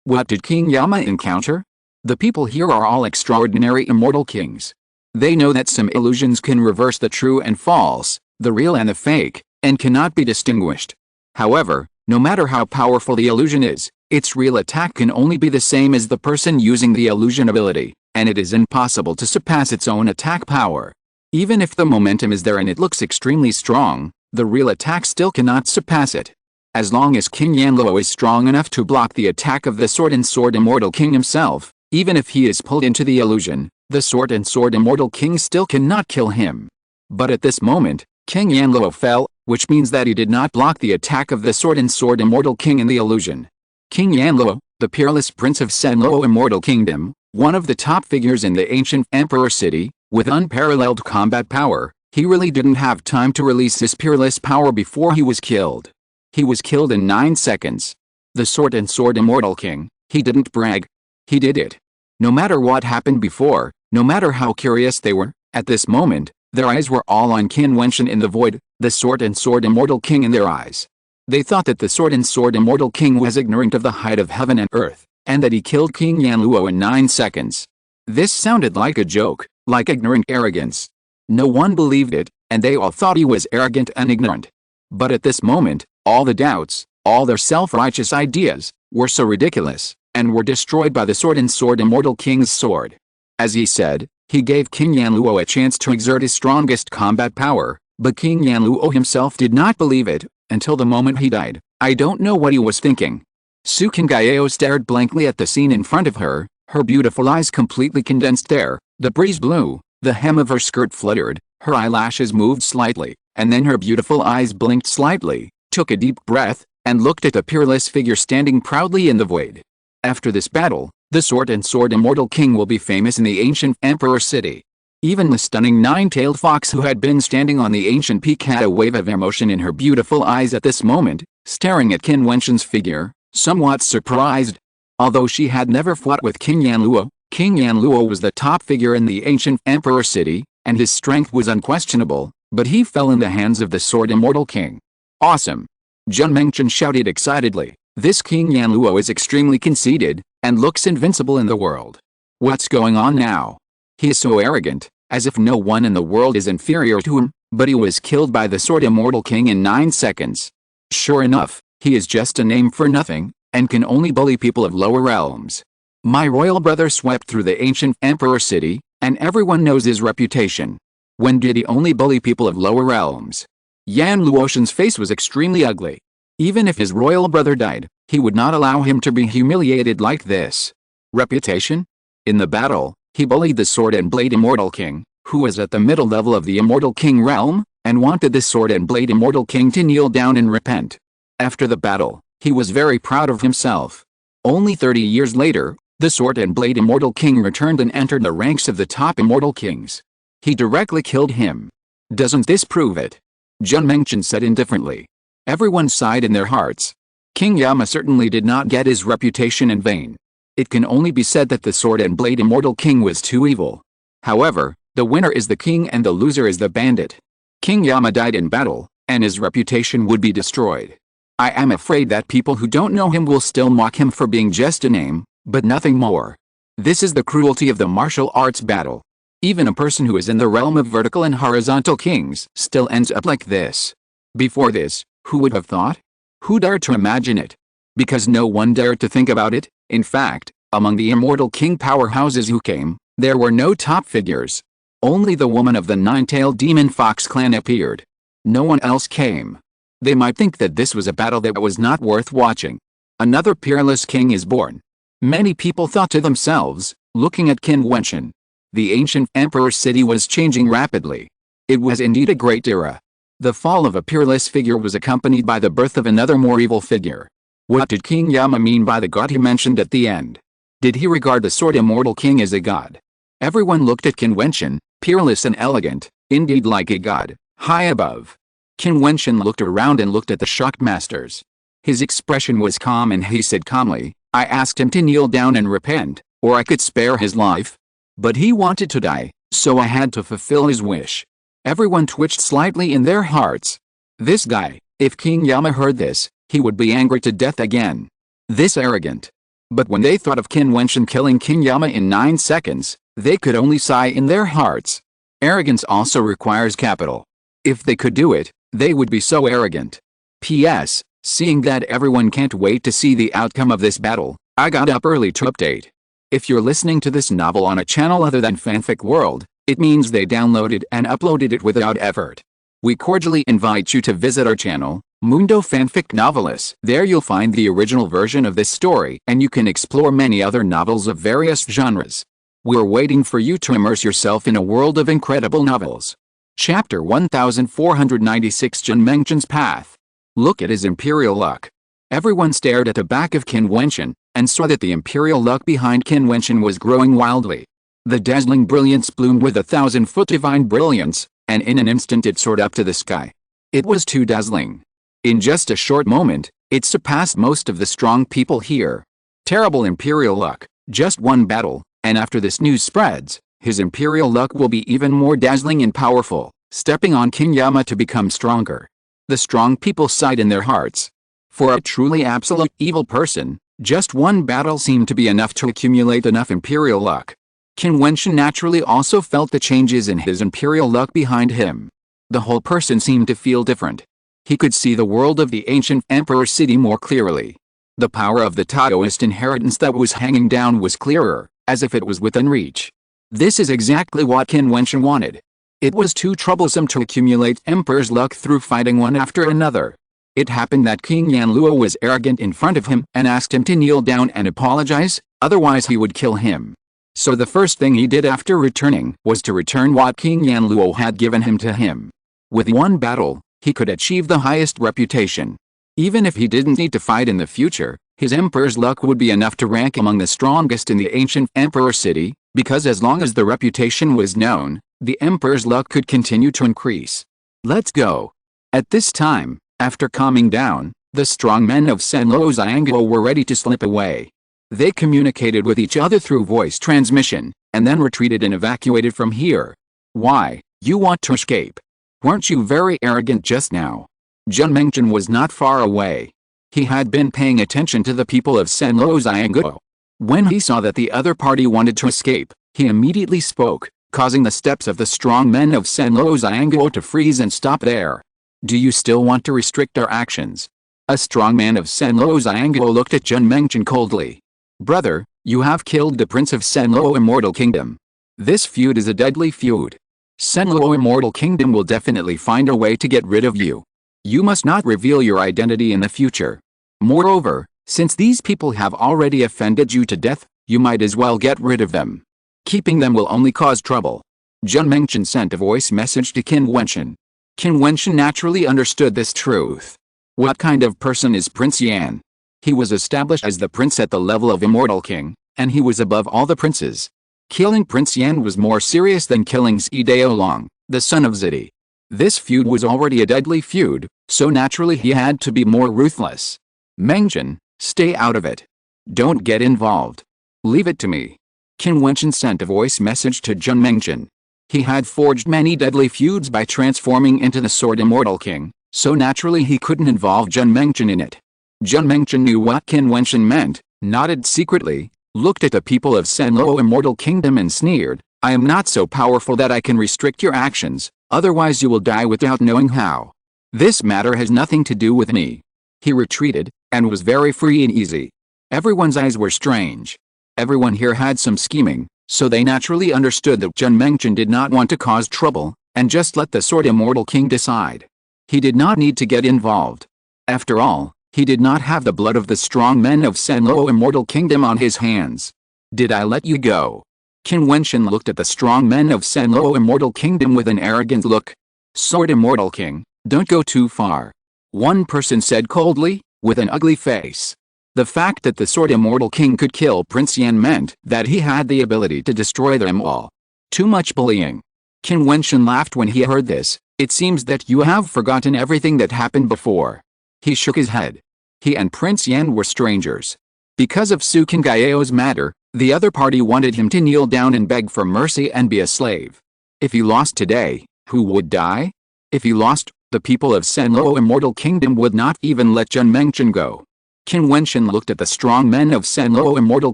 what did King Yama encounter? The people here are all extraordinary immortal kings. They know that some illusions can reverse the true and false, the real and the fake, and cannot be distinguished. However, no matter how powerful the illusion is, its real attack can only be the same as the person using the illusion ability, and it is impossible to surpass its own attack power. Even if the momentum is there and it looks extremely strong, the real attack still cannot surpass it. As long as King Yanluo is strong enough to block the attack of the Sword and Sword Immortal King himself, even if he is pulled into the illusion, the Sword and Sword Immortal King still cannot kill him. But at this moment, King Yanluo fell, which means that he did not block the attack of the Sword and Sword Immortal King in the illusion. King Yanluo, the peerless prince of Senluo Immortal Kingdom, one of the top figures in the ancient Emperor City, with unparalleled combat power, he really didn't have time to release his peerless power before he was killed. He was killed in 9 seconds. The Sword and Sword Immortal King, he didn't brag. He did it. No matter what happened before, no matter how curious they were, at this moment, their eyes were all on Qin Wentian in the void, the Sword and Sword Immortal King in their eyes. They thought that the Sword and Sword Immortal King was ignorant of the height of heaven and earth, and that he killed King Yanluo in 9 seconds. This sounded like a joke, like ignorant arrogance. No one believed it, and they all thought he was arrogant and ignorant. But at this moment, all the doubts, all their self-righteous ideas, were so ridiculous, and were destroyed by the Sword and Sword Immortal King's sword. As he said, he gave King Yanluo a chance to exert his strongest combat power, but King Yanluo himself did not believe it, until the moment he died. I don't know what he was thinking. Su Kingao stared blankly at the scene in front of her, her beautiful eyes completely condensed there, the breeze blew, the hem of her skirt fluttered, her eyelashes moved slightly, and then her beautiful eyes blinked slightly, took a deep breath, and looked at the peerless figure standing proudly in the void. After this battle, the Sword and Sword Immortal King will be famous in the ancient Emperor City. Even the stunning nine-tailed fox who had been standing on the ancient peak had a wave of emotion in her beautiful eyes at this moment, staring at Qin Wentian's figure, somewhat surprised. Although she had never fought with King Yanluo was the top figure in the ancient Emperor City, and his strength was unquestionable, but he fell in the hands of the Sword Immortal King. Awesome! Qin Wentian shouted excitedly. This King Yanluo is extremely conceited, and looks invincible in the world. What's going on now? He is so arrogant, as if no one in the world is inferior to him, but he was killed by the Sword Immortal King in 9 seconds. Sure enough, he is just a name for nothing, and can only bully people of lower realms. My royal brother swept through the ancient Emperor City, and everyone knows his reputation. When did he only bully people of lower realms? Yan Luotian's face was extremely ugly. Even if his royal brother died, he would not allow him to be humiliated like this. Reputation? In the battle, he bullied the Sword and Blade Immortal King, who was at the middle level of the Immortal King realm, and wanted the Sword and Blade Immortal King to kneel down and repent. After the battle, he was very proud of himself. Only 30 years later, the Sword and Blade Immortal King returned and entered the ranks of the top Immortal Kings. He directly killed him. Doesn't this prove it? Qin Wentian said indifferently. Everyone sighed in their hearts. King Yama certainly did not get his reputation in vain. It can only be said that the Sword and Blade Immortal King was too evil. However, the winner is the king and the loser is the bandit. King Yama died in battle, and his reputation would be destroyed. I am afraid that people who don't know him will still mock him for being just a name, but nothing more. This is the cruelty of the martial arts battle. Even a person who is in the realm of vertical and horizontal kings still ends up like this. Before this, who would have thought? Who dared to imagine it? Because no one dared to think about it. In fact, among the Immortal King powerhouses who came, there were no top figures. Only the woman of the nine-tailed demon fox clan appeared. No one else came. They might think that this was a battle that was not worth watching. Another peerless king is born. Many people thought to themselves, looking at Qin Wentian. The ancient Emperor City was changing rapidly. It was indeed a great era. The fall of a peerless figure was accompanied by the birth of another more evil figure. What did King Yama mean by the god he mentioned at the end? Did he regard the Sword Immortal King as a god? Everyone looked at Qin Wentian, peerless and elegant, indeed like a god, high above. Qin Wentian looked around and looked at the shocked masters. His expression was calm and he said calmly, I asked him to kneel down and repent, or I could spare his life. But he wanted to die, so I had to fulfill his wish. Everyone twitched slightly in their hearts. This guy, if King Yama heard this, he would be angry to death again. This arrogant. But when they thought of Qin Wentian killing King Yama in 9 seconds, they could only sigh in their hearts. Arrogance also requires capital. If they could do it, they would be so arrogant. P.S. Seeing that everyone can't wait to see the outcome of this battle, I got up early to update. If you're listening to this novel on a channel other than Fanfic World, it means they downloaded and uploaded it without effort. We cordially invite you to visit our channel, Mundo Fanfic Novelists. There you'll find the original version of this story and you can explore many other novels of various genres. We're waiting for you to immerse yourself in a world of incredible novels. Chapter 1496 Jian Mengzhen's Path. Look at his imperial luck. Everyone stared at the back of Qin Wentian, and saw that the imperial luck behind Qin Wentian was growing wildly. The dazzling brilliance bloomed with 1,000-foot divine brilliance, and in an instant it soared up to the sky. It was too dazzling. In just a short moment, it surpassed most of the strong people here. Terrible imperial luck, just one battle, and after this news spreads, his imperial luck will be even more dazzling and powerful, stepping on King Yama to become stronger. The strong people sighed in their hearts. For a truly absolute evil person, just one battle seemed to be enough to accumulate enough imperial luck. Qin Wentian naturally also felt the changes in his imperial luck behind him. The whole person seemed to feel different. He could see the world of the ancient emperor city more clearly. The power of the Taoist inheritance that was hanging down was clearer, as if it was within reach. This is exactly what Qin Wentian wanted. It was too troublesome to accumulate emperor's luck through fighting one after another. It happened that King Yanluo was arrogant in front of him and asked him to kneel down and apologize, otherwise he would kill him. So the first thing he did after returning was to return what King Yanluo had given him to him. With one battle, he could achieve the highest reputation. Even if he didn't need to fight in the future, his emperor's luck would be enough to rank among the strongest in the ancient emperor city, because as long as the reputation was known, the emperor's luck could continue to increase. Let's go. At this time, after calming down, the strong men of Senlo Xiangguo were ready to slip away. They communicated with each other through voice transmission, and then retreated and evacuated from here. Why, you want to escape? Weren't you very arrogant just now? Jian Mengzhen was not far away. He had been paying attention to the people of Senlo Xiangguo. When he saw that the other party wanted to escape, he immediately spoke, causing the steps of the strong men of Senlo Xiangguo to freeze and stop there. Do you still want to restrict our actions? A strong man of Senlo Xiangguo looked at Jian Mengzhen coldly. Brother, you have killed the prince of Senlo Immortal Kingdom. This feud is a deadly feud. Senlo Immortal Kingdom will definitely find a way to get rid of you. You must not reveal your identity in the future. Moreover, since these people have already offended you to death, you might as well get rid of them. Keeping them will only cause trouble. Jian Mengzhen sent a voice message to Qin Wentian. Qin Wentian naturally understood this truth. What kind of person is Prince Yan? He was established as the prince at the level of Immortal King, and he was above all the princes. Killing Prince Yan was more serious than killing Xi Daolong, the son of Zidi. This feud was already a deadly feud, so naturally he had to be more ruthless. Mengzhen, stay out of it. Don't get involved. Leave it to me. Qin Wentian sent a voice message to Jian Mengzhen. He had forged many deadly feuds by transforming into the Sword Immortal King, so naturally he couldn't involve Jian Mengzhen in it. Jian Mengzhen knew what Qin Wentian meant, nodded secretly, looked at the people of Senlo Immortal Kingdom and sneered, I am not so powerful that I can restrict your actions, otherwise you will die without knowing how. This matter has nothing to do with me. He retreated, and was very free and easy. Everyone's eyes were strange. Everyone here had some scheming, so they naturally understood that Jian Mengzhen did not want to cause trouble, and just let the Sword Immortal King decide. He did not need to get involved. After all, he did not have the blood of the strong men of Senlo Immortal Kingdom on his hands. Did I let you go? Qin Wentian looked at the strong men of Senlo Immortal Kingdom with an arrogant look. Sword Immortal King, don't go too far. One person said coldly, with an ugly face. The fact that the sword immortal king could kill Prince Yan meant that he had the ability to destroy them all. Too much bullying. Qin Wentian laughed when he heard this. It seems that you have forgotten everything that happened before. He shook his head. He and Prince Yan were strangers. Because of Su Qinggao's matter, the other party wanted him to kneel down and beg for mercy and be a slave. If he lost today, who would die? If he lost, the people of Senluo Immortal Kingdom would not even let Qin Wentian go. Qin Wentian looked at the strong men of Senluo Immortal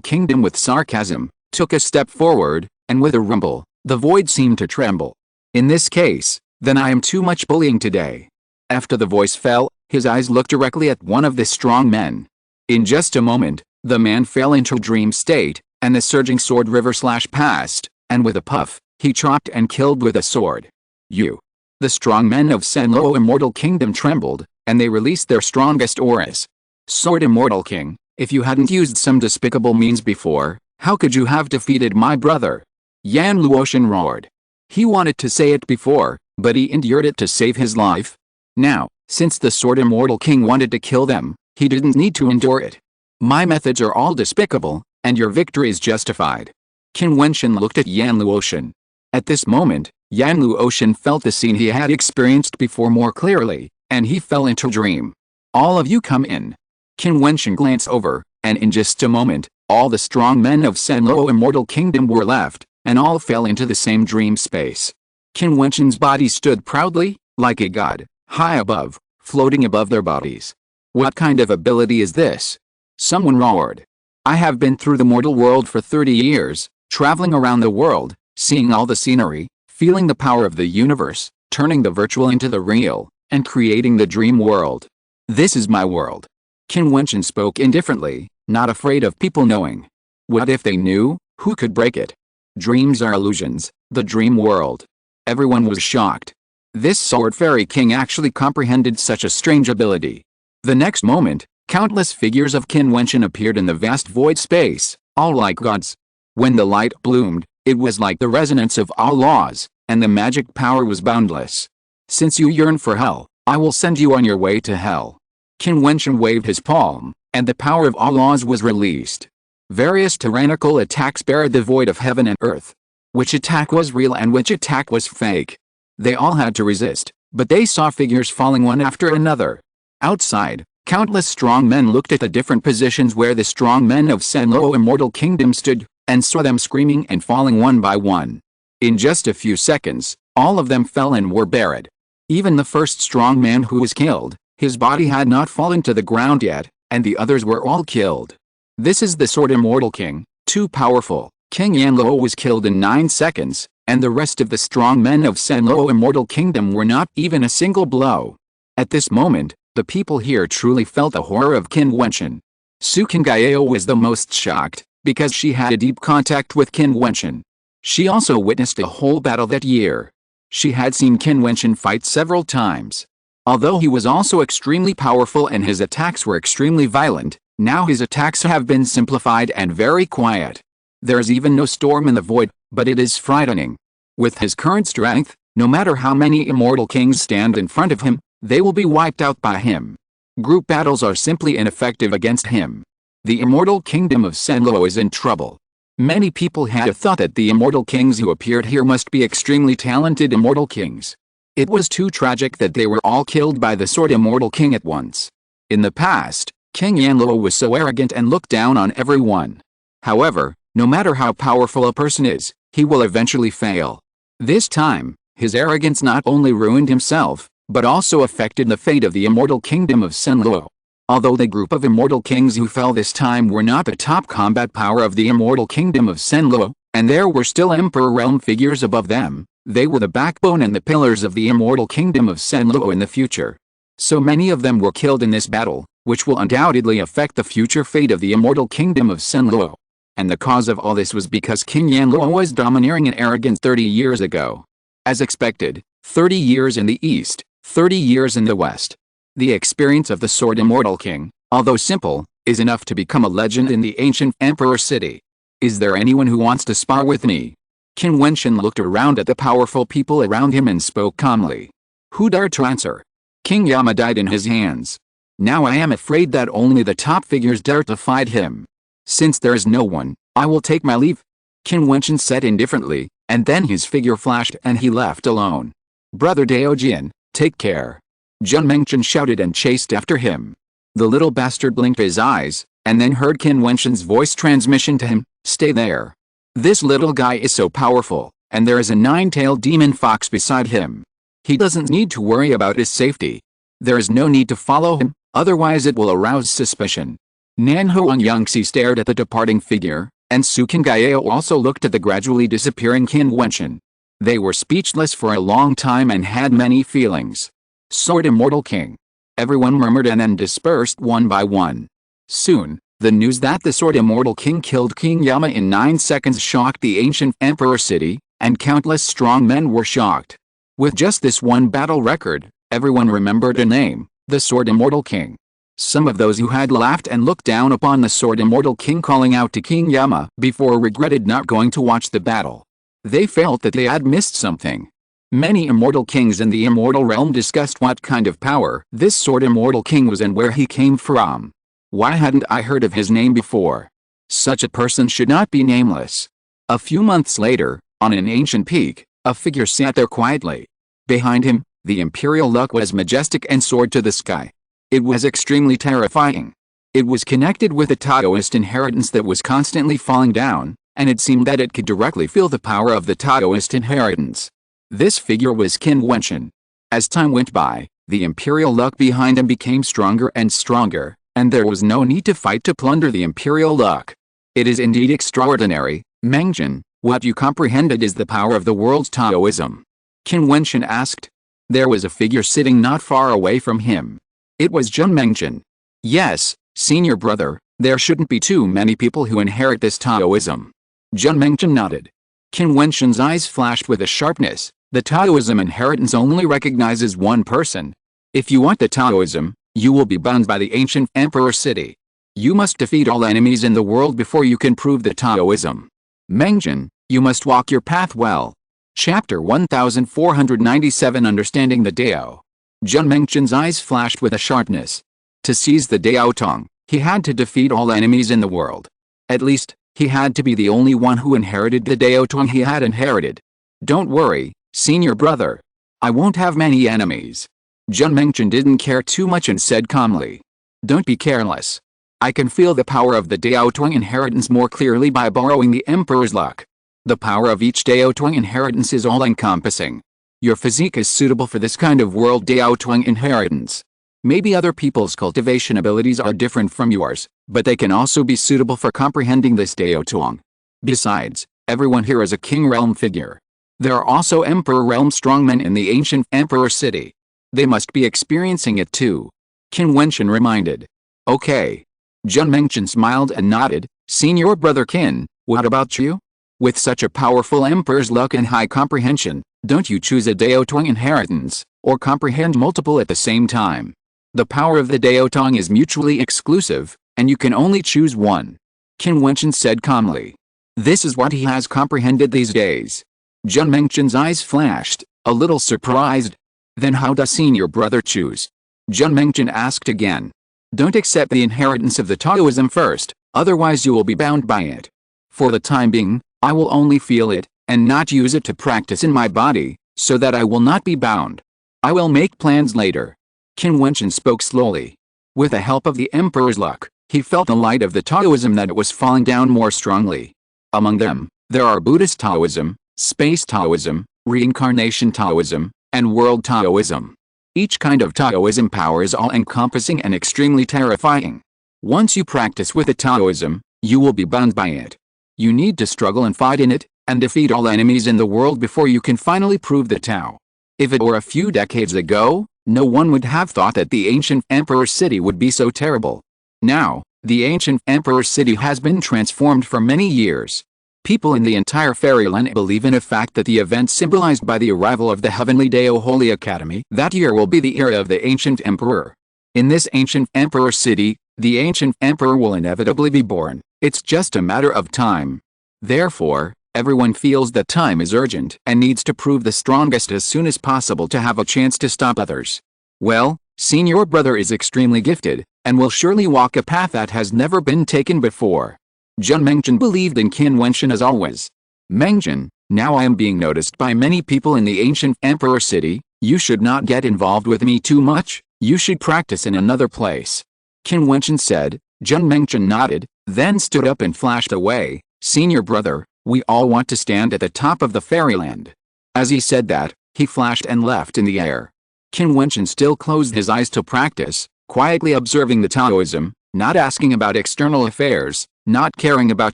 Kingdom with sarcasm, took a step forward, and with a rumble, the void seemed to tremble. In this case, then I am too much bullying today. After the voice fell, his eyes looked directly at one of the strong men. In just a moment, the man fell into a dream state, and the surging sword river slashed past, and with a puff, he chopped and killed with a sword. You. The strong men of Senluo Immortal Kingdom trembled, and they released their strongest auras. Sword Immortal King, if you hadn't used some despicable means before, how could you have defeated my brother? Yan Luotian roared. He wanted to say it before, but he endured it to save his life. Now, since the Sword Immortal King wanted to kill them, he didn't need to endure it. My methods are all despicable, and your victory is justified. Qin Wentian looked at Yan Luotian. At this moment, Yan Luotian felt the scene he had experienced before more clearly, and he fell into a dream. All of you come in. Qin Wentian glanced over, and in just a moment, all the strong men of Senluo Immortal Kingdom were left, and all fell into the same dream space. Qin Wentian's body stood proudly, like a god, high above, floating above their bodies. What kind of ability is this? Someone roared. I have been through the mortal world for 30 years, traveling around the world, seeing all the scenery, feeling the power of the universe, turning the virtual into the real, and creating the dream world. This is my world. Qin Wentian spoke indifferently, not afraid of people knowing. What if they knew? Who could break it? Dreams are illusions, the dream world. Everyone was shocked. This sword fairy king actually comprehended such a strange ability. The next moment, countless figures of Qin Wentian appeared in the vast void space, all like gods. When the light bloomed, it was like the resonance of all laws, and the magic power was boundless. Since you yearn for hell, I will send you on your way to hell. Qin Wentian waved his palm, and the power of all laws was released. Various tyrannical attacks barred the void of heaven and earth. Which attack was real and which attack was fake? They all had to resist, but they saw figures falling one after another. Outside, countless strong men looked at the different positions where the strong men of Senluo Immortal Kingdom stood, and saw them screaming and falling one by one. In just a few seconds, all of them fell and were buried. Even the first strong man who was killed, his body had not fallen to the ground yet, and the others were all killed. This is the Sword Immortal King, too powerful. King Yanluo was killed in 9 seconds, and the rest of the strong men of Senluo Immortal Kingdom were not even a single blow. At this moment, the people here truly felt the horror of Qin Wentian. Su Qinggao was the most shocked, because she had a deep contact with Qin Wentian. She also witnessed a whole battle that year. She had seen Qin Wentian fight several times. Although he was also extremely powerful and his attacks were extremely violent, now his attacks have been simplified and very quiet. There is even no storm in the void, but it is frightening. With his current strength, no matter how many immortal kings stand in front of him, they will be wiped out by him. Group battles are simply ineffective against him. The immortal kingdom of Senluo is in trouble. Many people had thought that the immortal kings who appeared here must be extremely talented immortal kings. It was too tragic that they were all killed by the Sword Immortal King at once. In the past, King Yanluo was so arrogant and looked down on everyone. However, no matter how powerful a person is, he will eventually fail. This time, his arrogance not only ruined himself, but also affected the fate of the immortal kingdom of Senluo. Although the group of immortal kings who fell this time were not the top combat power of the immortal kingdom of Senluo, and there were still emperor realm figures above them, they were the backbone and the pillars of the immortal kingdom of Senluo in the future. So many of them were killed in this battle, which will undoubtedly affect the future fate of the immortal kingdom of Senluo. And the cause of all this was because King Yanluo was domineering and arrogant 30 years ago. As expected, 30 years in the east, 30 years in the west. The experience of the Sword Immortal King, although simple, is enough to become a legend in the ancient Emperor City. Is there anyone who wants to spar with me? Qin Wentian looked around at the powerful people around him and spoke calmly. Who dared to answer? King Yama died in his hands. Now I am afraid that only the top figures dare to fight him. Since there is no one, I will take my leave. Qin Wentian said indifferently, and then his figure flashed and he left alone. Brother Jiutian, take care. Jian Mengchen shouted and chased after him. The little bastard blinked his eyes, and then heard Qin Wentian's voice transmission to him, stay there. This little guy is so powerful, and there is a 9-tailed demon fox beside him. He doesn't need to worry about his safety. There is no need to follow him, otherwise it will arouse suspicion. Nan Huang Yangxi stared at the departing figure, and Su Qingao also looked at the gradually disappearing Qin Wentian. They were speechless for a long time and had many feelings. Sword Immortal King. Everyone murmured and then dispersed one by one. Soon, the news that the Sword Immortal King killed King Yama in 9 seconds shocked the ancient emperor city, and countless strong men were shocked. With just this one battle record, everyone remembered a name, the Sword Immortal King. Some of those who had laughed and looked down upon the Sword Immortal King calling out to King Yama before regretted not going to watch the battle. They felt that they had missed something. Many immortal kings in the immortal realm discussed what kind of power this Sword Immortal King was and where he came from. Why hadn't I heard of his name before? Such a person should not be nameless. A few months later, on an ancient peak, a figure sat there quietly. Behind him, the imperial luck was majestic and soared to the sky. It was extremely terrifying. It was connected with a Taoist inheritance that was constantly falling down, and it seemed that it could directly feel the power of the Taoist inheritance. This figure was Qin Wentian. As time went by, the imperial luck behind him became stronger and stronger, and there was no need to fight to plunder the imperial luck. It is indeed extraordinary, Mengchen, what you comprehended is the power of the world's Taoism. Qin Wentian asked. There was a figure sitting not far away from him. It was Jian Mengchen. Yes, senior brother, there shouldn't be too many people who inherit this Taoism. Jian Mengchen nodded. Qin Wentian's eyes flashed with a sharpness. The Taoism inheritance only recognizes one person. If you want the Taoism, you will be bound by the ancient emperor city. You must defeat all enemies in the world before you can prove the Taoism. Mengchen, you must walk your path well. Chapter 1497 Understanding the Dao. Jian Mengchen's eyes flashed with a sharpness. To seize the Dao Tong, he had to defeat all enemies in the world. At least, he had to be the only one who inherited the Dao Tong he had inherited. Don't worry, senior brother. I won't have many enemies. Jian Mengchen didn't care too much and said calmly. Don't be careless. I can feel the power of the Dao Tong inheritance more clearly by borrowing the Emperor's luck. The power of each Dao Tong inheritance is all-encompassing. Your physique is suitable for this kind of world Dao Tong inheritance. Maybe other people's cultivation abilities are different from yours, but they can also be suitable for comprehending this Dao Tong. Besides, everyone here is a king realm figure. There are also emperor realm strongmen in the ancient emperor city. They must be experiencing it too. Qin Wentian reminded. Okay. Jian Mengchen smiled and nodded. Senior brother Qin, what about you? With such a powerful emperor's luck and high comprehension, don't you choose a Dao Tong inheritance, or comprehend multiple at the same time? The power of the Dao Tong is mutually exclusive, and you can only choose one. Qin Wentian said calmly. This is what he has comprehended these days. Jian Mengchen's eyes flashed, a little surprised. Then how does senior brother choose? Jian Mengchen asked again. Don't accept the inheritance of the Taoism first, otherwise you will be bound by it. For the time being, I will only feel it, and not use it to practice in my body, so that I will not be bound. I will make plans later. Qin Wentian spoke slowly. With the help of the Emperor's luck, he felt the light of the Taoism that it was falling down more strongly. Among them, there are Buddhist Taoism, Space Taoism, Reincarnation Taoism, and World Taoism. Each kind of Taoism power is all-encompassing and extremely terrifying. Once you practice with the Taoism, you will be bound by it. You need to struggle and fight in it, and defeat all enemies in the world before you can finally prove the Tao. If it were a few decades ago, no one would have thought that the ancient emperor city would be so terrible. Now, the ancient emperor city has been transformed for many years. People in the entire fairyland believe in a fact that the event symbolized by the arrival of the Heavenly Dao Holy Academy that year will be the era of the ancient emperor. In this ancient emperor city, the ancient emperor will inevitably be born. It's just a matter of time. Therefore, everyone feels that time is urgent and needs to prove the strongest as soon as possible to have a chance to stop others. Well, Senior brother is extremely gifted, and will surely walk a path that has never been taken before. Jian Mengjian believed in Qin Wentian as always. Mengjian, now I am being noticed by many people in the ancient emperor city. You should not get involved with me too much, you should practice in another place. Qin Wentian said. Jian Mengjian nodded, then stood up and flashed away. Senior brother, we all want to stand at the top of the fairyland. As he said that, he flashed and left in the air. Qin Wentian still closed his eyes to practice, quietly observing the Taoism, not asking about external affairs, not caring about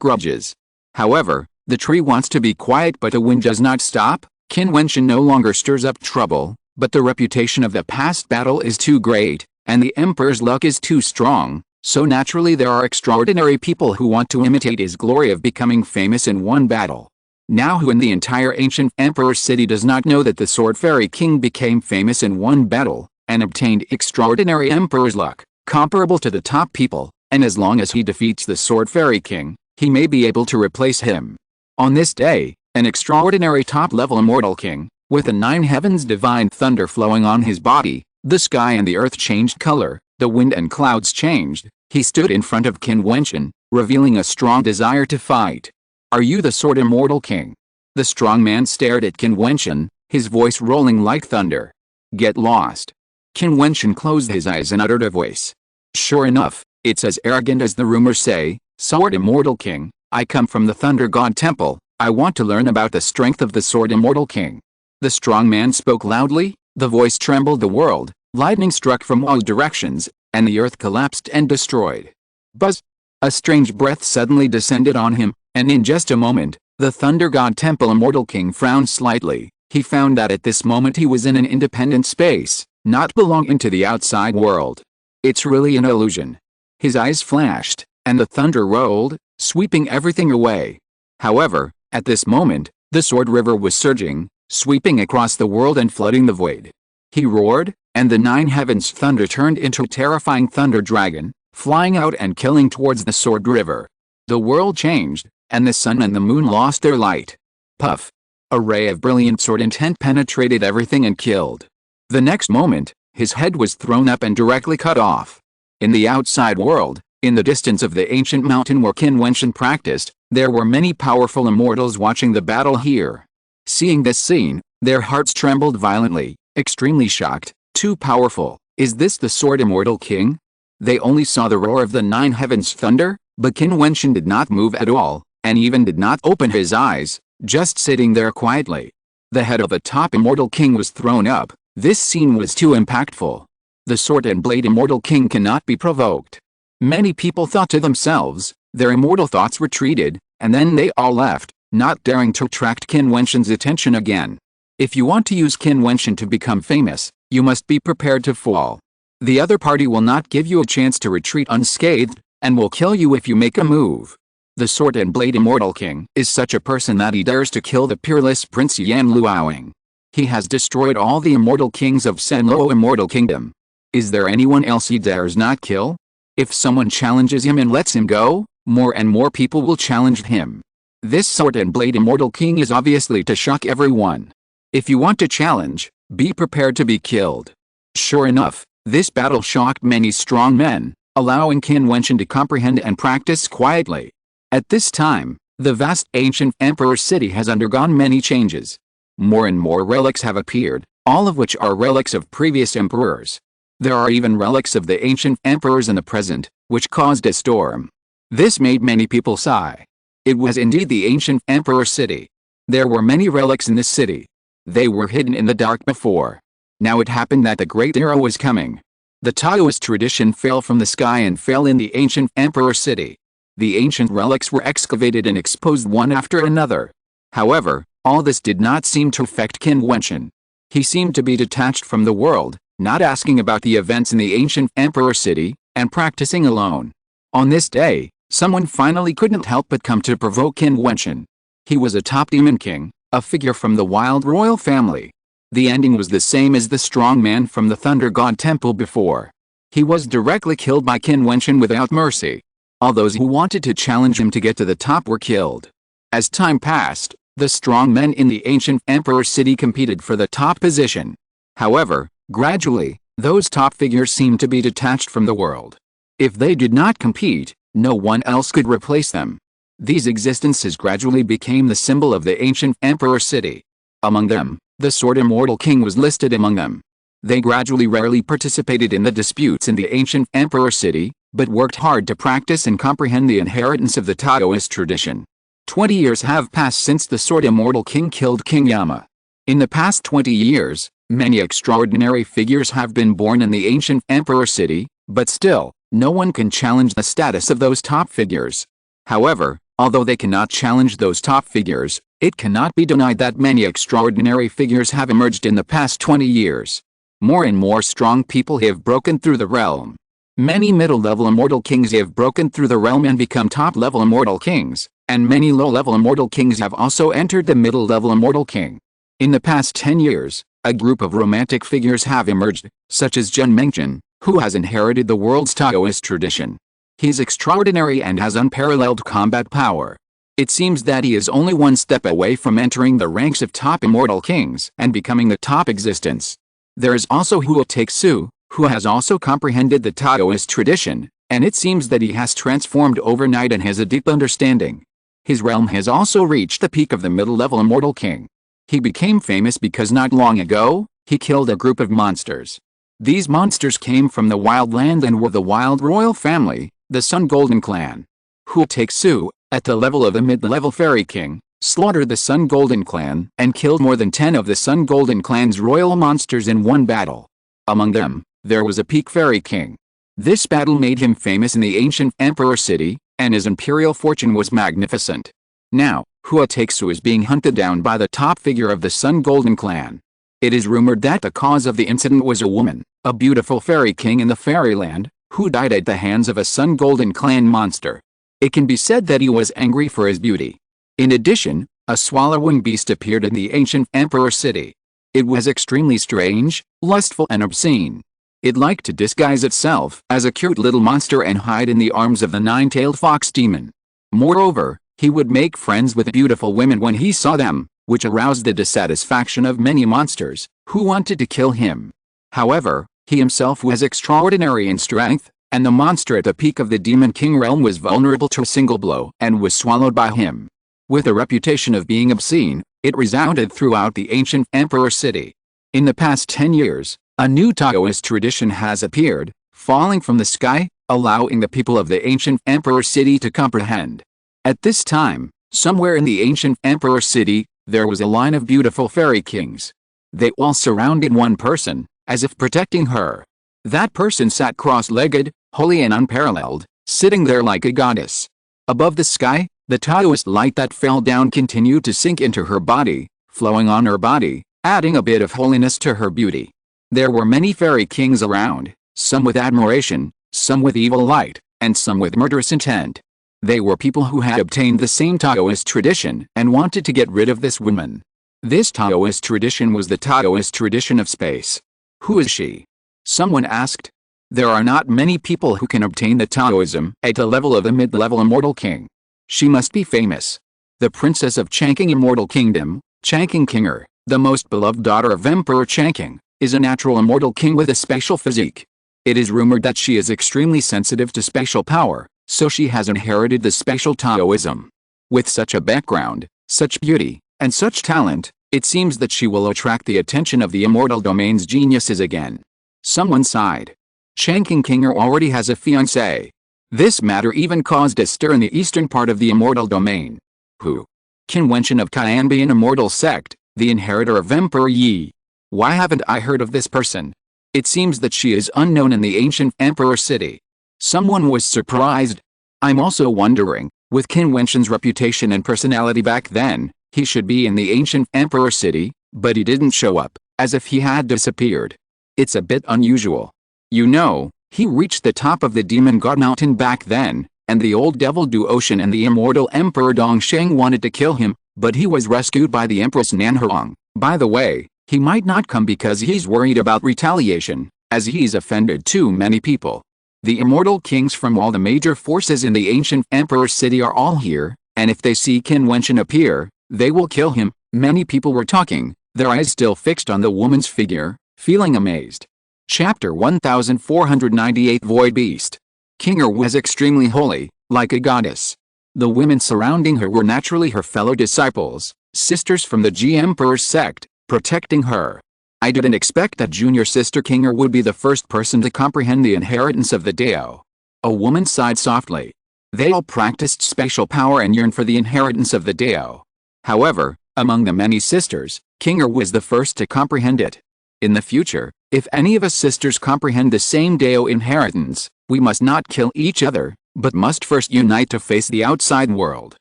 grudges. However, the tree wants to be quiet but the wind does not stop. Qin Wentian no longer stirs up trouble, but the reputation of the past battle is too great, and the emperor's luck is too strong. So naturally there are extraordinary people who want to imitate his glory of becoming famous in one battle. Now who in the entire ancient emperor city does not know that the Sword Fairy King became famous in one battle, and obtained extraordinary emperor's luck, comparable to the top people, and as long as he defeats the Sword Fairy King, he may be able to replace him. On this day, an extraordinary top-level immortal king, with the 9 heavens divine thunder flowing on his body, the sky and the earth changed color, the wind and clouds changed. He stood in front of Qin Wentian, revealing a strong desire to fight. Are you the Sword Immortal King? The strong man stared at Qin Wentian, his voice rolling like thunder. Get lost. Qin Wentian closed his eyes and uttered a voice. Sure enough, it's as arrogant as the rumors say. Sword Immortal King, I come from the Thunder God Temple. I want to learn about the strength of the Sword Immortal King. The strong man spoke loudly, the voice trembled the world. Lightning struck from all directions, and the earth collapsed and destroyed. Buzz! A strange breath suddenly descended on him, and in just a moment, the Thunder God Temple Immortal King frowned slightly. He found that at this moment he was in an independent space, not belonging to the outside world. It's really an illusion. His eyes flashed, and the thunder rolled, sweeping everything away. However, at this moment, the Sword River was surging, sweeping across the world and flooding the void. He roared, and the 9 heavens thunder turned into a terrifying thunder dragon, flying out and killing towards the Sword River. The world changed, and the sun and the moon lost their light. Puff! A ray of brilliant sword intent penetrated everything and killed. The next moment, his head was thrown up and directly cut off. In the outside world, in the distance of the ancient mountain where Qin Wentian practiced, there were many powerful immortals watching the battle here. Seeing this scene, their hearts trembled violently, extremely shocked. Too powerful. Is this the Sword Immortal King? They only saw the roar of the 9 heavens thunder, but Qin Wentian did not move at all, and even did not open his eyes, just sitting there quietly. The head of the top Immortal King was thrown up. This scene was too impactful. The Sword and Blade Immortal King cannot be provoked. Many people thought to themselves, their immortal thoughts retreated, and then they all left, not daring to attract Qin Wentian's attention again. If you want to use Qin Wentian to become famous, you must be prepared to fall. The other party will not give you a chance to retreat unscathed, and will kill you if you make a move. The Sword and Blade Immortal King is such a person that he dares to kill the peerless Prince Yan Luoying. He has destroyed all the immortal kings of Senluo Immortal Kingdom. Is there anyone else he dares not kill? If someone challenges him and lets him go, more and more people will challenge him. This Sword and Blade Immortal King is obviously to shock everyone. If you want to challenge, be prepared to be killed. Sure enough, this battle shocked many strong men, allowing Qin Wentian to comprehend and practice quietly. At this time, the vast ancient emperor city has undergone many changes. More and more relics have appeared, all of which are relics of previous emperors. There are even relics of the ancient emperors in the present, which caused a storm. This made many people sigh. It was indeed the ancient emperor city. There were many relics in this city. They were hidden in the dark before. Now it happened that the great era was coming. The Taoist tradition fell from the sky and fell in the ancient emperor city. The ancient relics were excavated and exposed one after another. However, all this did not seem to affect Qin Wentian. He seemed to be detached from the world, not asking about the events in the ancient emperor city, and practicing alone. On this day, someone finally couldn't help but come to provoke Qin Wentian. He was a top demon king, a figure from the wild royal family. The ending was the same as the strong man from the Thunder God Temple before. He was directly killed by Qin Wentian without mercy. All those who wanted to challenge him to get to the top were killed. As time passed, the strong men in the ancient emperor city competed for the top position. However, gradually, Those top figures seemed to be detached from the world. If they did not compete, no one else could replace them. These existences gradually became the symbol of the ancient emperor city. Among them, the sword immortal king was listed among them. They gradually rarely participated in the disputes in the ancient emperor city, but worked hard to practice and comprehend the inheritance of the Taoist tradition. 20 years have passed since the sword immortal king killed King Yama. In the past 20 years, many extraordinary figures have been born in the ancient emperor city, but still, no one can challenge the status of those top figures. However, although they cannot challenge those top figures, it cannot be denied that many extraordinary figures have emerged in the past 20 years. More and more strong people have broken through the realm. Many middle-level immortal kings have broken through the realm and become top-level immortal kings, and many low-level immortal kings have also entered the middle-level immortal king. In the past 10 years, a group of romantic figures have emerged, such as Qin Wentian, who has inherited the world's Taoist tradition. He is extraordinary and has unparalleled combat power. It seems that he is only one step away from entering the ranks of top immortal kings and becoming the top existence. There is also Huo Taixu, who has also comprehended the Taoist tradition, and it seems that he has transformed overnight and has a deep understanding. His realm has also reached the peak of the middle-level immortal king. He became famous because not long ago, he killed a group of monsters. These monsters came from the wild land and were the wild royal family, the Sun Golden Clan. Huo Taixu, at the level of a mid-level fairy king, slaughtered the Sun Golden Clan and killed more than 10 of the Sun Golden Clan's royal monsters in one battle. Among them, there was a peak fairy king. This battle made him famous in the ancient emperor city, and his imperial fortune was magnificent. Now, Huo Taixu is being hunted down by the top figure of the Sun Golden Clan. It is rumored that the cause of the incident was a woman, a beautiful fairy king in the fairyland, who died at the hands of a Sun Golden Clan monster. It can be said that he was angry for his beauty. In addition, a swallowing beast appeared in the ancient emperor city. It was extremely strange, lustful and obscene. It liked to disguise itself as a cute little monster and hide in the arms of the nine-tailed fox demon. Moreover, he would make friends with beautiful women when he saw them, which aroused the dissatisfaction of many monsters, who wanted to kill him. However, he himself was extraordinary in strength, and the monster at the peak of the Demon King realm was vulnerable to a single blow and was swallowed by him. With a reputation of being obscene, it resounded throughout the ancient emperor city. In the past 10 years, a new Taoist tradition has appeared, falling from the sky, allowing the people of the ancient emperor city to comprehend. At this time, somewhere in the ancient emperor city, there was a line of beautiful fairy kings. They all surrounded one person, as if protecting her. That person sat cross-legged, holy and unparalleled, sitting there like a goddess. Above the sky, the Taoist light that fell down continued to sink into her body, flowing on her body, adding a bit of holiness to her beauty. There were many fairy kings around, some with admiration, some with evil light, and some with murderous intent. They were people who had obtained the same Taoist tradition and wanted to get rid of this woman. This Taoist tradition was the Taoist tradition of space. Who is she? Someone asked. There are not many people who can obtain the Taoism at the level of a mid-level immortal king. She must be famous. The princess of Changqing Immortal Kingdom, Changqing Kinger, the most beloved daughter of Emperor Changqing, is a natural immortal king with a special physique. It is rumored that she is extremely sensitive to spatial power, so she has inherited the special Taoism. With such a background, such beauty, and such talent, it seems that she will attract the attention of the immortal domain's geniuses again. Someone sighed. Changqing Kinger already has a fiancé. This matter even caused a stir in the eastern part of the immortal domain. Who? Qin Wentian of Qianbian Immortal Sect, the inheritor of Emperor Yi. Why haven't I heard of this person? It seems that she is unknown in the ancient emperor city. Someone was surprised. I'm also wondering, with Qin Wentian's reputation and personality back then, he should be in the ancient emperor city, but he didn't show up, as if he had disappeared. It's a bit unusual. You know, he reached the top of the demon god mountain back then, and the old devil Du Ocean and the immortal emperor Dongsheng wanted to kill him, but he was rescued by the empress Nanhuang. By the way, he might not come because he's worried about retaliation, as he's offended too many people. The immortal kings from all the major forces in the ancient emperor city are all here, and if they see Qin Wentian appear, they will kill him. Many people were talking, their eyes still fixed on the woman's figure, feeling amazed. Chapter 1498 Void Beast. Qin was extremely holy, like a goddess. The women surrounding her were naturally her fellow disciples, sisters from the Ji Emperor's sect, protecting her. I didn't expect that junior sister Qin would be the first person to comprehend the inheritance of the Dao. A woman sighed softly. They all practiced spatial power and yearned for the inheritance of the Dao. However, among the many sisters, Qin was the first to comprehend it. In the future, if any of us sisters comprehend the same Dao inheritance, we must not kill each other, but must first unite to face the outside world.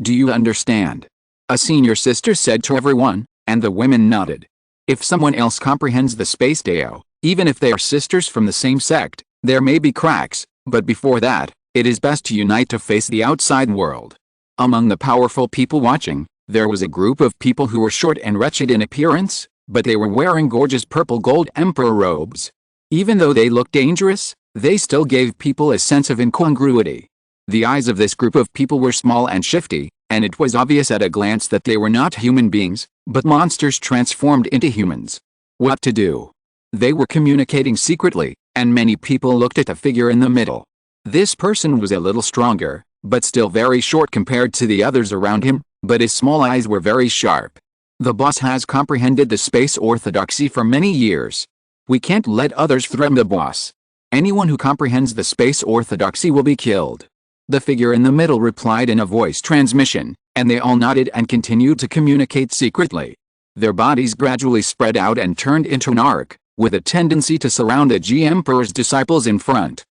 Do you understand? A senior sister said to everyone, and the women nodded. If someone else comprehends the space Dao, even if they are sisters from the same sect, there may be cracks, but before that, it is best to unite to face the outside world. Among the powerful people watching, there was a group of people who were short and wretched in appearance, but they were wearing gorgeous purple gold emperor robes. Even though they looked dangerous, they still gave people a sense of incongruity. The eyes of this group of people were small and shifty, and it was obvious at a glance that they were not human beings, but monsters transformed into humans. What to do? They were communicating secretly, and many people looked at the figure in the middle. This person was a little stronger, but still very short compared to the others around him, but his small eyes were very sharp. The boss has comprehended the space orthodoxy for many years. We can't let others threaten the boss. Anyone who comprehends the space orthodoxy will be killed. The figure in the middle replied in a voice transmission, and they all nodded and continued to communicate secretly. Their bodies gradually spread out and turned into an arc, with a tendency to surround the Ji Emperor's disciples in front.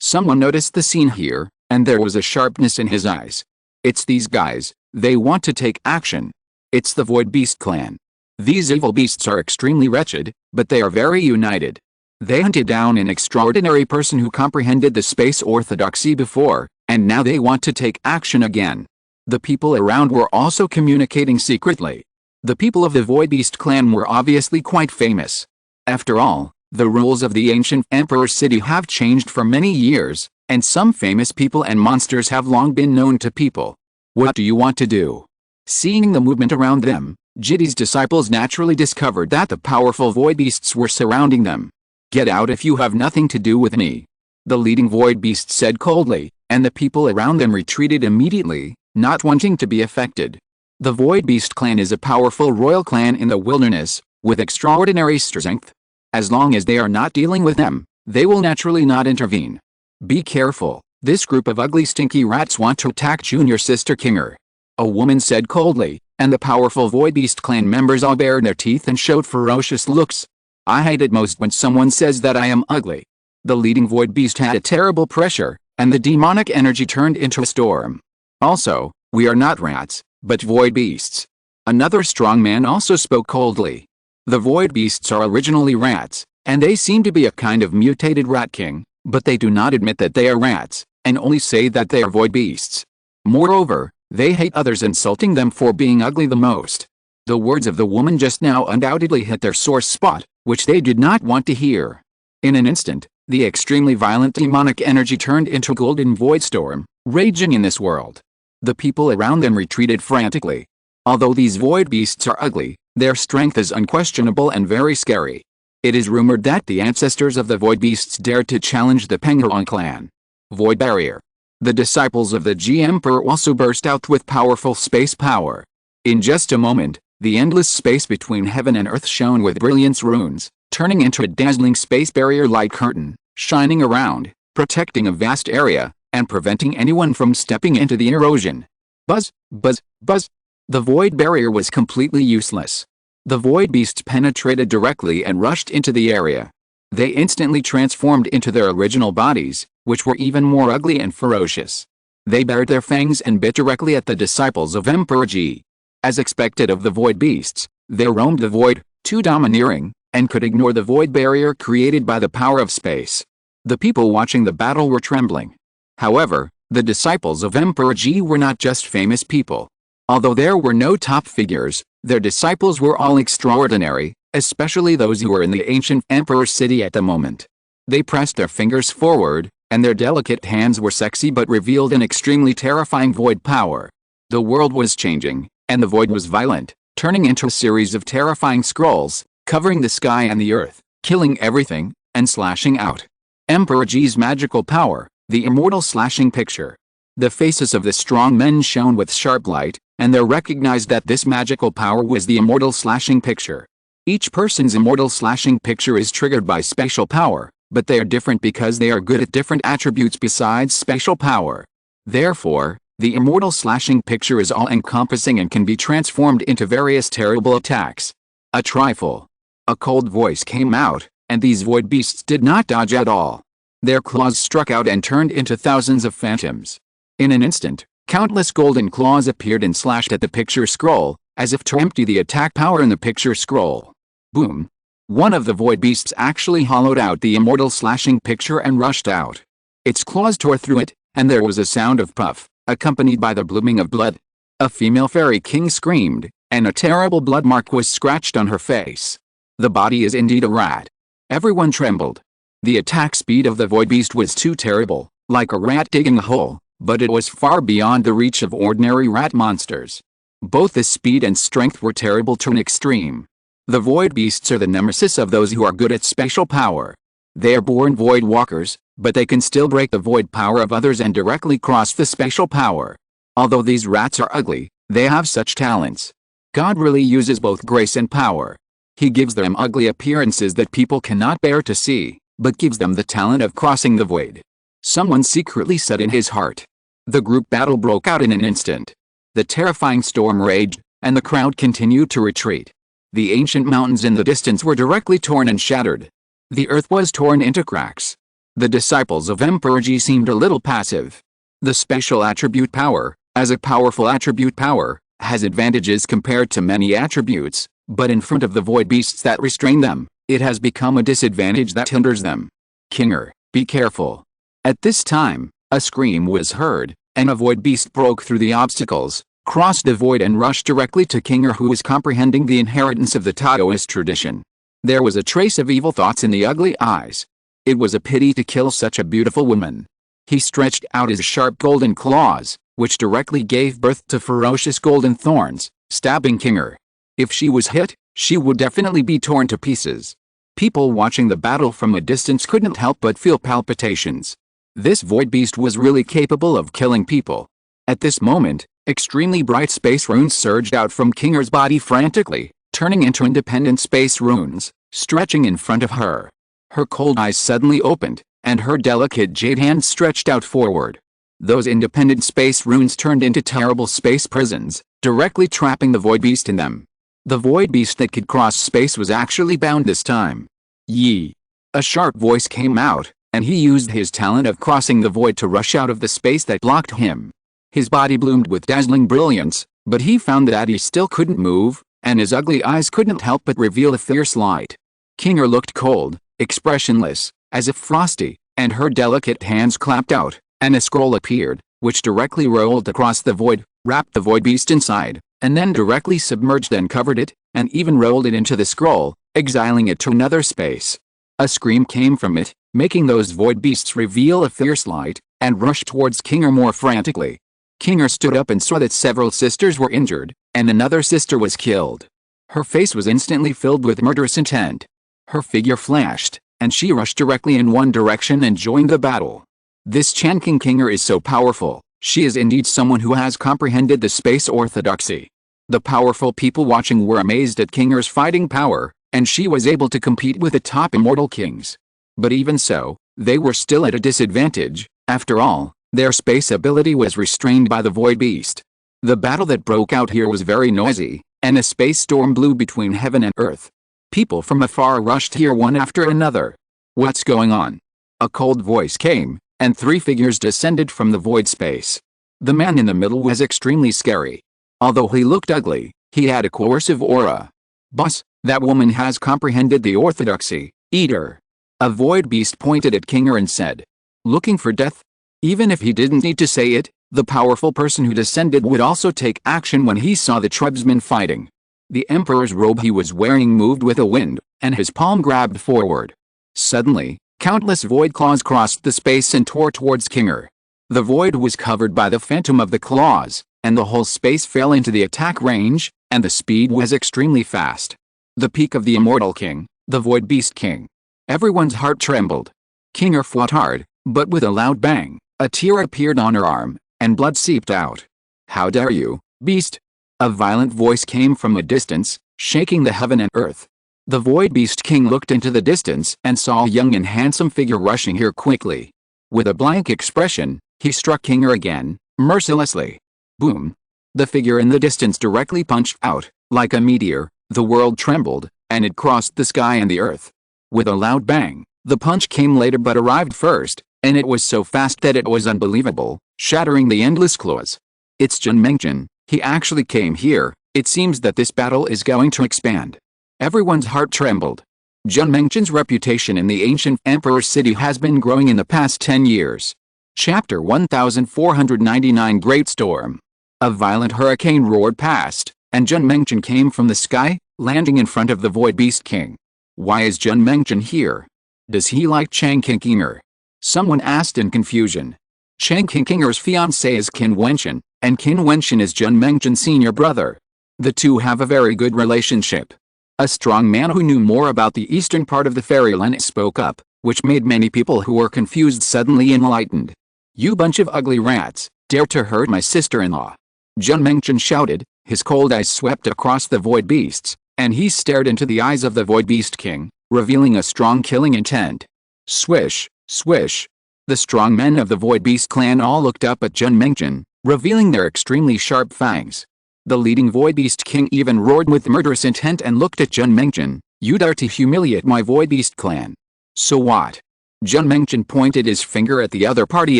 Someone noticed the scene here, and there was a sharpness in his eyes. It's these guys, they want to take action. It's the Void Beast clan. These evil beasts are extremely wretched, but they are very united. They hunted down an extraordinary person who comprehended the space orthodoxy before, and now they want to take action again. The people around were also communicating secretly. The people of the Void Beast clan were obviously quite famous. After all, the rules of the ancient Emperor City have changed for many years, and some famous people and monsters have long been known to people. What do you want to do? Seeing the movement around them, Jidi's disciples naturally discovered that the powerful Void Beasts were surrounding them. Get out if you have nothing to do with me. The leading Void Beast said coldly, and the people around them retreated immediately, not wanting to be affected. The Void Beast clan is a powerful royal clan in the wilderness, with extraordinary strength. As long as they are not dealing with them, they will naturally not intervene. Be careful, this group of ugly stinky rats want to attack junior sister Qin. A woman said coldly, and the powerful Void Beast clan members all bared their teeth and showed ferocious looks. I hate it most when someone says that I am ugly. The leading Void Beast had a terrible pressure, and the demonic energy turned into a storm. Also, we are not rats, but Void Beasts. Another strong man also spoke coldly. The Void Beasts are originally rats, and they seem to be a kind of mutated rat king, but they do not admit that they are rats, and only say that they are Void Beasts. Moreover, they hate others, insulting them for being ugly the most. The words of the woman just now undoubtedly hit their sore spot, which they did not want to hear. In an instant, the extremely violent demonic energy turned into a golden void storm, raging in this world. The people around them retreated frantically. Although these Void Beasts are ugly, their strength is unquestionable and very scary. It is rumored that the ancestors of the Void Beasts dared to challenge the Penguin clan. Void Barrier. The disciples of the Ji Emperor also burst out with powerful space power. In just a moment, the endless space between heaven and earth shone with brilliance runes, turning into a dazzling space barrier-like curtain, shining around, protecting a vast area, and preventing anyone from stepping into the erosion. Buzz, buzz, buzz. The void barrier was completely useless. The Void Beasts penetrated directly and rushed into the area. They instantly transformed into their original bodies, which were even more ugly and ferocious. They bared their fangs and bit directly at the disciples of Emperor Ji. As expected of the Void Beasts, they roamed the void, too domineering, and could ignore the void barrier created by the power of space. The people watching the battle were trembling. However, the disciples of Emperor Ji were not just famous people. Although there were no top figures, their disciples were all extraordinary, especially those who were in the ancient Emperor City at the moment. They pressed their fingers forward, and their delicate hands were sexy but revealed an extremely terrifying void power. The world was changing, and the void was violent, turning into a series of terrifying scrolls, covering the sky and the earth, killing everything, and slashing out. Emperor Ji's magical power, the immortal slashing picture. The faces of the strong men shone with sharp light, and they recognized that this magical power was the immortal slashing picture. Each person's immortal slashing picture is triggered by special power, but they are different because they are good at different attributes besides special power. Therefore, the immortal slashing picture is all-encompassing and can be transformed into various terrible attacks. A trifle. A cold voice came out, and these void beasts did not dodge at all. Their claws struck out and turned into thousands of phantoms. In an instant, countless golden claws appeared and slashed at the picture scroll, as if to empty the attack power in the picture scroll. Boom. One of the void beasts actually hollowed out the immortal slashing picture and rushed out. Its claws tore through it, and there was a sound of puff, accompanied by the blooming of blood. A female fairy king screamed, and a terrible blood mark was scratched on her face. The body is indeed a rat. Everyone trembled. The attack speed of the void beast was too terrible, like a rat digging a hole, but it was far beyond the reach of ordinary rat monsters. Both the speed and strength were terrible to an extreme. The void beasts are the nemesis of those who are good at special power. They are born void walkers, but they can still break the void power of others and directly cross the special power. Although these rats are ugly, they have such talents. God really uses both grace and power. He gives them ugly appearances that people cannot bear to see, but gives them the talent of crossing the void. Someone secretly said in his heart. The group battle broke out in an instant. The terrifying storm raged, and the crowd continued to retreat. The ancient mountains in the distance were directly torn and shattered. The earth was torn into cracks. The disciples of Emperor Ji seemed a little passive. The special attribute power, as a powerful attribute power, has advantages compared to many attributes, but in front of the void beasts that restrain them, it has become a disadvantage that hinders them. Kinger, be careful. At this time, a scream was heard, and a void beast broke through the obstacles, crossed the void and rushed directly to Kinger, who was comprehending the inheritance of the Taoist tradition. There was a trace of evil thoughts in the ugly eyes. It was a pity to kill such a beautiful woman. He stretched out his sharp golden claws, which directly gave birth to ferocious golden thorns, stabbing Kinger. If she was hit, she would definitely be torn to pieces. People watching the battle from a distance couldn't help but feel palpitations. This void beast was really capable of killing people. At this moment, extremely bright space runes surged out from Kinger's body frantically, turning into independent space runes, stretching in front of her. Her cold eyes suddenly opened, and her delicate jade hands stretched out forward. Those independent space runes turned into terrible space prisons, directly trapping the void beast in them. The void beast that could cross space was actually bound this time. Yi. A sharp voice came out, and he used his talent of crossing the void to rush out of the space that blocked him. His body bloomed with dazzling brilliance, but he found that he still couldn't move, and his ugly eyes couldn't help but reveal a fierce light. Kinger looked cold, expressionless, as if frosty, and her delicate hands clapped out, and a scroll appeared, which directly rolled across the void, wrapped the void beast inside, and then directly submerged and covered it, and even rolled it into the scroll, exiling it to another space. A scream came from it, making those void beasts reveal a fierce light, and rush towards Kinger more frantically. Kinger stood up and saw that several sisters were injured, and another sister was killed. Her face was instantly filled with murderous intent. Her figure flashed, and she rushed directly in one direction and joined the battle. This Chan King Kinger is so powerful. She is indeed someone who has comprehended the space orthodoxy. The powerful people watching were amazed at Kinger's fighting power, and she was able to compete with the top immortal kings. But even so, they were still at a disadvantage. After all, their space ability was restrained by the void beast. The battle that broke out here was very noisy, and a space storm blew between heaven and earth. People from afar rushed here one after another. What's going on? A cold voice came, and three figures descended from the void space. The man in the middle was extremely scary. Although he looked ugly, he had a coercive aura. Boss, that woman has comprehended the orthodoxy. Eat her. A void beast pointed at Kinger and said. Looking for death? Even if he didn't need to say it, the powerful person who descended would also take action when he saw the tribesmen fighting. The emperor's robe he was wearing moved with a wind, and his palm grabbed forward. Suddenly, countless void claws crossed the space and tore towards Kinger. The void was covered by the phantom of the claws, and the whole space fell into the attack range, and the speed was extremely fast. The peak of the immortal king, the void beast king, Everyone's heart trembled. Kinger fought hard, but with a loud bang, a tear appeared on her arm, and blood seeped out. "How dare you, beast!" A violent voice came from a distance, shaking the heaven and earth. The Void Beast King looked into the distance and saw a young and handsome figure rushing here quickly. With a blank expression, he struck Kinger again, mercilessly. Boom! The figure in the distance directly punched out. Like a meteor, the world trembled, and it crossed the sky and the earth. With a loud bang, the punch came later but arrived first, and it was so fast that it was unbelievable, shattering the endless claws. "It's Qin Wentian. He actually came here. It seems that this battle is going to expand." Everyone's heart trembled. Qin Wentian's reputation in the ancient Emperor City has been growing in the past 10 years. Chapter 1499 Great Storm. A violent hurricane roared past, and Qin Wentian came from the sky, landing in front of the Void Beast King. Why is Qin Wentian here? Does he like Chang Qingqinger? Someone asked in confusion. Chang Qingqinger's fiancé is Qin Wentian, and Qin Wentian is Qin Wentian's senior brother. The two have a very good relationship. A strong man who knew more about the eastern part of the fairyland spoke up, which made many people who were confused suddenly enlightened. "You bunch of ugly rats, dare to hurt my sister-in-law!" Qin Wentian shouted, his cold eyes swept across the Void Beasts, and he stared into the eyes of the Void Beast King, revealing a strong killing intent. Swish, swish. The strong men of the Void Beast clan all looked up at Qin Wentian, revealing their extremely sharp fangs. The leading Void Beast King even roared with murderous intent and looked at Qin Wentian. "You dare to humiliate my Void Beast clan? So what?" Qin Wentian pointed his finger at the other party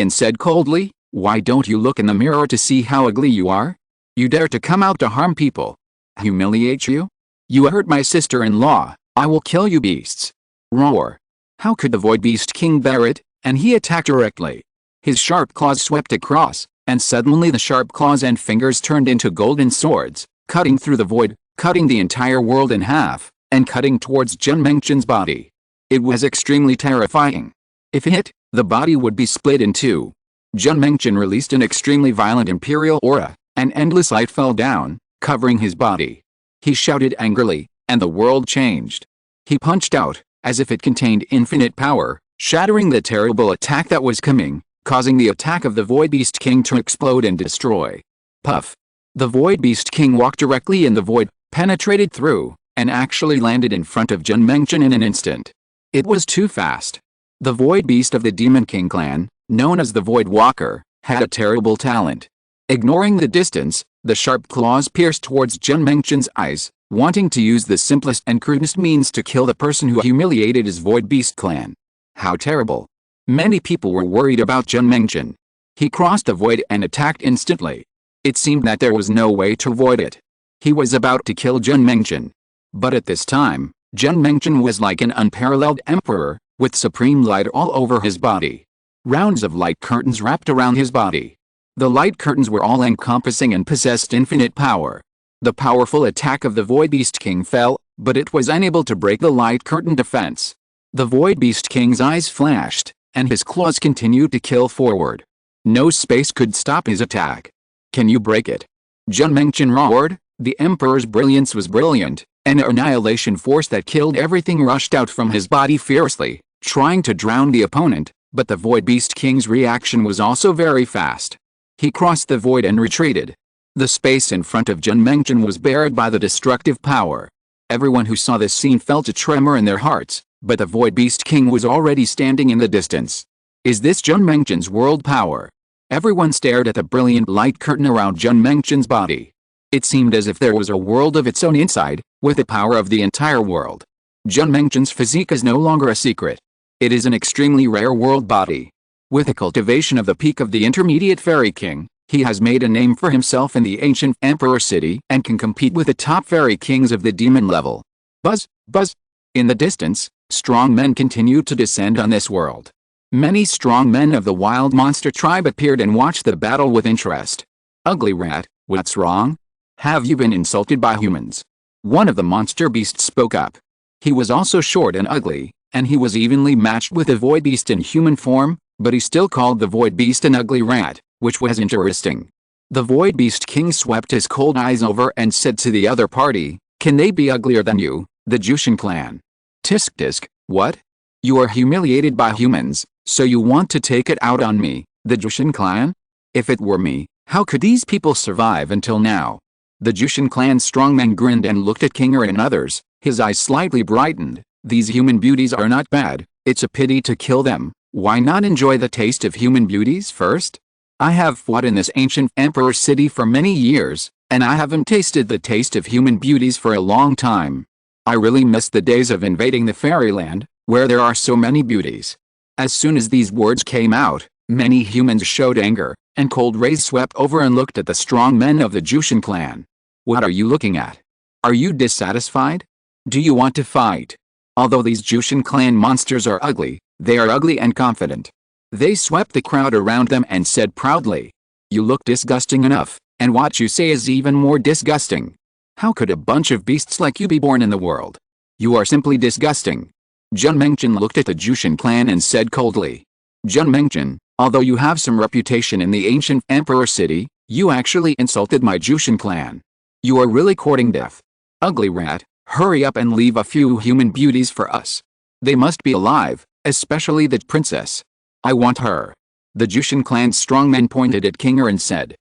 and said coldly, "Why don't you look in the mirror to see how ugly you are? You dare to come out to harm people? Humiliate you? You hurt my sister-in-law, I will kill you beasts." Roar. How could the Void Beast King bear it? And he attacked directly. His sharp claws swept across, and suddenly the sharp claws and fingers turned into golden swords, cutting through the void, cutting the entire world in half, and cutting towards Qin Wentian's body. It was extremely terrifying. If hit, the body would be split in two. Qin Wentian released an extremely violent imperial aura, and endless light fell down, covering his body. He shouted angrily, and the world changed. He punched out, as if it contained infinite power, shattering the terrible attack that was coming, causing the attack of the Void Beast King to explode and destroy. Puff. The Void Beast King walked directly in the void, penetrated through, and actually landed in front of Qin Wentian in an instant. It was too fast. The Void Beast of the Demon King clan, known as the Void Walker, had a terrible talent. Ignoring the distance, the sharp claws pierced towards Qin Wentian's eyes, wanting to use the simplest and crudest means to kill the person who humiliated his Void Beast clan. How terrible. Many people were worried about Qin Wentian. He crossed the void and attacked instantly. It seemed that there was no way to avoid it. He was about to kill Qin Wentian. But at this time, Qin Wentian was like an unparalleled emperor, with supreme light all over his body. Rounds of light curtains wrapped around his body. The light curtains were all-encompassing and possessed infinite power. The powerful attack of the Void Beast King fell, but it was unable to break the light curtain defense. The Void Beast King's eyes flashed, and his claws continued to kill forward. No space could stop his attack. "Can you break it?" Qin Wentian roared. The Emperor's brilliance was brilliant. An annihilation force that killed everything rushed out from his body fiercely, trying to drown the opponent, but the Void Beast King's reaction was also very fast. He crossed the void and retreated. The space in front of Qin Wentian was bared by the destructive power. Everyone who saw this scene felt a tremor in their hearts, but the Void Beast King was already standing in the distance. Is this Qin Wentian's world power? Everyone stared at the brilliant light curtain around Qin Wentian's body. It seemed as if there was a world of its own inside, with the power of the entire world. Qin Wentian's physique is no longer a secret. It is an extremely rare world body. With the cultivation of the peak of the intermediate fairy king, he has made a name for himself in the ancient Emperor City and can compete with the top fairy kings of the demon level. Buzz, buzz. In the distance, strong men continued to descend on this world. Many strong men of the wild monster tribe appeared and watched the battle with interest. "Ugly rat, what's wrong? Have you been insulted by humans?" One of the monster beasts spoke up. He was also short and ugly, and he was evenly matched with the Void Beast in human form, but he still called the Void Beast an ugly rat, which was interesting. The Void Beast King swept his cold eyes over and said to the other party, "Can they be uglier than you, the Jiutian clan?" Tisk tisk, what? You are humiliated by humans, so you want to take it out on me, the Jiutian clan? If it were me, how could these people survive until now? The Jiutian clan strongman grinned and looked at King and others, his eyes slightly brightened. These human beauties are not bad, it's a pity to kill them. Why not enjoy the taste of human beauties first? I have fought in this ancient emperor city for many years, and I haven't tasted the taste of human beauties for a long time. I really miss the days of invading the fairyland, where there are so many beauties. As soon as these words came out, many humans showed anger, and cold rays swept over and looked at the strong men of the Jiutian clan. What are you looking at? Are you dissatisfied? Do you want to fight? Although these Jiutian clan monsters are ugly, they are ugly and confident. They swept the crowd around them and said proudly, "You look disgusting enough, and what you say is even more disgusting. How could a bunch of beasts like you be born in the world? You are simply disgusting." Qin Wentian looked at the Jiutian clan and said coldly, "Qin Wentian, although you have some reputation in the ancient emperor city, you actually insulted my Jiutian clan. You are really courting death. Ugly rat, hurry up and leave a few human beauties for us. They must be alive, especially the princess. I want her." The Jiutian clan's strongman pointed at King and said,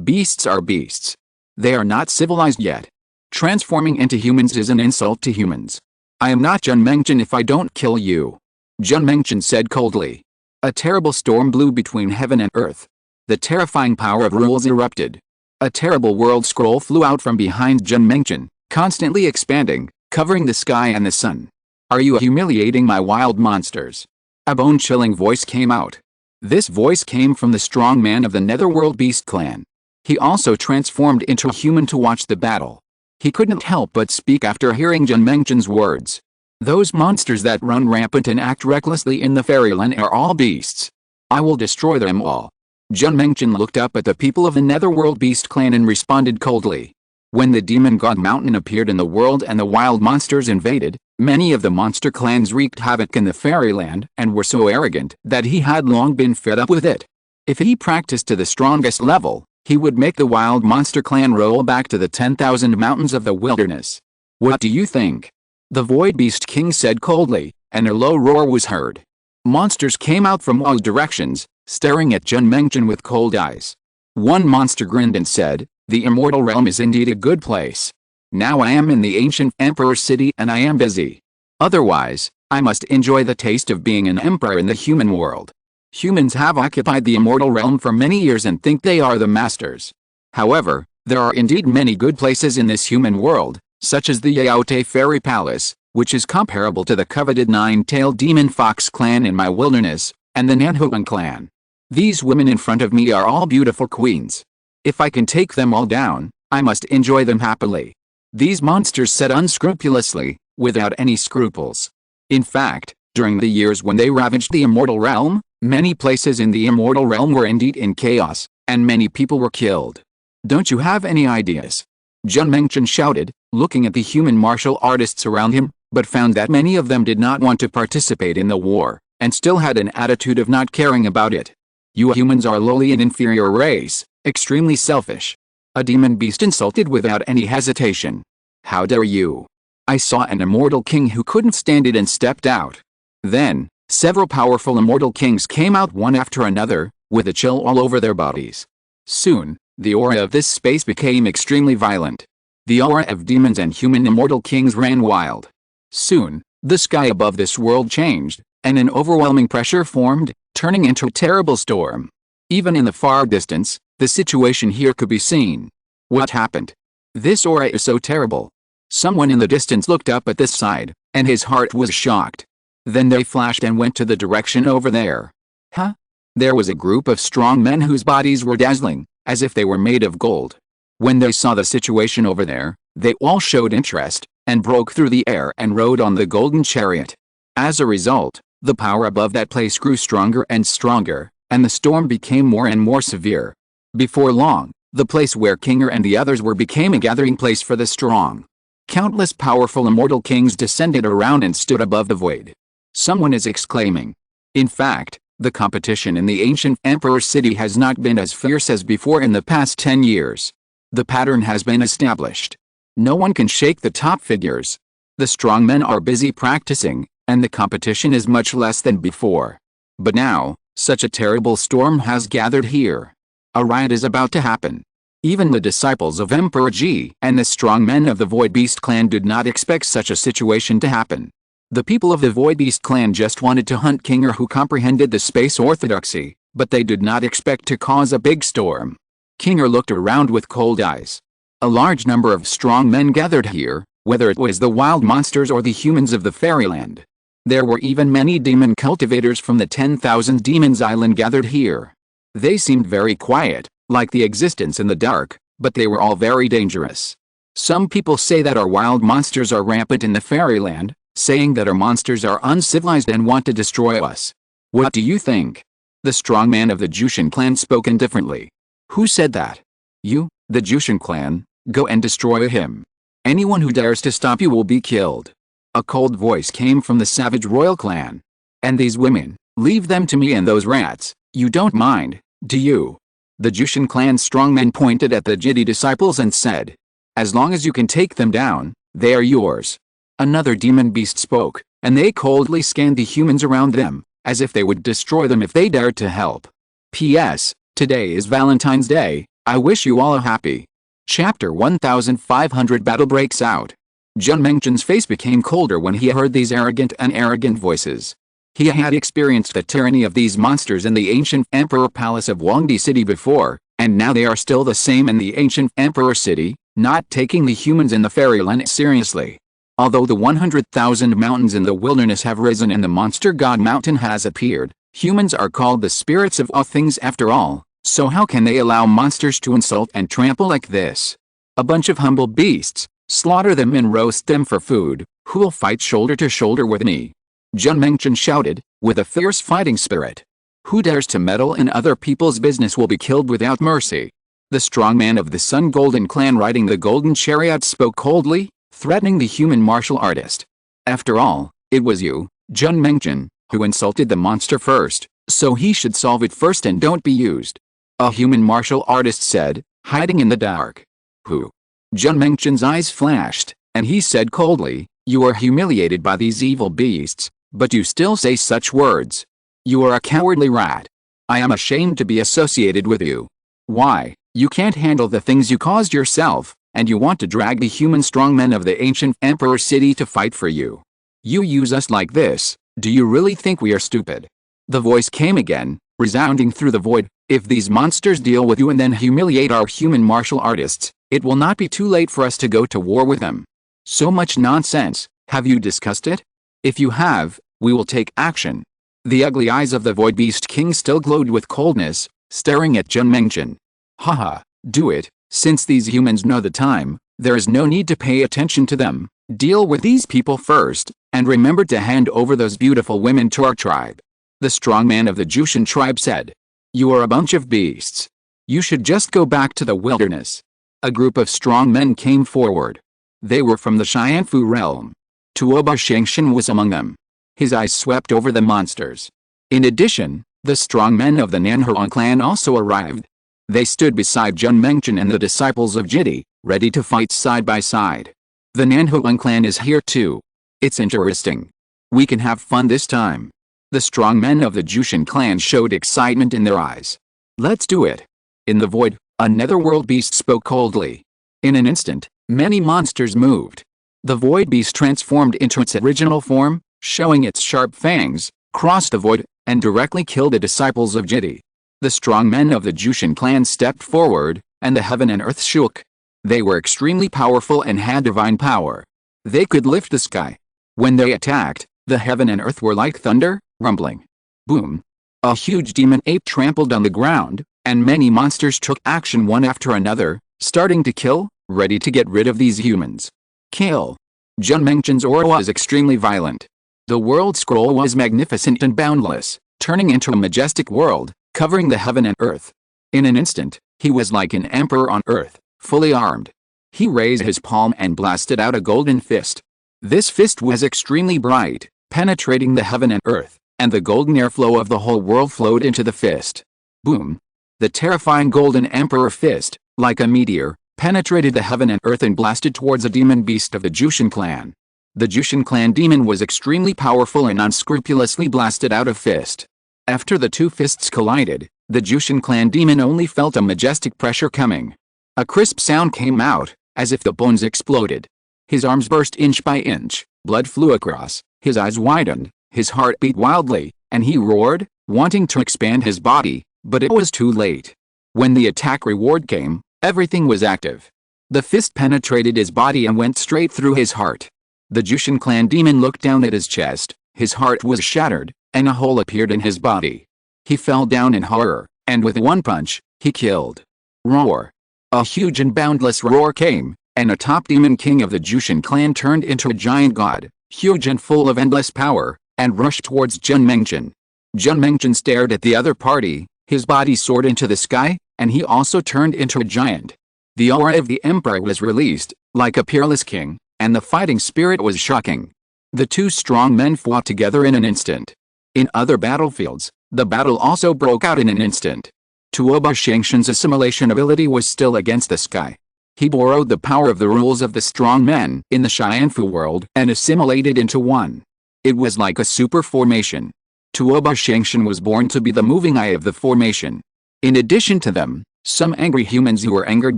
"Beasts are beasts. They are not civilized yet. Transforming into humans is an insult to humans. I am not Qin Wentian if I don't kill you." Qin Wentian said coldly. A terrible storm blew between heaven and earth. The terrifying power of rules erupted. A terrible world scroll flew out from behind Qin Wentian, constantly expanding, covering the sky and the sun. "Are you humiliating my wild monsters?" A bone-chilling voice came out. This voice came from the strong man of the Netherworld Beast clan. He also transformed into a human to watch the battle. He couldn't help but speak after hearing Qin Wentian's words. "Those monsters that run rampant and act recklessly in the fairyland are all beasts. I will destroy them all." Qin Wentian looked up at the people of the Netherworld Beast clan and responded coldly. When the demon god mountain appeared in the world and the wild monsters invaded, many of the monster clans wreaked havoc in the fairyland and were so arrogant that he had long been fed up with it. If he practiced to the strongest level, he would make the wild monster clan roll back to the 10,000 mountains of the wilderness. "What do you think?" the Void Beast King said coldly, and a low roar was heard. Monsters came out from all directions, staring at Qin Wentian with cold eyes. One monster grinned and said, "The immortal realm is indeed a good place. Now I am in the ancient emperor city and I am busy. Otherwise, I must enjoy the taste of being an emperor in the human world." Humans have occupied the immortal realm for many years and think they are the masters. However, there are indeed many good places in this human world, such as the Yaote Fairy Palace, which is comparable to the coveted nine-tailed demon fox clan in my wilderness, and the Nanhuan clan. These women in front of me are all beautiful queens. If I can take them all down, I must enjoy them happily. These monsters said unscrupulously, without any scruples. In fact, during the years when they ravaged the immortal realm, many places in the immortal realm were indeed in chaos, and many people were killed. "Don't you have any ideas?" Qin Wentian shouted, looking at the human martial artists around him, but found that many of them did not want to participate in the war, and still had an attitude of not caring about it. "You humans are lowly and inferior race, extremely selfish." A demon beast insulted without any hesitation. "How dare you?" I saw an immortal king who couldn't stand it and stepped out. Then, several powerful immortal kings came out one after another, with a chill all over their bodies. Soon, the aura of this space became extremely violent. The aura of demons and human immortal kings ran wild. Soon, the sky above this world changed, and an overwhelming pressure formed, turning into a terrible storm. Even in the far distance, the situation here could be seen. What happened? This aura is so terrible. Someone in the distance looked up at this side, and his heart was shocked. Then they flashed and went to the direction over there. Huh? There was a group of strong men whose bodies were dazzling, as if they were made of gold. When they saw the situation over there, they all showed interest, and broke through the air and rode on the golden chariot. As a result, the power above that place grew stronger and stronger, and the storm became more and more severe. Before long, the place where Kinger and the others were became a gathering place for the strong. Countless powerful immortal kings descended around and stood above the void. Someone is exclaiming. In fact, the competition in the ancient emperor city has not been as fierce as before in the past 10 years. The pattern has been established. No one can shake the top figures. The strong men are busy practicing, and the competition is much less than before. But now, such a terrible storm has gathered here. A riot is about to happen. Even the disciples of Emperor Ji and the strong men of the Void Beast clan did not expect such a situation to happen. The people of the Void Beast clan just wanted to hunt Kinger, who comprehended the space orthodoxy, but they did not expect to cause a big storm. Kinger looked around with cold eyes. A large number of strong men gathered here, whether it was the wild monsters or the humans of the fairyland. There were even many demon cultivators from the 10,000 Demons Island gathered here. They seemed very quiet, like the existence in the dark, but they were all very dangerous. Some people say that our wild monsters are rampant in the fairyland, saying that our monsters are uncivilized and want to destroy us. What do you think? The strong man of the Jiutian clan spoke indifferently. Who said that? You, the Jiutian clan, go and destroy him. Anyone who dares to stop you will be killed. A cold voice came from the savage royal clan. And these women, leave them to me, and those rats, you don't mind, do you? The Jiutian clan's strongmen pointed at the Jidi disciples and said, as long as you can take them down, they are yours. Another demon beast spoke, and they coldly scanned the humans around them, as if they would destroy them if they dared to help. P.S. Today is Valentine's Day, I wish you all a happy. Chapter 1500 Battle breaks out. Qin Wentian's face became colder when he heard these arrogant voices. He had experienced the tyranny of these monsters in the ancient Emperor Palace of Huangdi City before, and now they are still the same in the ancient Emperor City, not taking the humans in the fairyland seriously. Although the 100,000 mountains in the wilderness have risen and the monster god mountain has appeared, humans are called the spirits of all things after all, so how can they allow monsters to insult and trample like this? A bunch of humble beasts, slaughter them and roast them for food, who will fight shoulder to shoulder with me? Qin Wentian shouted, with a fierce fighting spirit. Who dares to meddle in other people's business will be killed without mercy. The strong man of the Sun Golden clan riding the golden chariot spoke coldly, threatening the human martial artist. After all, it was you, Qin Wentian, who insulted the monster first, so he should solve it first and don't be used. A human martial artist said, hiding in the dark. Who? Qin Wentian's eyes flashed, and he said coldly, you are humiliated by these evil beasts, but you still say such words. You are a cowardly rat. I am ashamed to be associated with you. Why, you can't handle the things you caused yourself, and you want to drag the human strongmen of the ancient Emperor City to fight for you. You use us like this, do you really think we are stupid? The voice came again, resounding through the void, if these monsters deal with you and then humiliate our human martial artists, it will not be too late for us to go to war with them. So much nonsense, have you discussed it? If you have, we will take action. The ugly eyes of the Void Beast King still glowed with coldness, staring at Qin Wentian. Haha, do it, since these humans know the time, there is no need to pay attention to them. Deal with these people first, and remember to hand over those beautiful women to our tribe. The strong man of the Jiutian tribe said. You are a bunch of beasts. You should just go back to the wilderness. A group of strong men came forward. They were from the Xianfu realm. Tuoba Shengshan was among them. His eyes swept over the monsters. In addition, the strong men of the Nanhuang clan also arrived. They stood beside Qin Wentian and the disciples of Jidi, ready to fight side by side. The Nanhuang clan is here too. It's interesting. We can have fun this time. The strong men of the Jiutian clan showed excitement in their eyes. Let's do it. In the void, a netherworld beast spoke coldly. In an instant, many monsters moved. The void beast transformed into its original form, showing its sharp fangs, crossed the void, and directly killed the disciples of Jidi. The strong men of the Jiutian clan stepped forward, and the heaven and earth shook. They were extremely powerful and had divine power. They could lift the sky. When they attacked, the heaven and earth were like thunder, rumbling. Boom! A huge demon ape trampled on the ground, and many monsters took action one after another, starting to kill, ready to get rid of these humans. Kill! Qin Wentian's aura was extremely violent. The world scroll was magnificent and boundless, turning into a majestic world, covering the heaven and earth. In an instant, he was like an emperor on earth, fully armed. He raised his palm and blasted out a golden fist. This fist was extremely bright, penetrating the heaven and earth, and the golden airflow of the whole world flowed into the fist. Boom! The terrifying golden emperor fist, like a meteor, penetrated the heaven and earth and blasted towards a demon beast of the Jiutian clan. The Jiutian clan demon was extremely powerful and unscrupulously blasted out a fist. After the two fists collided, the Jiutian clan demon only felt a majestic pressure coming. A crisp sound came out, as if the bones exploded. His arms burst inch by inch, blood flew across, his eyes widened, his heart beat wildly, and he roared, wanting to expand his body, but it was too late. When the attack reward came, everything was active. The fist penetrated his body and went straight through his heart. The Jiutian clan demon looked down at his chest, his heart was shattered, and a hole appeared in his body. He fell down in horror, and with one punch, he killed. Roar! A huge and boundless roar came, and a top demon king of the Jiutian clan turned into a giant god, huge and full of endless power, and rushed towards Qin Wentian. Qin Wentian stared at the other party, his body soared into the sky, and he also turned into a giant. The aura of the emperor was released, like a peerless king, and the fighting spirit was shocking. The two strong men fought together in an instant. In other battlefields, the battle also broke out in an instant. Tuoba Shangshan's assimilation ability was still against the sky. He borrowed the power of the rules of the strong men in the Xianfu world and assimilated into one. It was like a super formation. Tuoba Shangshan was born to be the moving eye of the formation. In addition to them, some angry humans who were angered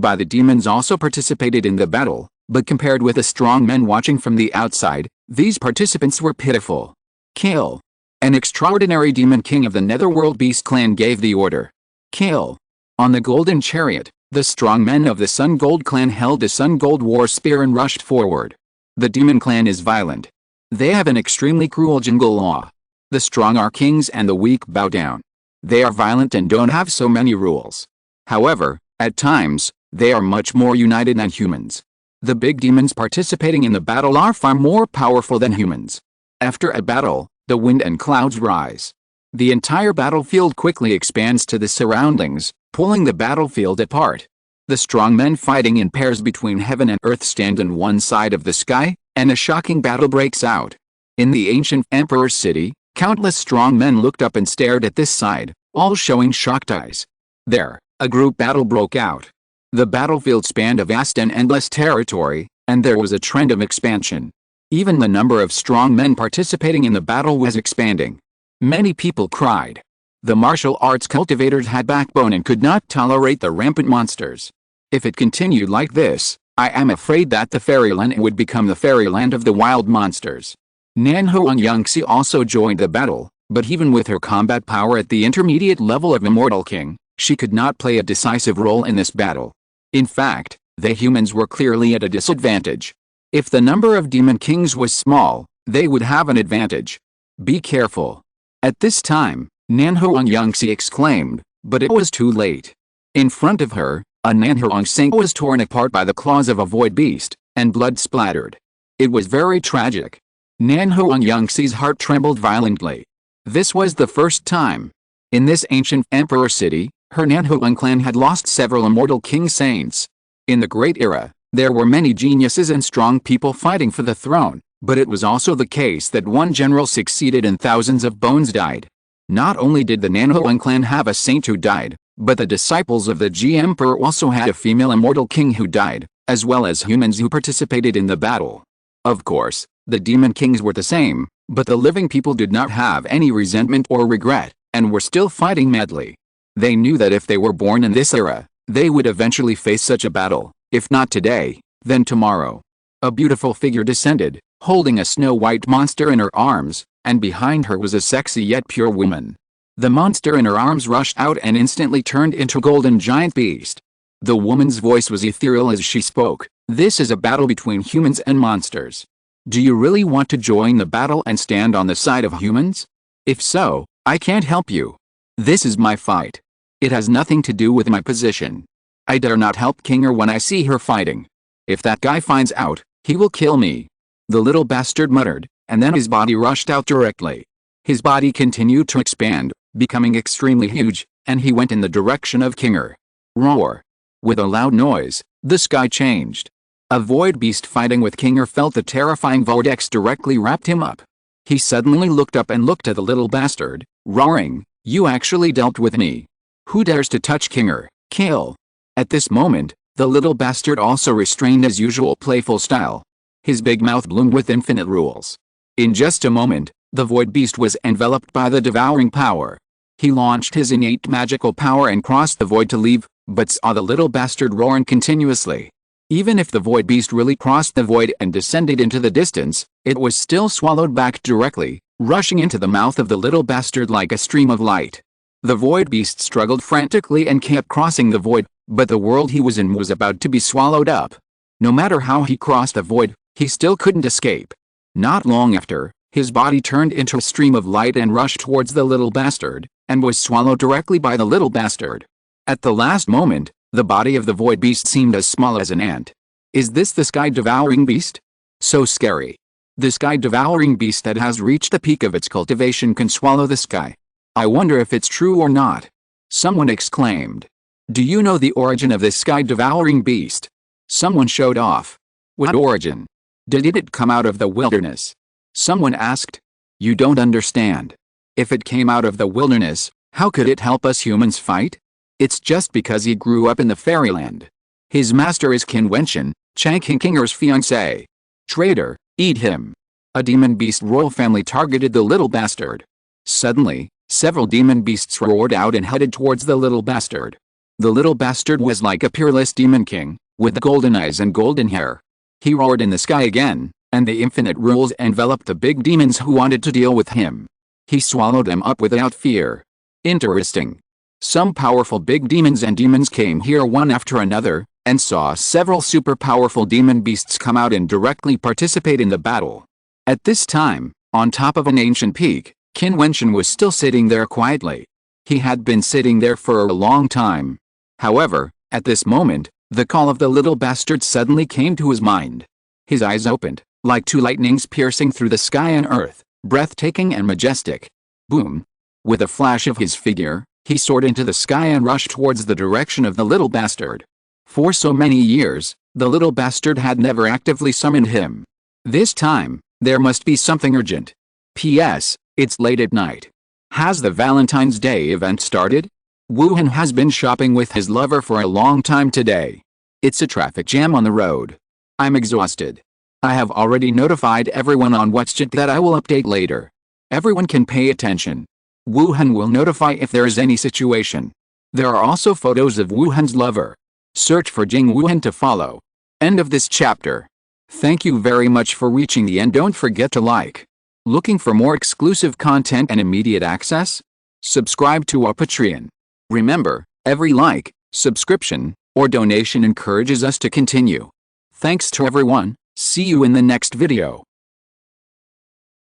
by the demons also participated in the battle, but compared with the strong men watching from the outside, these participants were pitiful. Kill! An extraordinary demon king of the Netherworld Beast clan gave the order. Kill! On the golden chariot, the strong men of the Sun Gold clan held a Sun Gold war spear and rushed forward. The demon clan is violent. They have an extremely cruel jungle law. The strong are kings and the weak bow down. They are violent and don't have so many rules. However, at times, they are much more united than humans. The big demons participating in the battle are far more powerful than humans. After a battle, the wind and clouds rise. The entire battlefield quickly expands to the surroundings, pulling the battlefield apart. The strong men fighting in pairs between heaven and earth stand on one side of the sky, and a shocking battle breaks out. In the ancient emperor's city, countless strong men looked up and stared at this side, all showing shocked eyes. There, a group battle broke out. The battlefield spanned a vast and endless territory, and there was a trend of expansion. Even the number of strong men participating in the battle was expanding. Many people cried. The martial arts cultivators had backbone and could not tolerate the rampant monsters. If it continued like this, I am afraid that the fairyland would become the fairyland of the wild monsters. Nanhuang Yangxi also joined the battle, but even with her combat power at the intermediate level of Immortal King, she could not play a decisive role in this battle. In fact, the humans were clearly at a disadvantage. If the number of demon kings was small, they would have an advantage. Be careful. At this time, Nanhuang Yangxi exclaimed, but it was too late. In front of her, a Nanhuang Sing was torn apart by the claws of a void beast, and blood splattered. It was very tragic. Nanhuang Yangxi's heart trembled violently. This was the first time. In this ancient emperor city, her Nanhuang clan had lost several immortal king saints. In the Great Era, there were many geniuses and strong people fighting for the throne, but it was also the case that one general succeeded and thousands of bones died. Not only did the Nanhuang clan have a saint who died, but the disciples of the Ji Emperor also had a female immortal king who died, as well as humans who participated in the battle. Of course, the demon kings were the same, but the living people did not have any resentment or regret, and were still fighting madly. They knew that if they were born in this era, they would eventually face such a battle, if not today, then tomorrow. A beautiful figure descended, holding a snow-white monster in her arms, and behind her was a sexy yet pure woman. The monster in her arms rushed out and instantly turned into a golden giant beast. The woman's voice was ethereal as she spoke. This is a battle between humans and monsters. Do you really want to join the battle and stand on the side of humans? If so, I can't help you. This is my fight. It has nothing to do with my position. I dare not help Kinger when I see her fighting. If that guy finds out, he will kill me. The little bastard muttered, and then his body rushed out directly. His body continued to expand, becoming extremely huge, and he went in the direction of Kinger. Roar! With a loud noise, the sky changed. A void beast fighting with Kinger felt the terrifying vortex directly wrapped him up. He suddenly looked up and looked at the little bastard, roaring, "You actually dealt with me. Who dares to touch Kinger? Kill!" At this moment, the little bastard also restrained his usual playful style. His big mouth bloomed with infinite rules. In just a moment, the void beast was enveloped by the devouring power. He launched his innate magical power and crossed the void to leave, but saw the little bastard roaring continuously. Even if the void beast really crossed the void and descended into the distance, it was still swallowed back directly, rushing into the mouth of the little bastard like a stream of light. The void beast struggled frantically and kept crossing the void, but the world he was in was about to be swallowed up. No matter how he crossed the void, he still couldn't escape. Not long after, his body turned into a stream of light and rushed towards the little bastard, and was swallowed directly by the little bastard. At the last moment, the body of the void beast seemed as small as an ant. Is this the sky-devouring beast? So scary. The sky-devouring beast that has reached the peak of its cultivation can swallow the sky. I wonder if it's true or not. Someone exclaimed. Do you know the origin of this sky-devouring beast? Someone showed off. What origin? Did it come out of the wilderness? Someone asked. You don't understand. If it came out of the wilderness, how could it help us humans fight? It's just because he grew up in the fairyland. His master is Qin Wentian, Chang Kinger's fiancé. Traitor, eat him. A demon beast royal family targeted the little bastard. Suddenly, several demon beasts roared out and headed towards the little bastard. The little bastard was like a peerless demon king, with golden eyes and golden hair. He roared in the sky again, and the infinite rules enveloped the big demons who wanted to deal with him. He swallowed them up without fear. Interesting. Some powerful big demons and demons came here one after another, and saw several super powerful demon beasts come out and directly participate in the battle. At this time, on top of an ancient peak, Qin Wentian was still sitting there quietly. He had been sitting there for a long time. However, at this moment, the call of the little bastard suddenly came to his mind. His eyes opened, like two lightnings piercing through the sky and earth, breathtaking and majestic. Boom! With a flash of his figure, he soared into the sky and rushed towards the direction of the little bastard. For so many years, the little bastard had never actively summoned him. This time, there must be something urgent. P.S. It's late at night. Has the Valentine's Day event started? Wuhan has been shopping with his lover for a long time today. It's a traffic jam on the road. I'm exhausted. I have already notified everyone on WhatsApp that I will update later. Everyone can pay attention. Wuhan will notify if there is any situation. There are also photos of Wuhan's lover. Search for Jing Wuhan to follow. End of this chapter. Thank you very much for reaching the end. Don't forget to like. Looking for more exclusive content and immediate access? Subscribe to our Patreon. Remember, every like, subscription, or donation encourages us to continue. Thanks to everyone. See you in the next video.